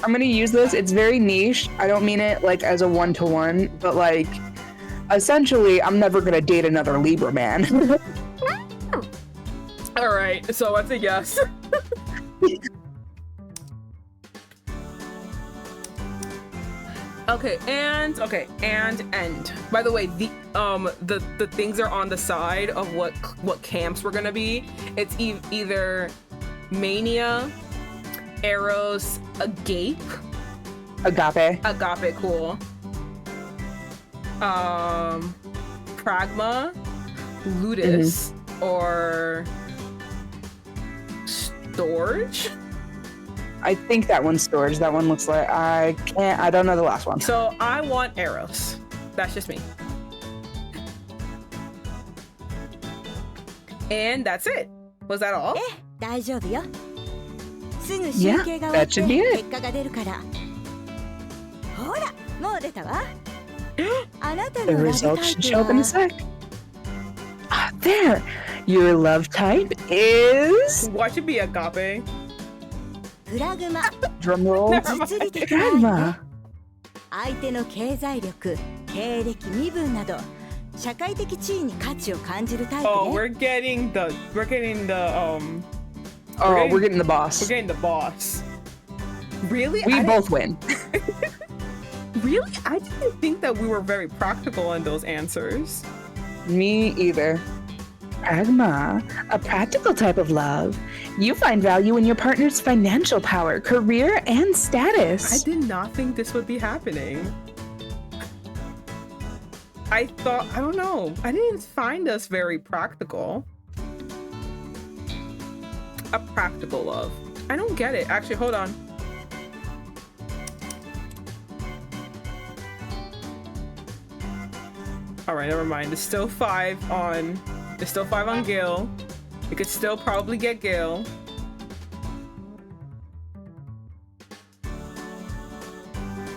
I'm gonna use this. It's very niche. I don't mean it like as a one-to-one, but like essentially, I'm never gonna date another Libra man.
All right, so that's a yes. Okay, and end. By the way, the things are on the side of what camps we're gonna be. It's either Mania, Eros, Agape, cool. Pragma, Ludus, or Storage.
I think that one's Storage. That one looks like I don't know the last one.
So I want Eros. That's just me. And that's it. Was that all?
大丈夫よ。すぐ集計が終わって
that should be it.
結果が出るから。ほら、もう出たわ。あなた
The
のラブ
results
タイ
should
プ
show up in a
は
sec. Ah, there. Your love type is
Why should be Agape?
プラグマ。
drumroll.
実利的な相手
Drama.
相手の経済力、経歴、身分など社会的地位に価値を感じるタイプ
Oh,
ね。
we're getting the
Oh, we're getting the boss.
We're getting the boss. Really?
We
I
both win.
Really? I didn't think that we were very practical in those answers.
Me either. Pragma, a practical type of love. You find value in your partner's financial power, career, and
I
status.
did not think this would be happening. I don't know. I didn't find us very practical. A practical love. I don't get it. Actually, hold on. All right, never mind. It's still 5 on Gil. We could still probably get Gil.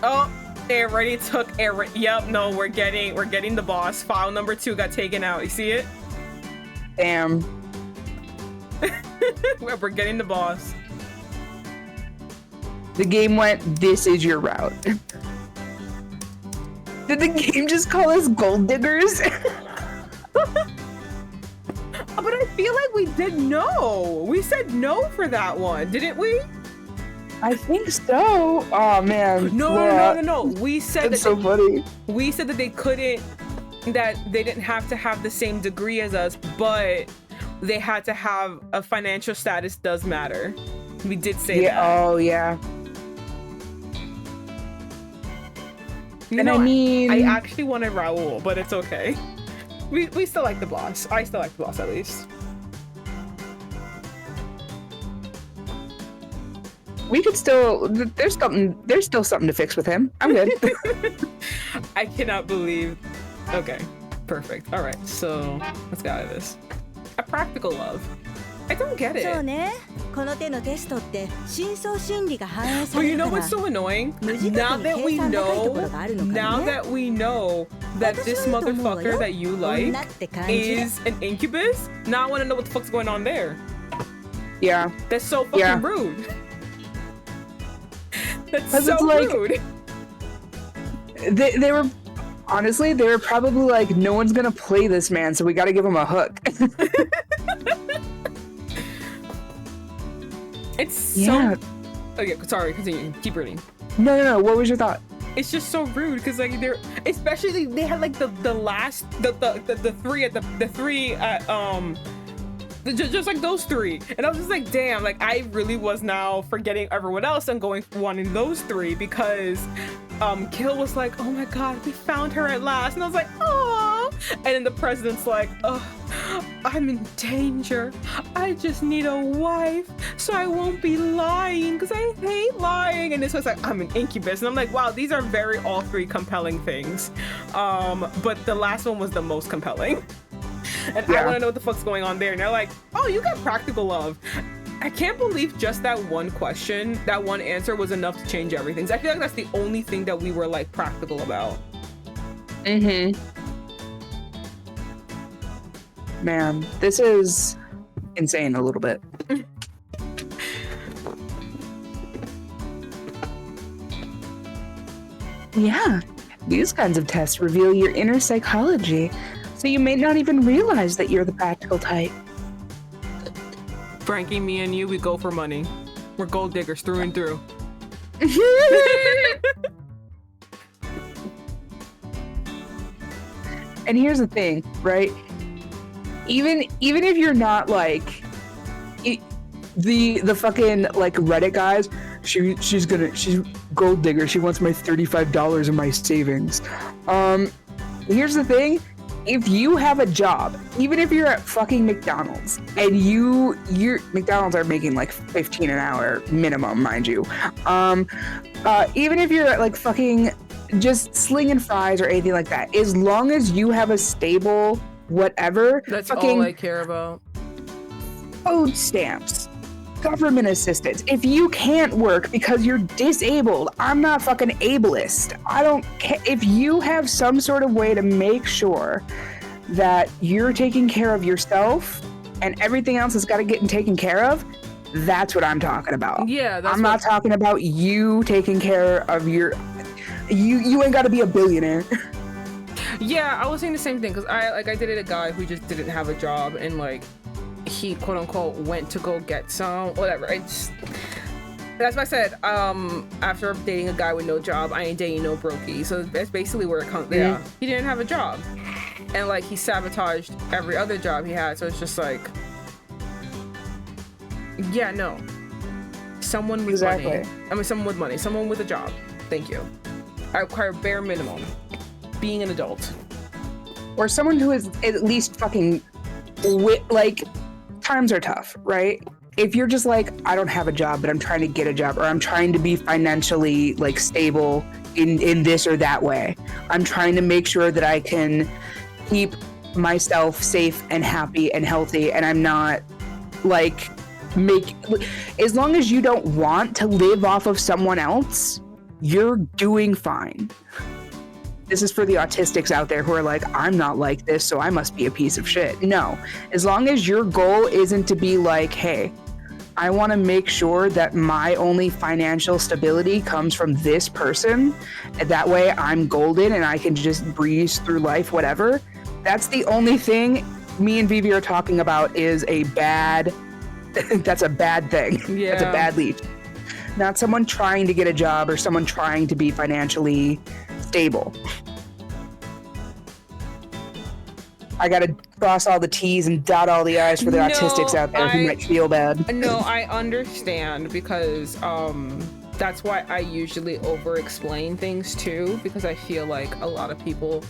Oh, it already took it. Yep, no, we're getting the boss. File number 2 got taken out. You see it?
Damn.
We're getting the boss.
The game went, this is your route. Did the game just call us gold diggers?
But I feel like we did no. We said no for that one, didn't we?
I think so. Oh man.
No. We said
That's
that
so funny.
we said that they didn't have to have the same degree as us, but they had to have a financial status does matter. We did say that.
Oh yeah.
You
And
know,
I mean,
I actually wanted Raul, but it's okay. We still like the boss. I still like the boss at least.
we could still. There's still something to fix with him. I'm good.
I cannot believe. Okay, perfect. All right, so let's get out of this. A practical love. I don't get
そう
it.
ね。この手のテストって深層心理が反映さ
But
れ
you
る
know
から
what's so annoying?
無自覚
Now
に
that
計
we
算高いとこ
know,
ろがあるのか
now
もね。
that we know that this
私はいいと思うわ
motherfucker
よ。
that you like
女って感じで。
is an incubus, now I want to know what the fuck's going on there.
Yeah.
That's so fucking
Yeah.
rude. That's
'Cause
so
it's like-
rude.
They were honestly, they were probably like, no one's gonna play this man, so we got to give him a hook.
It's so.
Yeah.
Okay, sorry. Continue. Keep reading.
No. What was your thought?
It's just so rude because like they're especially they had like the last the three at the three at just like those 3, and I was just like, damn, like I really was now forgetting everyone else and wanting those 3 because Kill was like, oh my god, we found her at last, and I was like, oh, and then the president's like, oh, I'm in danger, I just need a wife so I won't be lying because I hate lying, and this was like, I'm an incubus, and I'm like, wow, these are all 3 compelling things, but the last one was the most compelling. And I
Yeah.
want to know what the fuck's going on there. And they're like, oh, you got practical love. I can't believe just that one question, that one answer was enough to change everything. So I feel like that's the only thing that we were like practical about.
Mm-hmm. Man, this is insane a little bit. Yeah, these kinds of tests reveal your inner psychology, so you may not even realize that you're the practical type.
Frankie, me and you, we go for money. We're gold diggers through and through.
And here's the thing, right? Even if you're not like the fucking like Reddit guys, she's gold digger. She wants my $35 of my savings. Here's the thing. If you have a job, even if you're at fucking McDonald's and your McDonald's are making like $15 an hour minimum, mind you. Even if you're at like fucking just slinging fries or anything like that, as long as you have a stable whatever,
That's
fucking
all I care about.
food stamps, government assistance. If you can't work because you're disabled, I'm not fucking ableist. I don't care. If you have some sort of way to make sure that you're taking care of yourself and everything else has got to get taken care of, that's what I'm talking about.
Yeah, that's
I'm not talking about you taking care of your... You ain't got to be a billionaire.
Yeah, I was saying the same thing because I dated a guy who just didn't have a job and like he quote unquote went to go get some whatever. That's what I said. After dating a guy with no job, I ain't dating no brokey. So that's basically where it comes. Yeah, he didn't have a job, and like he sabotaged every other job he had. So it's just like, yeah, no. Someone with money. I mean, someone with money. Someone with a job. Thank you. I require bare minimum. Being an adult.
Or someone who is at least fucking like, times are tough, right? If you're just like, I don't have a job, but I'm trying to get a job, or I'm trying to be financially like stable in this or that way. I'm trying to make sure that I can keep myself safe and happy and healthy, and I'm not like as long as you don't want to live off of someone else, you're doing fine. This is for the autistics out there who are like, I'm not like this, so I must be a piece of shit. No, as long as your goal isn't to be like, hey, I want to make sure that my only financial stability comes from this person, and that way I'm golden and I can just breeze through life, whatever. That's the only thing me and Vivi are talking about is a bad, that's a bad thing.
Yeah.
That's a bad lead. Not someone trying to get a job or someone trying to be financially stable. I gotta cross all the T's and dot all the I's for the autistics out there who might feel bad.
No, I understand because that's why I usually over explain things too, because I feel like a lot of people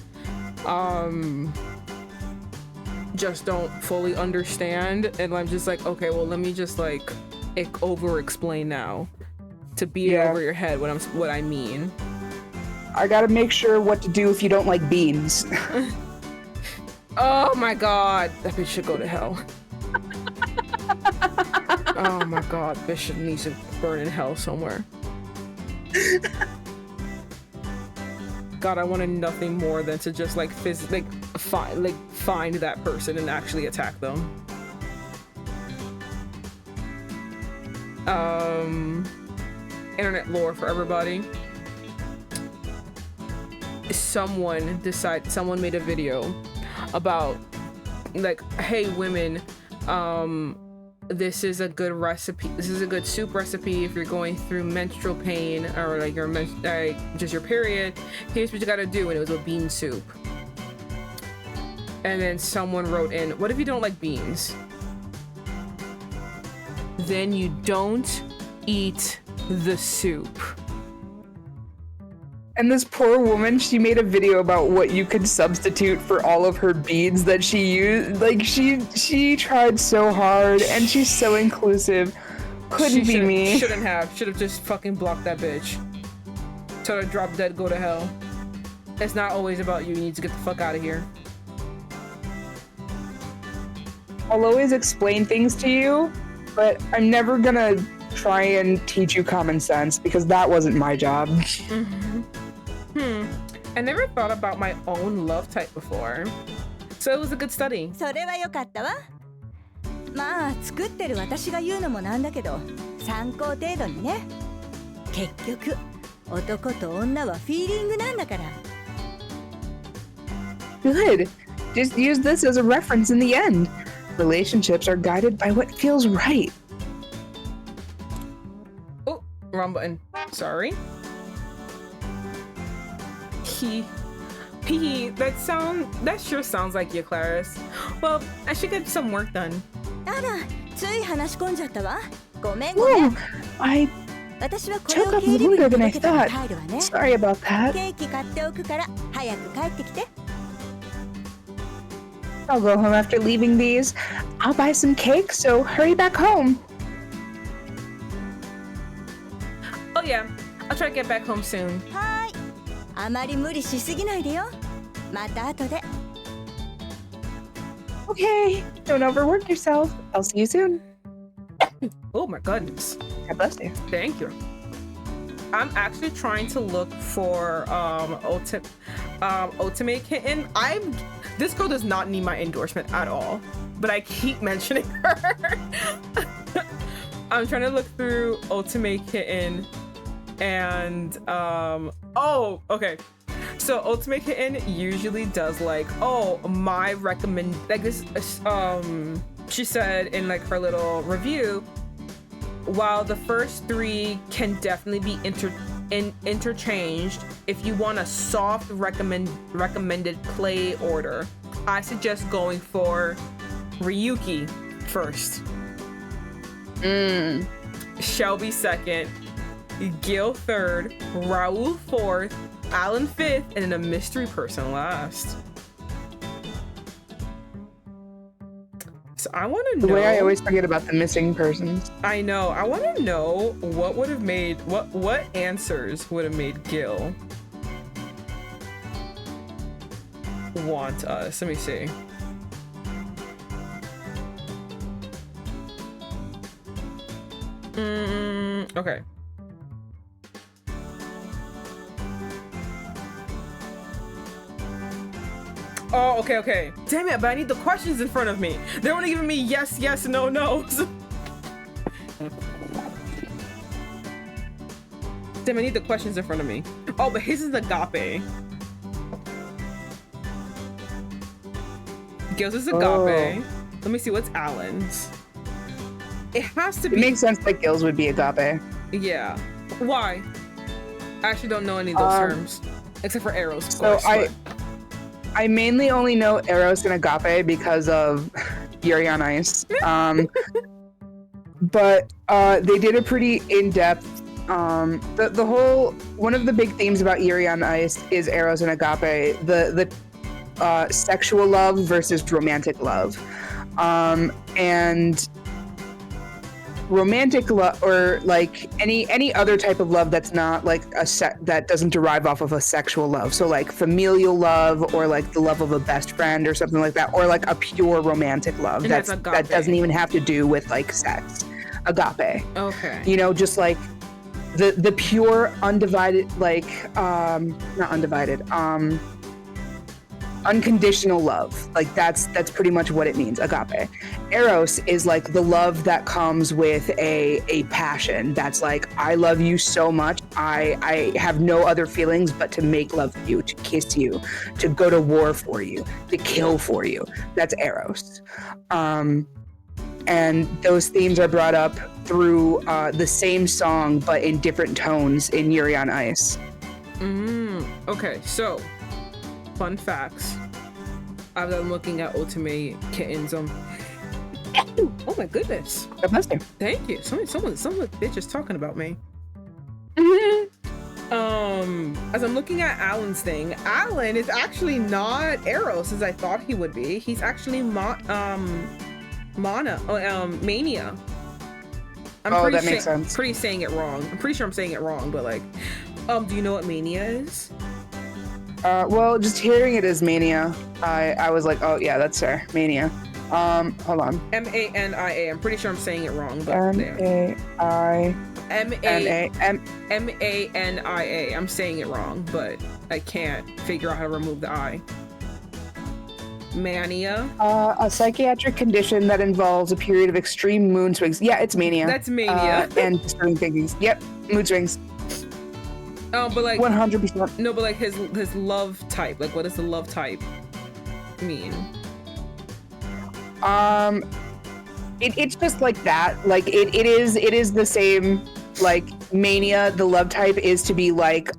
just don't fully understand, and I'm just like, okay, well, let me just like over explain now to beat over your head what I mean.
I gotta make sure what to do if you don't like beans.
Oh my god, that bitch should go to hell. Oh my god, bitch should need to burn in hell somewhere. God, I wanted nothing more than to just like find that person and actually attack them. Internet lore for everybody. Someone made a video about like, hey women, this is a good recipe, this is a good soup recipe if you're going through menstrual pain or like just your period. Here's what you gotta do, and it was a bean soup. And then someone wrote in, what if you don't like beans? Then you don't eat the soup.
And this poor woman, she made a video about what you could substitute for all of her beans that she used. Like, she tried so hard, and she's so inclusive. Couldn't be me.
Should have just fucking blocked that bitch. Tell her drop dead, go to hell. It's not always about you. You need to get the fuck out of here.
I'll always explain things to you, but I'm never gonna try and teach you common sense because that wasn't my job.
I never thought about my own love type before, so it was a good study.
それは良かったわ。まあ作ってる私が言うのもなんだけど、参考程度にね。結局男と女はフィーリングなんだから。
Good. Just use this as a reference in the end. Relationships are guided by what feels right.
Oh, wrong button. Sorry. That sure sounds like you, Clarice. Well, I should get some work done.
あら、つい話し込んじゃったわ。ごめんごめ
Whoa,
ん。
I
私はこれ
took
を
up
経理部に
longer than
届
I
けたら
thought.
帰るわね。
Sorry about that.
ケーキ買っておくから早く帰ってきて。
I'll go home after leaving these. I'll buy some cake, so hurry back home.
Oh yeah, I'll try to get back home soon.
はーい。あまり無理しすぎないでよ。また後で。
Okay, don't overwork yourself. I'll see you soon.
Oh my goodness.
God bless you.
Thank you. I'm actually trying to look for Ultimate Kitten. This girl does not need my endorsement at all, but I keep mentioning her. I'm trying to look through Ultimate Kitten and oh, okay. So Ultimate Kitten usually does like, oh, my recommend, like this she said in like her little review, while the first 3 can definitely be interchanged, if you want a soft recommended play order, I suggest going for Ryuki first, Shelby second, Gil third, Raul fourth, Alan fifth, and then a mystery person last. So I want to know.
The way I always forget about the missing persons.
I know. I want to know what would have made what answers would have made Gil want us. Let me see. Okay. Oh, okay. Damn it, but I need the questions in front of me. They're only giving me yes, no, no's. Damn, I need the questions in front of me. Oh, but his is agape. Gil's is agape.
Oh.
Let me see, what's Alan's? It has to
It
be.
makes sense that Gil's would be agape.
Yeah. Why? I actually don't know any of those terms. Except for arrows, of course.
So I mainly only know Eros and Agape because of Yuri on Ice. But they did a pretty in-depth, the whole, one of the big themes about Yuri on Ice is Eros and Agape, the sexual love versus romantic love. And romantic love, or like any other type of love that's not like that doesn't derive off of a sexual love, so like familial love, or like the love of a best friend or something like that, or like a pure romantic love that doesn't even have to do with like sex. Agape.
Okay.
You know, just like the pure undivided, like not undivided, unconditional love. Like that's pretty much what it means, agape. Eros is like the love that comes with a passion that's like, I love you so much, I have no other feelings but to make love to you, to kiss you, to go to war for you, to kill for you. That's Eros. And those themes are brought up through the same song but in different tones in Yuri on Ice.
Okay, so fun facts. I've been looking at Ultimate Kittens. Oh my goodness!
God bless you.
Thank you. Someone bitch is talking about me. As I'm looking at Alan's thing, Alan is actually not Eros as I thought he would be. He's actually Mania.
That makes sense.
Pretty saying it wrong. I'm pretty sure I'm saying it wrong, but like, do you know what Mania is?
Well, just hearing it as Mania, I was like, oh yeah, that's her, Mania. Hold on.
Mania. I'm pretty sure I'm saying it wrong, but
Mania.
I'm saying it wrong, but I can't figure out how to remove the I. Mania.
A psychiatric condition that involves a period of extreme mood swings. Yeah, it's mania.
That's mania.
And disturbing thinkings. Yep, mood swings.
But like
100%.
no, but like his love type. Like, what does the love type mean?
It's just like that. Like it is the same. Like Mania, the love type is to be like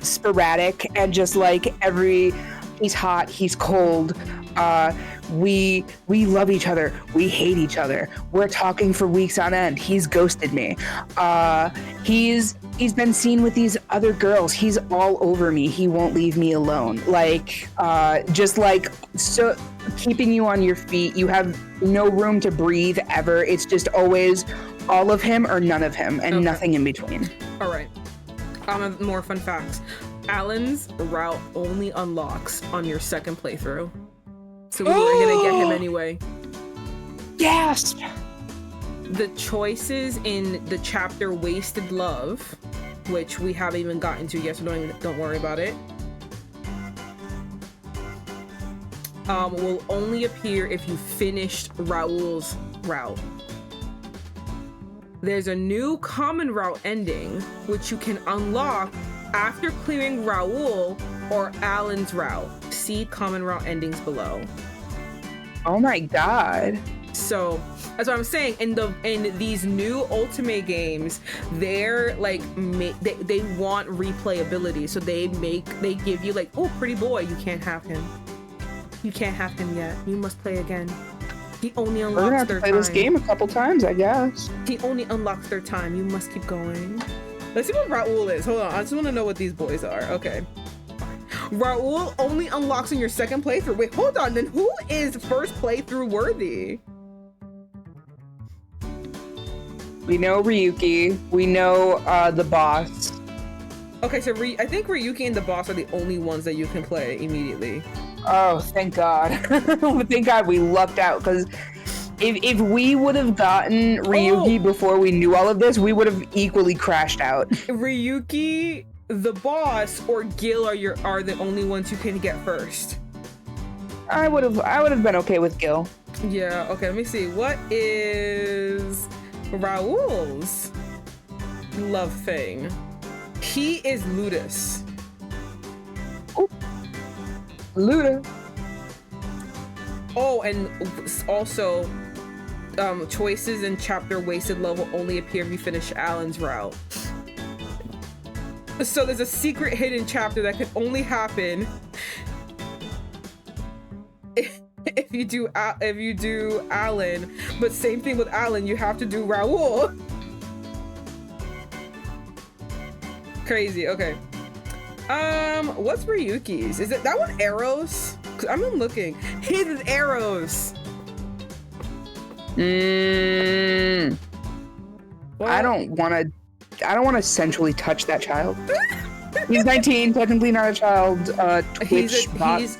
sporadic and just like he's hot, he's cold. We love each other. We hate each other. We're talking for weeks on end. He's ghosted me. He's been seen with these other girls. He's all over me. He won't leave me alone. Like, just like so keeping you on your feet. You have no room to breathe ever. It's just always all of him or none of him and nothing in between.
All right. More fun facts. Alan's route only unlocks on your second playthrough. So we were gonna get him anyway.
Gasp!
The choices in the chapter Wasted Love, which we haven't even gotten to yet, so don't worry about it, will only appear if you finished Raoul's route. There's a new common route ending, which you can unlock after clearing Raoul or Alan's route. See common route endings below.
Oh my god.
So that's what I'm saying. In these new Ultimate games, they're like they want replayability, so they give you like, oh, pretty boy, you can't have him. You can't have him yet. You must play again. He only unlocks
We're gonna have to play this game a couple times, I guess.
He only unlocks their time. You must keep going. Let's see what Raoul is. Hold on. I just want to know what these boys are. Okay. Raoul only unlocks in your second playthrough. Wait, hold on. Then who is first playthrough worthy?
We know Ryuki. We know the boss.
Okay, so I think Ryuki and the boss are the only ones that you can play immediately.
Oh, thank God. Thank God we lucked out, because if we would have gotten Ryuki before we knew all of this, we would have equally crashed out.
Ryuki, the boss, or Gil are the only ones you can get first.
I would have been okay with Gil.
Yeah, okay, let me see. What is Raoul's love thing? He is Ludus.
Luda.
Oh, and also choices in chapter Wasted Love will only appear if you finish Alan's route. So there's a secret hidden chapter that could only happen if you do Alan, but same thing with Alan, you have to do Raoul. Crazy. Okay. What's Ryuki's? Is it that one Eros? Cause I'm looking. His is Eros.
Well, I don't want to sensually touch that child. He's 19, technically not a child.
He's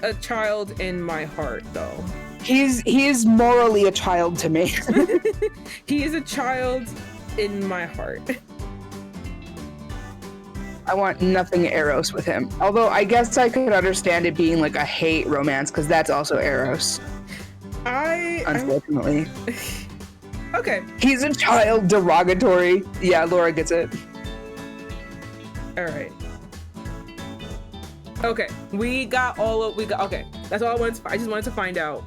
a child in my heart, though.
He is morally a child to me.
He is a child in my heart.
I want nothing Eros with him. Although I guess I could understand it being like a hate romance, because that's also Eros. Unfortunately.
Okay.
He's a child, derogatory. Yeah, Laura gets it.
All right. Okay, okay. That's all I wanted I just wanted to find out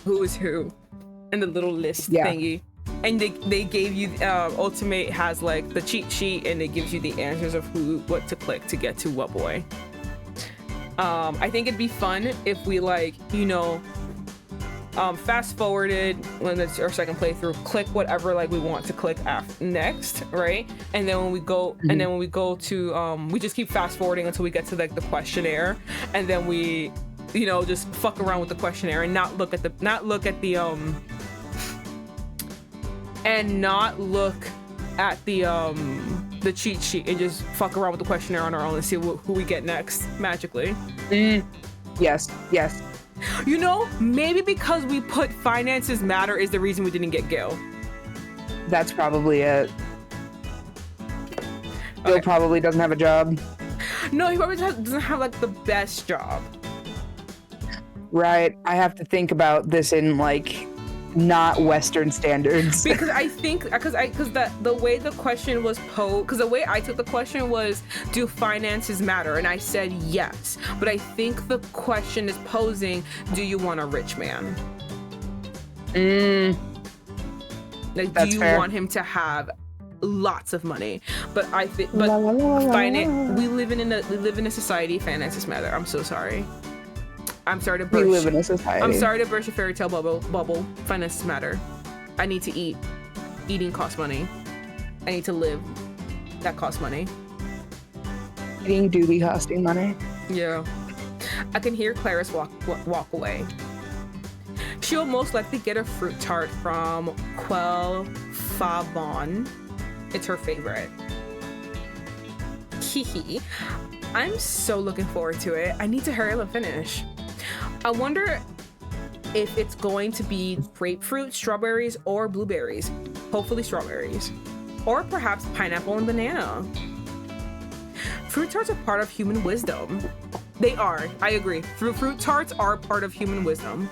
who is who and the little list thingy. And they gave you Ultimate has like the cheat sheet, and it gives you the answers of what to click to get to what boy. I think it'd be fun if we fast forwarded when it's our second playthrough, click whatever we want to click next, right? And then when we go to we just keep fast forwarding until we get to the questionnaire, and then we just fuck around with the questionnaire and not look at the cheat sheet, and just fuck around with the questionnaire on our own and see who we get next magically.
Yes.
Maybe because we put finances matter is the reason we didn't get Gil.
That's probably it. Gil probably doesn't have a job.
No, he probably doesn't have the best job.
Right. I have to think about this in not Western standards.
Because I think because the way the question was posed, because the way I took the question was, do finances matter? And I said yes, but I think the question is posing, do you want a rich man? Like, do you want him to have lots of money? But I think, but we live in a society. Finances matter. I'm so sorry. I'm sorry to burst.
We live in a society.
I'm sorry to burst your fairy tale bubble. Finances matter. I need to eat. Eating costs money. I need to live. That costs money.
Eating do be costing money.
Yeah. I can hear Clarice walk away. She'll most likely get a fruit tart from Quel Favon. It's her favorite. Hee. I'm so looking forward to it. I need to hurry up and finish. I wonder if it's going to be grapefruit, strawberries, or blueberries. Hopefully strawberries. Or perhaps pineapple and banana. Fruit tarts are part of human wisdom. They are. I agree. Fruit tarts are part of human wisdom.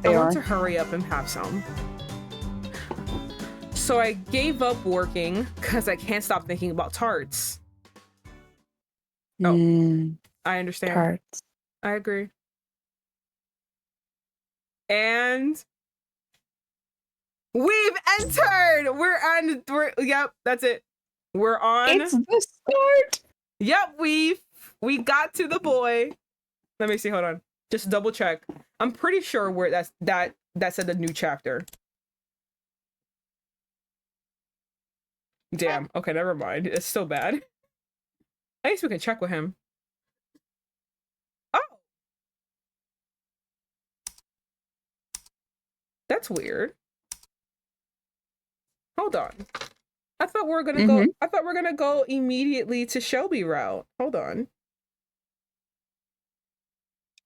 I want to hurry up and have some. So I gave up working because I can't stop thinking about tarts. Oh, I understand.
Tarts.
I agree. And we've entered. Yep, that's it. We're on.
It's the start.
Yep, we got to the boy. Let me see. Hold on. Just double check. I'm pretty sure where that said the new chapter. Damn. Okay, never mind. It's still bad. At least we can check with him. Oh. That's weird. Hold on. I thought we were gonna go. I thought we were gonna go immediately to Shelby route. Hold on.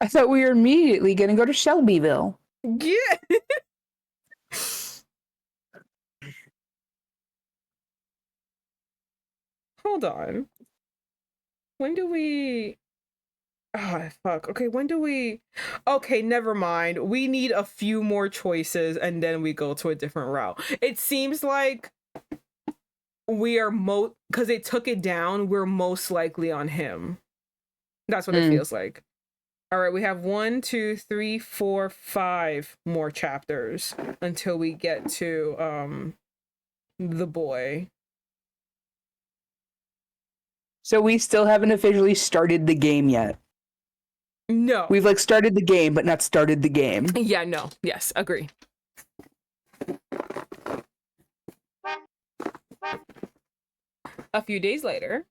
I thought we were immediately gonna go to Shelbyville.
Yeah. Hold on. When do we... Oh, fuck. Okay, when do we... Okay, never mind. We need a few more choices and then we go to a different route. It seems like we are because they took it down, we're most likely on him. That's what it feels like. All right, we have 1, 2, 3, 4, 5 more chapters until we get to the boy.
So we still haven't officially started the game yet.
No.
We've like started the game, but not started the game.
Yeah, no. Yes, agree. A few days later.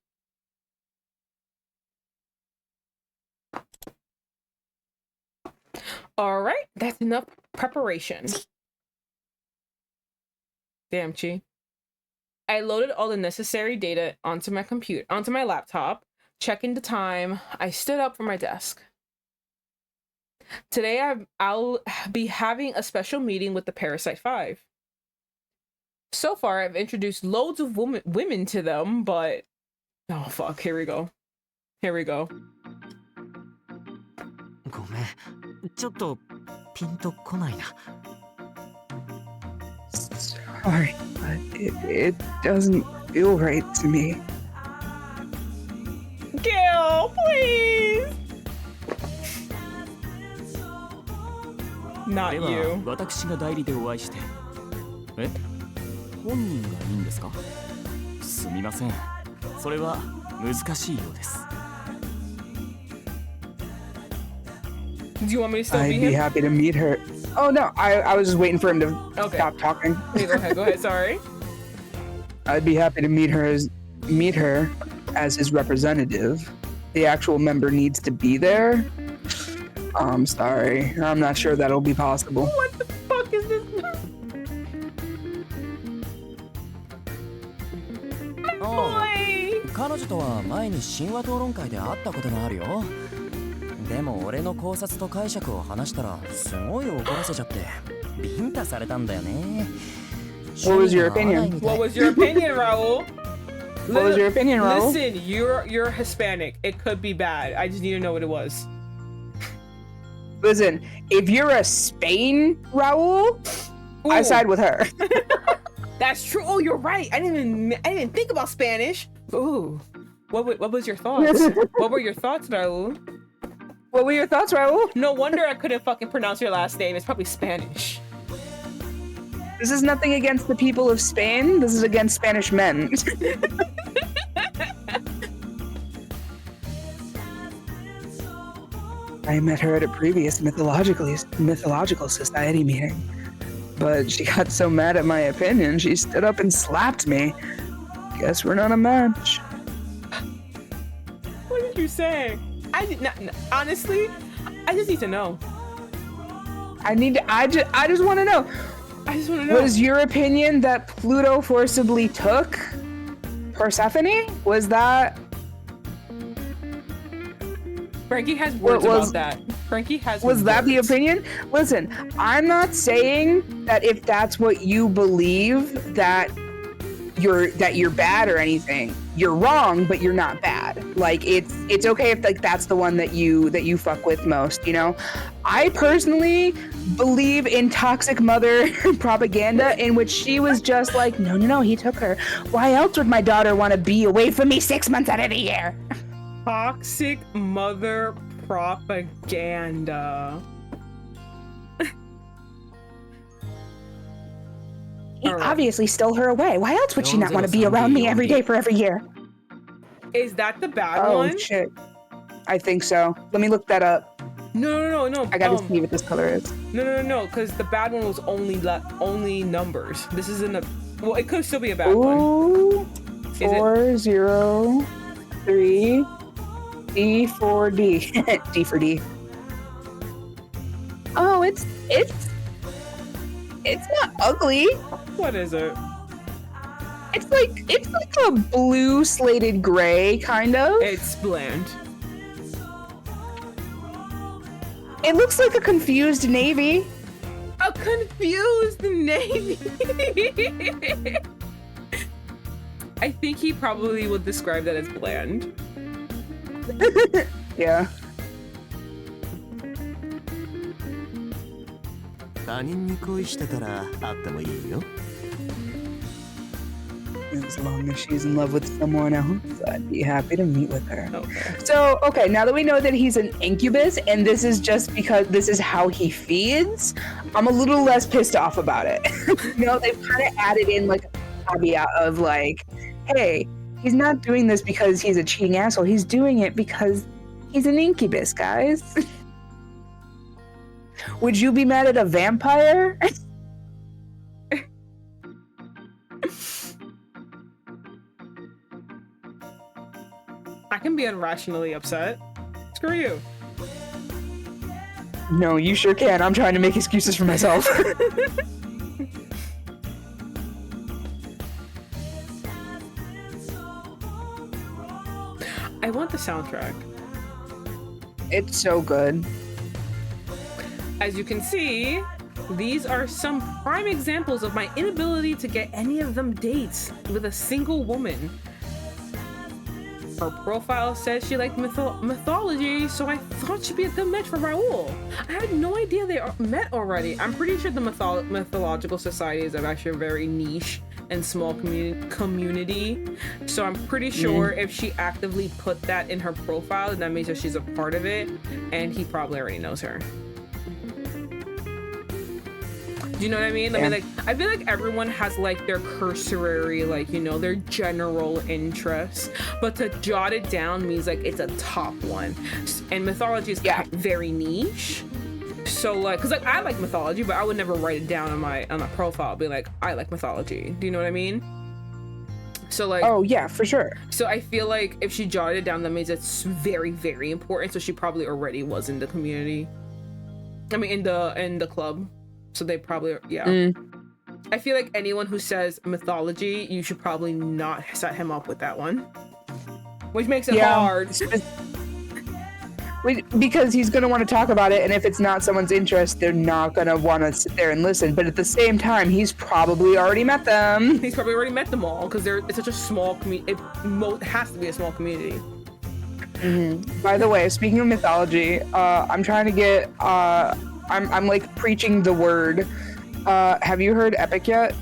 All right, that's enough preparation. Damn, Chi. I loaded all the necessary data onto my laptop, checking the time. I stood up from my desk. Today I'll be having a special meeting with the Parasite 5. So far, I've introduced loads of women to them, but... Oh, fuck. Here we go.
ごめん、ちょっとピンとこないな。
Sorry, but it doesn't feel right to me.
Gil, please! Not
では
you.
私が代理でお会いして。え？本人がいいんですか？すみません。それは難しいようです。
Do you want me to still
I'd
be
be
him?
happy to meet her. Oh no, I was just waiting for him to stop talking.
Okay, go ahead, sorry.
I'd be happy to meet her as his representative. The actual member needs to be there. I'm sorry. I'm not sure that'll be possible.
What the fuck is this?
彼女とは前に神話討論会で会ったことがあるよ。でも俺の考察と解釈を話したらすごい怒らせちゃってビンタされたんだよね。
What was your opinion?
What was your opinion, Raul?
What was your opinion, Raul?
Listen, you're Hispanic. It could be bad. I just need to know what it was.
Listen, if you're a Spain Raul, I
Ooh.
side with her.
That's true. Oh, you're right. I didn't even think about Spanish. Ooh. What was your thoughts? What were your thoughts, Raul?
What were your thoughts, Raul?
No wonder I couldn't fucking pronounce your last name. It's probably Spanish.
This is nothing against the people of Spain. This is against Spanish men. I met her at a previous mythological society meeting, but she got so mad at my opinion, she stood up and slapped me. Guess we're not a match.
What did you say? I did not. Honestly, I just need to know.
I just want to know.
I just want to know.
Was your opinion that Pluto forcibly took Persephone? Was that...
Frankie has words about that. Frankie has
Was that the
words.
opinion? Listen, I'm not saying that if that's what you believe that you're bad or anything. You're wrong, but you're not bad. Like it's okay if like that's the one that you fuck with most, you know? I personally believe in toxic mother propaganda in which she was just like, no, he took her. Why else would my daughter want to be away from me 6 months out of the year?
Toxic mother propaganda.
He
All right.
obviously stole her away. Why else would she not want to be around me every day for every year?
Is that the bad
Oh
one?
shit. I think so. Let me look that up.
No.
I gotta see what this color is.
No. Because the bad one was only numbers. This isn't a. Well, it could still be a bad one.
Ooh,
Is it?
403 D4D. D for D. Oh, it's not ugly.
What is it?
It's like a blue slated gray kind of.
It's bland.
It looks like a confused navy.
A confused navy. I think he probably would describe that as bland.
Yeah.
他人に恋してたら会ってもいいよ
As long as she's in love with someone else, I'd be happy to meet with her.
Okay.
So, okay, now that we know that he's an incubus and this is just because this is how he feeds, I'm a little less pissed off about it. You know, they've kind of added in like a caveat of like, hey, he's not doing this because he's a cheating asshole. He's doing it because he's an incubus, guys. Would you be mad at a vampire?
I can be irrationally upset. Screw you.
No, you sure can. I'm trying to make excuses for myself.
I want the soundtrack.
It's so good.
As you can see, these are some prime examples of my inability to get any of them dates with a single woman. Her profile says she liked mythology, so I thought she'd be a good match for Raul. I had no idea they met already. I'm pretty sure the mythological societies are actually a very niche and small community. So I'm pretty sure if she actively put that in her profile, then that means that she's a part of it, and he probably already knows her. Do you know what I mean? I mean, like, I feel like everyone has like their cursory, like, you know, their general interests, but to jot it down means like it's a top one. And mythology is very niche. So like, cause like I like mythology, but I would never write it down on my profile, be like, I like mythology. Do you know what I mean? So like,
oh yeah, for sure.
So I feel like if she jotted it down, that means it's very, very important. So she probably already was in the community. I mean, in the club. So they probably, I feel like anyone who says mythology, you should probably not set him up with that one. Which makes it hard.
Because he's going to want to talk about it, and if it's not someone's interest, they're not going to want to sit there and listen. But at the same time, he's probably already met them.
He's probably already met them all, because it's such a small community. It has to be a small community.
By the way, speaking of mythology, I'm trying to get. I'm like preaching the word. Have you heard Epic yet?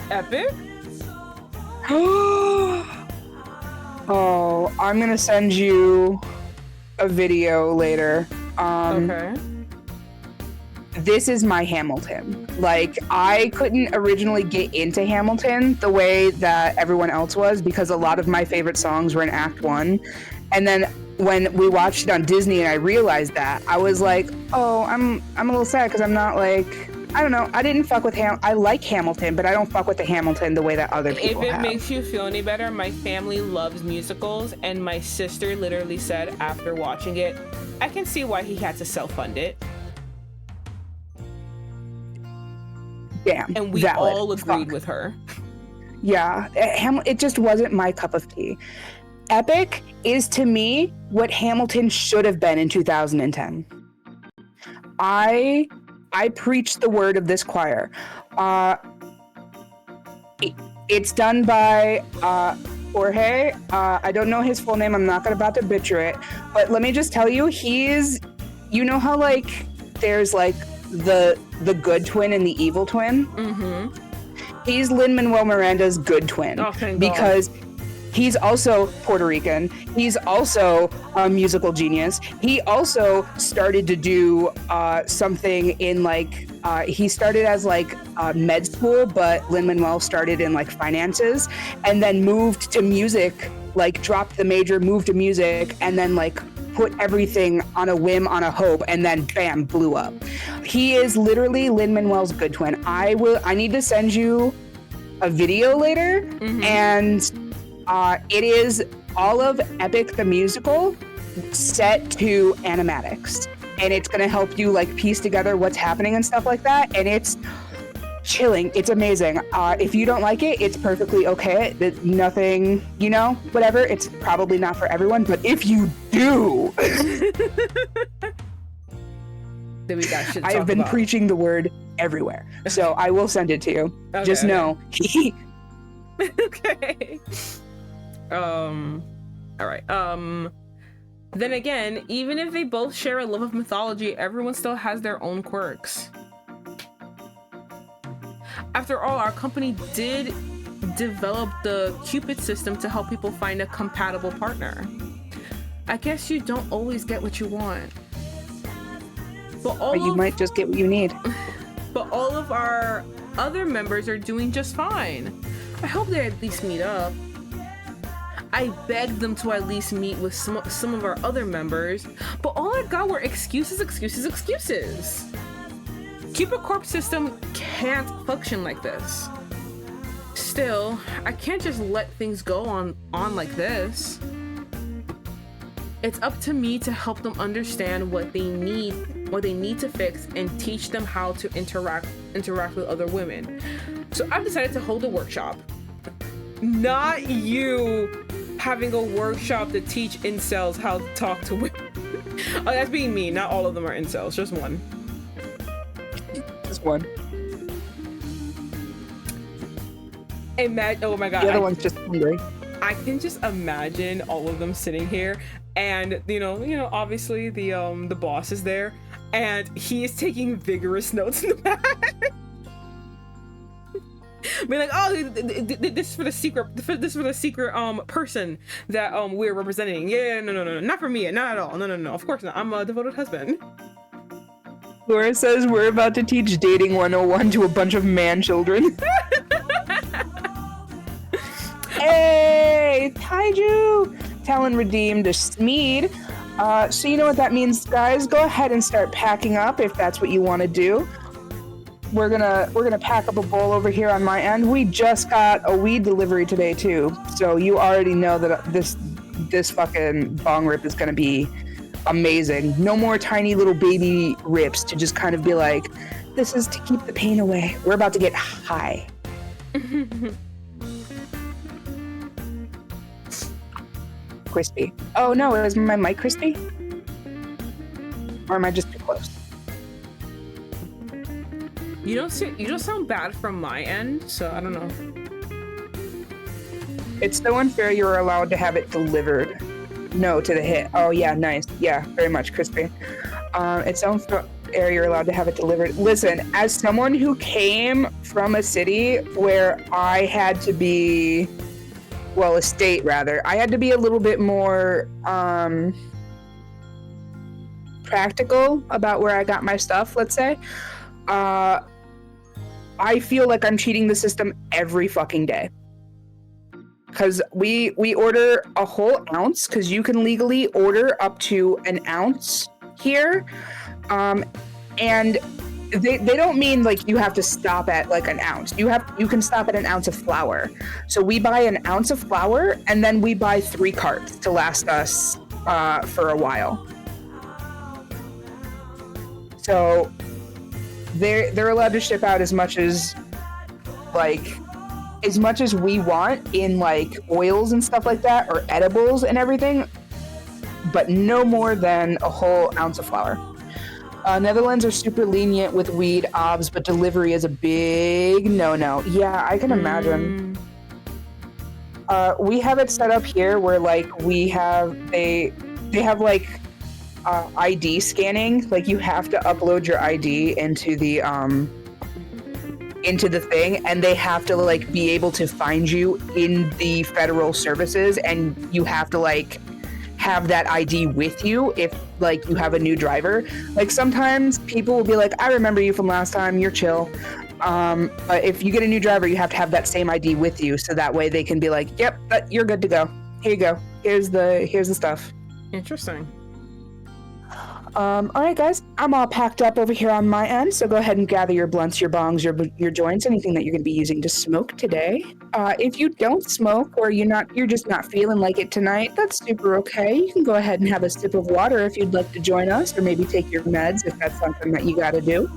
Epic?
Oh, I'm gonna send you a video later.
Okay.
This is my Hamilton. Like, I couldn't originally get into Hamilton the way that everyone else was because a lot of my favorite songs were in Act 1. And then when we watched it on Disney and I realized that, I was like, oh, I'm a little sad because I'm not like, I don't know. I didn't fuck with I like Hamilton, but I don't fuck with the Hamilton the way that other people
If it
have.
makes you feel any better, my family loves musicals, and my sister literally said after watching it, I can see why he had to self-fund it.
Damn.
And we
valid.
all agreed
Fuck.
with her.
Yeah, it just wasn't my cup of tea. Epic is to me what Hamilton should have been in 2010. I preach the word of this choir. It's done by Jorge. I don't know his full name. I'm not about to butcher it. But let me just tell you, he's, you know how like there's like the good twin and the evil twin?
Mm-hmm.
He's Lin-Manuel Miranda's good twin.
Oh, thank
because he's also Puerto Rican. He's also a musical genius. He also started to do something in like, he started as like med school, but Lin-Manuel started in like finances and then moved to music, like dropped the major, moved to music, and then like put everything on a whim, on a hope, and then bam, blew up. He is literally Lin-Manuel's good twin. I need to send you a video later, and it is all of Epic the musical set to animatics, and it's gonna help you like piece together what's happening and stuff like that, and it's chilling. It's amazing. If you don't like it, it's perfectly okay. Nothing, you know, whatever. It's probably not for everyone, but if you do,
Then we got shit to
I have
talk
been
about.
preaching the word everywhere, so I will send it to you.
Okay,
Just
okay.
know.
Okay. All right. Then again, even if they both share a love of mythology, everyone still has their own quirks. After all, our company did develop the Cupid system to help people find a compatible partner. I guess you don't always get what you want. But
Or you might just get what you need.
But all of our other members are doing just fine. I hope they at least meet up. I begged them to at least meet with some of our other members, but all I got were excuses. Cupid Corp system can't function like this. Still, I can't just let things go on like this. It's up to me to help them understand what they need to fix, and teach them how to interact with other women. So I've decided to hold a workshop. Not you having a workshop to teach incels how to talk to women. Oh, that's being mean. Not all of them are incels, just one.
Just one.
Oh my god.
The other one's just hungry.
I can just imagine all of them sitting here, and you know, obviously the boss is there, and he is taking vigorous notes in the back. Being like, oh, this is for the secret, person that we're representing. Yeah, no, not for me, not at all. No, of course not. I'm a devoted husband.
Laura says we're about to teach dating 101 to a bunch of man children. Hey, Taiju! Talon redeemed a Smeed. So you know what that means, guys. Go ahead and start packing up if that's what you want to do. We're gonna pack up a bowl over here on my end. We just got a weed delivery today too, so you already know that this fucking bong rip is gonna be amazing. No more tiny little baby rips to just kind of be like, this is to keep the pain away. We're about to get high. Crispy. Oh no, is my mic crispy? Or am I just too close?
You don't sound bad from my end, so I don't know.
It's so unfair you're allowed to have it delivered. No to the hit. Oh yeah, nice. Yeah, very much crispy. It's so unfair you're allowed to have it delivered. Listen, as someone who came from a city where I had to be, well, a state rather, I had to be a little bit more practical about where I got my stuff, let's say. I feel like I'm cheating the system every fucking day. Because we order a whole ounce, because you can legally order up to an ounce here. And they don't mean like you have to stop at like an ounce. You can stop at an ounce of flour. So we buy an ounce of flour and then we buy 3 carts to last us for a while. So they're allowed to ship out as much as we want in like oils and stuff like that, or edibles and everything, but no more than a whole ounce of flour. Netherlands are super lenient with weed obs, but delivery is a big no-no. Yeah, I can imagine. We have it set up here where like they have like ID scanning. Like you have to upload your ID into the thing, and they have to like be able to find you in the federal services, and you have to like have that ID with you if like you have a new driver. Like sometimes people will be like, I remember you from last time, you're chill. But if you get a new driver, you have to have that same ID with you, so that way they can be like, yep, you're good to go. Here you go. Here's the stuff.
Interesting.
All right, guys, I'm all packed up over here on my end, so go ahead and gather your blunts, your bongs, your joints, anything that you're going to be using to smoke today. If you don't smoke, or you're just not feeling like it tonight, that's super okay. You can go ahead and have a sip of water if you'd like to join us, or maybe take your meds if that's something that you got to do.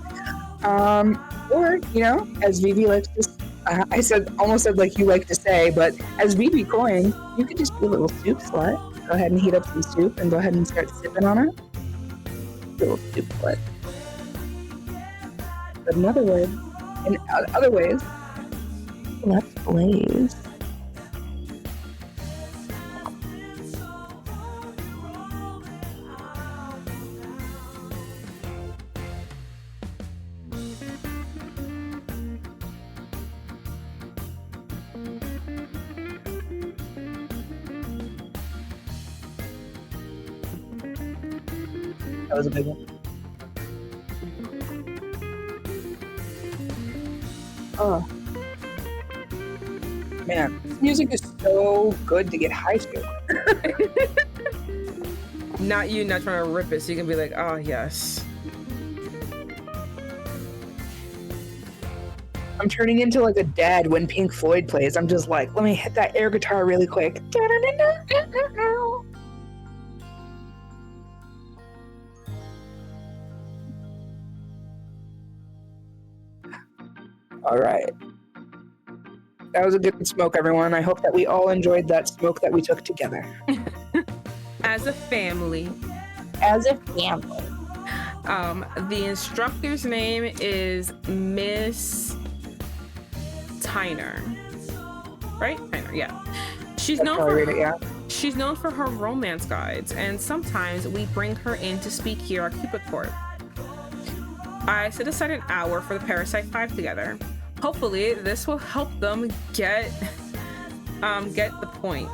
Or, you know, as Vivi likes to, almost said like you like to say, but as Vivi coined, you could just be a little soup slut. Go ahead and heat up some soup and go ahead and start sipping on it. Little soup slut. But in other ways, let's blaze. That was a big one. Oh. Man, this music is so good to get high to.
Not you not trying to rip it, so you can be like, oh, yes.
I'm turning into like a dad when Pink Floyd plays. I'm just like, let me hit that air guitar really quick. All right. That was a good smoke, everyone. I hope that we all enjoyed that smoke that we took together.
As a family.
As a family.
The instructor's name is Miss Tyner. Right? Tyner, yeah. She's known for her romance guides, and sometimes we bring her in to speak here at Cupid Court. I set aside an hour for the Parasite 5 together. Hopefully, this will help them get the point.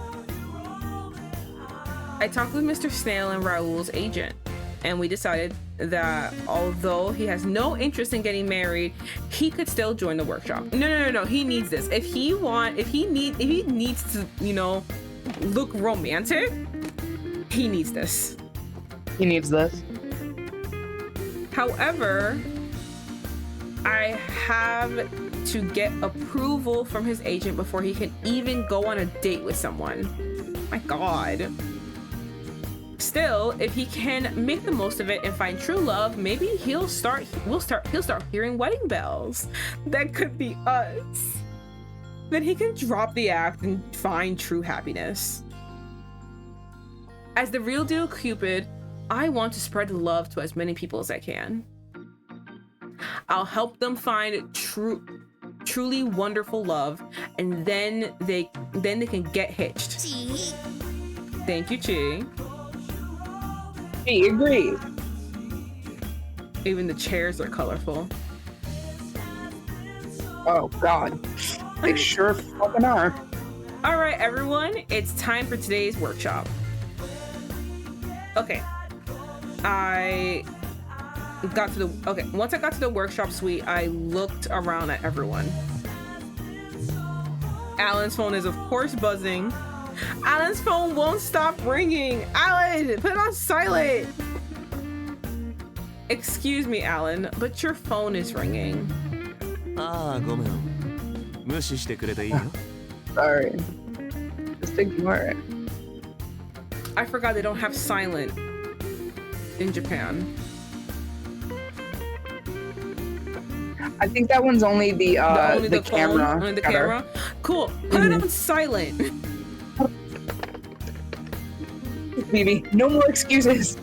I talked with Mr. Snail and Raoul's agent, and we decided that although he has no interest in getting married, he could still join the workshop. No. He needs this. If he needs to, you know, look romantic, he needs this.
He needs this.
However, I have to get approval from his agent before he can even go on a date with someone. My God. Still, if he can make the most of it and find true love, maybe he'll start hearing wedding bells. That could be us. Then he can drop the act and find true happiness. As the real deal Cupid, I want to spread love to as many people as I can. I'll help them find truly wonderful love, and then then they can get hitched. Thank you, Chi.
He agrees.
Even the chairs are colorful.
Oh God, they sure fucking are.
All right, everyone, it's time for today's workshop. Okay, once I got to the workshop suite, I looked around at everyone. Alan's phone is of course buzzing. Alan's phone won't stop ringing. Alan, put it on silent. Excuse me, Alan, but your phone is ringing.
ああ、ごめん。無視してくれていいよ。
Sorry. Just ignore it.
I forgot they don't have silent in Japan.
I think that one's only the camera.
Only the camera. Cool. Put it on silent.
Baby, no more excuses.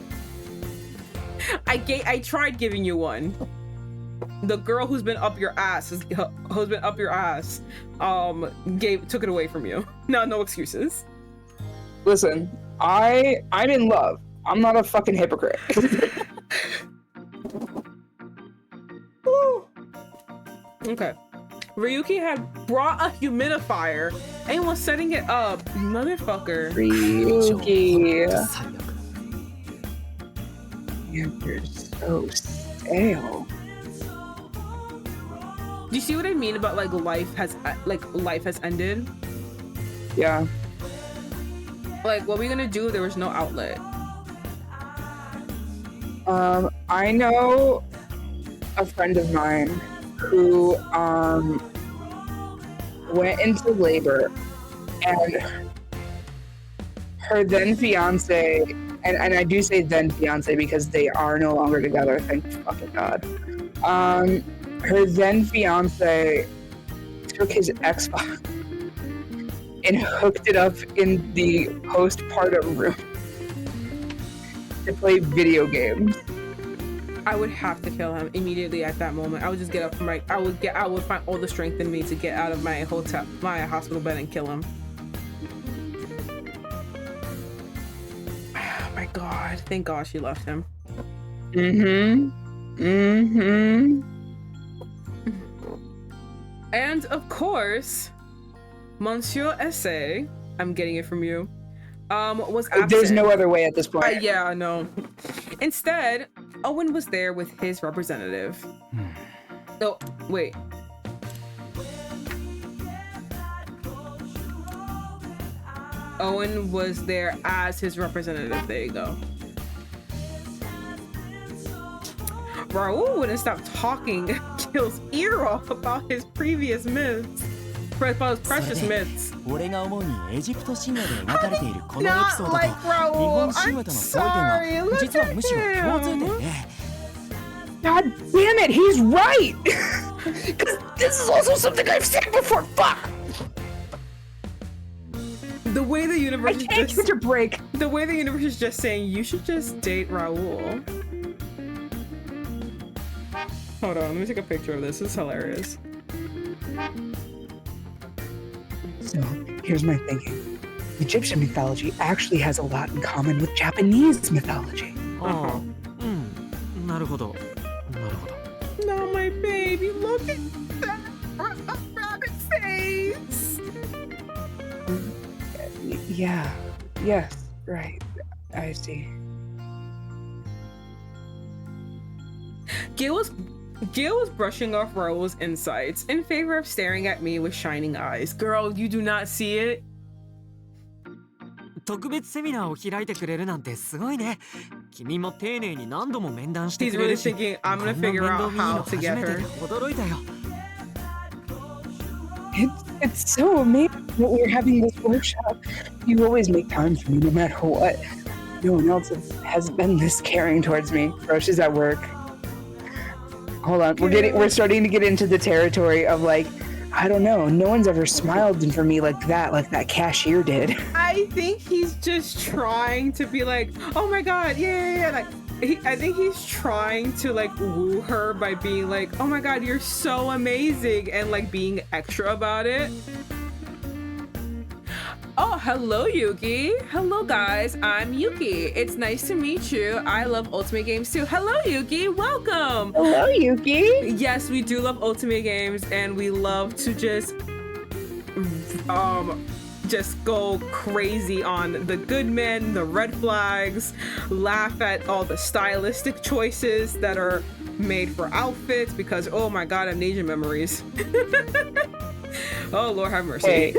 I tried giving you one. The girl who's been up your ass took it away from you. No excuses.
Listen, I'm in love. I'm not a fucking hypocrite.
Okay. Ryuki had brought a humidifier and was setting it up. Motherfucker.
Ryuki. You're so stale.
Do you see what I mean about like life has ended?
Yeah.
Like, what were we gonna do if there was no outlet?
I know a friend of mine who went into labor, and her then fiance, and I do say then fiance because they are no longer together, thank fucking God. Her then fiance took his Xbox and hooked it up in the postpartum room to play video games.
I would have to kill him immediately at that moment. I would just get up from I would find all the strength in me to get out of my hospital bed and kill him. Oh my God. Thank God she left him. And of course, Monsieur Essay, I'm getting it from you, was absent.
There's no other way at this point.
Yeah, I know. Instead, Owen was there with his representative. Oh, wait. Owen was there as his representative. There you go. Raul wouldn't stop talking Gil's ear off about his previous myths. About his precious myths.
俺が思うにエジプト神話で描かれているこのエピソードと
Not like
日
Raul.
本神話との相違は実はむしろ共通点で
God damn it, he's right! Because this is also something I've said before, fuck!
The way the universe
I can't catch a break.
The way the universe is just saying you should just date Raul. Hold on, let me take a picture of this. This is hilarious.
So, here's my thinking. Egyptian mythology actually has a lot in common with Japanese mythology.
ああ、なるほど。なるほど。
No, my baby, look at that rabbit face.
Yeah. Yes. Right. I see.
Gil was brushing off Raul's insides in favor of staring at me with shining eyes. Girl, you do not see it?
特別セミナーを開いてくれるなんてすごいね。君も丁寧に何度も面談してくれるし、
He's really thinking I'm gonna figure out how to get her.
驚いたよ。
It's so amazing that we're having this workshop. You always make time for me no matter what. No one else has been this caring towards me. Roche is at work. Hold on, we're starting to get into the territory of like, I don't know, no one's ever smiled for me like that cashier did.
I think he's just trying to be like, oh my God, yeah. Like, I think he's trying to like woo her by being like, oh my God, you're so amazing, and like being extra about it. Oh, hello, Yuki. Hello, guys. I'm Yuki. It's nice to meet you. I love Ultimate Games too. Hello, Yuki. Welcome.
Hello, Yuki.
Yes, we do love Ultimate Games, and we love to just go crazy on the good men, the red flags, laugh at all the stylistic choices that are made for outfits because, oh my god, amnesia memories. Oh, Lord have mercy.
Hey,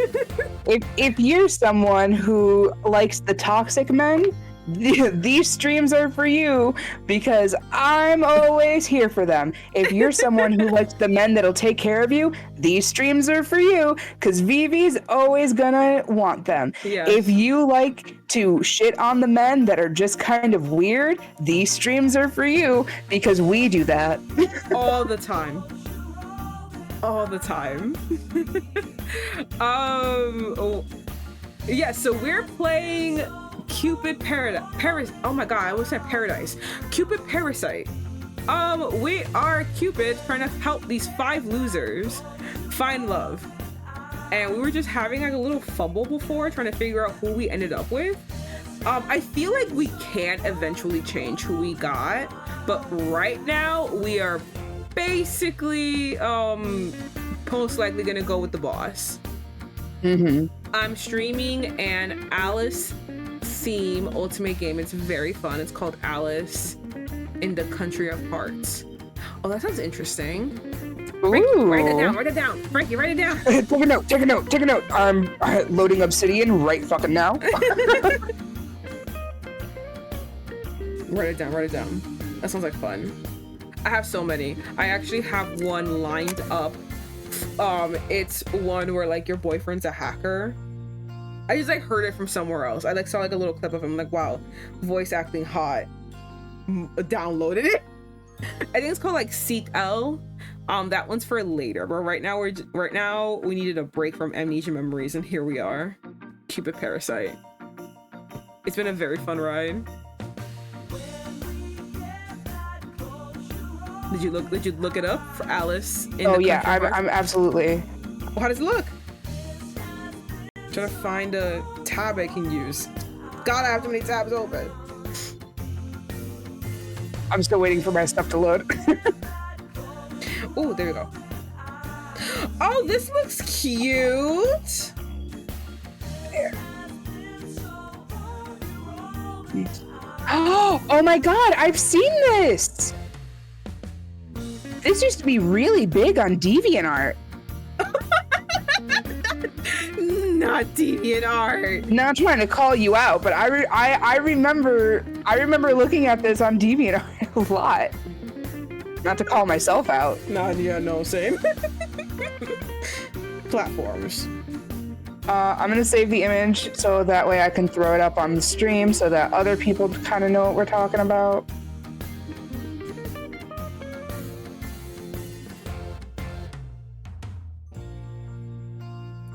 if you're someone who likes the toxic men, these streams are for you because I'm always here for them. If you're someone who likes the men that'll take care of you, these streams are for you because Vivi's always gonna want them.
Yes.
If you like to shit on the men that are just kind of weird, these streams are for you because we do that.
All the time. All the time. Yeah, so we're playing Cupid Paradise. Oh my god, I almost said Paradise. Cupid Parasite. We are Cupid trying to help these 5 losers find love. And we were just having like a little fumble before trying to figure out who we ended up with. I feel like we can eventually change who we got, but right now we are basically most likely gonna go with the boss. I'm streaming an Alice theme ultimate game. It's very fun. It's called Alice in the Country of Hearts. Oh, that sounds interesting. Frankie, write it down. Write it down. Frankie, write it down.
Take a note. Take a note. Take a note. I'm loading Obsidian right fucking now.
Write it down. Write it down. That sounds like fun. I have so many. I actually have one lined up. It's one where like your boyfriend's a hacker. I just like heard it from somewhere else. I like saw like a little clip of him. Like, wow, voice acting hot. Downloaded it. I think it's called like Seek L. That one's for later. But right now we needed a break from amnesia memories, and here we are. Cupid Parasite. It's been a very fun ride. Did you look it up for Alice in
Oh
the
yeah,
Country of
I'm
Hearts?
absolutely.
Well, how does it look? Trying to find a tab I can use. God, I have too many tabs open.
I'm still waiting for my stuff to load.
Oh, there we go. Oh, this looks cute.
Oh my god, I've seen this! This used to be really big on DeviantArt.
Not DeviantArt.
Not trying to call you out, but I remember looking at this on DeviantArt a lot. Not to call myself out.
Nah, yeah, no, same. Platforms.
I'm gonna save the image so that way I can throw it up on the stream so that other people kind of know what we're talking about.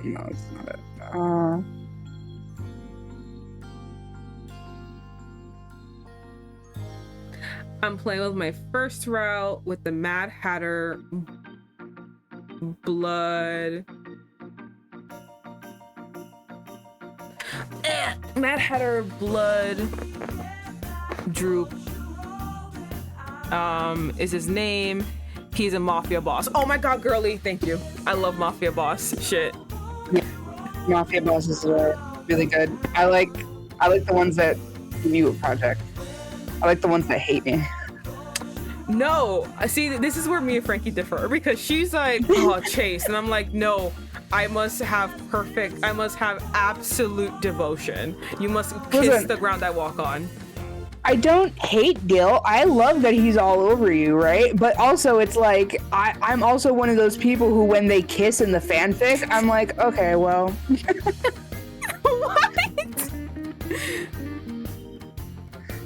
No, it's not it.
I'm playing with my first route with the Mad Hatter Blood. Mad Hatter Blood Droop is his name. He's a mafia boss. Oh my god, girly, thank you. I love mafia boss shit.
Mafia bosses are really good. I like the ones that give you a project. I like the ones that hate me.
No, see, this is where me and Frankie differ because she's like, oh, Chase, and I'm like, no, I must have absolute devotion. You must kiss the ground I walk on.
I don't hate Gil. I love that he's all over you, right? But also, it's like I'm also one of those people who, when they kiss in the fanfic, I'm like, okay, well.
What?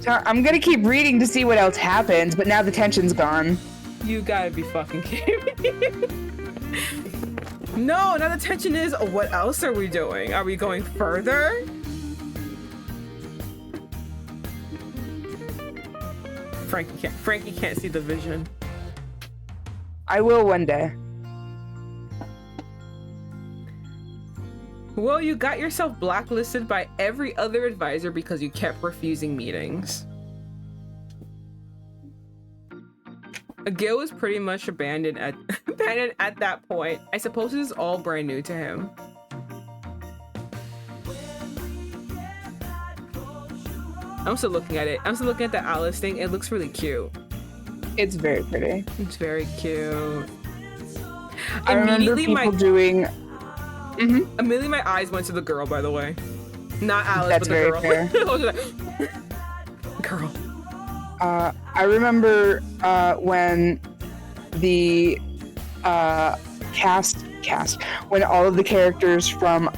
So I'm gonna keep reading to see what else happens, but now the tension's gone.
You gotta be fucking kidding me. No, now the tension is, what else are we doing? Are we going further? Frankie can't see the vision.
I will one day.
Well, you got yourself blacklisted by every other advisor because you kept refusing meetings. Gil was pretty much abandoned at that point. I suppose this is all brand new to him. I'm still looking at it. I'm still looking at the Alice thing. It looks really cute.
It's very pretty.
It's very cute.
I remember people doing.
Immediately my eyes went to the girl, by the way. Not Alice,
That's
but the girl.
very
Girl.
I remember when the when all of the characters from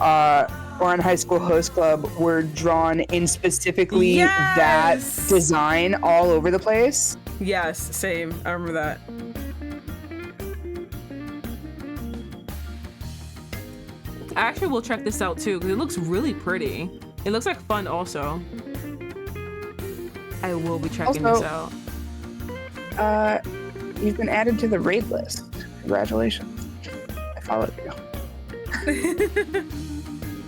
Oran High School Host Club were drawn in specifically that design all over the place.
Yes, same. I remember that. I actually will check this out too because it looks really pretty. It looks like fun also. I will be checking this out.
You've been added to the raid list. Congratulations. I followed you.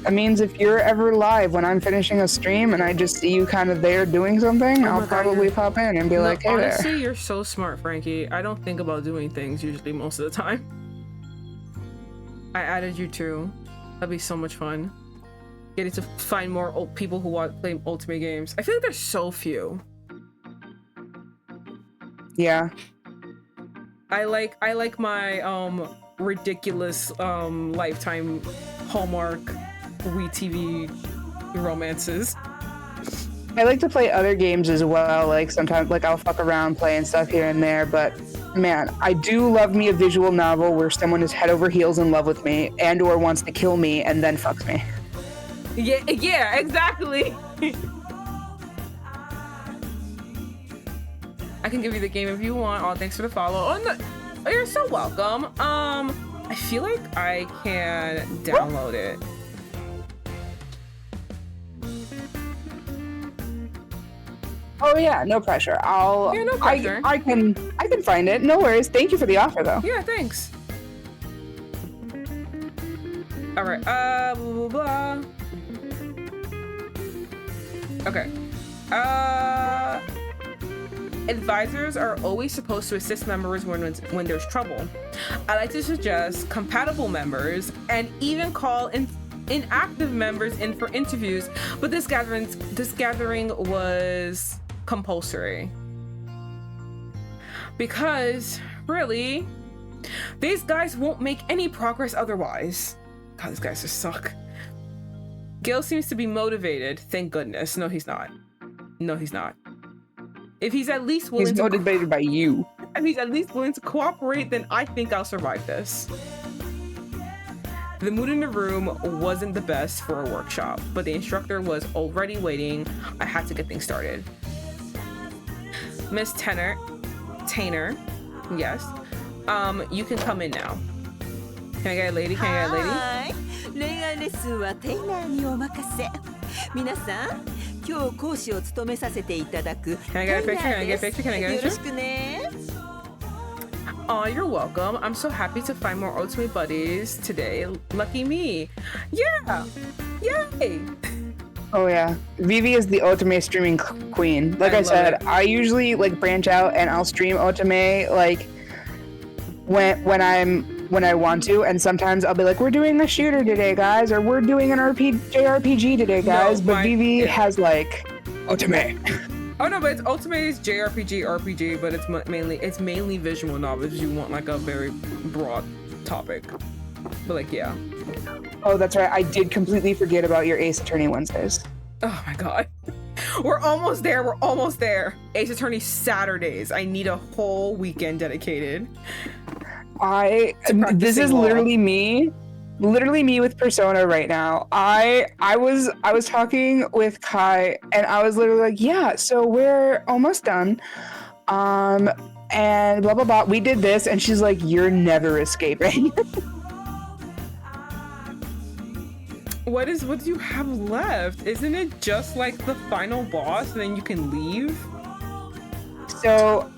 That means if you're ever live when I'm finishing a stream and I just see you kind of there doing something, I'll probably pop in and be like, hey there.
Honestly, you're so smart, Frankie. I don't think about doing things usually most of the time. I added you too. That'd be so much fun. Getting to find more old people who want to play Ultimate games. I feel like there's so few.
Yeah.
I like my ridiculous Lifetime Hallmark WeTV romances.
I like to play other games as well. Like sometimes like I'll fuck around playing stuff here and there, but man, I do love me a visual novel where someone is head over heels in love with me and or wants to kill me and then fucks me.
Yeah, exactly. I can give you the game if you want. Oh, thanks for the follow. Oh, no, you're so welcome. I feel like I can download it.
Oh yeah, no pressure.
No pressure.
I can find it. No worries. Thank you for the offer though.
Yeah, thanks. All right. Blah, blah, blah. Okay. Advisors are always supposed to assist members when there's trouble. I like to suggest compatible members and even call inactive members in for interviews, but this gathering was compulsory. Because, really, these guys won't make any progress otherwise. God, these guys just suck. Gil seems to be motivated, thank goodness. No, he's not. No, he's not. If he's at least willing
He's motivated by you.
If he's at least willing to cooperate, then I think I'll survive this. The mood in the room wasn't the best for a workshop, but the instructor was already waiting. I had to get things started. Miss Tainer, yes. You can come in now. Can I get a lady? Can I get a lady?
恋愛レッスンはテイナーにお任せ。皆さん、今日講師を務めさせていただくテイナーです。よろしくね。
Oh, you're welcome. I'm so happy to find more Ultimate buddies today. Lucky me. Yeah. Yay.
Oh yeah, Vivi is the Otome streaming queen. Like I said, I usually like branch out and I'll stream Otome like when I want to, and sometimes I'll be like, we're doing a shooter today, guys, or we're doing an JRPG today, guys. But Vivi has like Otome.
Oh no, but it's Ultimate's JRPG RPG, but it's mainly visual novels. You want like a very broad topic, but like yeah.
Oh, that's right. I did completely forget about your Ace Attorney Wednesdays.
Oh my god, we're almost there. We're almost there. Ace Attorney Saturdays. I need a whole weekend dedicated.
This is literally me with Persona right now. I was talking with Kai and I was literally like, yeah, so we're almost done. And blah blah blah. We did this, and she's like, you're never escaping.
What do you have left? Isn't it just like the final boss and then you can leave?
So,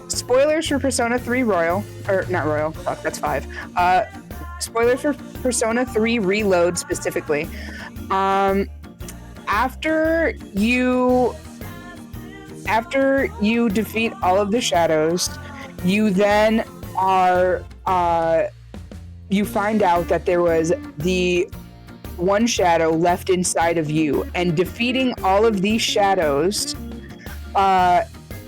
spoilers for Persona 3 Royal, or not Royal, fuck, that's 5. Spoilers for Persona 3 Reload specifically. After you defeat all of the shadows, you then you find out that there was the one shadow left inside of you, and defeating all of these shadows,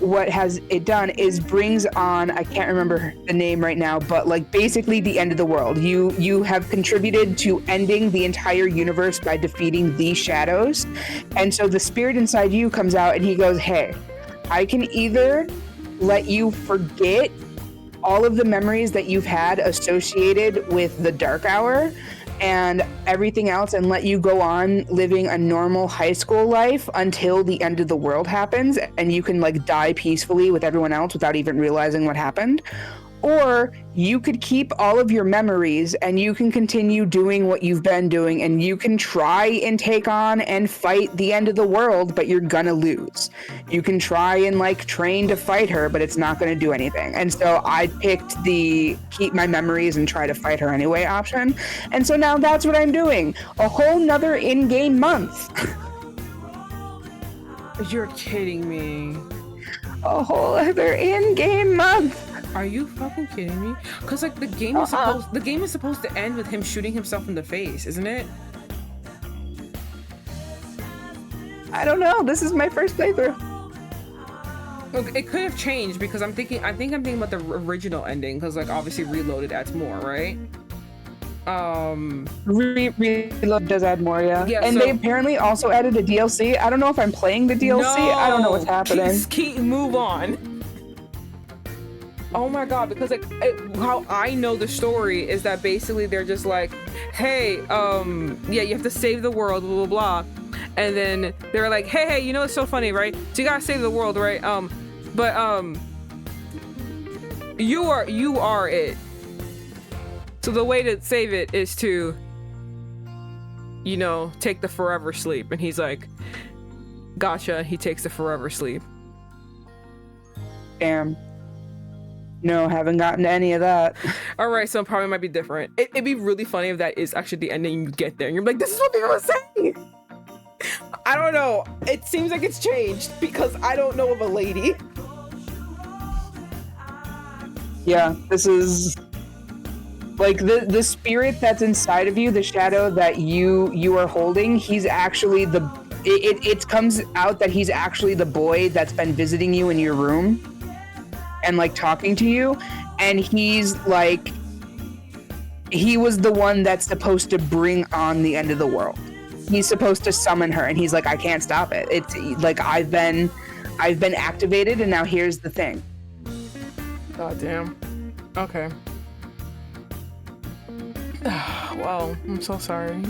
what has it done is brings on, I can't remember the name right now, but like basically the end of the world. You have contributed to ending the entire universe by defeating these shadows. And so the spirit inside you comes out and he goes, hey, I can either let you forget all of the memories that you've had associated with the Dark Hour and everything else, and let you go on living a normal high school life until the end of the world happens and you can like die peacefully with everyone else without even realizing what happened. Or you could keep all of your memories and you can continue doing what you've been doing, and you can try and take on and fight the end of the world, but you're gonna lose. You can try and like train to fight her, but it's not gonna do anything. And so I picked the keep my memories and try to fight her anyway option. And so now that's what I'm doing. A whole nother in-game month.
You're kidding me.
A whole other in-game month.
Are you fucking kidding me? Cause like the game is supposed to end with him shooting himself in the face, isn't it?
I don't know. This is my first playthrough.
Look, it could have changed because I'm thinking about the original ending, because like obviously Reloaded adds more, right?
Reload does add more, yeah. And
so,
they apparently also added a DLC. I don't know if I'm playing the DLC.
No,
I don't know what's happening.
Move on. Oh my god, because like how I know the story is that basically they're just like, hey, yeah, you have to save the world, blah blah blah. And then they're like, hey, you know, it's so funny, right? So you gotta save the world, right? But you are it. So the way to save it is to, you know, take the forever sleep. And he's like, gotcha. He takes the forever sleep.
Damn. No, haven't gotten to any of that.
All right, so it probably might be different. It'd be really funny if that is actually the ending. You get there and you're like, this is what people are saying. I don't know. It seems like it's changed because I don't know of a lady.
Yeah, this is like the spirit that's inside of you, the shadow that you are holding. He's actually it comes out that he's actually the boy that's been visiting you in your room and like talking to you, and he's like, he was the one that's supposed to bring on the end of the world. He's supposed to summon her, and he's like, I can't stop it. It's like I've been activated, and now here's the thing.
God damn. Okay. Well, I'm so sorry.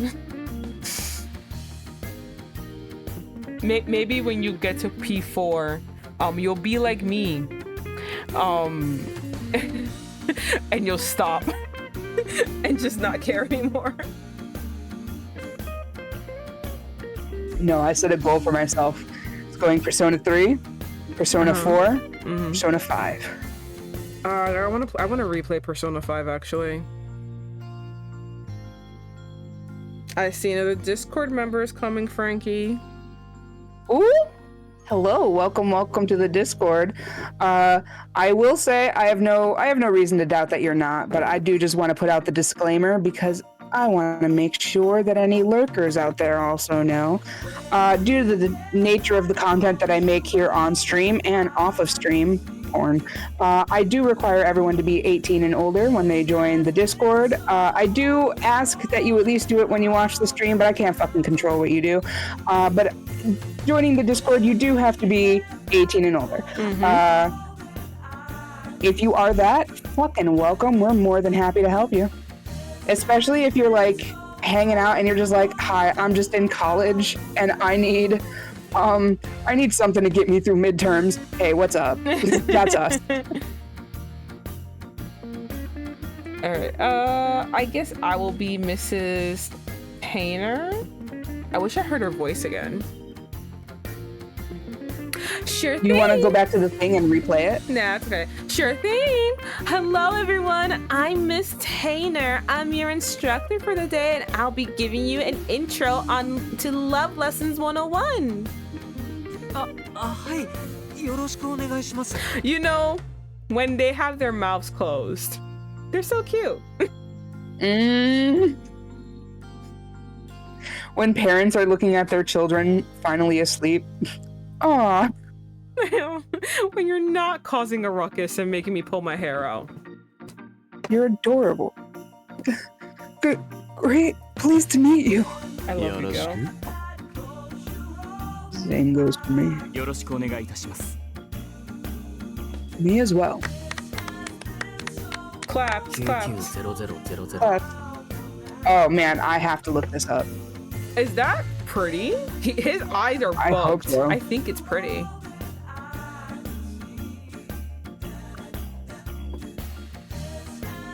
Maybe when you get to P4, you'll be like me. And you'll stop and just not care anymore.
No, I set a goal for myself. It's going Persona 3, Persona 4, Persona 5.
I want to replay Persona 5 actually. I see another Discord member is coming, Frankie.
Ooh. Hello, welcome to the Discord. I will say I have no reason to doubt that you're not, but I do just want to put out the disclaimer because I want to make sure that any lurkers out there also know. Due to the nature of the content that I make here on stream and off of stream, porn, I do require everyone to be 18 and older when they join the Discord. I do ask that you at least do it when you watch the stream, but I can't fucking control what you do. But joining the Discord, you do have to be 18 and older. If you are that, fucking welcome. We're more than happy to help you. Especially if you're like hanging out and you're just like, hi, I'm just in college and I need something to get me through midterms. Hey, what's up? That's us.
All right. I guess I will be Mrs. Painter. I wish I heard her voice again. Sure thing.
You want to go back to the thing and replay it?
Nah, it's okay. Sure thing. Hello, everyone. I'm Miss Tainer. I'm your instructor for the day, and I'll be giving you an intro on to Love Lessons 101.
はい。よろしくお願いします。
You know, when they have their mouths closed, they're so cute.
When parents are looking at their children finally asleep. Aw.
When you're not causing a ruckus and making me pull my hair out.
You're adorable. Good. Great. Pleased to meet you.
I love you, girl.
Same goes for me.
よろしくお願いいたします
Me as well.
Claps, claps.
990000
But, oh man, I have to look this up.
Is that pretty? His eyes are
I hope
bugged.
so.
I think it's pretty.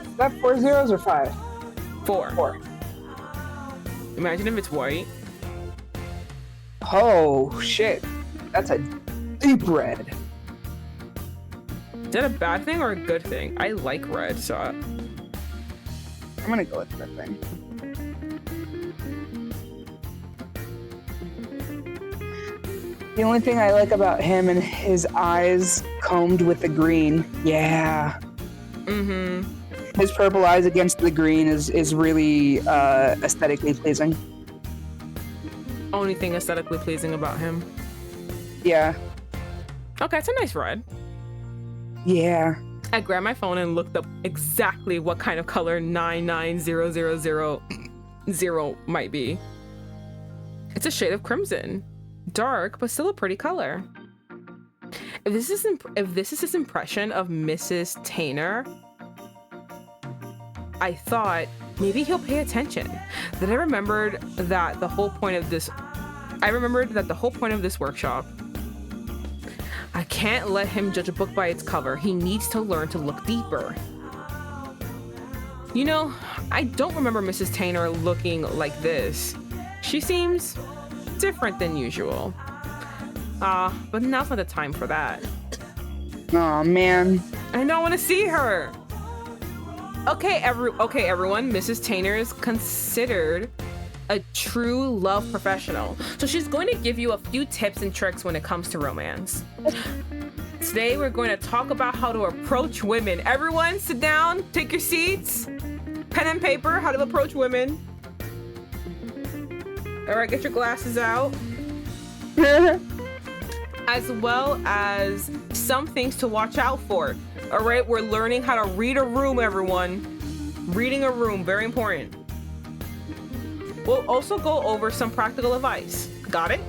Is that 4 zeros or 5?
4.
4.
Imagine if it's white.
Oh shit. That's a deep red.
Is that a bad thing or a good thing? I like red, so
I'm gonna go with that thing. The only thing I like about him and his eyes combed with the green. Yeah. His purple eyes against the green is really aesthetically pleasing.
only thing aesthetically pleasing about him.
Yeah.
Okay, it's a nice red.
Yeah.
I grabbed my phone and looked up exactly what kind of color 99000 might be. It's a shade of crimson. Dark, but still a pretty color. If this is his impression of Mrs. Tainer, I thought maybe he'll pay attention. Then I remembered that the whole point of this workshop, I can't let him judge a book by its cover. He needs to learn to look deeper. You know, I don't remember Mrs. Tainer looking like this. She seems different than usual. But now's not the time for that.
Oh man.
I don't want to see her. Okay, everyone. Mrs. Tainer is considered a true love professional. So she's going to give you a few tips and tricks when it comes to romance. Today, we're going to talk about how to approach women. Everyone, sit down, take your seats. Pen and paper, how to approach women. All right, get your glasses out. As well as some things to watch out for. All right, we're learning how to read a room, everyone. Reading a room, very important. We'll also go over some practical advice. Got it?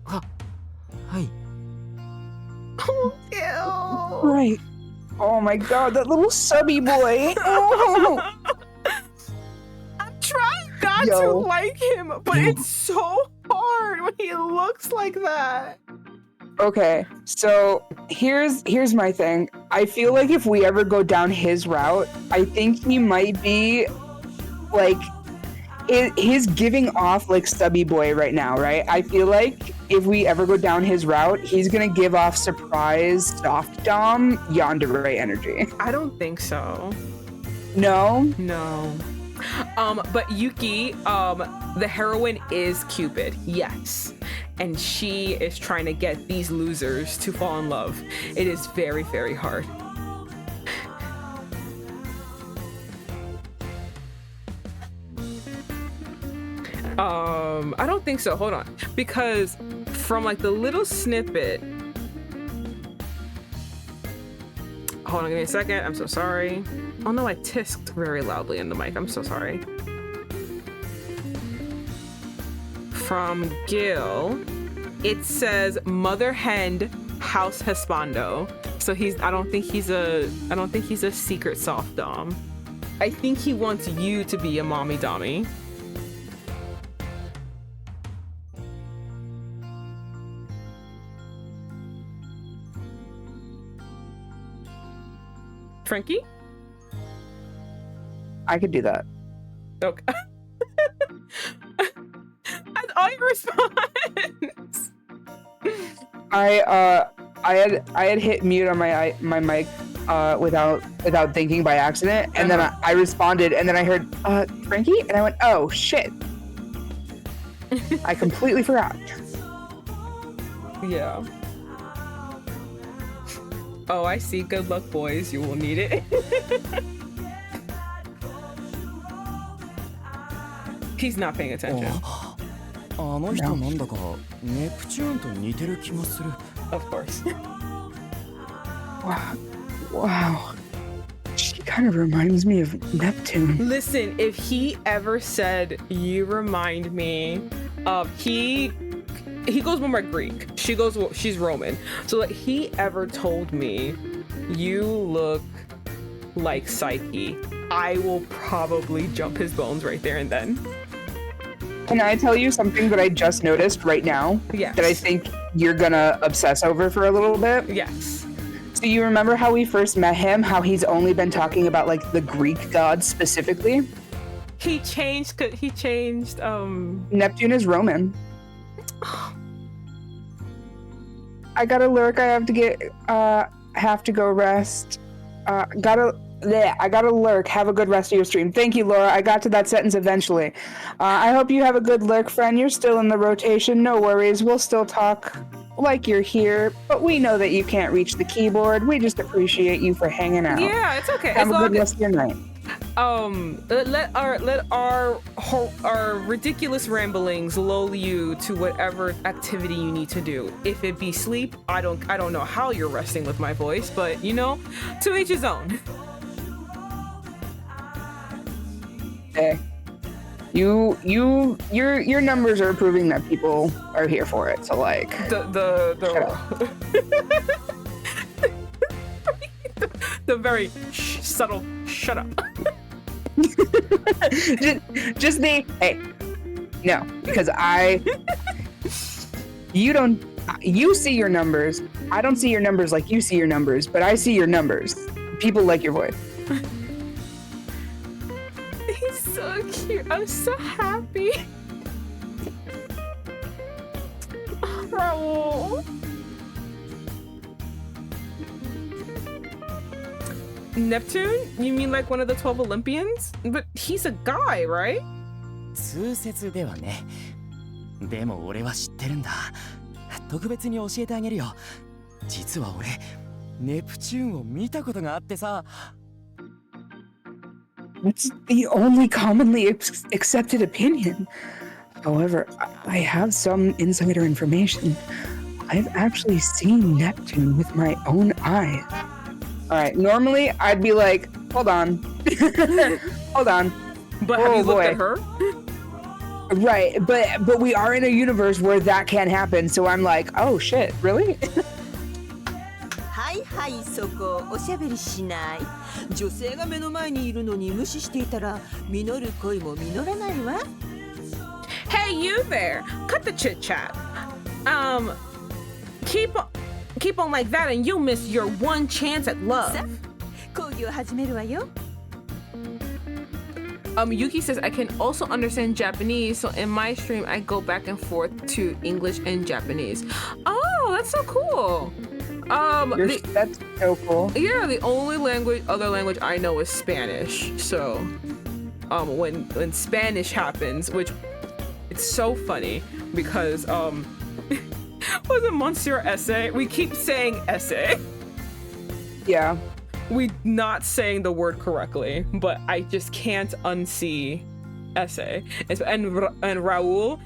はい
Oh, ew.
Right. Oh my god, that little subby boy. Oh.
I'm trying not
Yo.
to like him, but it's so hard when he looks like that.
Okay, so here's my thing. I feel like if we ever go down his route, I think he might be like he's giving off like stubby boy right now, right? I feel like if we ever go down his route, he's gonna give off surprise soft dom yandere energy.
I don't think so.
No?
No. But Yuki, the heroine is Cupid, yes. And she is trying to get these losers to fall in love. It is very, very hard. I don't think so. Hold on. Because from like the little snippet. Hold on, give me a second. I'm so sorry. Oh no, I tisked very loudly in the mic. I'm so sorry. From Gil, it says mother hen house husbando. So I don't think he's a secret soft dom. I think he wants you to be a mommy dommy. Frankie?
I could do that.
Okay. That's all your response.
I had hit mute on my mic without thinking by accident, and then I responded, and then I heard Frankie, and I went, oh shit. I completely forgot.
Yeah. Oh, I see. Good luck, boys. You will need it. He's not paying attention.
あの人なんだかネプチューンと似てる気がする。
Of course.
Wow. She kind of reminds me of Neptune.
Listen, if he ever said, you remind me of, he goes more Greek. She's Roman. So like he ever told me, you look like Psyche, I will probably jump his bones right there and then.
Can I tell you something that I just noticed right now?
Yes.
That I think you're gonna obsess over for a little bit?
Yes.
So you remember how we first met him? How he's only been talking about like the Greek gods specifically?
He changed.
Neptune is Roman. I got a lurk. I have to get. Have to go rest. I gotta lurk. Have a good rest of your stream. Thank you, Laura. I got to that sentence eventually. I hope you have a good lurk, friend. You're still in the rotation. No worries. We'll still talk like you're here, but we know that you can't reach the keyboard. We just appreciate you for hanging out.
Yeah, it's okay.
Have a good rest of your night.
Let our ridiculous ramblings lull you to whatever activity you need to do. If it be sleep, I don't know how you're resting with my voice, but you know, to each his own.
Hey, your numbers are proving that people are here for it. So like
the very subtle shut up.
just the hey, no, because you see your numbers. I don't see your numbers like you see your numbers, but I see your numbers. People like your voice.
He's so cute. I'm so happy. Raul. Neptune? You mean like one of the 12 Olympians? But he's a guy, right?
通説ではね。でも俺は知ってるんだ。特別に教えてあげるよ。実は俺、ネプチューンを見たことがあってさ。
That's the only commonly accepted opinion. However, I have some insider information. I've actually seen Neptune with my own eyes. All right, normally I'd be like, hold on. Hold on.
But have you looked at her?
Right, but we are in a universe where that can't happen, so I'm like, oh shit, really?
はいはい、そこおしゃべりしない。女性が目の前にいるのに無視していたら実る恋も実らないわ。
Hey, you there! Cut the chit chat. Keep on like that, and you'll miss your one chance at love.
さ、講義を始めるわよ。
Yuki says I can also understand Japanese, so in my stream I go back and forth to English and Japanese. Oh, that's so cool.
That's so cool.
Yeah, the only other language I know is Spanish. So, when Spanish happens, which it's so funny because was it Monsieur Essay? We keep saying essay.
Yeah.
We not saying the word correctly, but I just can't unsee essay. And Raul,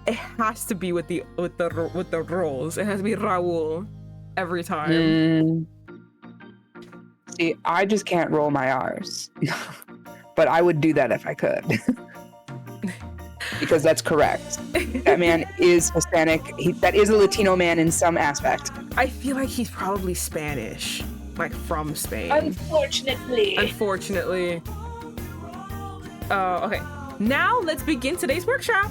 it has to be with the rolls. It has to be Raul every time.
See, I just can't roll my R's. But I would do that if I could. Because that's correct. That man is Hispanic. That is a Latino man in some aspect.
I feel like he's probably Spanish. Like from Spain.
Unfortunately.
Okay. Now let's begin today's workshop.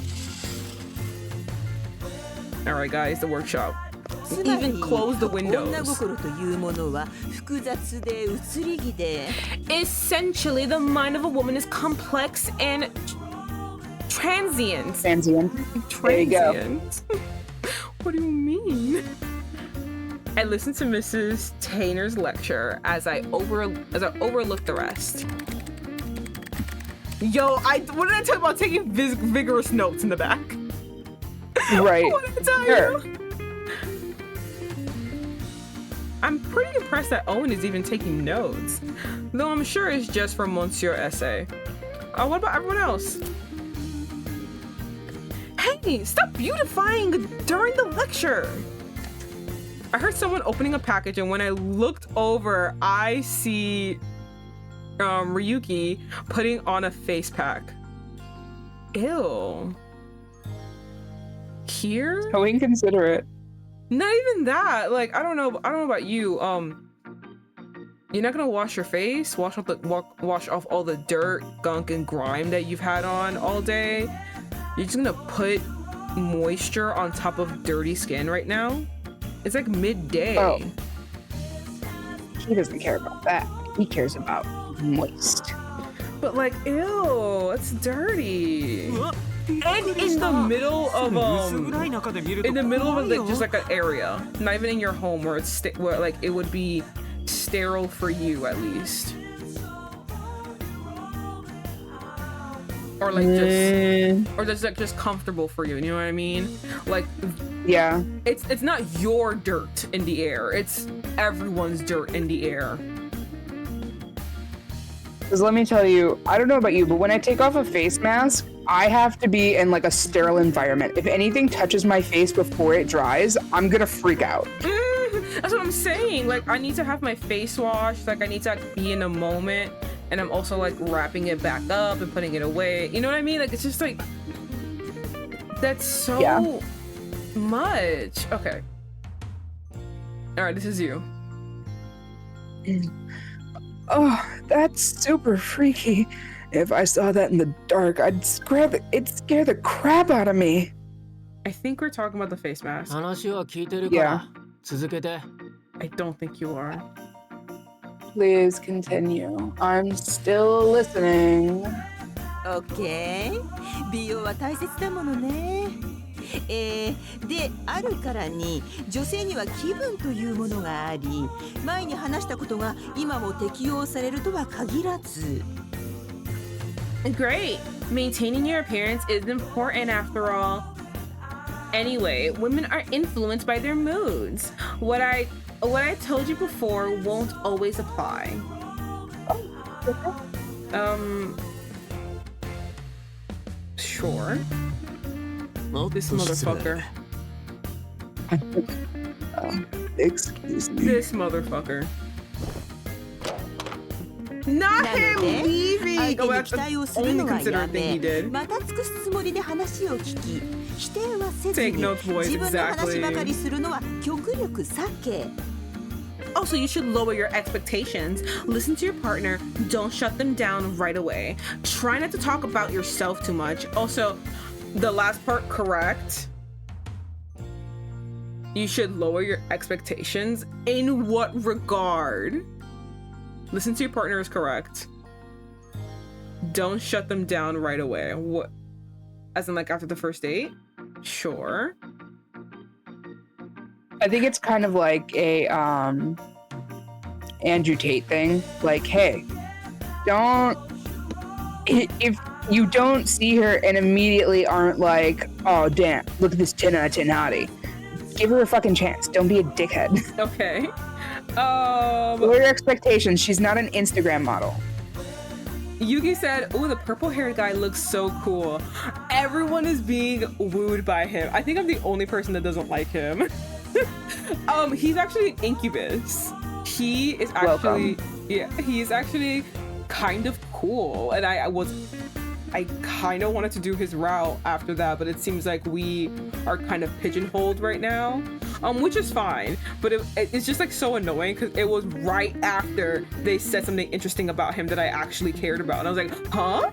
All right, guys, the workshop. Even close the windows. Essentially, the mind of a woman is complex and transient.
There you go.
What do you mean? I listened to Mrs. Tainer's lecture as I overlooked the rest. Yo, what did I tell you about taking vigorous notes in the back?
Right.
What did I tell you? I'm pretty impressed that Owen is even taking notes, though I'm sure it's just for Monsieur Essay. What about everyone else? Hey, stop beautifying during the lecture. I heard someone opening a package, and when I looked over, I see Ryuki putting on a face pack. Ew. Here?
How inconsiderate.
Not even that. Like, I don't know about you. You're not gonna wash your face, wash off all the dirt, gunk, and grime that you've had on all day. You're just gonna put moisture on top of dirty skin right now. It's like midday.
Oh. He doesn't care about that. He cares about moist.
But like, ew, it's dirty. And in the middle of like, just like an area, not even in your home where it's where like it would be sterile for you at least, or like just comfortable for you. You know what I mean? Like,
yeah,
it's not your dirt in the air; it's everyone's dirt in the air.
Because let me tell you, I don't know about you, but when I take off a face mask, I have to be in like a sterile environment. If anything touches my face before it dries, I'm gonna freak out.
That's what I'm saying. Like, I need to have my face washed. Like, I need to be in a moment, and I'm also like wrapping it back up and putting it away. You know what I mean? Like, it's just like that's so much. Okay. All right, this is you.
Oh, that's super freaky. If I saw that in the dark, it'd scare the crap out of me.
I think we're talking about the face mask.
話は聞いてるか
Yeah.
ら続けて
I don't think you are.
Please continue. I'm still listening.
OK 美容は大切だものね。であるからに女性には気分というものがあり、前に話したことが今も適用されるとは限らず。
Great. Maintaining your appearance is important after all. Anyway, women are influenced by their moods. What I told you before won't always apply. Sure. This motherfucker.
Excuse me.
This motherfucker. Not him leaving!
相手
Oh,
に
that's
期待を
the
する
only
のはや
considerate thing
め
he did.
また尽くすつもりで話を聞き否定はせず
Take
に
notes, boys.
自分の話ばかり
Exactly.
するのは極力避け
Also, you should lower your expectations. Listen to your partner. Don't shut them down right away. Try not to talk about yourself too much. Also, the last part, correct. You should lower your expectations. In what regard? Listen to your partner is correct. Don't shut them down right away. What? As in, like, after the first date? Sure.
I think it's kind of like a Andrew Tate thing. Like, hey, if you don't see her and immediately aren't like, oh damn, look at this 10 out of 10 hottie. Give her a fucking chance. Don't be a dickhead.
Okay.
Lower your expectations. She's not an Instagram model.
Yugi said, "Oh, the purple-haired guy looks so cool." Everyone is being wooed by him. I think I'm the only person that doesn't like him. He's actually an incubus. He is actually, he's actually kind of cool, and I kind of wanted to do his route after that, but it seems like we are kind of pigeonholed right now, which is fine. But it's just like so annoying because it was right after they said something interesting about him that I actually cared about, and I was like, huh?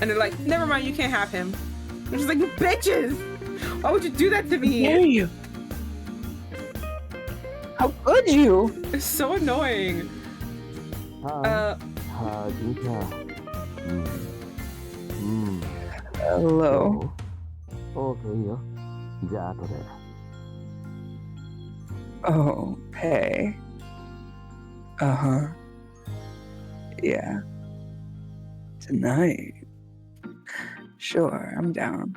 And they're like, never mind, you can't have him. I'm just like, bitches! Why would you do that to me?
How dare you? How could you?
It's so annoying.
Hello. Okay. Uh-huh. Yeah. Tonight. Sure, I'm down.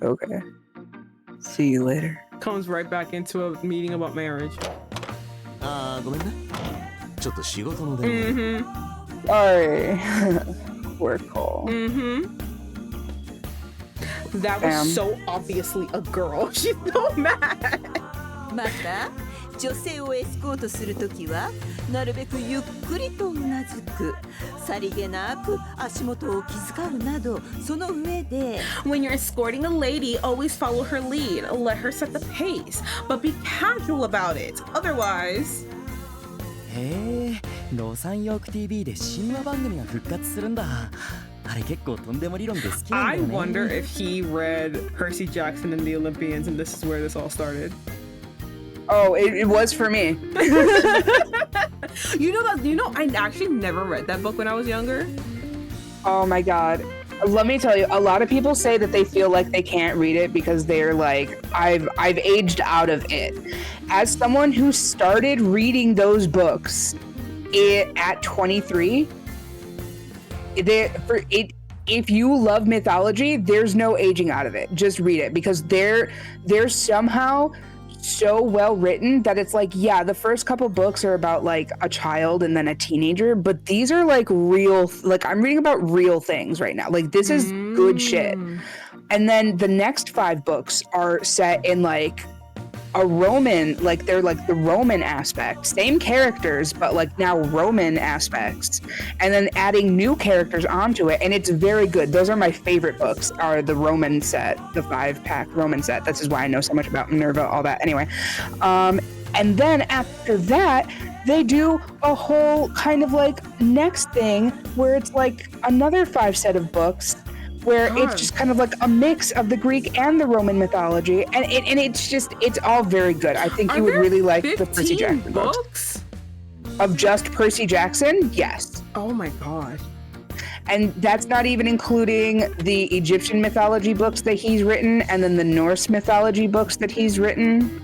Okay. See you later.
Comes right back into a meeting about marriage.
ごめんね。ちょっと仕事の電話。
Sorry. Work call.
That
Damn.
was so obviously a girl. She's so mad.
また女性をエスコートするときはなるべくゆっくりとうなずく、さりげなく足元を気遣うなど、その上で
When you're escorting a lady, always follow her lead. Let her set the pace, but be casual about it. Otherwise,
へえ、ロサンヨーク TV で神話番組が復活するんだ。あれ結構とんでも理論で好きなんだ
I
よね。
wonder if he read Percy Jackson and the Olympians, and this is where this all started.
Oh, it was for me.
You know, I actually never read that book when I was younger.
Oh my god. Let me tell you, a lot of people say that they feel like they can't read it because they're like, I've aged out of it. As someone who started reading those books at 23, if you love mythology, there's no aging out of it. Just read it because they're somehow so well written that it's like, yeah, the first couple books are about like a child and then a teenager, but these are like real, like I'm reading about real things right now. Like this is good shit. And then the next 5 books are set in like a Roman, like they're like the Roman aspect, same characters, but like now Roman aspects, and then adding new characters onto it. And it's very good. Those are my favorite books, are the Roman set, the 5-pack Roman set. This is why I know so much about Minerva, all that. Anyway. And then after that, they do a whole kind of like next thing where it's like another 5 set of books where it's just kind of like a mix of the Greek and the Roman mythology, and it's all very good. I think you would really like the Percy Jackson books. Of just Percy Jackson, yes.
Oh my god.
And that's not even including the Egyptian mythology books that he's written, and then the Norse mythology books that he's written.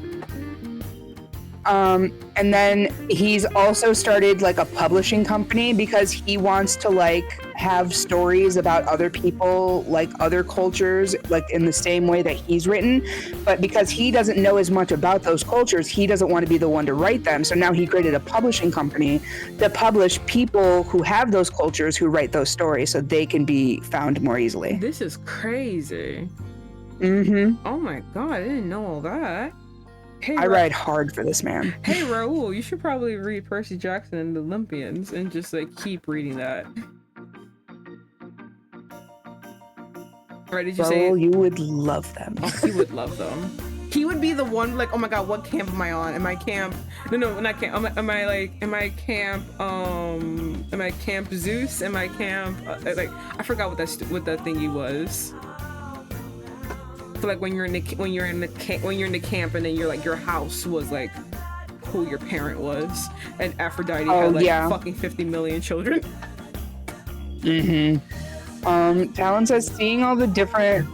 And then he's also started like a publishing company because he wants to like have stories about other people, like other cultures, like in the same way that he's written. But because he doesn't know as much about those cultures, he doesn't want to be the one to write them. So now he created a publishing company that publish people who have those cultures who write those stories so they can be found more easily.
This is crazy.
Oh
my god, I didn't know all that. Hey,
I ride hard for this man.
Hey Raul, you should probably read Percy Jackson and the Olympians and just like keep reading that. Right, did you
Raul,
say
you would love them.
Oh, he would love them. He would be the one like, oh my god, what camp am I on? Am I camp? No, not camp. Am I camp Zeus? Am I camp like I forgot what that thingy was. So like when you're in the camp and then you're like your house was like who your parent was, and Aphrodite had like fucking 50 million children.
Talon says seeing all the different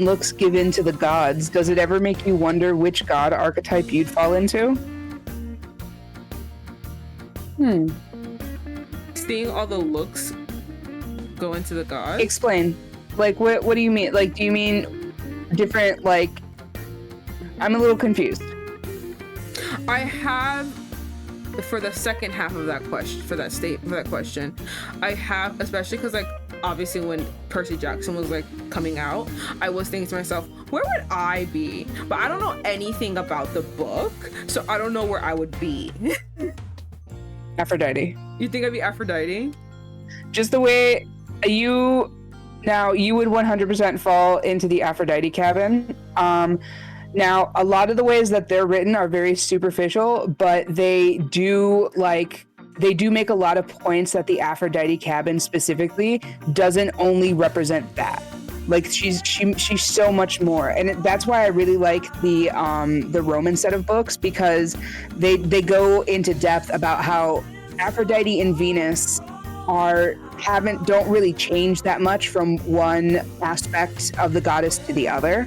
looks given to the gods, does it ever make you wonder which god archetype you'd fall into?
Seeing all the looks go into the gods?
Explain. Like, what do you mean? Like, do you mean different, like... I'm a little confused.
I have, for the second half of that question, I have, especially because, like, obviously when Percy Jackson was, like, coming out, I was thinking to myself, where would I be? But I don't know anything about the book, so I don't know where I would be.
Aphrodite.
You think I'd be Aphrodite?
Just the way you... Now, you would 100% fall into the Aphrodite cabin. Now, a lot of the ways that they're written are very superficial, but they do make a lot of points that the Aphrodite cabin specifically doesn't only represent that. Like she's so much more, and that's why I really like the Roman set of books, because they go into depth about how Aphrodite and Venus don't really change that much from one aspect of the goddess to the other,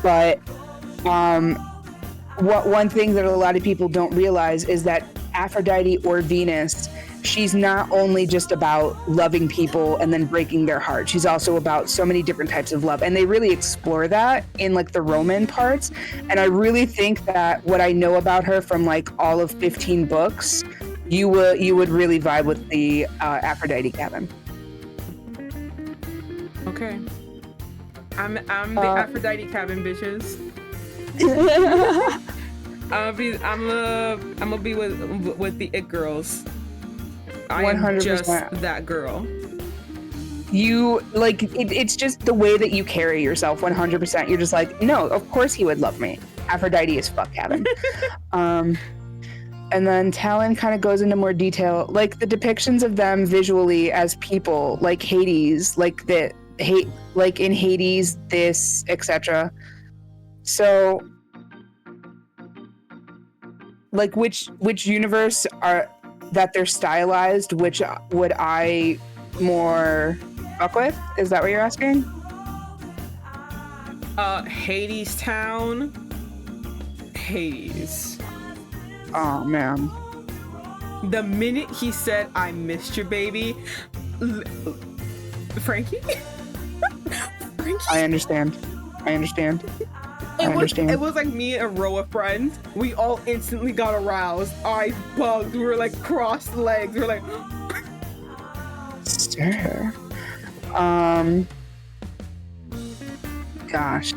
but one thing that a lot of people don't realize is that Aphrodite or Venus, she's not only just about loving people and then breaking their heart. She's also about so many different types of love. And they really explore that in like the Roman parts. And I really think that what I know about her from like all of 15 books, you would really vibe with the Aphrodite cabin.
Okay. I'm the Aphrodite cabin, bitches. I'm gonna be with the it girls. I am
100%.
just that girl.
You like it's just the way that you carry yourself. 100%. You're just like, no, of course he would love me. Aphrodite is fuck cabin. And then Talon kind of goes into more detail, like the depictions of them visually as people, like Hades, like like in Hades, this, etc. So, like, which universe are that they're stylized? Which would I more fuck with? Is that what you're asking?
Hades Town. Hades.
Oh man.
The minute he said, "I missed you, baby," Franky. Franky.
I understand.
It was like me and a row of friends. We all instantly got aroused. Eyes bugged. We were like crossed legs. We were like,
sir. Gosh.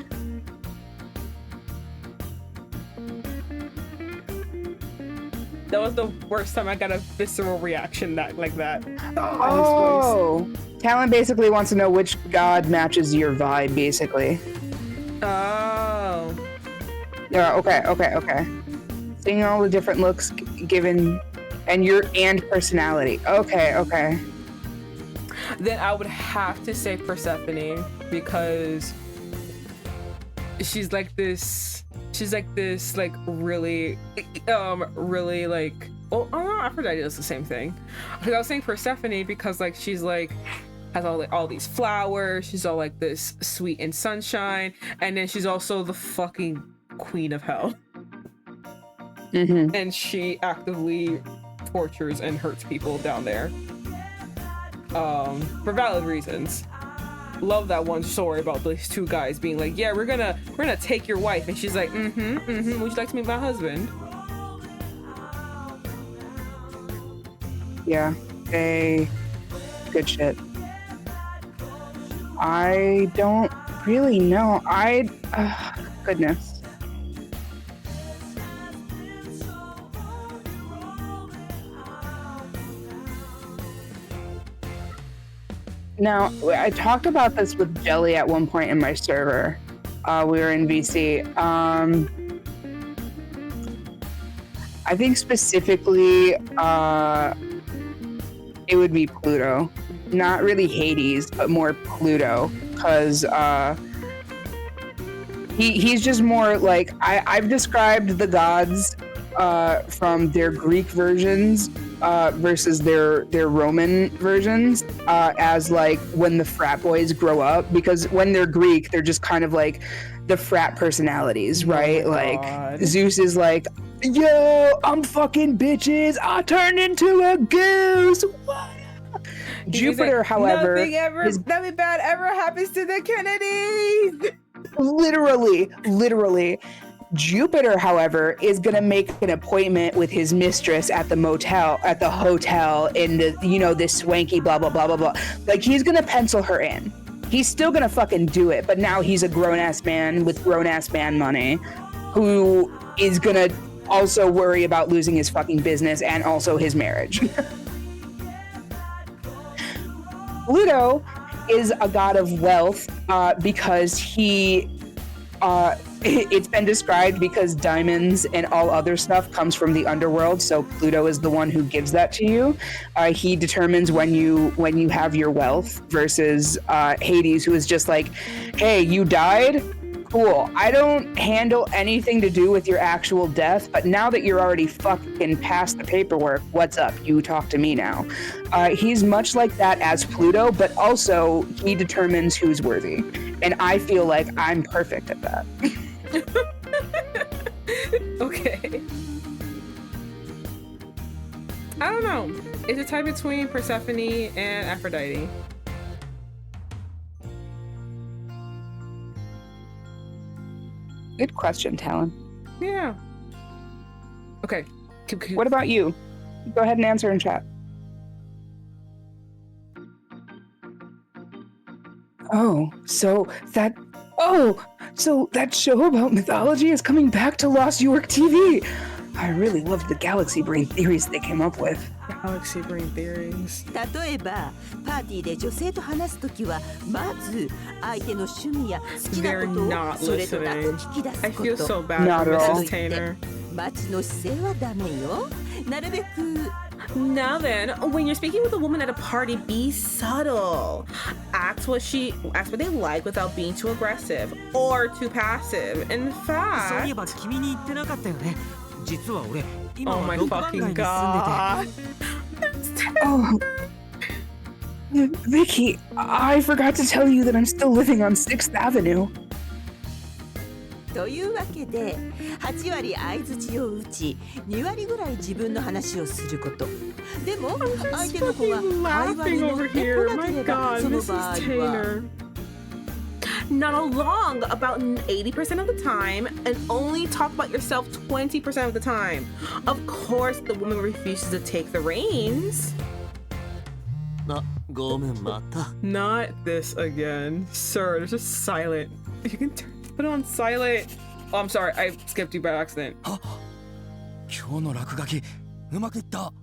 that was the worst time I got a visceral reaction like that.
Oh, Talon basically wants to know which god matches your vibe, basically.
Oh.
Yeah. Okay. Seeing all the different looks given, and personality. Okay.
Then I would have to say Persephone, because she's like this like really like, well, oh, Aphrodite does the same thing. Because I was saying Persephone because like she's like has all these flowers, she's all like this sweet and sunshine, and then she's also the fucking queen of hell.
Mm-hmm.
And she actively tortures and hurts people down there for valid reasons. Love that one story about these two guys being like, yeah, we're gonna take your wife, and she's like, would you like to meet my husband?
Yeah, good shit. I don't really know. Goodness. Now, I talked about this with Jelly at one point in my server. We were in VC. I think specifically, it would be Pluto. Not really Hades, but more Pluto. Because he's just more like... I've described the gods from their Greek versions versus their Roman versions as like when the frat boys grow up, because when they're Greek, they're just kind of like the frat personalities, right?
Oh
like Zeus is like, yo, I'm fucking bitches, I turned into a goose. What? Jupiter, like, however,
nothing bad ever happens to the Kennedys.
Literally. Jupiter, however, is gonna make an appointment with his mistress at the hotel in the, this swanky blah blah blah blah blah. Like, he's gonna pencil her in. He's still gonna fucking do it, but now he's a grown-ass man with grown-ass man money who is gonna also worry about losing his fucking business and also his marriage. Pluto is a god of wealth because it's been described because diamonds and all other stuff comes from the underworld, so Pluto is the one who gives that to you. He determines when you have your wealth, versus Hades, who is just like, hey, you died? Cool. I don't handle anything to do with your actual death, but now that you're already fucking past the paperwork, what's up? You talk to me now. He's much like that as Pluto, but also he determines who's worthy. And I feel like I'm perfect at that.
Okay. I don't know. It's a tie between Persephone and Aphrodite.
Good question, Talon.
Yeah. Okay.
What about you? Go ahead and answer in chat. So that show about mythology is coming back to Lost York TV. I really loved the galaxy brain theories they came up with.
Galaxy brain theories.
例えばパーティーで女性と話すときはまず相手の趣味や好きな
They're
ことを
not
それとなく
listening.
聞き出
I
すこ
feel
と
so bad
Not
for
at all.
Mrs. Tanner.
マチの姿勢はダメよなるべく
Now then, when you're speaking with a woman at a party, be subtle. Ask what they like without being too aggressive or too passive. In
そういえ
fact,
ば君に言ってなかったよね。実は俺今
oh
は
my
6番街に住ん
fucking
でて。
god.
Oh, Vicky, I forgot to tell you that I'm still living on 6th Avenue.
というわけで8割相槌を打ち2割ぐらい自分の話をすることでも相手の子が
Fucking
会話に
laughing
乗っ
over
てこ
here.
な
My
ければ
god,
その場合
Mrs.
は
Tanner. Not along about 80% of the time and only talk about yourself 20% of the time. Of course, the woman refuses to take the reins.
あ、ごめんまた。
Not this again. Sir, there's just silent. You can put it on silent. Oh, I'm sorry. I skipped you by accident.
今日の落書きうまくいった。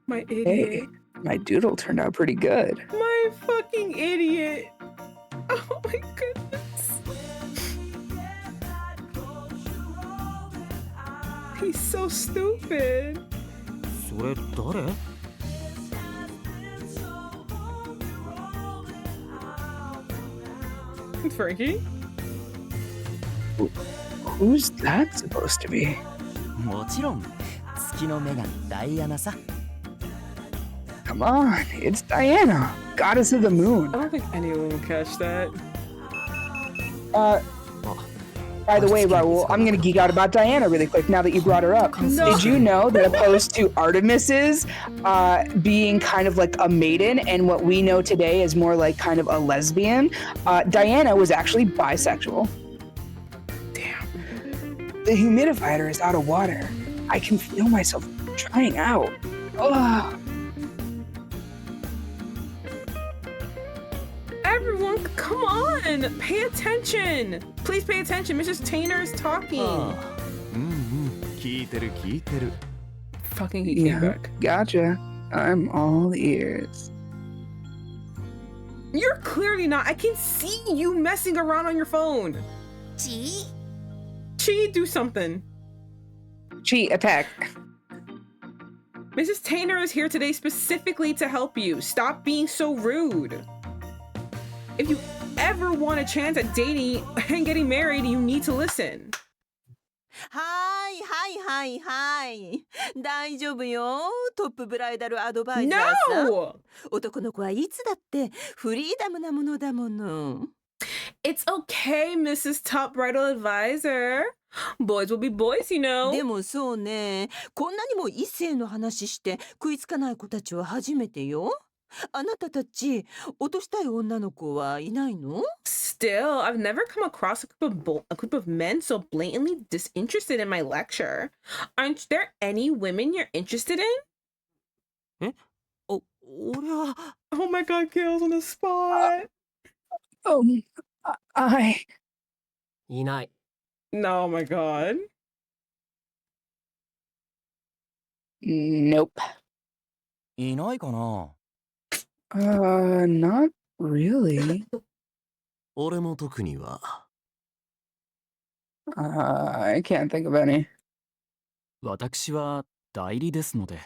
My idiot.
Hey, my doodle turned out pretty good.
My fucking idiot. Oh my goodness. He's so stupid.
それ誰？
Frankie?
Who's that supposed to be?
もちろん月の女神ダイアナさ。
Come on, it's Diana, goddess of the moon.
I don't think anyone will catch that.
By the way, Raul, I'm gonna geek out about Diana really quick now that you brought her up.
No.
Did you know that opposed to Artemis's being kind of like a maiden and what we know today is more like kind of a lesbian, Diana was actually bisexual.
Damn.
The humidifier is out of water. I can feel myself trying out. Ugh.
Everyone, come on! Pay attention! Please pay attention. Mrs. Tanner is talking.
聞いてる聞いてる。
Fucking he came
Yeah,
back.
gotcha. I'm all ears.
You're clearly not. I can see you messing around on your phone.
ち
Chi, do something.
Cheat, attack.
Mrs. Tanner is here today specifically to help you. Stop being so rude. If you ever want a chance at dating and getting married, you need to listen.
はいはいはいはい大丈夫よトップブライダルアドバイザーさん
No!
男の子はいつだってフリーダムなものだもの
It's okay, Mrs. Top Bridal Advisor. Boys will be boys, you know.
でもそうねこんなにも異性の話して食いつかない子たちは初めてよあなたたち落としたい女の子はいないの
Still, I've never come across a group of men so blatantly disinterested in my lecture. Aren't there any women you're interested in?
俺は
Oh my god, Kale's on the spot.
I
いない。
No, oh my god.
Nope.
いないかな。
Not really.
俺も特には。
I can't think of any.
私は代理ですので。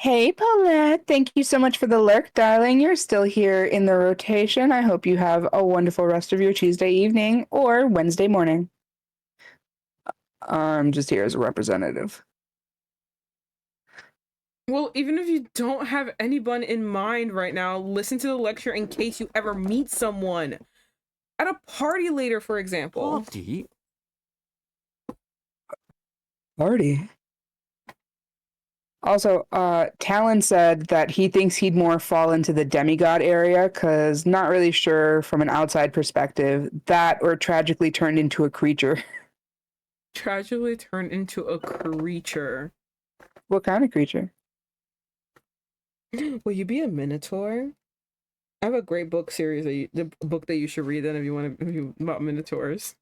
Hey, Paulette. Thank you so much for the lurk, darling. You're still here in the rotation. I hope you have a wonderful rest of your Tuesday evening or Wednesday morning. I'm just here as a representative.
Well, even if you don't have anyone in mind right now, listen to the lecture in case you ever meet someone. At a party later, for example.
パーティー
Party. Also, Talon said that he thinks he'd more fall into the demigod area because not really sure from an outside perspective that or tragically turned into a creature.
Tragically turned into a creature.
What kind of creature?
Will you be a minotaur? I have a great book series the book that you should read then if you want to about minotaurs.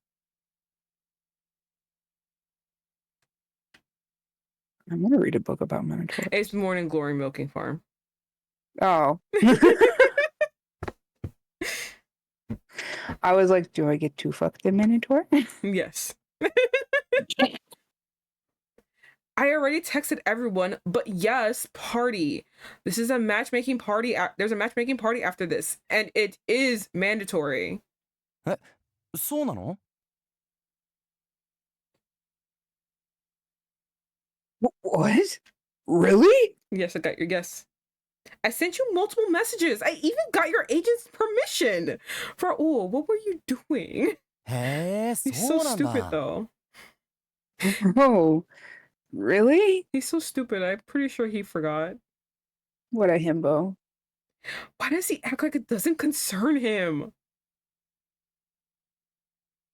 I'm gonna read a book about minotaurs.
It's Morning Glory Milking Farm.
Oh. I was like, do I get to fuck the minotaur?
Yes. I already texted everyone, but yes, party. This is a matchmaking party. There's a matchmaking party after this, and it is mandatory.
そうなの
What? Really?
Yes, I got your guess. I sent you multiple messages. I even got your agent's permission. Raul, what were you doing?
へえ、
He's
そ
so
うなん
stupid
だ。
though.
Oh, really?
He's so stupid. I'm pretty sure he forgot.
What a himbo.
Why does he act like it doesn't concern him?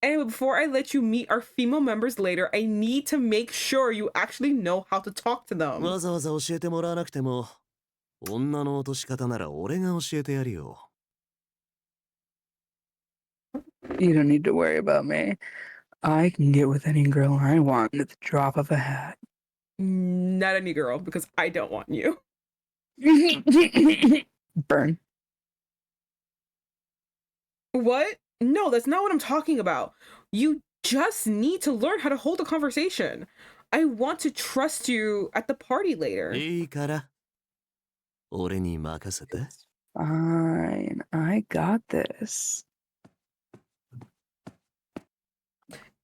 Anyway, before I let you meet our female members later, I need to make sure you actually know how to talk to them.
わざわざ教えてもらわなくても、女の落とし方なら俺が教えてやるよ。
You don't need to worry about me. I can get with any girl I want at the drop of a hat.
Not any girl, because I don't want you.
Burn.
What? No, that's not what I'm talking about. You just need to learn how to hold a conversation. I want to trust you at the party later.
いいから。俺に任せて。
Fine, I got this.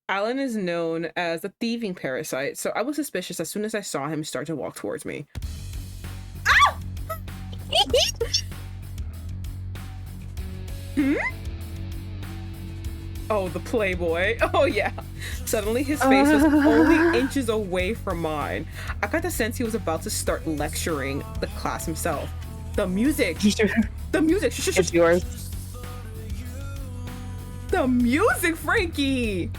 Alan is known as a thieving parasite, so I was suspicious as soon as I saw him start to walk towards me. Ah! Oh, the playboy. Oh, yeah. Suddenly, his face was only inches away from mine. I got the sense he was about to start lecturing the class himself. The music. The music.
It's yours.
The music, Frankie.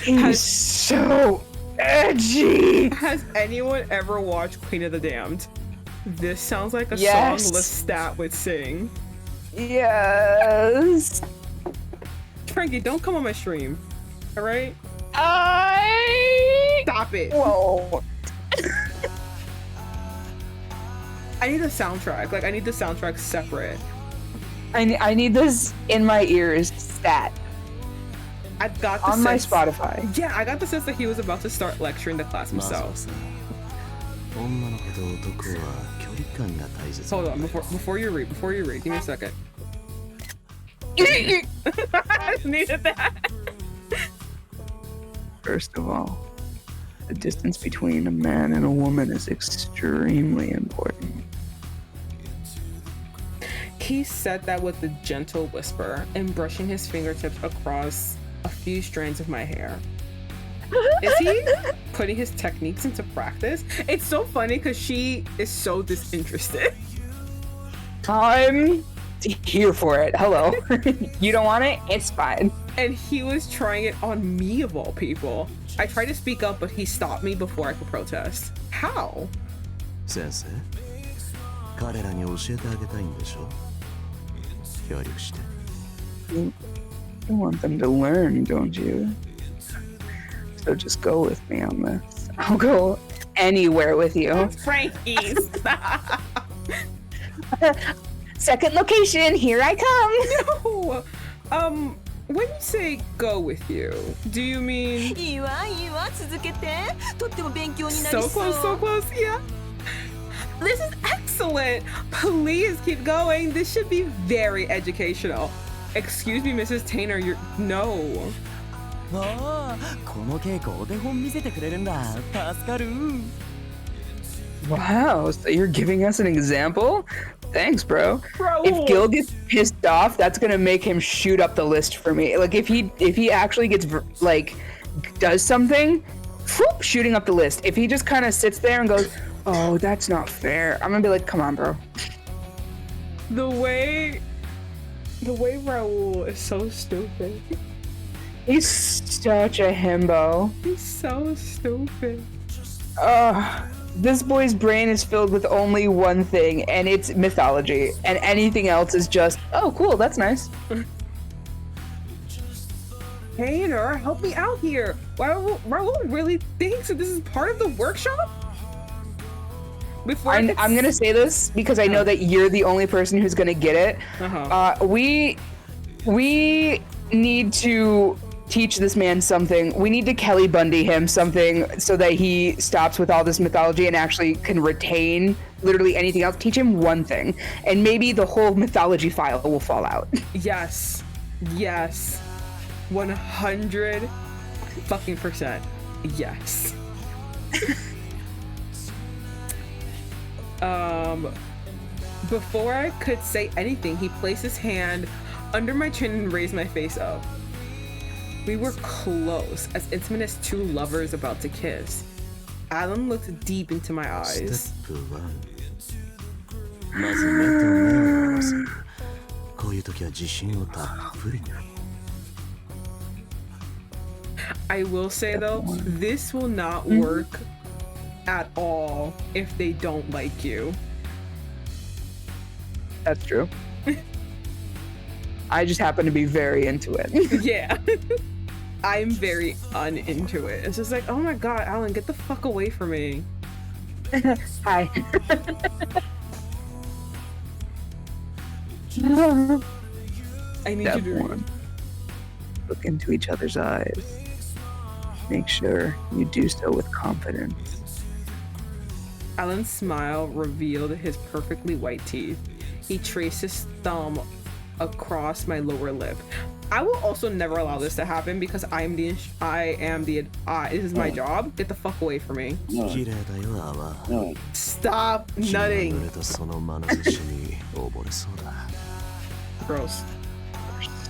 He's so edgy.
Has anyone ever watched Queen of the Damned? This sounds like a
Yes.
song Lestat would sing.
Yes.
Frankie, don't come on my stream. All right? Stop it.
Whoa.
I need a soundtrack. Like, I need the soundtrack separate.
I need this in my ears stat
I got the
on my
sense-
Spotify.
Yeah, I got the sense that he was about to start lecturing the class
まずは
himself.
さ、女の子と男は距離感が大切
Hold
なん
on,
だよ。
before you read, give me a second. I just needed that.
First of all, the distance between a man and a woman is extremely important.
He said that with a gentle whisper and brushing his fingertips across a few strands of my hair. Is he putting his techniques into practice? It's so funny because she is so disinterested.
I'm here for it. Hello. You don't want it? It's fine.
And he was trying it on me of all people. I tried to speak up, but he stopped me before I could protest. How?
先生、彼らに教えてあげたいんでしょ？協力して。
You want them to learn, don't you? So just go with me on this. I'll go anywhere with you.
Frankie, stop.
Second location, here I come.
No. When you say go with you, do you mean
いいわいいわ続けてとっても勉強になり
so
そう
close, so close? Yeah. This is excellent. Please keep going. This should be very educational. Excuse me, Mrs. Tainer. You're no.
ああ、この稽古お手本見せてくれるんだ。助かる。
Wow, so you're giving us an example? Thanks, bro.
Raul.
If Gil gets pissed off, that's gonna make him shoot up the list for me. Like if he actually gets like does something, whoop, shooting up the list. If he just kind of sits there and goes, "Oh, that's not fair," I'm gonna be like, "Come on, bro."
The way Raul is so stupid.
He's such a himbo.
He's so stupid.
This boy's brain is filled with only one thing, and it's mythology. And anything else is just, oh, cool, that's nice.
Hater, help me out here. Raul really thinks that this is part of the workshop? Before
I'm gonna say this because I know that you're the only person who's gonna get it. We need to teach this man something. We need to Kelly Bundy him something so that he stops with all this mythology and actually can retain literally anything else. Teach him one thing, and maybe the whole mythology file will fall out.
Yes. 100 fucking percent. Yes. Before I could say anything, he placed his hand under my chin and raised my face up. We were close, as intimate as two lovers about to kiss. Alan looked deep into my eyes.
Step 1. まず目と目を合わせる。こういう時は自信をたっぷりに。
I will say though, this will not work at all if they don't like you.
That's true. I just happen to be very into it.
Yeah. I'm very uninto it. It's just like, oh my god, Alan, get the fuck away from me.
Hi.
I need
Step
you to
1. Look into each other's eyes. Make sure you do so with confidence.
Alan's smile revealed his perfectly white teeth. He traced his thumb across my lower lip. I will also never allow this to happen because this is my job. Get the fuck away from me.
綺麗だよ、泡。
Stop
君が
nutting.
濡れたその眼差しに溺れそうだ。
Gross.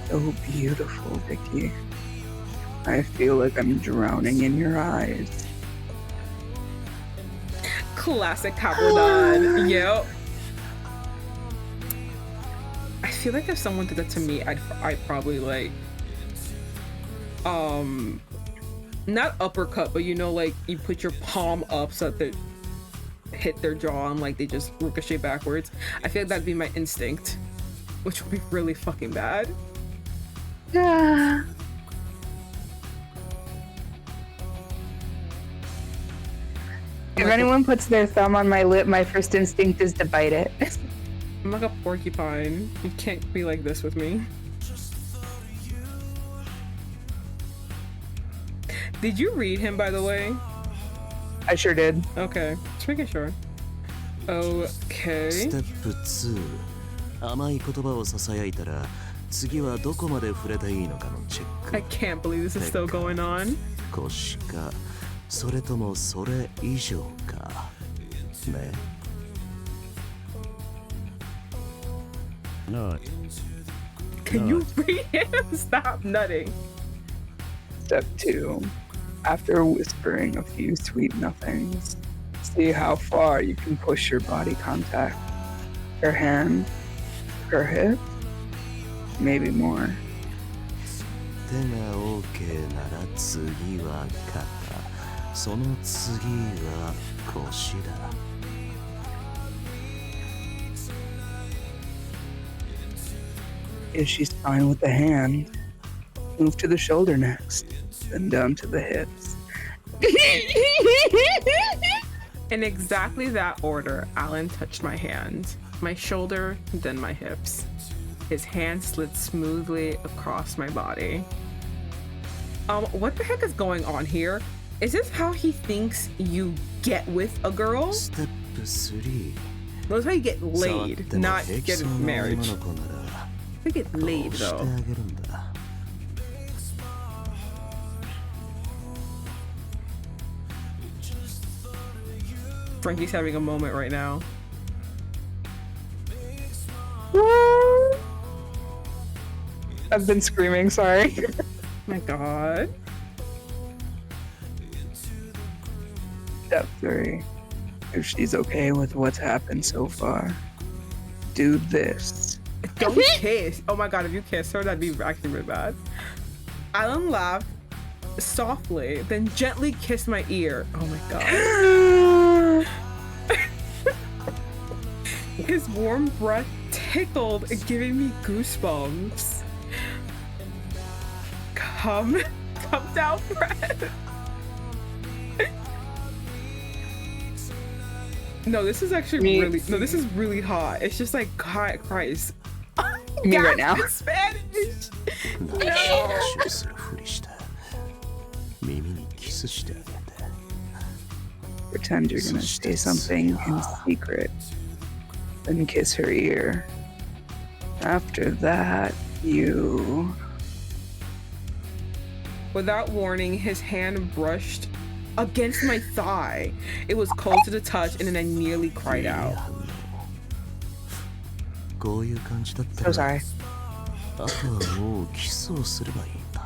So beautiful, Vicky. I feel like I'm drowning in your eyes.
Classic Capricorn. Yep. I feel like if someone did that to me, I'd probably like, not uppercut, but you know, like you put your palm up so that they hit their jaw and like they just ricochet backwards. I feel like that'd be my instinct, which would be really fucking bad.
Yeah. If anyone puts their thumb on my lip, my first instinct is to bite it.
I'm like a porcupine. You can't be like this with me. Did you read him, by the way?
I sure did.
Okay, just making sure. Okay.
ステップ2。甘い言葉をささやいたら、次はどこまで触れていいのかのチェック。
I can't believe this is still going on.
少しか、それともそれ以上か。ね。
No.
Can you read him? Stop nutting.
Step 2. After whispering a few sweet nothings, see how far you can push your body contact. Her hand, her hip, maybe more.
手が OK なら次は肩。その次は腰だ。
If she's fine with the hand, move to the shoulder next, then down to the hips.
In exactly that order, Alan touched my hand, my shoulder, then my hips. His hand slid smoothly across my body. What the heck is going on here? Is this how he thinks you get with a girl?
ステップ3。
That's how you get laid, not
触っても平気
get
そうな女
married.
の子なら
You get
こ
laid
うしてあ
though.
げるんだ。
Frankie's having a moment right now.
I've been screaming, sorry.
My God.
Step 3. If she's okay with what's happened so far, do this.
Don't kiss. Oh my God, if you kiss her, that'd be actually really bad. Alan laughed softly, then gently kissed my ear. Oh my God. His warm breath tickled, giving me goosebumps. Come down, Fred. No, this is actually this is really hot. It's just like, God, Christ.
Me right now.
In Spanish.
話をするふりして耳にキスしてあげて
Pretend you're gonna say something in secret, then kiss her ear. After that, you...
Without warning, his hand brushed against my thigh. It was cold to the touch, and then I nearly cried out.
こういう感じだった
So sorry.
あとはもうキスをすればいいんだ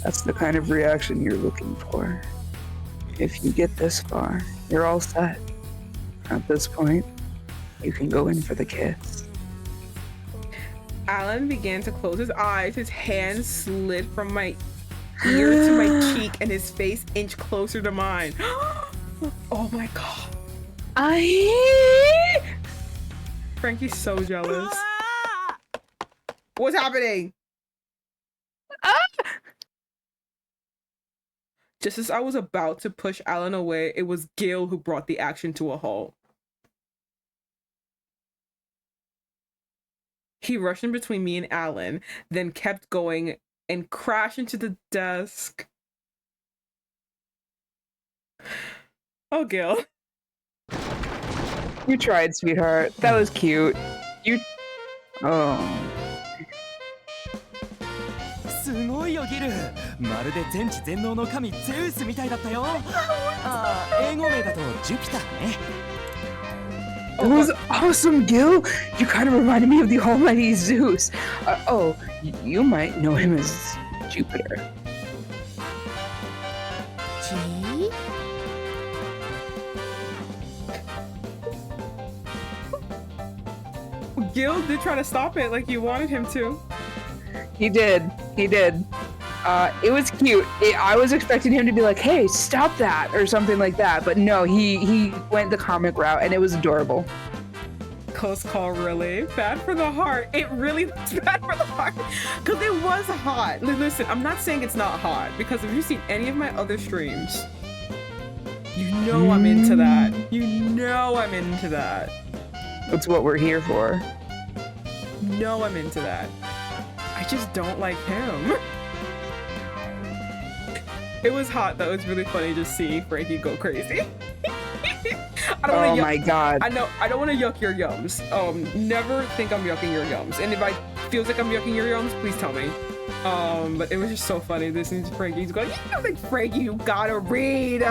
That's the kind of reaction you're looking for. If you get this far, you're all set. At this point, you can go in for the kiss.
Alan began to close his eyes. His hand slid from my ear to my cheek, and his face inched closer to mine. Oh my God. Frankie's so jealous. What's happening? Just as I was about to push Alan away, it was Gil who brought the action to a halt. He rushed in between me and Alan, then kept going and crashed into the desk. Oh, Gil.
You tried, sweetheart. That was cute. You... Oh.
すごいよギル。まるで全知全能の神ゼウスみたいだったよ。ああ、英語名だとジュピターね。
That was awesome, Gil! You kind of reminded me of the almighty Zeus. You might know him as Jupiter.
G?
Gil did try to stop it like you wanted him to.
He did. It was cute. I was expecting him to be like, hey, stop that, or something like that. But no, he went the comic route, and it was adorable.
Close call, really. Bad for the heart. It really was bad for the heart. Because it was hot. Listen, I'm not saying it's not hot, because if you've seen any of my other streams, you know I'm into that. You know I'm into that.
That's what we're here for.
No, I'm into that. I just don't like him. It was hot though. It's really funny to see Frankie go crazy.
Oh my God.
I know. I don't want to yuck your yums. Never think I'm yucking your yums. And if I feels like I'm yucking your yums, please tell me. But it was just so funny listening to Frankie. He's going, "You know, like Frankie, you gotta read."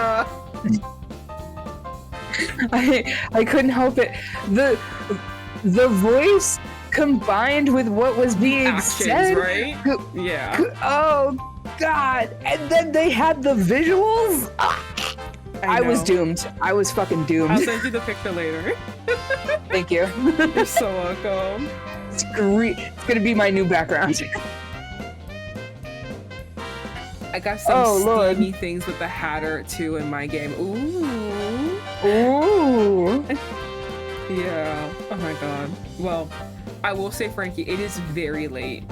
I couldn't help it. The voice combined with what was being
Actions,
said,
right? Yeah.
Oh God! And then they had the visuals. I was doomed. I was fucking doomed.
I'll send you the picture later.
Thank you.
You're so welcome.
It's gonna be my new background.
I got some steamy things with the Hatter too in my game. Ooh.
Ooh.
Yeah. Oh my God. Well, I will say, Frankie, it is very late.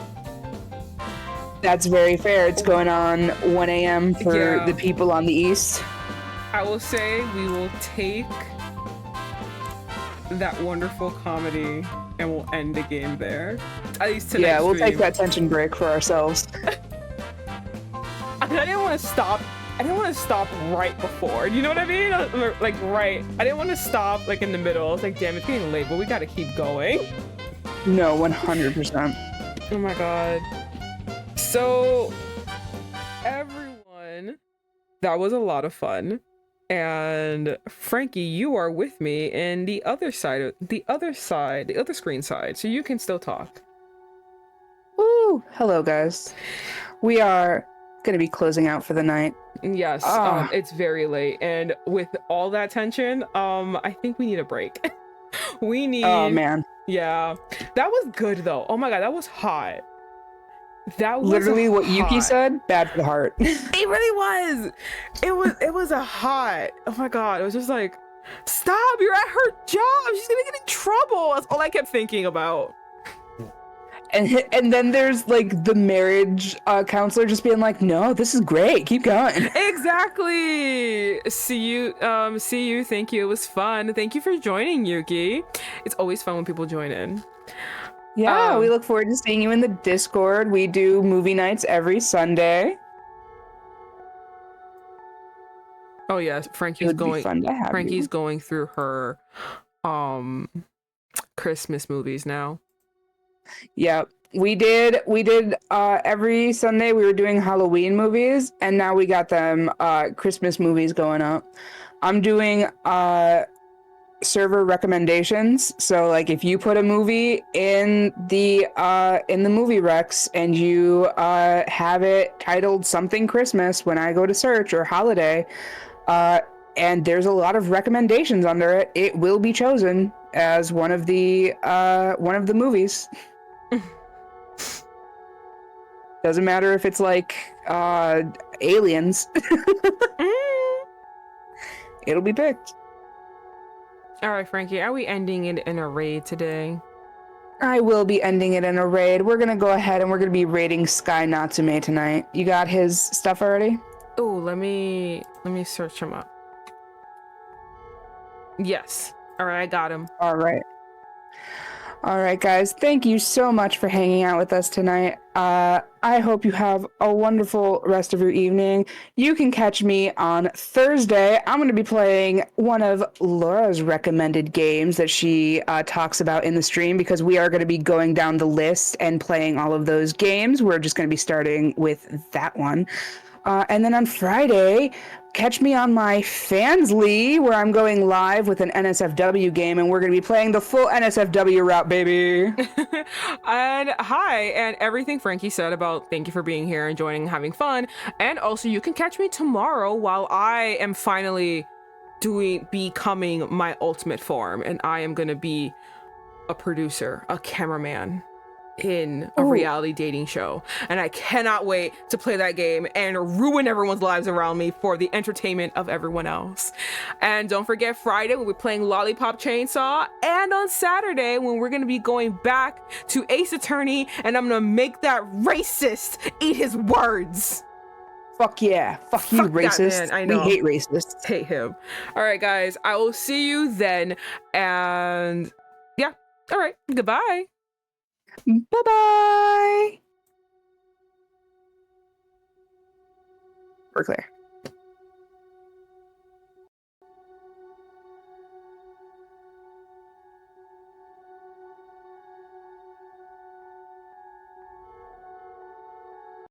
That's very fair. It's going on 1 a.m. for the people on the east.
I will say we will take that wonderful comedy and we'll end the game there. At least tonight.
Yeah, we'll take that tension break for ourselves.
I didn't want to stop. I didn't want to stop right before. You know what I mean? Like right. I didn't want to stop like in the middle. I was like, damn, it's getting late, but we gotta keep going.
No, 100%.
Oh my God. So That was a lot of fun. And Frankie, you are with me in the other screen side, so you can still talk.
Woo! Hello, guys. We are going to be closing out for the night.
Yes, it's very late, and with all that tension, I think we need a break. We need.
Oh man.
Yeah, that was good though. Oh my god, that was hot. That was
Literally what Yuki
hot.
said, bad for the heart.
It really was. It was a hot. Oh my god, it was just like, stop! You're at her job. She's gonna get in trouble. That's all I kept thinking about.
And then there's like the marriage counselor just being like, no, this is great, keep going.
Exactly. See you. Thank you. It was fun. Thank you for joining, Yuki. It's always fun when people join in.
Yeah, we look forward to seeing you in the Discord. We do movie nights every Sunday.
Oh yes, Frankie's going through her Christmas movies now.
Yep. We did every Sunday we were doing Halloween movies, and now we got them Christmas movies going up. I'm doing server recommendations. So like if you put a movie in the movie recs and you have it titled something Christmas when I go to search, or holiday, and there's a lot of recommendations under it, it will be chosen as one of the movies. Doesn't matter if it's like Aliens. It'll be picked.
All right, Frankie, are we ending it in a raid today?
I will be ending it in a raid. We're gonna go ahead and we're gonna be raiding Sky Natsume tonight. You got his stuff already?
Oh, let me search him up. Yes. All right, I got him.
All right. All right, guys. Thank you so much for hanging out with us tonight. I hope you have a wonderful rest of your evening. You can catch me on Thursday. I'm going to be playing one of Laura's recommended games that she talks about in the stream, because we are going to be going down the list and playing all of those games. We're just going to be starting with that one. And then on Friday, catch me on my Fansly, where I'm going live with an NSFW game, and we're going to be playing the full NSFW route, baby.
And hi, and everything Frankie said about thank you for being here and joining and having fun. And also, you can catch me tomorrow while I am finally becoming my ultimate form, and I am going to be a producer, a cameraman in a reality dating show, and I cannot wait to play that game and ruin everyone's lives around me for the entertainment of everyone else. And don't forget, Friday we'll be playing Lollipop Chainsaw, and on Saturday when we're going to be going back to Ace Attorney, and I'm gonna make that racist eat his words.
Fuck yeah. Fuck you, racist.
That man. I know.
We hate racists.
Hate him. All right, guys, I will see you then, and yeah, all right, goodbye.
Bye-bye. We're clear.